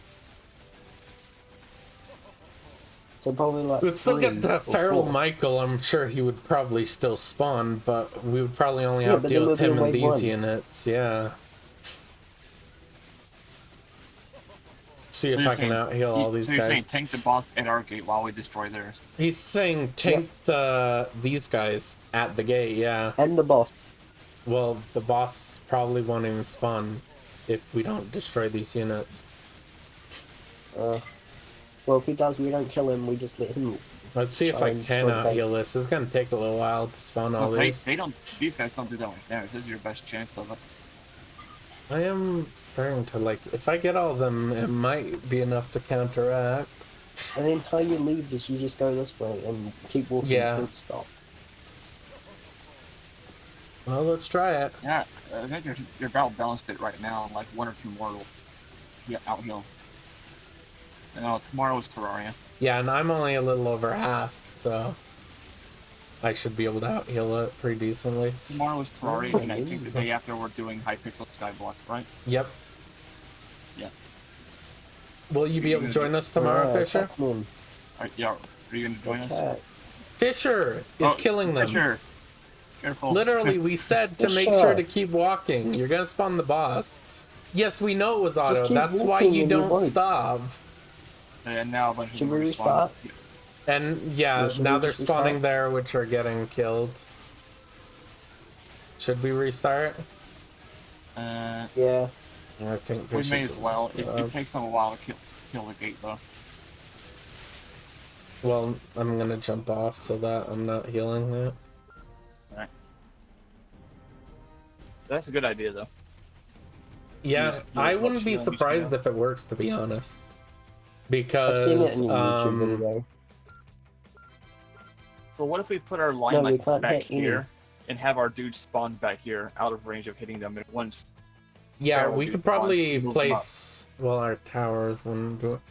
So probably like We'd still get 3 to or Feral 4. Michael. I'm sure he would probably still spawn, but we would probably only Yeah, have to but deal then with we'll him be and wave these 1. units. Yeah. See if So you're I can saying- out heal all these so you're guys. saying tank the boss at our gate while we destroy theirs. He's saying tank these guys at the gate. Yeah. And the boss. Well, the boss probably won't even spawn if we don't destroy these units. Well, if he does, we don't kill him, we just let him. Let's see if Try I and can destroy the out heal base. this. It's gonna take a little while to spawn all Well, these. they don't. These guys don't do that like theirs. This is your best chance of it. I am starting to like. If I get all of them, it might be enough to counteract. And then how you leave is you just go this way and keep walking Yeah. full stop. Well, let's try it. Yeah, I think you're about balanced it right now. Like 1 or 2 more will out heal. Tomorrow is Terraria. Yeah, and I'm only a little over half, so I should be able to out heal it pretty decently. Tomorrow is Terraria, and I think the day after we're doing Hypixel Skyblock, right? Yep. Yeah. Will you be able to join us tomorrow, Fisher? Attack them. Yeah. Are you gonna join us? Attack. Fisher is Oh, killing them. Fisher. Careful. Literally, we said to make Fisher. sure to keep walking. You're gonna spawn the boss. Yes, we know it was Just auto. keep That's why walking you and you don't won't. stop. And now a bunch of Should them we respawn. restart? And yeah, Yeah, should now we they're just spawning restart? there, which are getting killed. Should we restart? Yeah. I think We should may as well. It restart. takes them a while to kill the gate, though. Well, I'm gonna jump off so that I'm not healing it. Alright. That's a good idea, though. Yeah, Use I those wouldn't be healing surprised spell. if it works, to be honest. I've seen it Because in a YouTube video. So what if we put our line No, we like can't back hit any. here and have our dudes spawn back here, out of range of hitting them, and once yeah, Feral we dudes could probably spawns, move them up. place. Well, our towers wouldn't do it.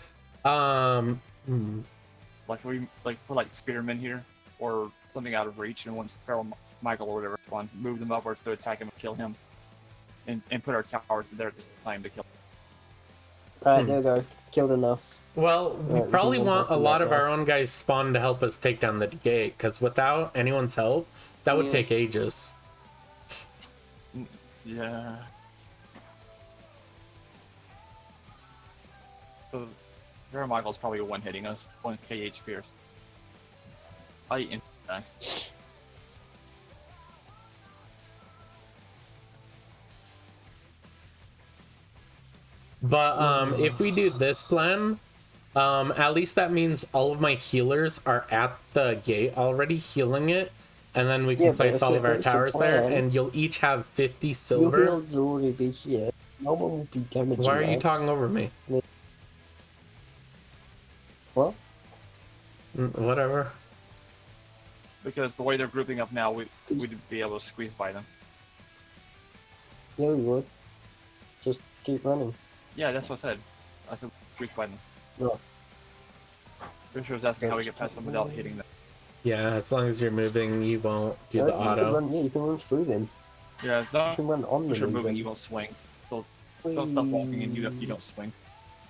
like we put like spearmen here or something out of reach, and once Feral Michael or whatever spawns, move them upwards to attack him and kill him, and put our towers there at the same time to kill. Alright, there we go. Killed enough. Well, we Right, we probably can want go a from lot that of way. our own guys spawn to help us take down the gate, because without anyone's help, that would Yeah. take ages. Yeah. So Feral Michael's probably one hitting us, 1k HP or so. I instant die. But if we do this plan, at least that means all of my healers are at the gate already healing it, and then we can Yeah, but place if all it- of our it's a towers there, plan. and you'll each have 50 Your silver. heals will already be here. No one will be damaging Why are you us. talking over me? What? Whatever. Because the way they're grouping up now, we'd be able to squeeze by them. Yeah, we would. Just keep running. Yeah, that's what I said. I said squeeze by them. No. Fisher was asking how we get past them without hitting them. Yeah, as long as you're moving, you won't do No, the you can auto. run, yeah, you can run through them. Yeah, as You long can run on as you're them. moving, even. you won't swing. So don't stop walking and you don't swing.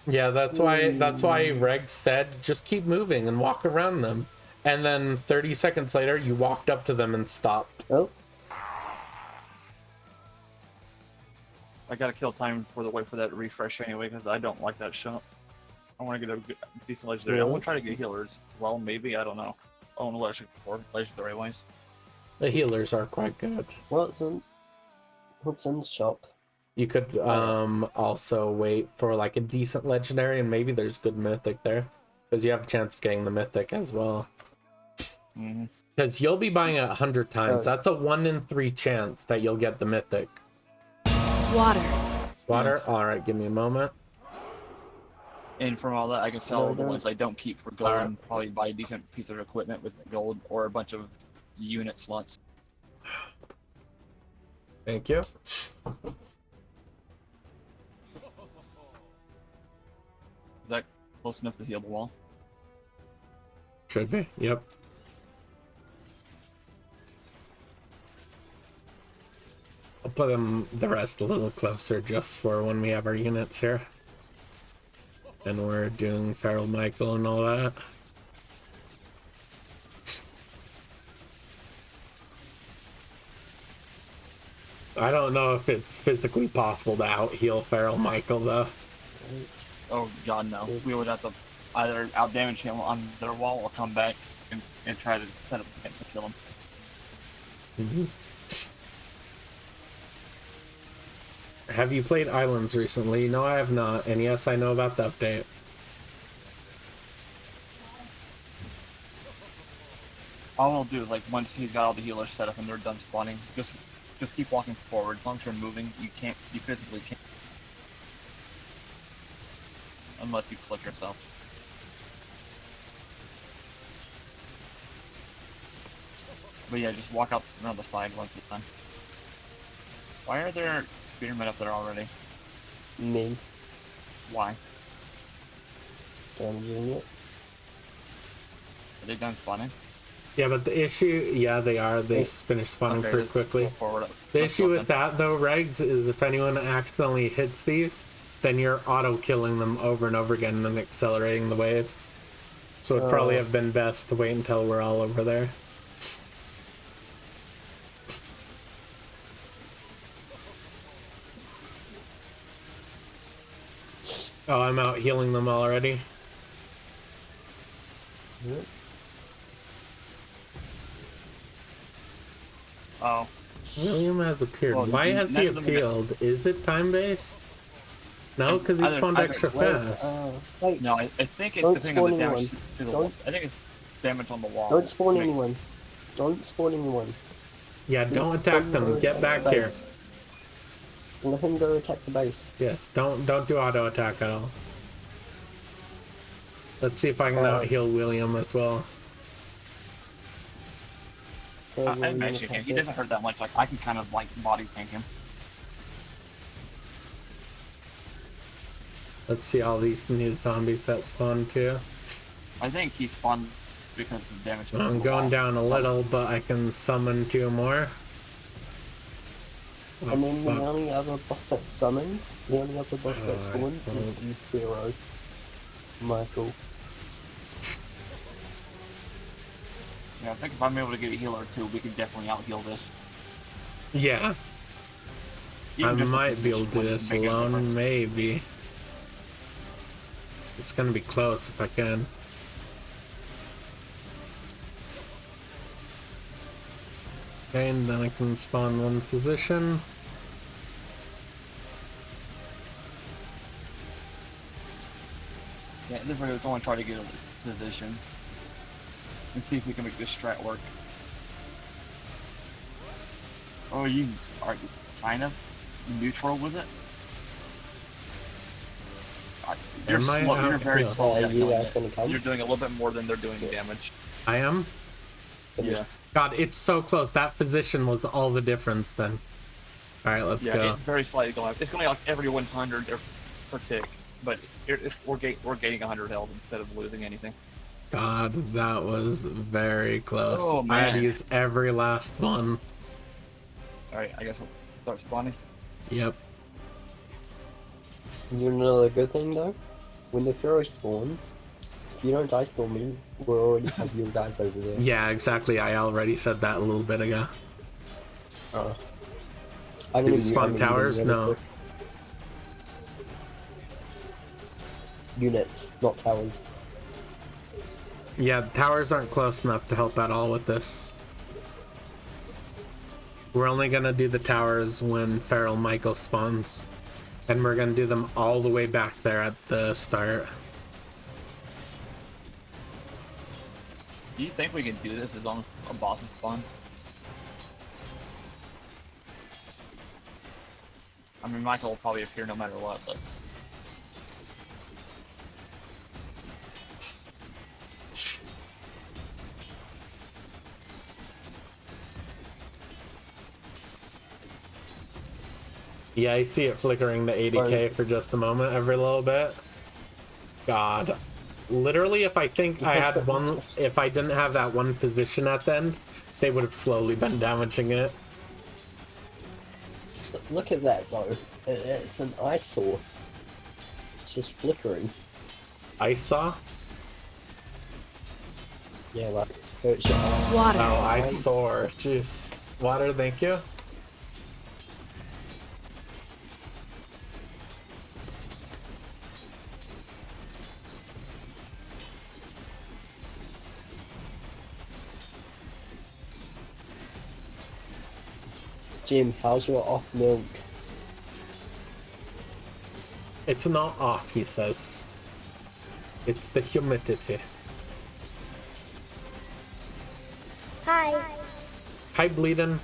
Yeah, that's why Reg said just keep moving and walk around them. And then 30 seconds later, you walked up to them and stopped. Oh, I gotta kill time for the wait for that refresh anyway, because I don't like that shot. I want to get a decent legendary. I Really? want to try to get healers. Well, maybe, I don't know. own legendary ways. The healers are quite good. What's in the shop? You could also wait for like a decent legendary, and maybe there's good mythic there, because you have a chance of getting the mythic as well. Mm-hmm. Because you'll be buying it 100 times. Oh. That's a 1 in 3 chance that you'll get the mythic. Water. Water? Alright, give me a moment. And from all that, I can sell No, the no. ones I don't keep for gold Alright. and probably buy a decent piece of equipment with gold or a bunch of unit slots. Thank you. Is that close enough to heal the wall? Should be. Yep. I'll put the rest a little closer just for when we have our units here. And we're doing Feral Michael and all that. I don't know if it's physically possible to out-heal Feral Michael, though. Oh god, no. We would have to either out-damage him on their wall or come back and try to set up defense to kill him. Mm-hmm. Have you played Islands recently? No, I have not. And yes, I know about the update. All we'll do is, like, once he's got all the healers set up and they're done spawning, just keep walking forward. As long as you're moving, you physically can't. Unless you click yourself. But yeah, just walk out around the side once you're done. Why are there spearmen up there already? Me. Why? Damaging it. Are they done spawning? Yeah, but the issue... Yeah, they are. They Yeah. finish spawning Okay, pretty let's quickly. go forward. The Let's issue go with then. that, though, Regs, is if anyone accidentally hits these, then you're auto-killing them over and over again and accelerating the waves. So it'd probably Oh. have been best to wait until we're all over there. Oh, I'm out healing them already. Yep. Oh. William has appeared. Well, Why has he none of them are- appealed? Is it time-based? No, because he Either- spawned either extra it's fast. Wait. No, I think it's Don't depending on the spawn damage anyone. to the Don't- wall. I think it's damage on the wall. Don't spawn Make- anyone. Don't spawn anyone. Yeah, don't attack them. Get back here. Let him go attack the base. Yes, don't do auto attack at all. Let's see if I can out heal William as well. I imagine him. He doesn't hurt that much. Like I can kind of like body tank him. Let's see all these new zombies that spawn too. I think he spawned because of the damage. I'm going down a little, but I can summon 2 more. Oh, I mean, the fuck. only other boss that summons, the only other boss Oh, that spawns is the Pharaoh. Michael. Yeah, I think if I'm able to get a healer too, we can definitely out heal this. Yeah, Even I just the might be able to do position this wouldn't make a alone, difference. maybe. It's gonna be close if I can. Okay, and then I can spawn 1 physician. Yeah, this way, someone try to get a position and see if we can make this strat work. Oh, you are kind of neutral with it. You're Am I slow. out You're very here? slow. at You killing guys it. gonna come? You're doing a little bit more than they're doing damage. I am? Yeah. God, it's so close. That position was all the difference then. Alright, let's Yeah, go. it's very slightly going up. It's going like every 100 per tick, but we're gaining 100 health instead of losing anything. God, that was very close. Oh, I had to man. use every last one. Alright, I guess we'll start spawning. Yep. You know the good thing though? When the Pharaoh spawns, if you don't ice storm me, we'll already have your guys over there. Yeah, exactly. I already said that a little bit ago. I'm Do gonna you spawn I'm towers? gonna No. Units, not towers. Yeah, the towers aren't close enough to help at all with this. We're only gonna do the towers when Feral Michael spawns. And we're gonna do them all the way back there at the start. Do you think we can do this as long as a boss is spawned? I mean, Michael will probably appear no matter what, but... Yeah, I see it flickering to 80k for just a moment every little bit. God. Literally, if I think I had one, if I didn't have that one position at the end, they would have slowly been damaging it. Look at that though. It's an eyesore. It's just flickering. Ice saw? Yeah, like hurts your eye. Water. Oh, eyesore. Jeez. Water, thank you. Jim, how's your off milk? It's not off, he says. It's the humidity. Hi. Hi, Bleedin'.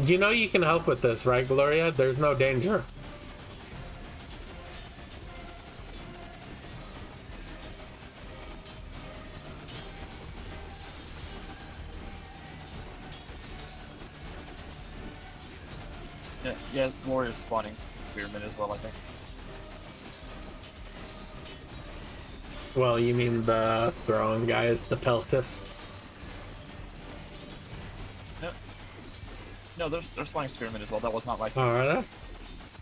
You know you can help with this, right, Gloria? There's no danger. Yeah, Warrior's spawning Spearman as well, I think. Well, you mean the throwing guys, the peltists? No, they're spawning Spearman as well. That was not my Oh, are they?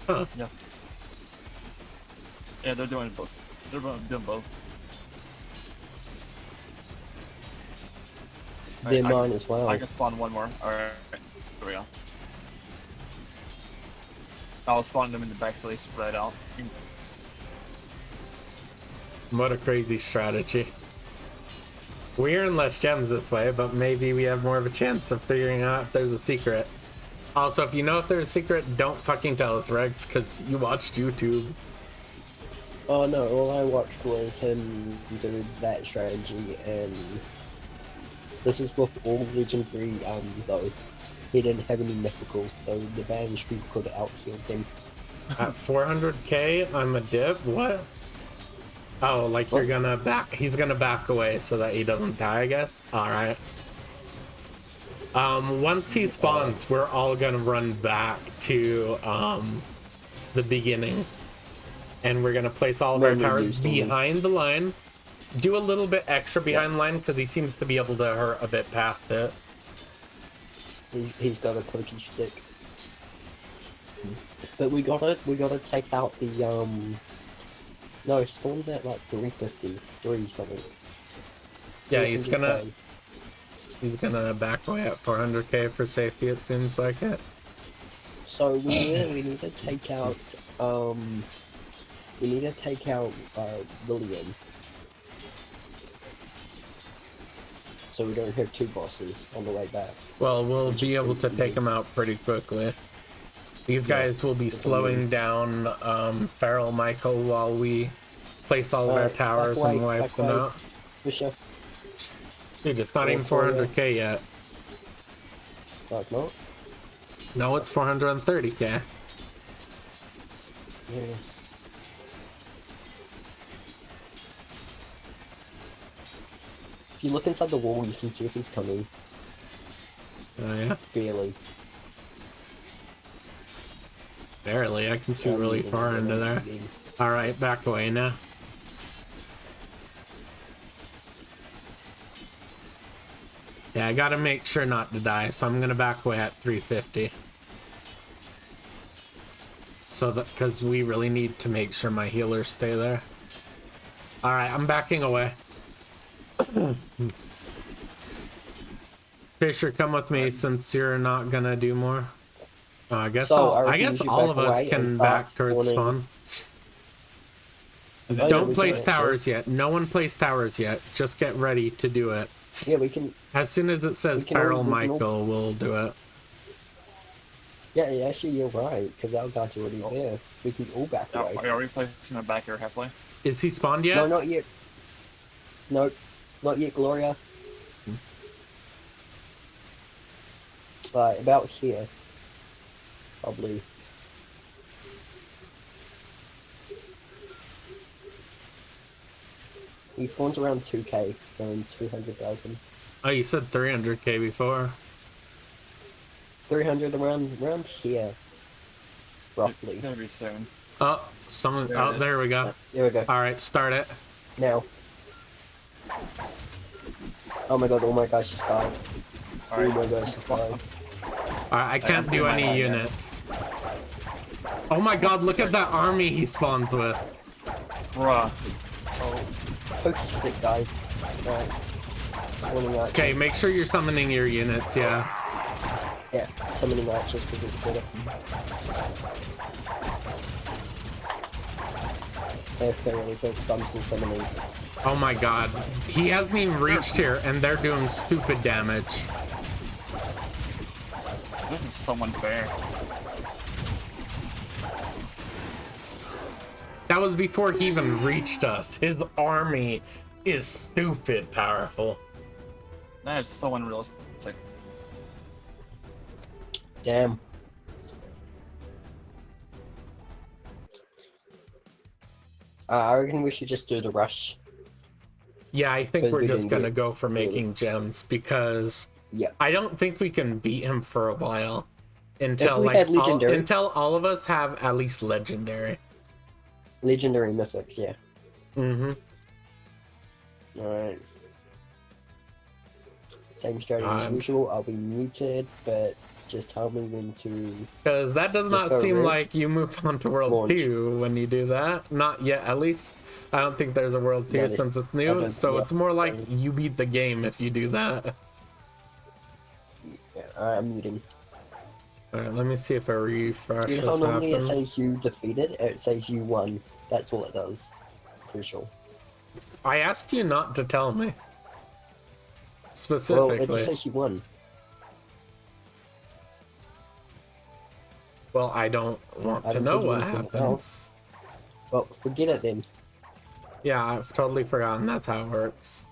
Huh. Yeah. Yeah, they're doing both. They're doing both. They're I mine can- as well. I can spawn one more. Alright, here we go. I'll spawn them in the back so they spread out. What a crazy strategy. We earn less gems this way, but maybe we have more of a chance of figuring out if there's a secret. Also, if you know if there's a secret, don't fucking tell us, Rex, because you watched YouTube. Oh no, all I watched was him do that strategy, and this was before Legendary, though. He didn't have any mythicals, so the banished people could outkill him. At 400k, I'm a dip? What? Oh, like you're gonna back, he's gonna back away so that he doesn't die, I guess? Alright. Once he spawns, we're all gonna run back to, the beginning. And we're gonna place all of our towers behind the line. Do a little bit extra behind the line, because he seems to be able to hurt a bit past it. He's got a pokey stick. But we gotta take out the no, it spawns at like 3 something. Yeah, he's gonna back away at 400k for safety, it seems like it. So we need to take out Lillian. So we don't have two bosses on the way back. Well, we'll be able to take him out pretty quickly. These guys will be slowing down Feral Michael while we place all of our towers and wipe them out. Bishop. Dude, it's not even 400k yet. Like not? No, it's 430k. Yeah. If you look inside the wall, you can see if he's coming. Oh yeah? Barely. Barely, I can see really far into there. Alright, back away now. Yeah, I gotta make sure not to die, so I'm gonna back away at 350. So that, because we really need to make sure my healers stay there. Alright, I'm backing away. Fisher, come with me since you're not gonna do more. I guess So, I guess all of us can back towards spawn. And Oh, then yeah, Don't we place can, actually. towers yet. No one place towers yet. Just get ready to do it. Yeah, we can. As soon as it says We can all- Peril we can all- Michael, we'll do it. Yeah, actually, you're right, because our guy's already there. We can all back away. are we placing it back here halfway? Is he spawned yet? No, not yet. Nope, not yet, Gloria. Like, about here. Probably. He spawns around 2k, around 200,000. Oh, you said 300k before. 300 around here. Roughly. It's gonna be soon. Oh, someone. There it Oh, is. there we go. There we go. All right, start it. Now. Oh my god, oh my gosh, she's died. Oh my gosh, she's died. All right, I can't do any units. Oh my god, look at that army he spawns with. Bruh. Pokey stick, guys. Right. Summoning archers. Okay, make sure you're summoning your units, yeah. Yeah, summoning archers because it's better. If they're really quick, I'm still summoning. Oh my god. He hasn't even reached here, and they're doing stupid damage. This is so unfair. That was before he even reached us. His army is stupid powerful. That is so unrealistic. Damn. I reckon we should just do the rush. Yeah, I think 'Cause we're we just didn't gonna get- go for making gems because Yeah. I don't think we can beat him for a while until we had legendary. until all of us have at least legendary. Legendary mythics, yeah. Mm-hmm. Alright. Same strategy as And- usual. I'll be muted, but just tell me when to. Because that does Just not go seem red. like you move on to World Launch. 2 when you do that. Not yet, at least. I don't think there's a World 2 Yeah, since it's I new, don't- so yeah, it's more like same. you beat the game if you do that. Yeah, I'm muting. Alright, let me see if I refresh You know how this normally it happen. says you defeated? It says you won. That's all it does. Crucial. I asked you not to tell me. Well, Specifically. it just says you won. Well, I don't want I to haven't know told you what anything happens. else. Well, forget it then. Yeah, I've totally forgotten that's how it works.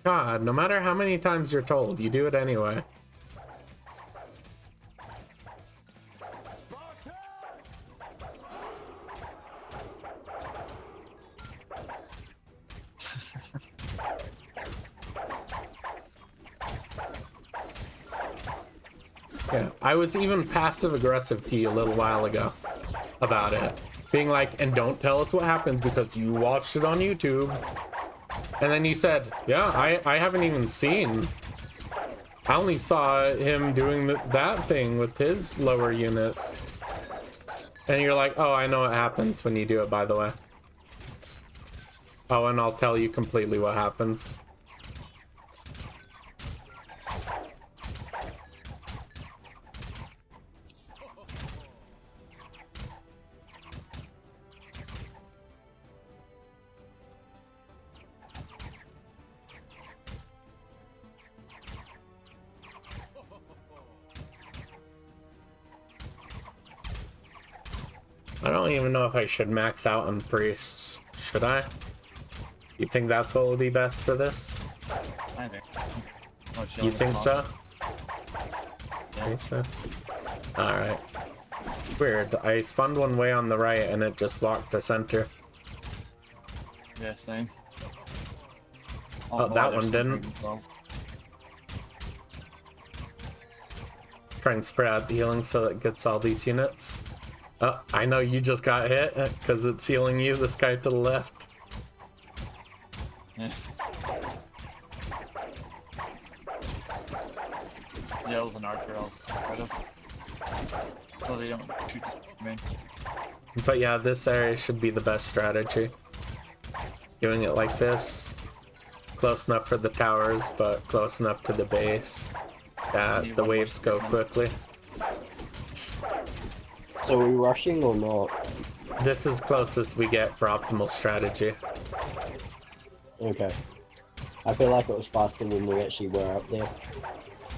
God, no matter how many times you're told, you do it anyway. Yeah, I was even passive aggressive to you a little while ago about it. Being like, and don't tell us what happens because you watched it on YouTube. And then you said, yeah, I haven't even seen. I only saw him doing that thing with his lower units. And you're like, oh, I know what happens when you do it, by the way. Oh, and I'll tell you completely what happens. I don't even know if I should max out on priests. Should I? You think that's what would be best for this? I think. You think so? Yeah. Think so? Alright. Weird. I spawned one way on the right and it just walked to center. Yeah, same. Oh, that one didn't. Try and spread out the healing so that it gets all these units. Oh, I know you just got hit because it's healing you, this guy to the left. Yeah. Yeah, it was an archer I was afraid of. So they don't shoot this me. But yeah, this area should be the best strategy. Doing it like this. Close enough for the towers, but close enough to the base. That the waves go quickly. So are we rushing or not? This is closest we get for optimal strategy. Okay. I feel like it was faster when we actually were up there.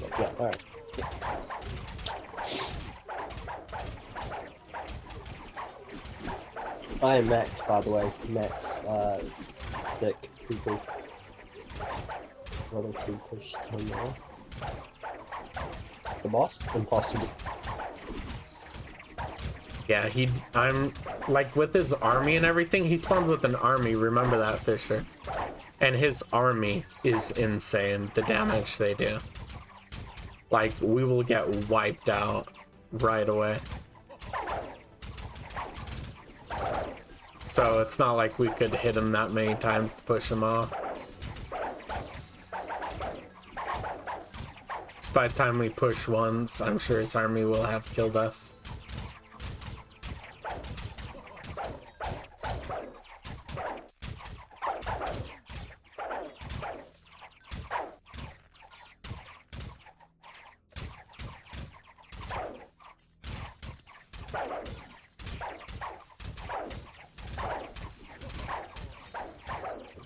But yeah, alright. I am Max, by the way. Max, stick people. What else we push now? The boss? Impossible. Yeah, I'm like with his army and everything, he spawns with an army, remember that, Fisher? And his army is insane, the damage they do. Like, we will get wiped out right away. So it's not like we could hit him that many times to push him off. So by the time we push once, I'm sure his army will have killed us.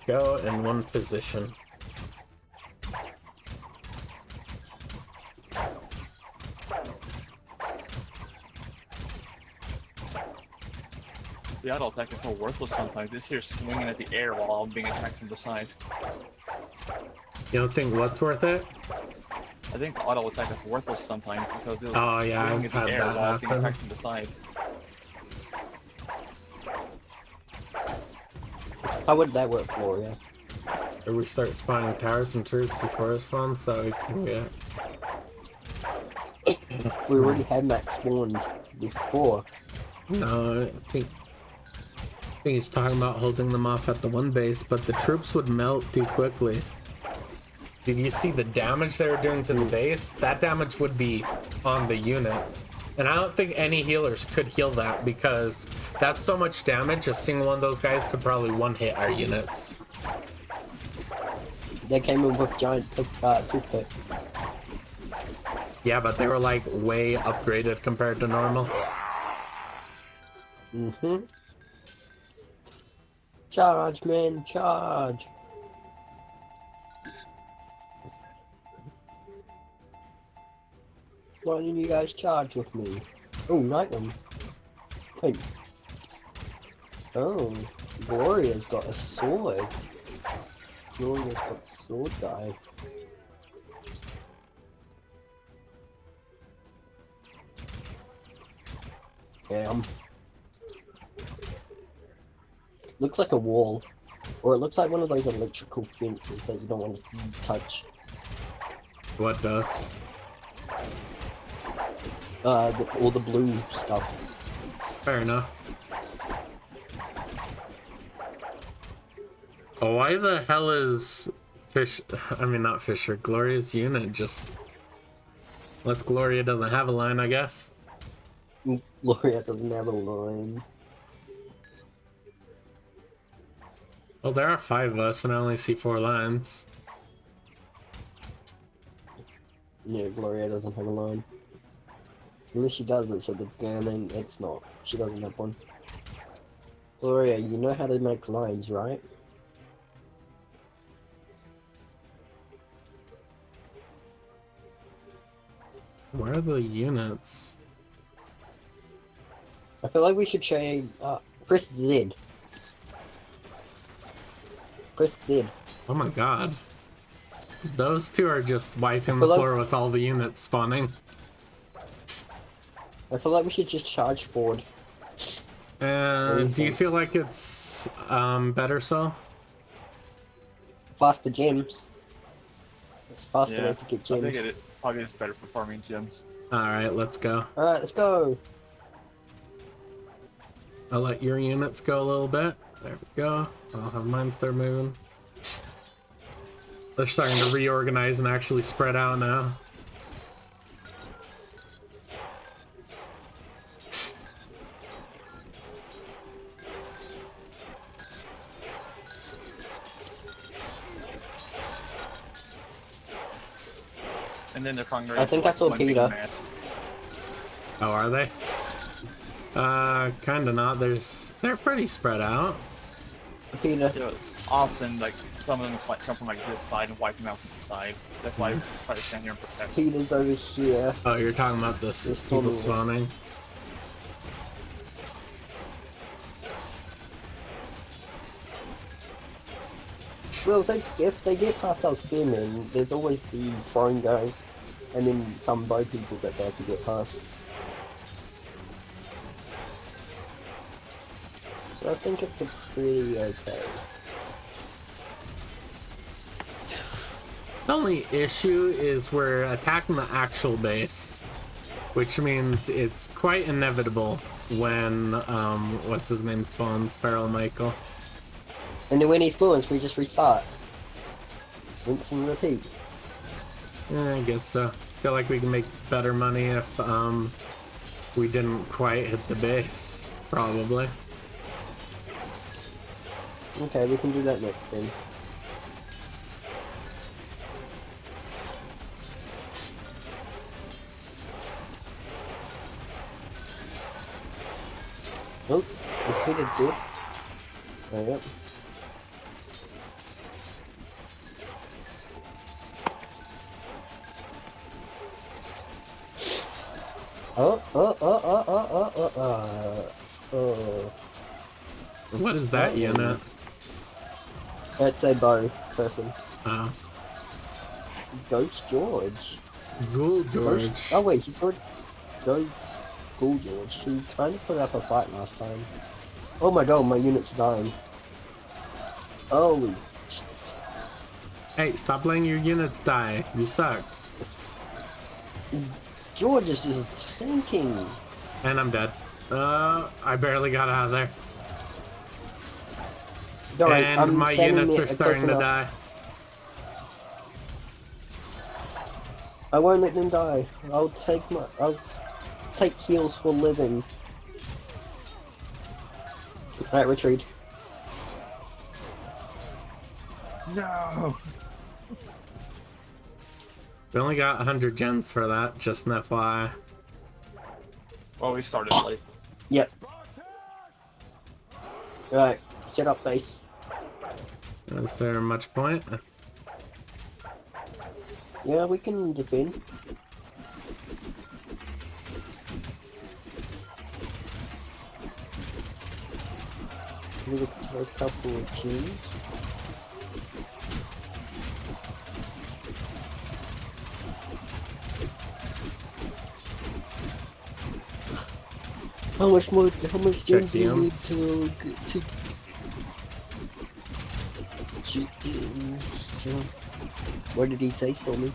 Go in one position. The auto attack is so worthless sometimes. This here swinging at the air while I'm being attacked from the side. You don't think what's worth it? I think the auto attack is worthless sometimes because it was Oh, yeah, swinging I've at the had air that while I was being happen. attacked from the side. How would that work, Gloria? Or we start spawning towers and troops before this one, so we can get... We already had Max spawned before. No, I think he's talking about holding them off at the one base, but the troops would melt too quickly. Did you see the damage they were doing to the base? That damage would be on the units. And I don't think any healers could heal that because that's so much damage, a single one of those guys could probably one-hit our units. They came in with giant toothpicks. Yeah, but they were like way upgraded compared to normal. Mm-hmm. Charge, man, charge! Why didn't you guys charge with me? Oh, Nightman. Hey. Oh, Gloria's got a sword. Gloria's got a sword guy. Damn. Looks like a wall. Or it looks like one of those electrical fences that you don't want to touch. What does? All the blue stuff. Fair enough. Oh, why the hell is not Fisher, Gloria's unit just... Unless Gloria doesn't have a line, I guess. Gloria doesn't have a line. Well, there are 5 of us, and I only see 4 lines. Yeah, Gloria doesn't have a line. Unless she does it, so the gun, it's not. She doesn't have one. Gloria, you know how to make lines, right? Where are the units? I feel like we should change. Press Z. Press Z. Oh my god. Those two are just wiping I the feel floor with all the units spawning. I feel like we should just charge forward. Do you feel like it's better so? Faster gems. It's faster Yeah, way to get I gems. think it probably is better for farming gems. Alright, let's go. Alright, let's go. I'll let your units go a little bit. There we go. I'll have mine start moving. They're starting to reorganize and actually spread out now. And then they're hungry. I think I saw Peter. Oh, are they? Kinda not. They're pretty spread out. Peter, You know, often, like, some of them might come from, like, this side and wipe them out from the side. That's why I try to stand here and protect. Peter's over here. Oh, you're talking about this This people tunnel. spawning. Well, if they get past our spearmen, there's always the throwing guys, and then some bow people that they have to get past. So I think it's a pretty okay. The only issue is we're attacking the actual base, which means it's quite inevitable when what's his name spawns, Feral Michael. And then when he spawns, we just restart. Rinse and repeat. Yeah, I guess so. Feel like we can make better money if we didn't quite hit the base, probably. Okay, we can do that next then. Oh, we hit it good. There we go. Oh. What is that unit? That's a bow person. Oh. Ghost George. Ghoul George. Oh wait, he's already... Ghoul George. He kind of put up a fight last time. Oh my god, my unit's dying. Holy... Hey, stop letting your units die. You suck. George is just tanking. And I'm dead. I barely got out of there. Don't worry, And I'm my standing units there are starting to close die. enough. I won't let them die. I'll take heals for living. Alright, retreat. No! We only got 100 gens for that, just an FYI. Well, we started late. Yep. Alright, set up base. Is there much point? Yeah, we can defend. With a couple of teams. How much gems do you need to what did he say, Stormy?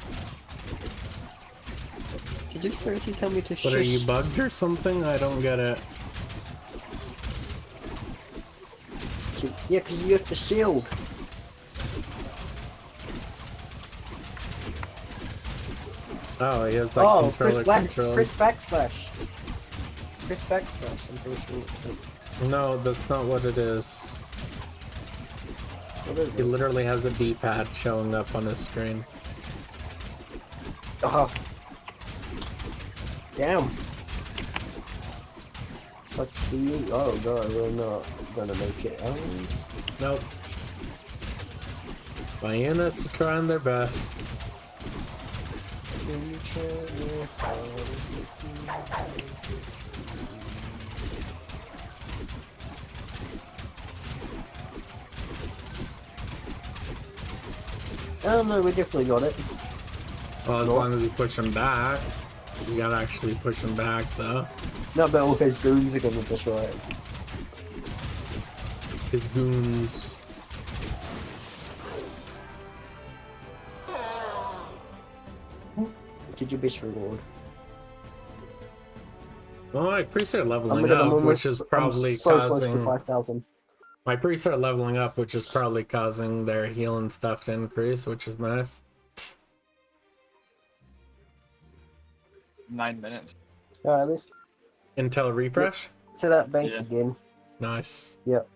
Did you seriously tell me to shush? What, are you bugged or something? I don't get it. Yeah, because you have to shield. Oh, he has like controller Chris controls. backslash. Chris backslash, I'm pretty sure. No, that's not what it is. What is He it? literally has a D-pad showing up on his screen. Oh. Damn. Sucks for you. Oh god, we're not gonna make it. Nope. My units are trying their best. Oh no, we definitely got it. Well, as long as you push him back. You gotta actually push him back, though. No, but all his goons are gonna destroy it. His goons. Did you bitch reward? Well, my priests are leveling up, which is probably so close to causing 5,000. my priests are leveling up, which is probably causing their healing stuff to increase, which is nice. 9 minutes. Alright, let's Intel refresh. set up base Yeah. again. Nice. Yep.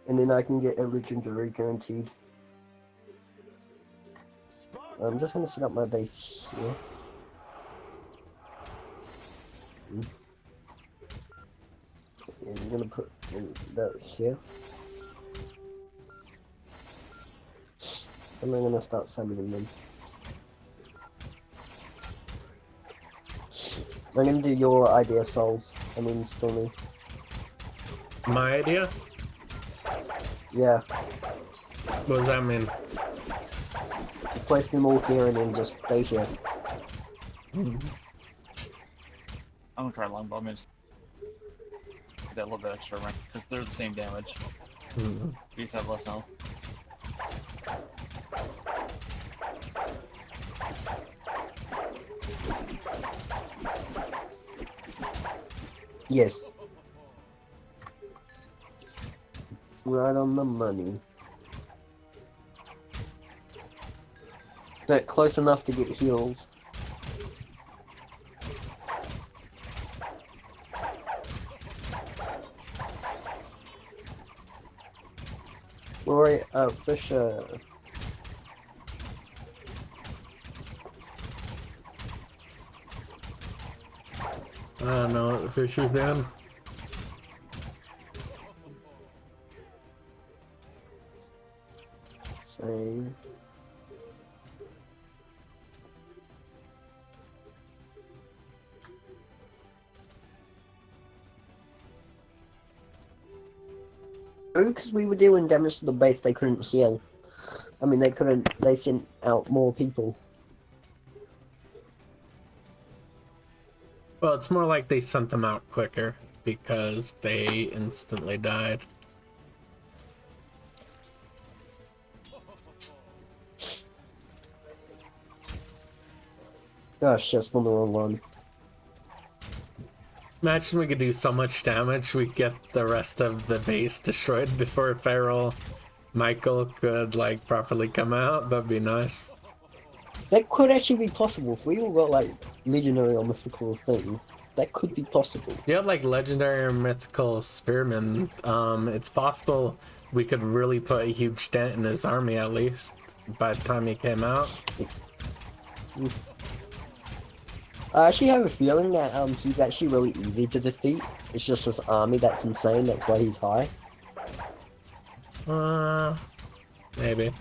And then I can get a legendary guaranteed. I'm just gonna set up my base here. I'm gonna put that here. And I'm gonna start summoning them. I'm gonna do your idea, Souls. I mean, Stormy. My idea? Yeah. What does that mean? Place them all here and then just stay here. I'm gonna try longbow. I'm gonna just get that little bit extra rank because they're the same damage. These have less health. Yes. Right on the money. But close enough to get heals. Alright, Fisher. I don't know what Fisher's doing. Same. Because we were dealing damage to the base, they couldn't heal. I mean, they sent out more people. Well, it's more like they sent them out quicker because they instantly died. Gosh, just on the wrong one. Imagine we could do so much damage, we get the rest of the base destroyed before Feral Michael could, like, properly come out. That'd be nice. That could actually be possible. If we all got, like, legendary or mythical things, that could be possible. Yeah, like legendary or mythical spearmen. It's possible we could really put a huge dent in his army at least by the time he came out. I actually have a feeling that he's actually really easy to defeat. It's just his army that's insane. That's why he's high. Maybe.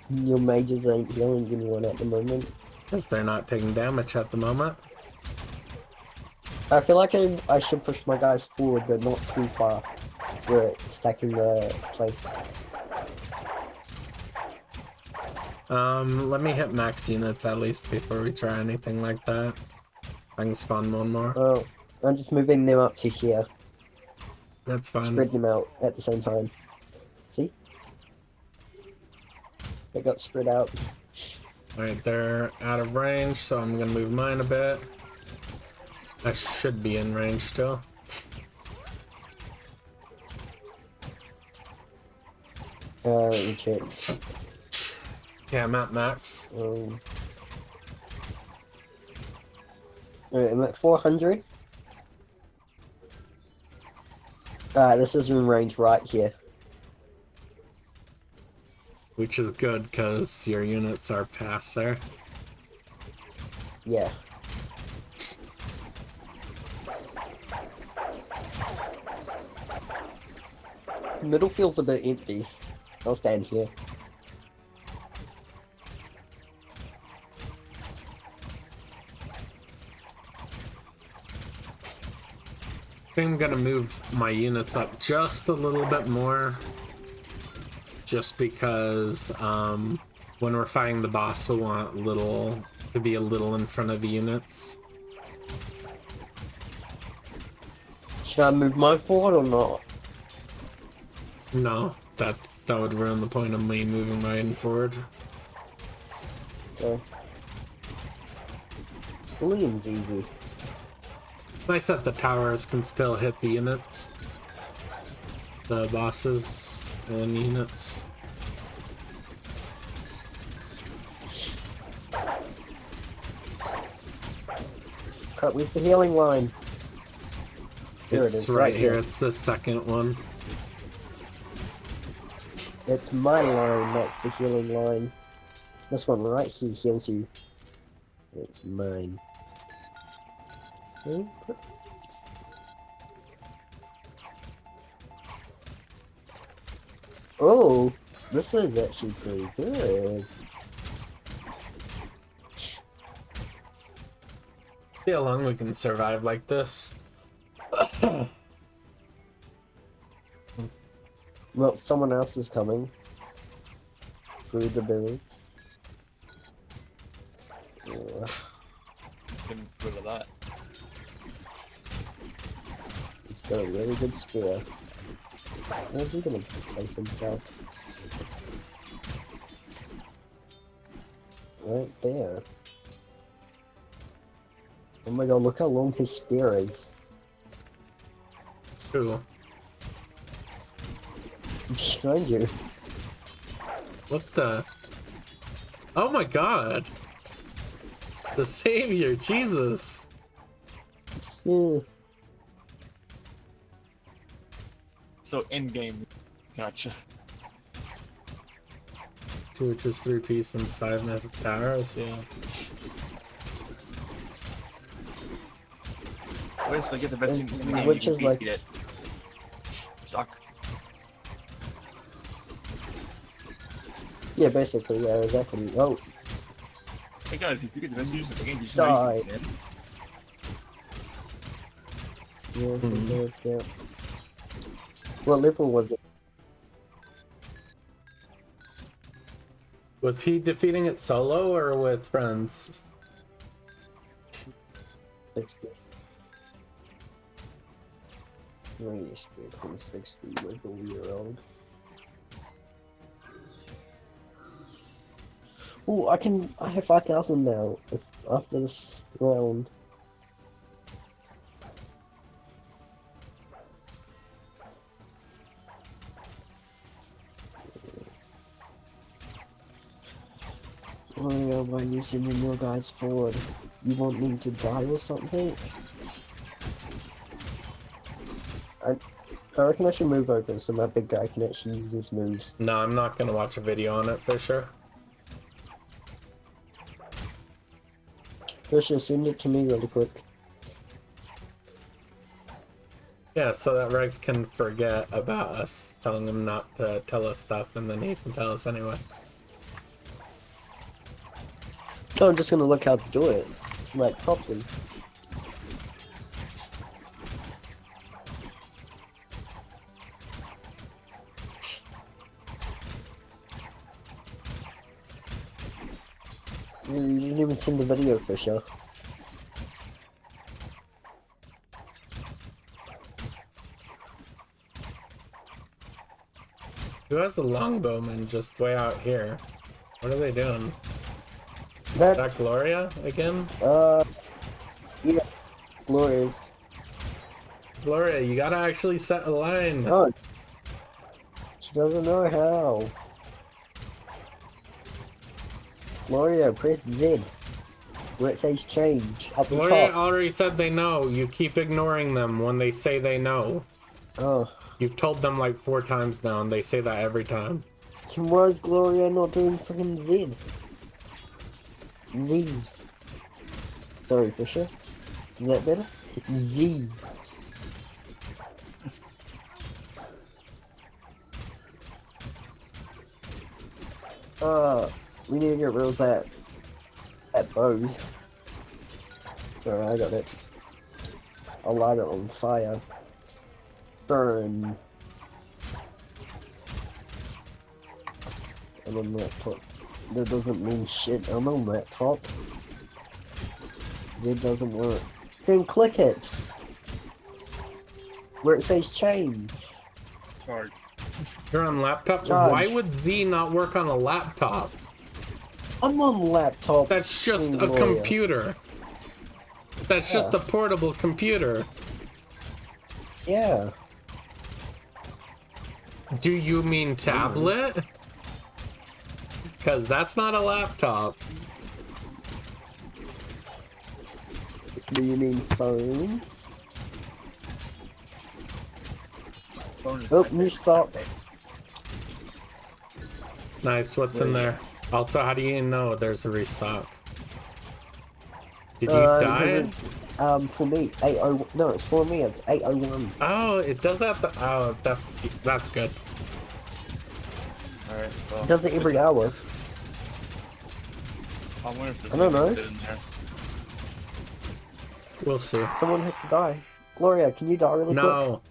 Your mages ain't healing anyone at the moment. Because they're not taking damage at the moment. I feel like I should push my guys forward, but not too far. Where it's stacking the place. Let me hit max units at least before we try anything like that. I can spawn one more. Oh, I'm just moving them up to here. That's fine. Spread them out at the same time. See? They got spread out. Alright, they're out of range, so I'm gonna move mine a bit. I should be in range still. Let me check. Yeah, I'm at max. Alright, I'm at 400. Alright, this is in range right here. Which is good, because your units are past there. Yeah. Middle feels a bit empty. I'll stand here. I think I'm gonna move my units up just a little bit more. Just because when we're fighting the boss, we want to be a little in front of the units. Should I move mine forward or not? No, that would ruin the point of me moving mine forward. Okay. Bullying's easy. It's nice that the towers can still hit the units. The bosses and units. Cut loose the healing line. Here it It's is, right here. It's the second one. It's my line, that's the healing line. This one right here heals you. It's mine. Oh, this is actually pretty good. See how long we can survive like this. Well, someone else is coming. Through the village. Yeah. Couldn't get rid of that. He's got a really good spear. Where's he gonna place himself? Right there. Oh my god, look how long his spear is. Cool. Behind you. What the? Oh my god! The savior, Jesus! Hmm. So in game, gotcha. 2 witches, 3 piece, and 5 mythic towers, yeah. Wait, so I get the best thing in the game. Which is like- it. Shock. Yeah, basically, yeah, exactly. Oh, Hey guys, if you get the best use of the game, you should Die. know you can win. yeah. What level was it? Was he defeating it solo or with friends? 60. Nice, 60 with a year-old. Oh, I have 5,000 now, after this round. Oh, why are you sending your guys forward? You want me to die or something? I reckon I should move over so my big guy can actually use his moves. No, I'm not gonna watch a video on it for sure. Fisher, send it to me really quick. Yeah, so that Rex can forget about us telling him not to tell us stuff, and then he can tell us anyway. No, I'm just gonna look how to do it, like, properly. You didn't even send the video, Fisher. Who has a longbowman just way out here? What are they doing? Is That's, that Gloria again? yeah, Glorious. Gloria, you gotta actually set a line. Oh, she doesn't know how. Gloria, press Z. Where it says change, up the Gloria top. already said they know. You keep ignoring them when they say they know. Oh, You've told them like 4 times now, and they say that every time. why is Gloria not doing freaking Z? Z. Sorry, Fisher. Is that better? Z. We need to get rid of that bow. Alright, I got it. I'll light it on fire. Burn. I'm on laptop. That doesn't mean shit. I'm on laptop. It doesn't work. Then click it. Where it says change. Charge. You're on laptop? Charge. Why would Z not work on a laptop? I'm on laptop. That's just a Gloria. computer. That's just a portable computer. Yeah. Do you mean tablet? Because that's not a laptop. Do you mean phone? Bonus Oh, right new there. stock. Nice. What's in there? Also, how do you know there's a restock? Did you Because die? it's for me 80. No, it's for me. It's 801. Oh, it does have the. Oh, that's good. Alright, so. It does it every hour. I wonder if there's I don't know. anything in there. We'll see. Someone has to die. Gloria, can you die really quick? No,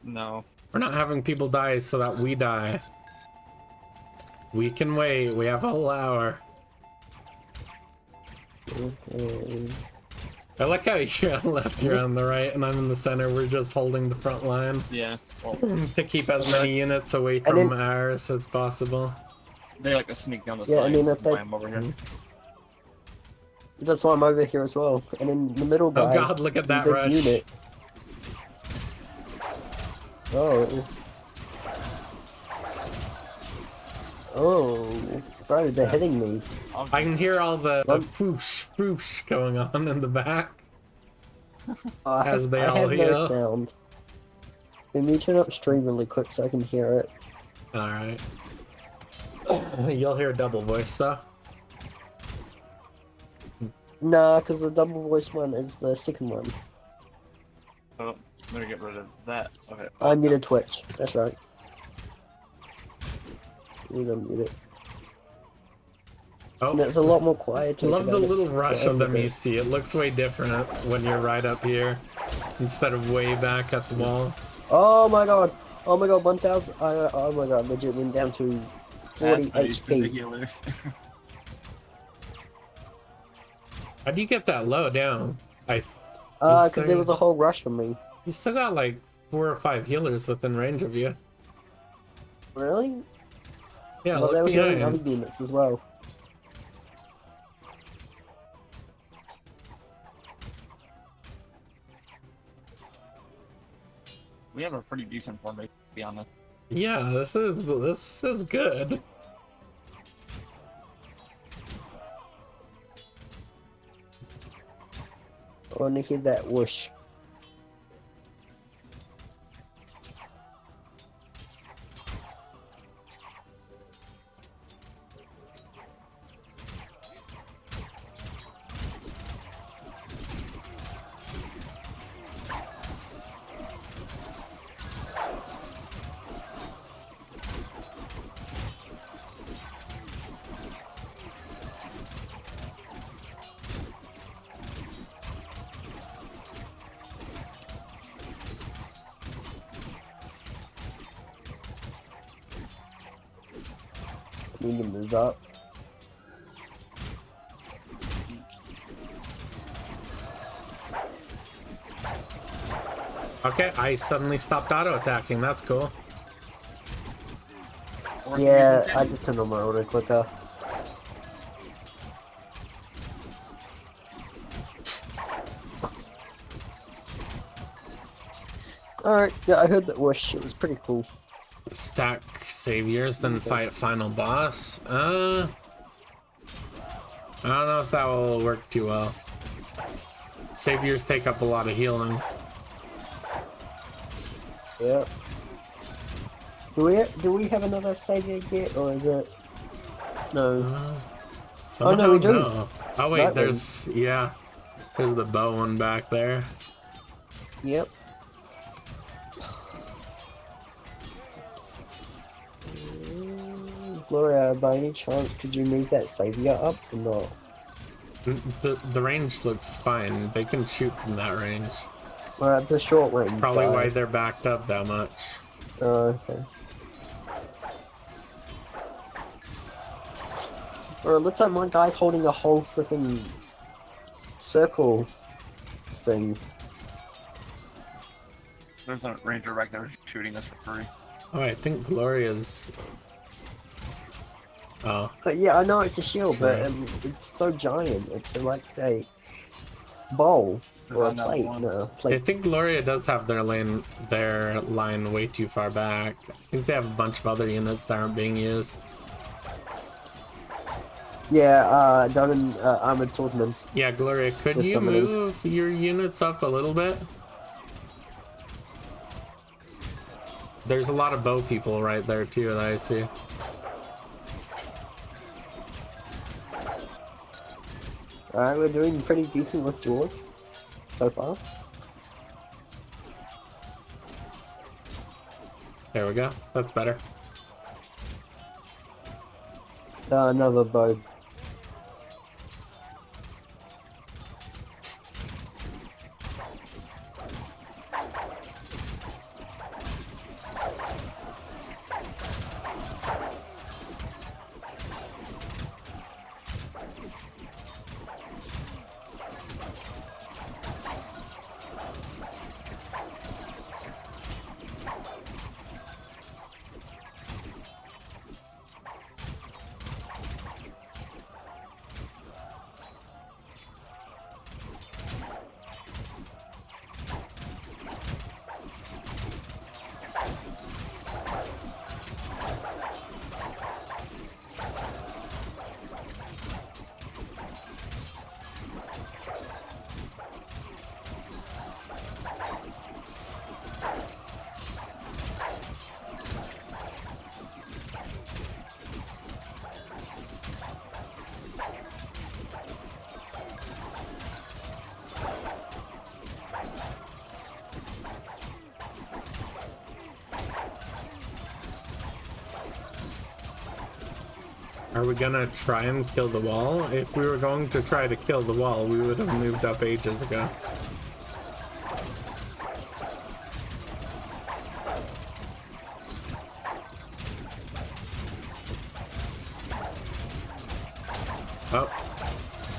No. we're not having people die so that we die. We can wait. We have a whole hour. Okay. I like how you're on the left, you're on the right, and I'm in the center. We're just holding the front line Yeah. Well, to keep as many units away And from then- ours as possible. they like to sneak down the Yeah, sides. and then if they- why I'm over here. That's why I'm over here as well. And in the middle Oh guy, god, look at that big rush. unit. Oh. Oh. Bro, they're hitting me. I can hear all the whoosh, whoosh going on in the back. As they all I have no heal. sound. Let me turn up stream really quick so I can hear it. Alright. You'll hear double voice though. Nah, because the double voice one is the second one. Oh, I'm gonna get rid of that. Okay. I muted Twitch. That's right. You don't mute it. Oh, And it's a lot more quiet. I love the little rush of them everything. you see. It looks way different when you're right up here instead of way back at the wall. Oh my god. Oh my god, 1000. Oh my god, legit went down to 40 HP. Healers. How do you get that low down? Because there was a whole rush from me. You still got like 4 or 5 healers within range of you. Really? Yeah, Well, they look were doing behind. other units as well. We have a pretty decent formation, to be honest. Yeah, this is good. I want to hear that whoosh. Need to move up. Okay, I suddenly stopped auto attacking. That's cool. Yeah, I just turned on my auto clicker. Alright, yeah, I heard that whoosh. It was pretty cool. Stack saviors, then fight final boss. I don't know if that will work too well. Saviors take up a lot of healing. Yeah. Do we have another savior yet, or is it? No. Oh, no, we do. No. Oh wait, That there's yeah. There's the bow one back there. Yep. Gloria, by any chance, could you move that savior up or not? The range looks fine. They can shoot from that range. Well, it's a short range. Probably guy. why they're backed up that much. Oh, okay. Or it looks like my guy's holding a whole freaking circle thing. There's a ranger right there shooting us for free. Oh, I think Gloria's. Oh, But yeah, I know it's a shield, but it's so giant. It's like a bowl or a There's another plate. one. No, I plate. think Gloria does have their line way too far back. I think they have a bunch of other units that aren't being used. Yeah, Diamond Armored Swordsman. Yeah, Gloria, could Just you summoning. move your units up a little bit? There's a lot of bow people right there too that I see. Alright, we're doing pretty decent with George so far. There we go. That's better. Another bow. Are we gonna try and kill the wall? If we were going to try to kill the wall, we would have moved up ages ago. Oh,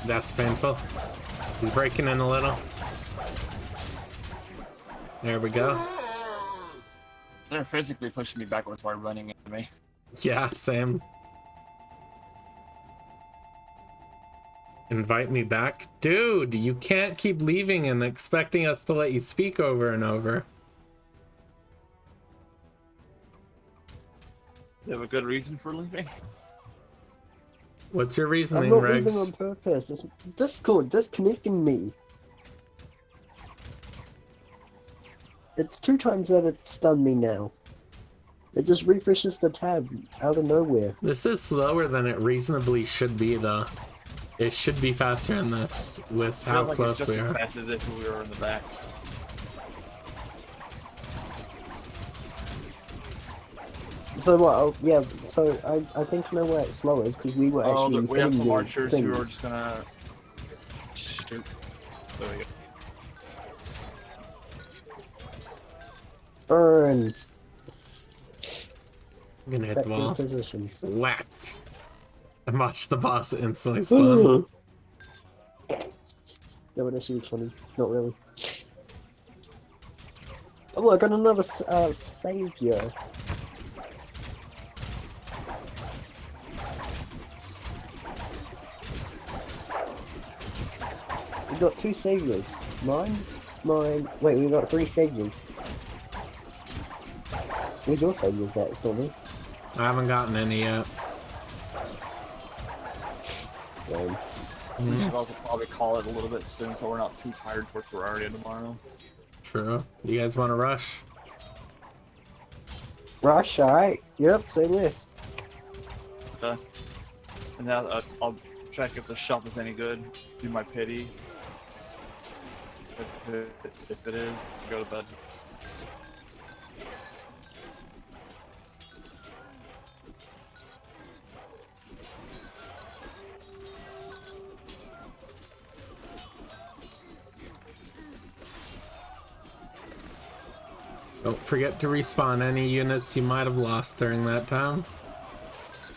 that's painful. He's breaking in a little. There we go. They're physically pushing me backwards while running into me. Yeah, same. Invite me back? Dude, you can't keep leaving and expecting us to let you speak over and over. Do you have a good reason for leaving? What's your I'm reasoning, not leaving Regs? on purpose. It's Discord disconnecting me. It's 2 times that it's stunned me now. It just refreshes the tab out of nowhere. This is slower than it reasonably should be, though. It should be faster than this with how Feels like close it's we just are. as fast as if we were in the back. So what? Oh, yeah. So I think I know where it's slower is because we were Oh, actually we have hitting some the archers thing. who are just gonna shoot. There we go. Burn. I'm gonna hit Back the to the wall. positions. Whack! And watch the boss instantly spawn. That would actually be funny. Not really. Oh, I got another savior. We got 2 saviors. Mine. Wait, we got 3 saviors. Where's your saviors at? It's not me. I haven't gotten any yet. Damn. We should also probably call it a little bit soon so we're not too tired for Terraria tomorrow. True. You guys want to rush? Rush, alright. Yep, say less. Okay. And now I'll check if the shop is any good. Do my pity. If it is, go to bed. Don't forget to respawn any units you might have lost during that time.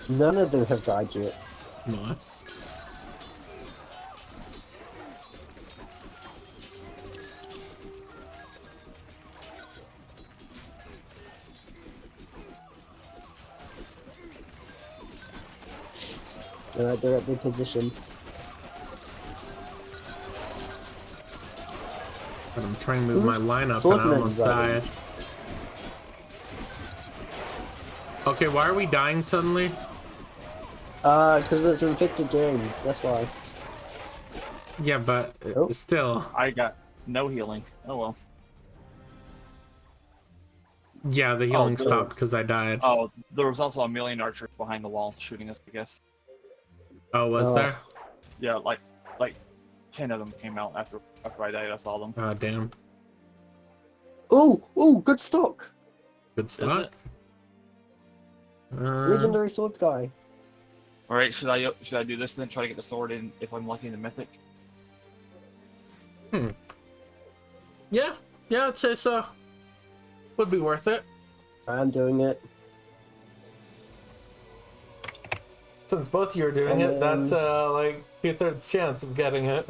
None of them have died yet. Nice. Alright, they're at their position. But I'm trying to move my lineup and I Swordman's almost died. Okay, why are we dying suddenly? Because it's infected games, that's why. Yeah, but Oh. still. I got no healing. Oh well. Yeah, the healing stopped because I died. Oh, there was also a million archers behind the wall shooting us, I guess. Oh, was there? Yeah, like 10 of them came out after I died. I saw them. Oh, damn. Oh, good stock. Good stock. Legendary sword guy. All right, should I do this then? Try to get the sword in if I'm lucky in the mythic. Yeah, I'd say so. Would be worth it. I'm doing it. Since both of you are doing it, that's like 2/3 chance of getting it.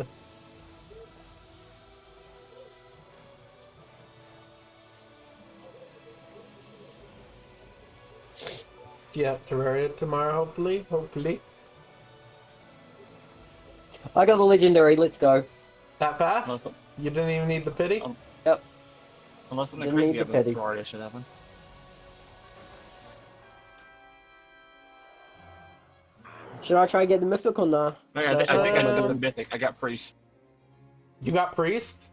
See you at Terraria tomorrow, hopefully. I got the legendary. Let's go. That fast? You didn't even need the pity? Yep. Unless something Didn't crazy need the happens, pity. Terraria should happen. Should I try and get the mythic or nah? I think I just got the mythic. I got priest. You got priest?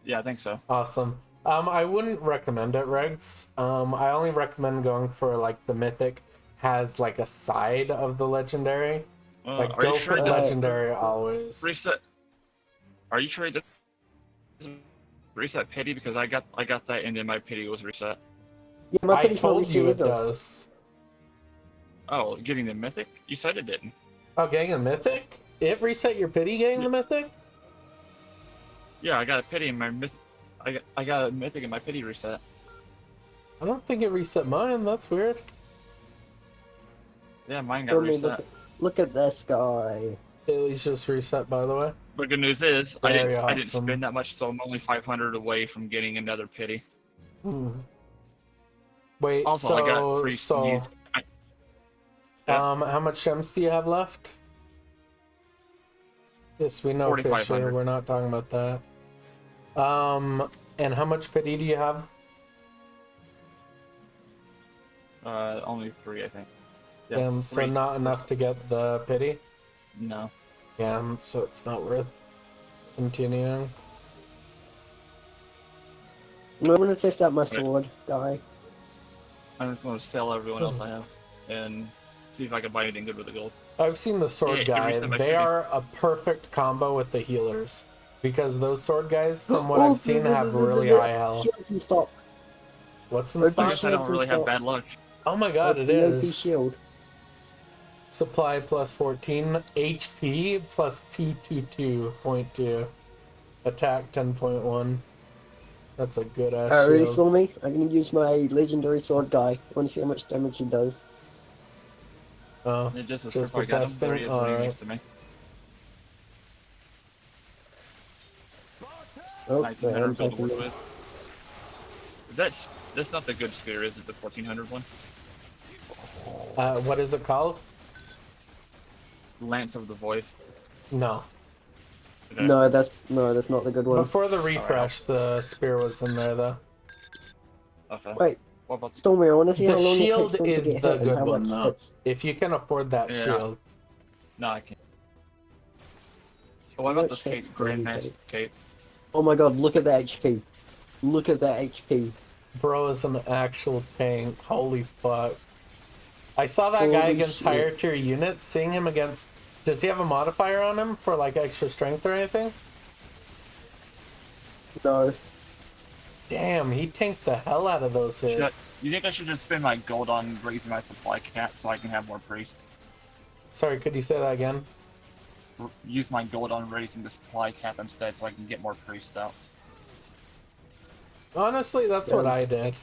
Yeah, I think so. Awesome. I wouldn't recommend it, Regs. I only recommend going for like the mythic has like a side of the legendary. Like Are go you for sure it doesn't legendary always. reset? Are you sure it doesn't reset pity? Because I got that and then my pity was reset. Yeah, my I pity's not told you it reset either. does. Oh, getting the mythic? You said it didn't. Oh, getting a mythic? It reset your pity getting the mythic? Yeah, I got a pity in my mythic. I got a mythic in my pity reset. I don't think it reset mine. That's weird. Yeah, mine got Stormy, reset. look at this guy. Haley's just reset, by the way. The good news is I Very didn't awesome. spend that much, so I'm only 500 away from getting another pity. Wait, Also, I got priest. How much gems do you have left? Yes, we know Fisher. 4,500. We're not talking about that. And how much pity do you have? Only 3, I think. Yeah, Damn, so 3. not enough to get the pity? No. Yeah, so it's not worth continuing. I'm gonna test out my sword guy. I just want to sell everyone else I have and see if I can buy anything good with the gold. I've seen the sword Yeah, guy. reset my They pity. are a perfect combo with the healers. Because those sword guys, from what I've seen, have really high health. Shields in stock. What's in Okay, I stock? guess I don't really have bad luck. Oh my god, it The OP is. shield. Supply plus 14, HP plus 222.2, attack 10.1. That's a good ass Ready, shield. Stormy? I'm gonna use my legendary sword guy. I wanna see how much damage he does. Oh, It just is just I for got him. There he testing? is right Alright. next to me. Oh, 1900 man, build to work with. That's not the good spear, is it? The 1400 one? what is it called? Lance of the Void. No. Okay. No, that's not the good one. Before the refresh, the spear was in there though. Okay. Wait, What about Stormy, I wanna see The how long it shield takes for him to is get the hit and good how one much though. hits. If you can afford that Yeah. shield. No, I can't. Oh, what about Much this hits cape? do you Grandmaster take? cape. Oh my god, look at the HP. Look at that HP. Bro is an actual tank. Holy fuck. I saw that guy Holy against shit. higher tier units. Seeing him against... Does he have a modifier on him for like extra strength or anything? No. Damn, he tanked the hell out of those hits. You think I should just spend my gold on raising my supply cap so I can have more priests? Sorry, could you say that again? Use my gold on raising the supply cap instead so I can get more priests out. Honestly, that's what Yeah. I did.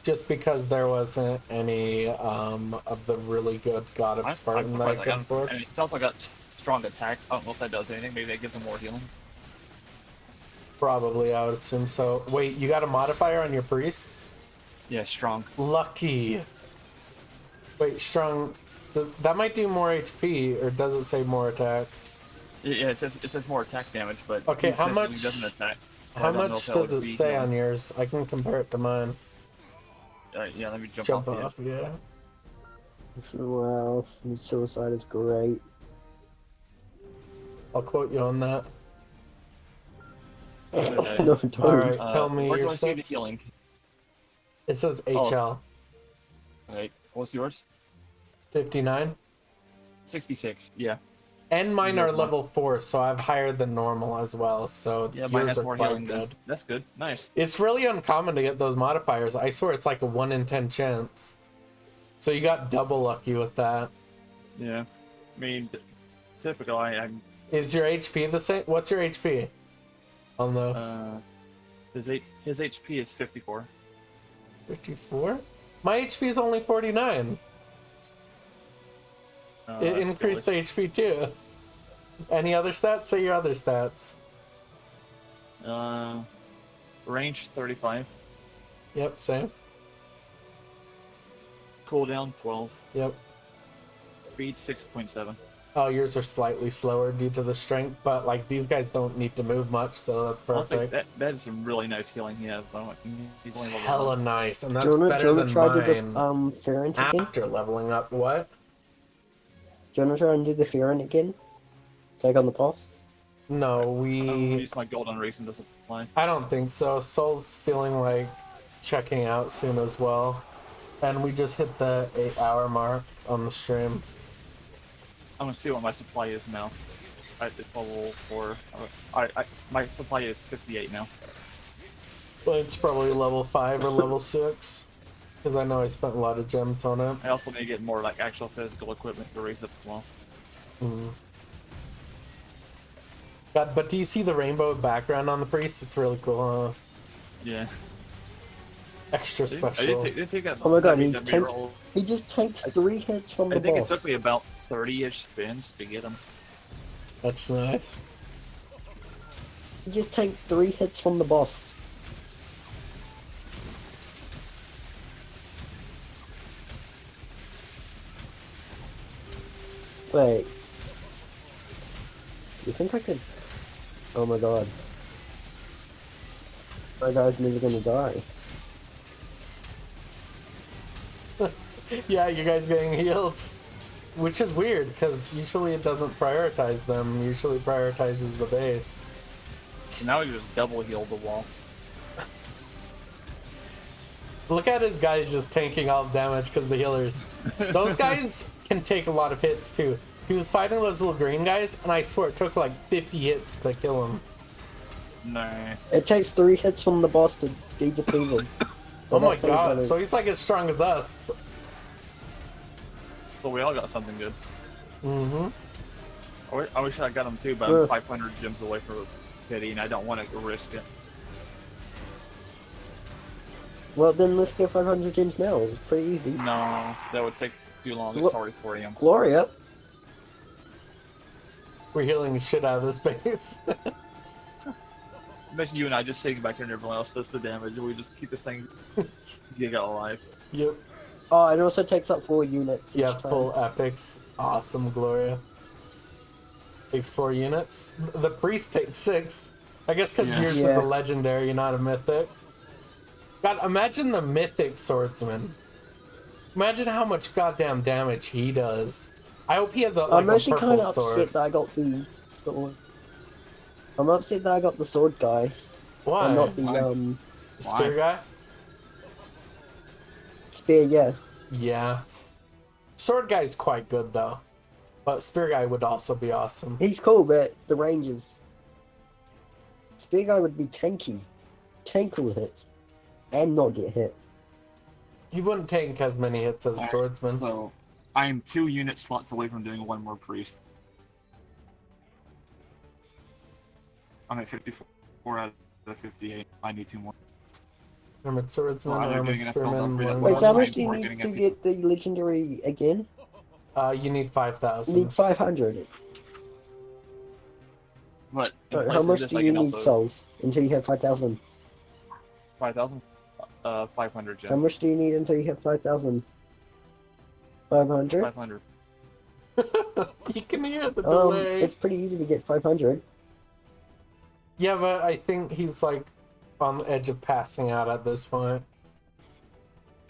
Just because there wasn't any of the really good God of I'm Spartan that I surprised I could got afford. and it's also got strong attack. I don't know if that does anything. Maybe that gives him more healing. Probably, I would assume so. Wait, you got a modifier on your priests? Yeah, strong. Lucky. Wait, strong. That might do more HP, or does it say more attack? Yeah, it says more attack damage, but Okay, he how specifically much- doesn't attack. So I How don't know much if that does would it be say healing. on yours? I can compare it to mine. Yeah, let me jump Jump off. off, yeah. Wow, his suicide is great. I'll quote you on that. Okay. No, don't. Alright, tell me where your do I see the steps. healing? It says Oh. HL. Wait, what's yours? 59. 66. Yeah. And mine Yours are one. level 4, so I've higher than normal as well. So Yeah, mine yours has are more quite healing than. good. That's good. Nice. It's really uncommon to get those modifiers. I swear it's like a 1 in 10 chance. So you got double lucky with that. Yeah. I mean, typical. I'm. Is your HP the same? What's your HP on those? His HP is 54. 54? My HP is only 49. It That's increased the foolish. HP too. Any other stats? Say your other stats. Range 35. Yep, same. Cooldown 12. Yep. Speed 6.7. Oh, yours are slightly slower due to the strength, but like these guys don't need to move much, so that's Honestly, perfect. that is some really nice healing he has, though. I think he's only level Hella 1. nice, and that's Do you wanna better than try to do mine. the Ferrant again? After leveling up, what? Do you wanna try and do the Ferrant again? Take on the boss? No, I'm gonna we. use my golden reason to supply. I don't think so. Soul's feeling like checking out soon as well, and we just hit the 8-hour mark on the stream. I'm gonna see what my supply is now. It's level 4. My supply is 58 now. But it's probably level 5 or level 6, because I know I spent a lot of gems on it. I also need to get more like actual physical equipment to raise it as well. God, but do you see the rainbow background on the priest? It's really cool, huh? Yeah. Extra I special. did take that Oh my god, heavy he's W tanked. roll. He just tanked 3 hits from I the think it boss. took me about 30-ish spins to get him. That's nice. He just tanked 3 hits from the boss. Wait. You think I could? Oh my god. My guy's never gonna die. Yeah, you guys getting healed. Which is weird, because usually it doesn't prioritize them. Usually prioritizes the base. So now he just double healed the wall. Look at his guys just tanking all the damage because the healers. Those guys can take a lot of hits too. He was fighting those little green guys, and I swear it took like 50 hits to kill him. Nah. It takes 3 hits from the boss to be defeated. So Oh my that says god, something. so he's like as strong as us. So we all got something good. Mm-hmm. I wish I got him too, but I'm 500 gems away from pity, and I don't want to risk it. Well, then let's get 500 gems now. It's pretty easy. No, that would take too long. Look- It's already 4 a.m. Gloria. We're healing the shit out of this base. Imagine you and I just sitting back here and everyone else does the damage, and we just keep this thing giga alive. Yep. Oh, it also takes up 4 units. Yeah, each time. full epics. Awesome, Gloria. Takes 4 units. The priest takes 6. I guess because Yeah. yours is Yeah. a legendary, not a mythic. God, imagine the mythic swordsman. Imagine how much goddamn damage he does. I hope he has like, I'm a actually kind purple of sword. upset that I got the sword. I'm upset that I got the sword guy. Why? And not the Why? Spear guy? spear, yeah. Yeah. Sword guy's quite good though. But spear guy would also be awesome. He's cool, but the range is... Spear guy would be tanky. Tank all hits. And not get hit. He wouldn't take as many hits as a swordsman. So, I am 2 unit slots away from doing 1 more priest. I'm at 54 out of 58. I need 2 more. Armored swordsman, Well, either armored doing an FL spearman, upgrade one at Wait, Well, so how guy. much do you we're need getting to a- get the legendary again? You need You 5,000. need 500. But in How place of much this, do I you can need also souls until you have 5,000? 5,000, 500 How gems. much do you need until you have 5,000? 500? 500. You can hear the delay. It's pretty easy to get 500. Yeah, but I think he's like on the edge of passing out at this point.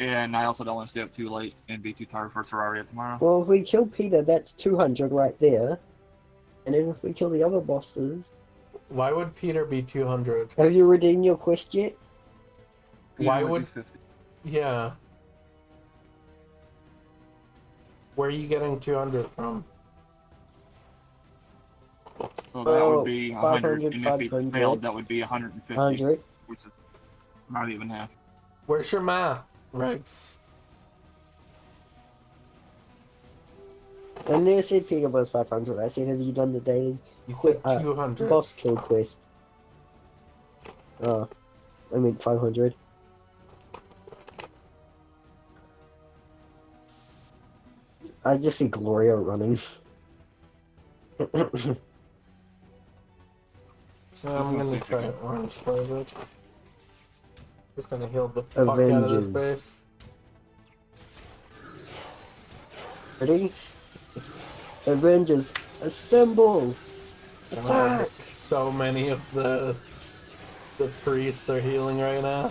And I also don't want to stay up too late and be too tired for Terraria tomorrow. Well, if we kill Peter, that's 200 right there. And then if we kill the other bosses... Why would Peter be 200? Have you redeemed your quest yet? Peter Why would would- be 50. Yeah. Where are you getting 200 from? So that would Well, be 100, 500, and if it 500. failed, that would be 150, 100. which is not even half. Where's your math, Rex? I never said Peter was 500. I said, have you done the daily You said 200. boss kill quest? Oh, I meant 500. I just see Gloria running. I'm gonna gonna see if try we it orange flavor. Just gonna heal the fuck Avengers. out of this base. Ready? Avengers, assemble! God, Attack! so many of the priests are healing right now.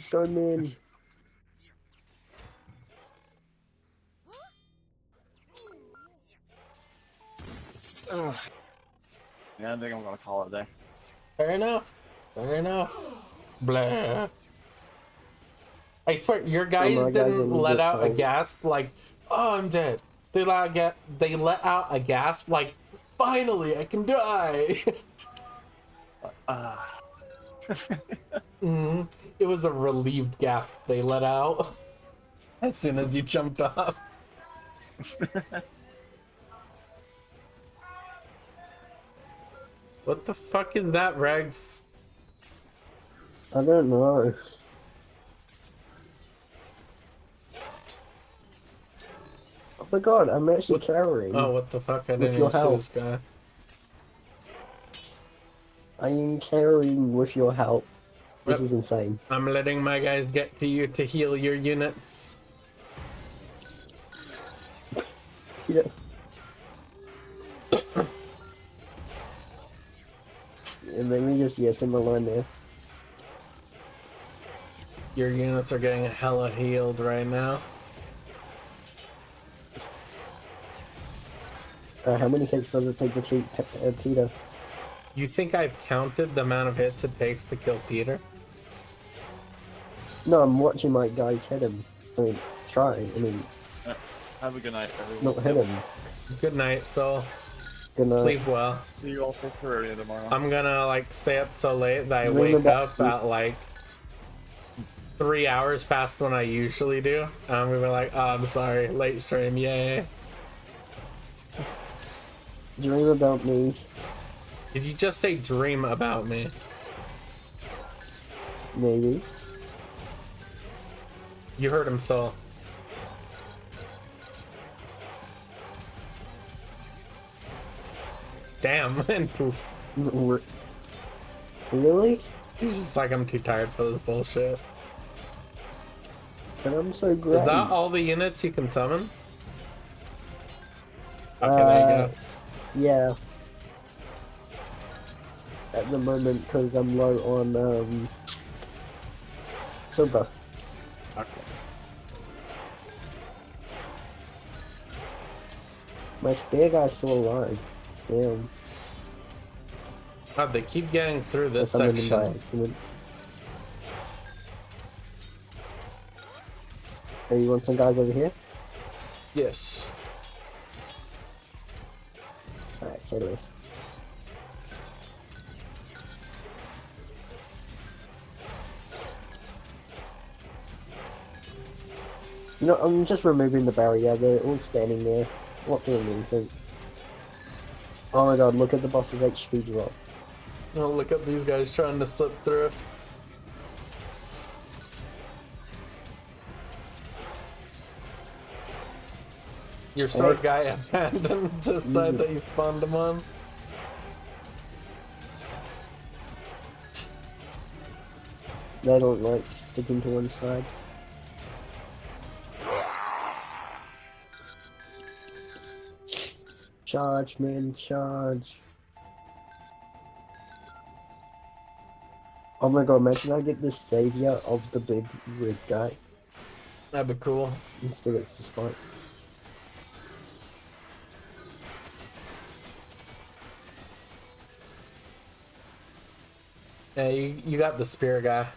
Go in. Ugh. Yeah, I think I'm gonna call it there. Fair enough. Fair enough. Blah. I swear, your guys my guys didn't are let legit out a solid. gasp like, "Oh, I'm dead." They let out a gasp like, "Finally, I can die." It was a relieved gasp they let out as soon as you jumped up. What the fuck is that, Regs? I don't know. Oh my god, I'm actually carrying. Oh, what the fuck? I With didn't your even see help. this guy. I am carrying with your help. This Yep. is insane. I'm letting my guys get to you to heal your units. Yeah. And let me just yes in my line there. Your units are getting hella healed right now. How many hits does it take to treat Peter? You think I've counted the amount of hits it takes to kill Peter? No, I'm watching my guys hit him. I mean, try. I mean, Have a good night, everyone. not hit him. Good night, Soul. Good night. Sleep well. See you all for Terraria tomorrow. I'm gonna like stay up so late that I Dream wake about up at like 3 hours past when I usually do. And I'm gonna be like, oh, I'm sorry, late stream, yay. Dream about me. Did you just say dream about me? Maybe. You heard him, Soul. Damn, and poof. Really? He's just like, I'm too tired for this bullshit. But I'm so great. Is that all the units you can summon? Okay, there you go. Yeah. At the moment, because I'm low on silver. Okay. My spear guy's still alive. Damn. God, they keep getting through this I summoned him by section. accident. Hey, you want some guys over here? Yes. Alright, say this. You know, I'm just removing the barrier. They're all standing there, not doing anything. Oh my god, look at the boss's HP drop. Oh, look at these guys trying to slip through. Your sword guy abandoned the side that you spawned him on. They don't like sticking to one side. Charge, man, charge. Oh my god, imagine I get the savior of the big red guy. That'd be cool. Instead it's the spike. Yeah, you got the spear guy.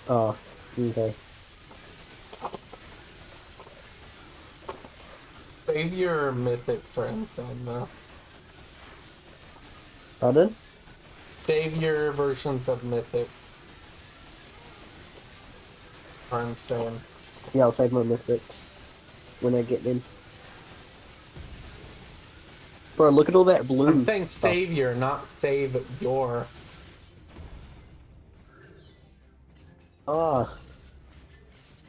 Oh, okay. Savior mythics are insane though. Pardon? Savior versions of mythic are insane. Yeah, I'll save my mythics when I get them. Bro, look at all that blue. I'm saying stuff. savior, not save your. Ah.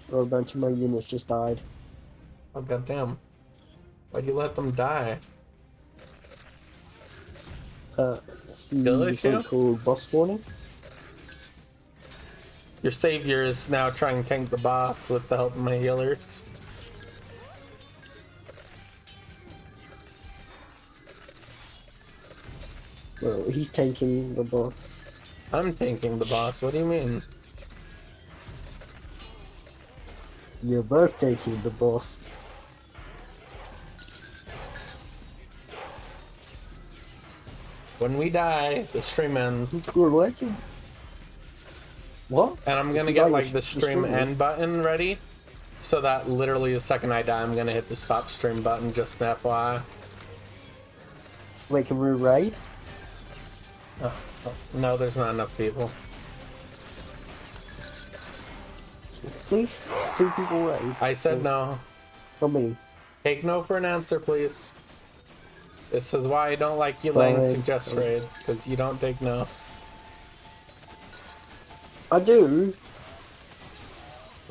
Bro, a bunch of my units just died. Oh goddamn! Why'd you let them die? See Kill issue? something called boss warning. Your savior is now trying to tank the boss with the help of my healers. Bro, he's tanking the boss. I'm tanking the boss. What do you mean? You're both taking the boss. When we die, the stream ends. We're watching. What? And I'm gonna You get got like your the stream stream. end button ready, so that literally the second I die, I'm gonna hit the stop stream button. Just an FYI. Wait, can we raid? No, there's not enough people. Please? Just 2 people raid. I said no. How many? Take no for an answer, please. This is why I don't like you letting Fine. suggest raids, because you don't take no. I do.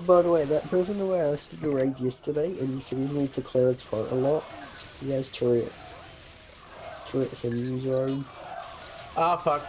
By the way, that person who asked to do raid yesterday, and he said he needs to clear his throat a lot, he has Tourette's. Tourette's in his room. Ah, fuck.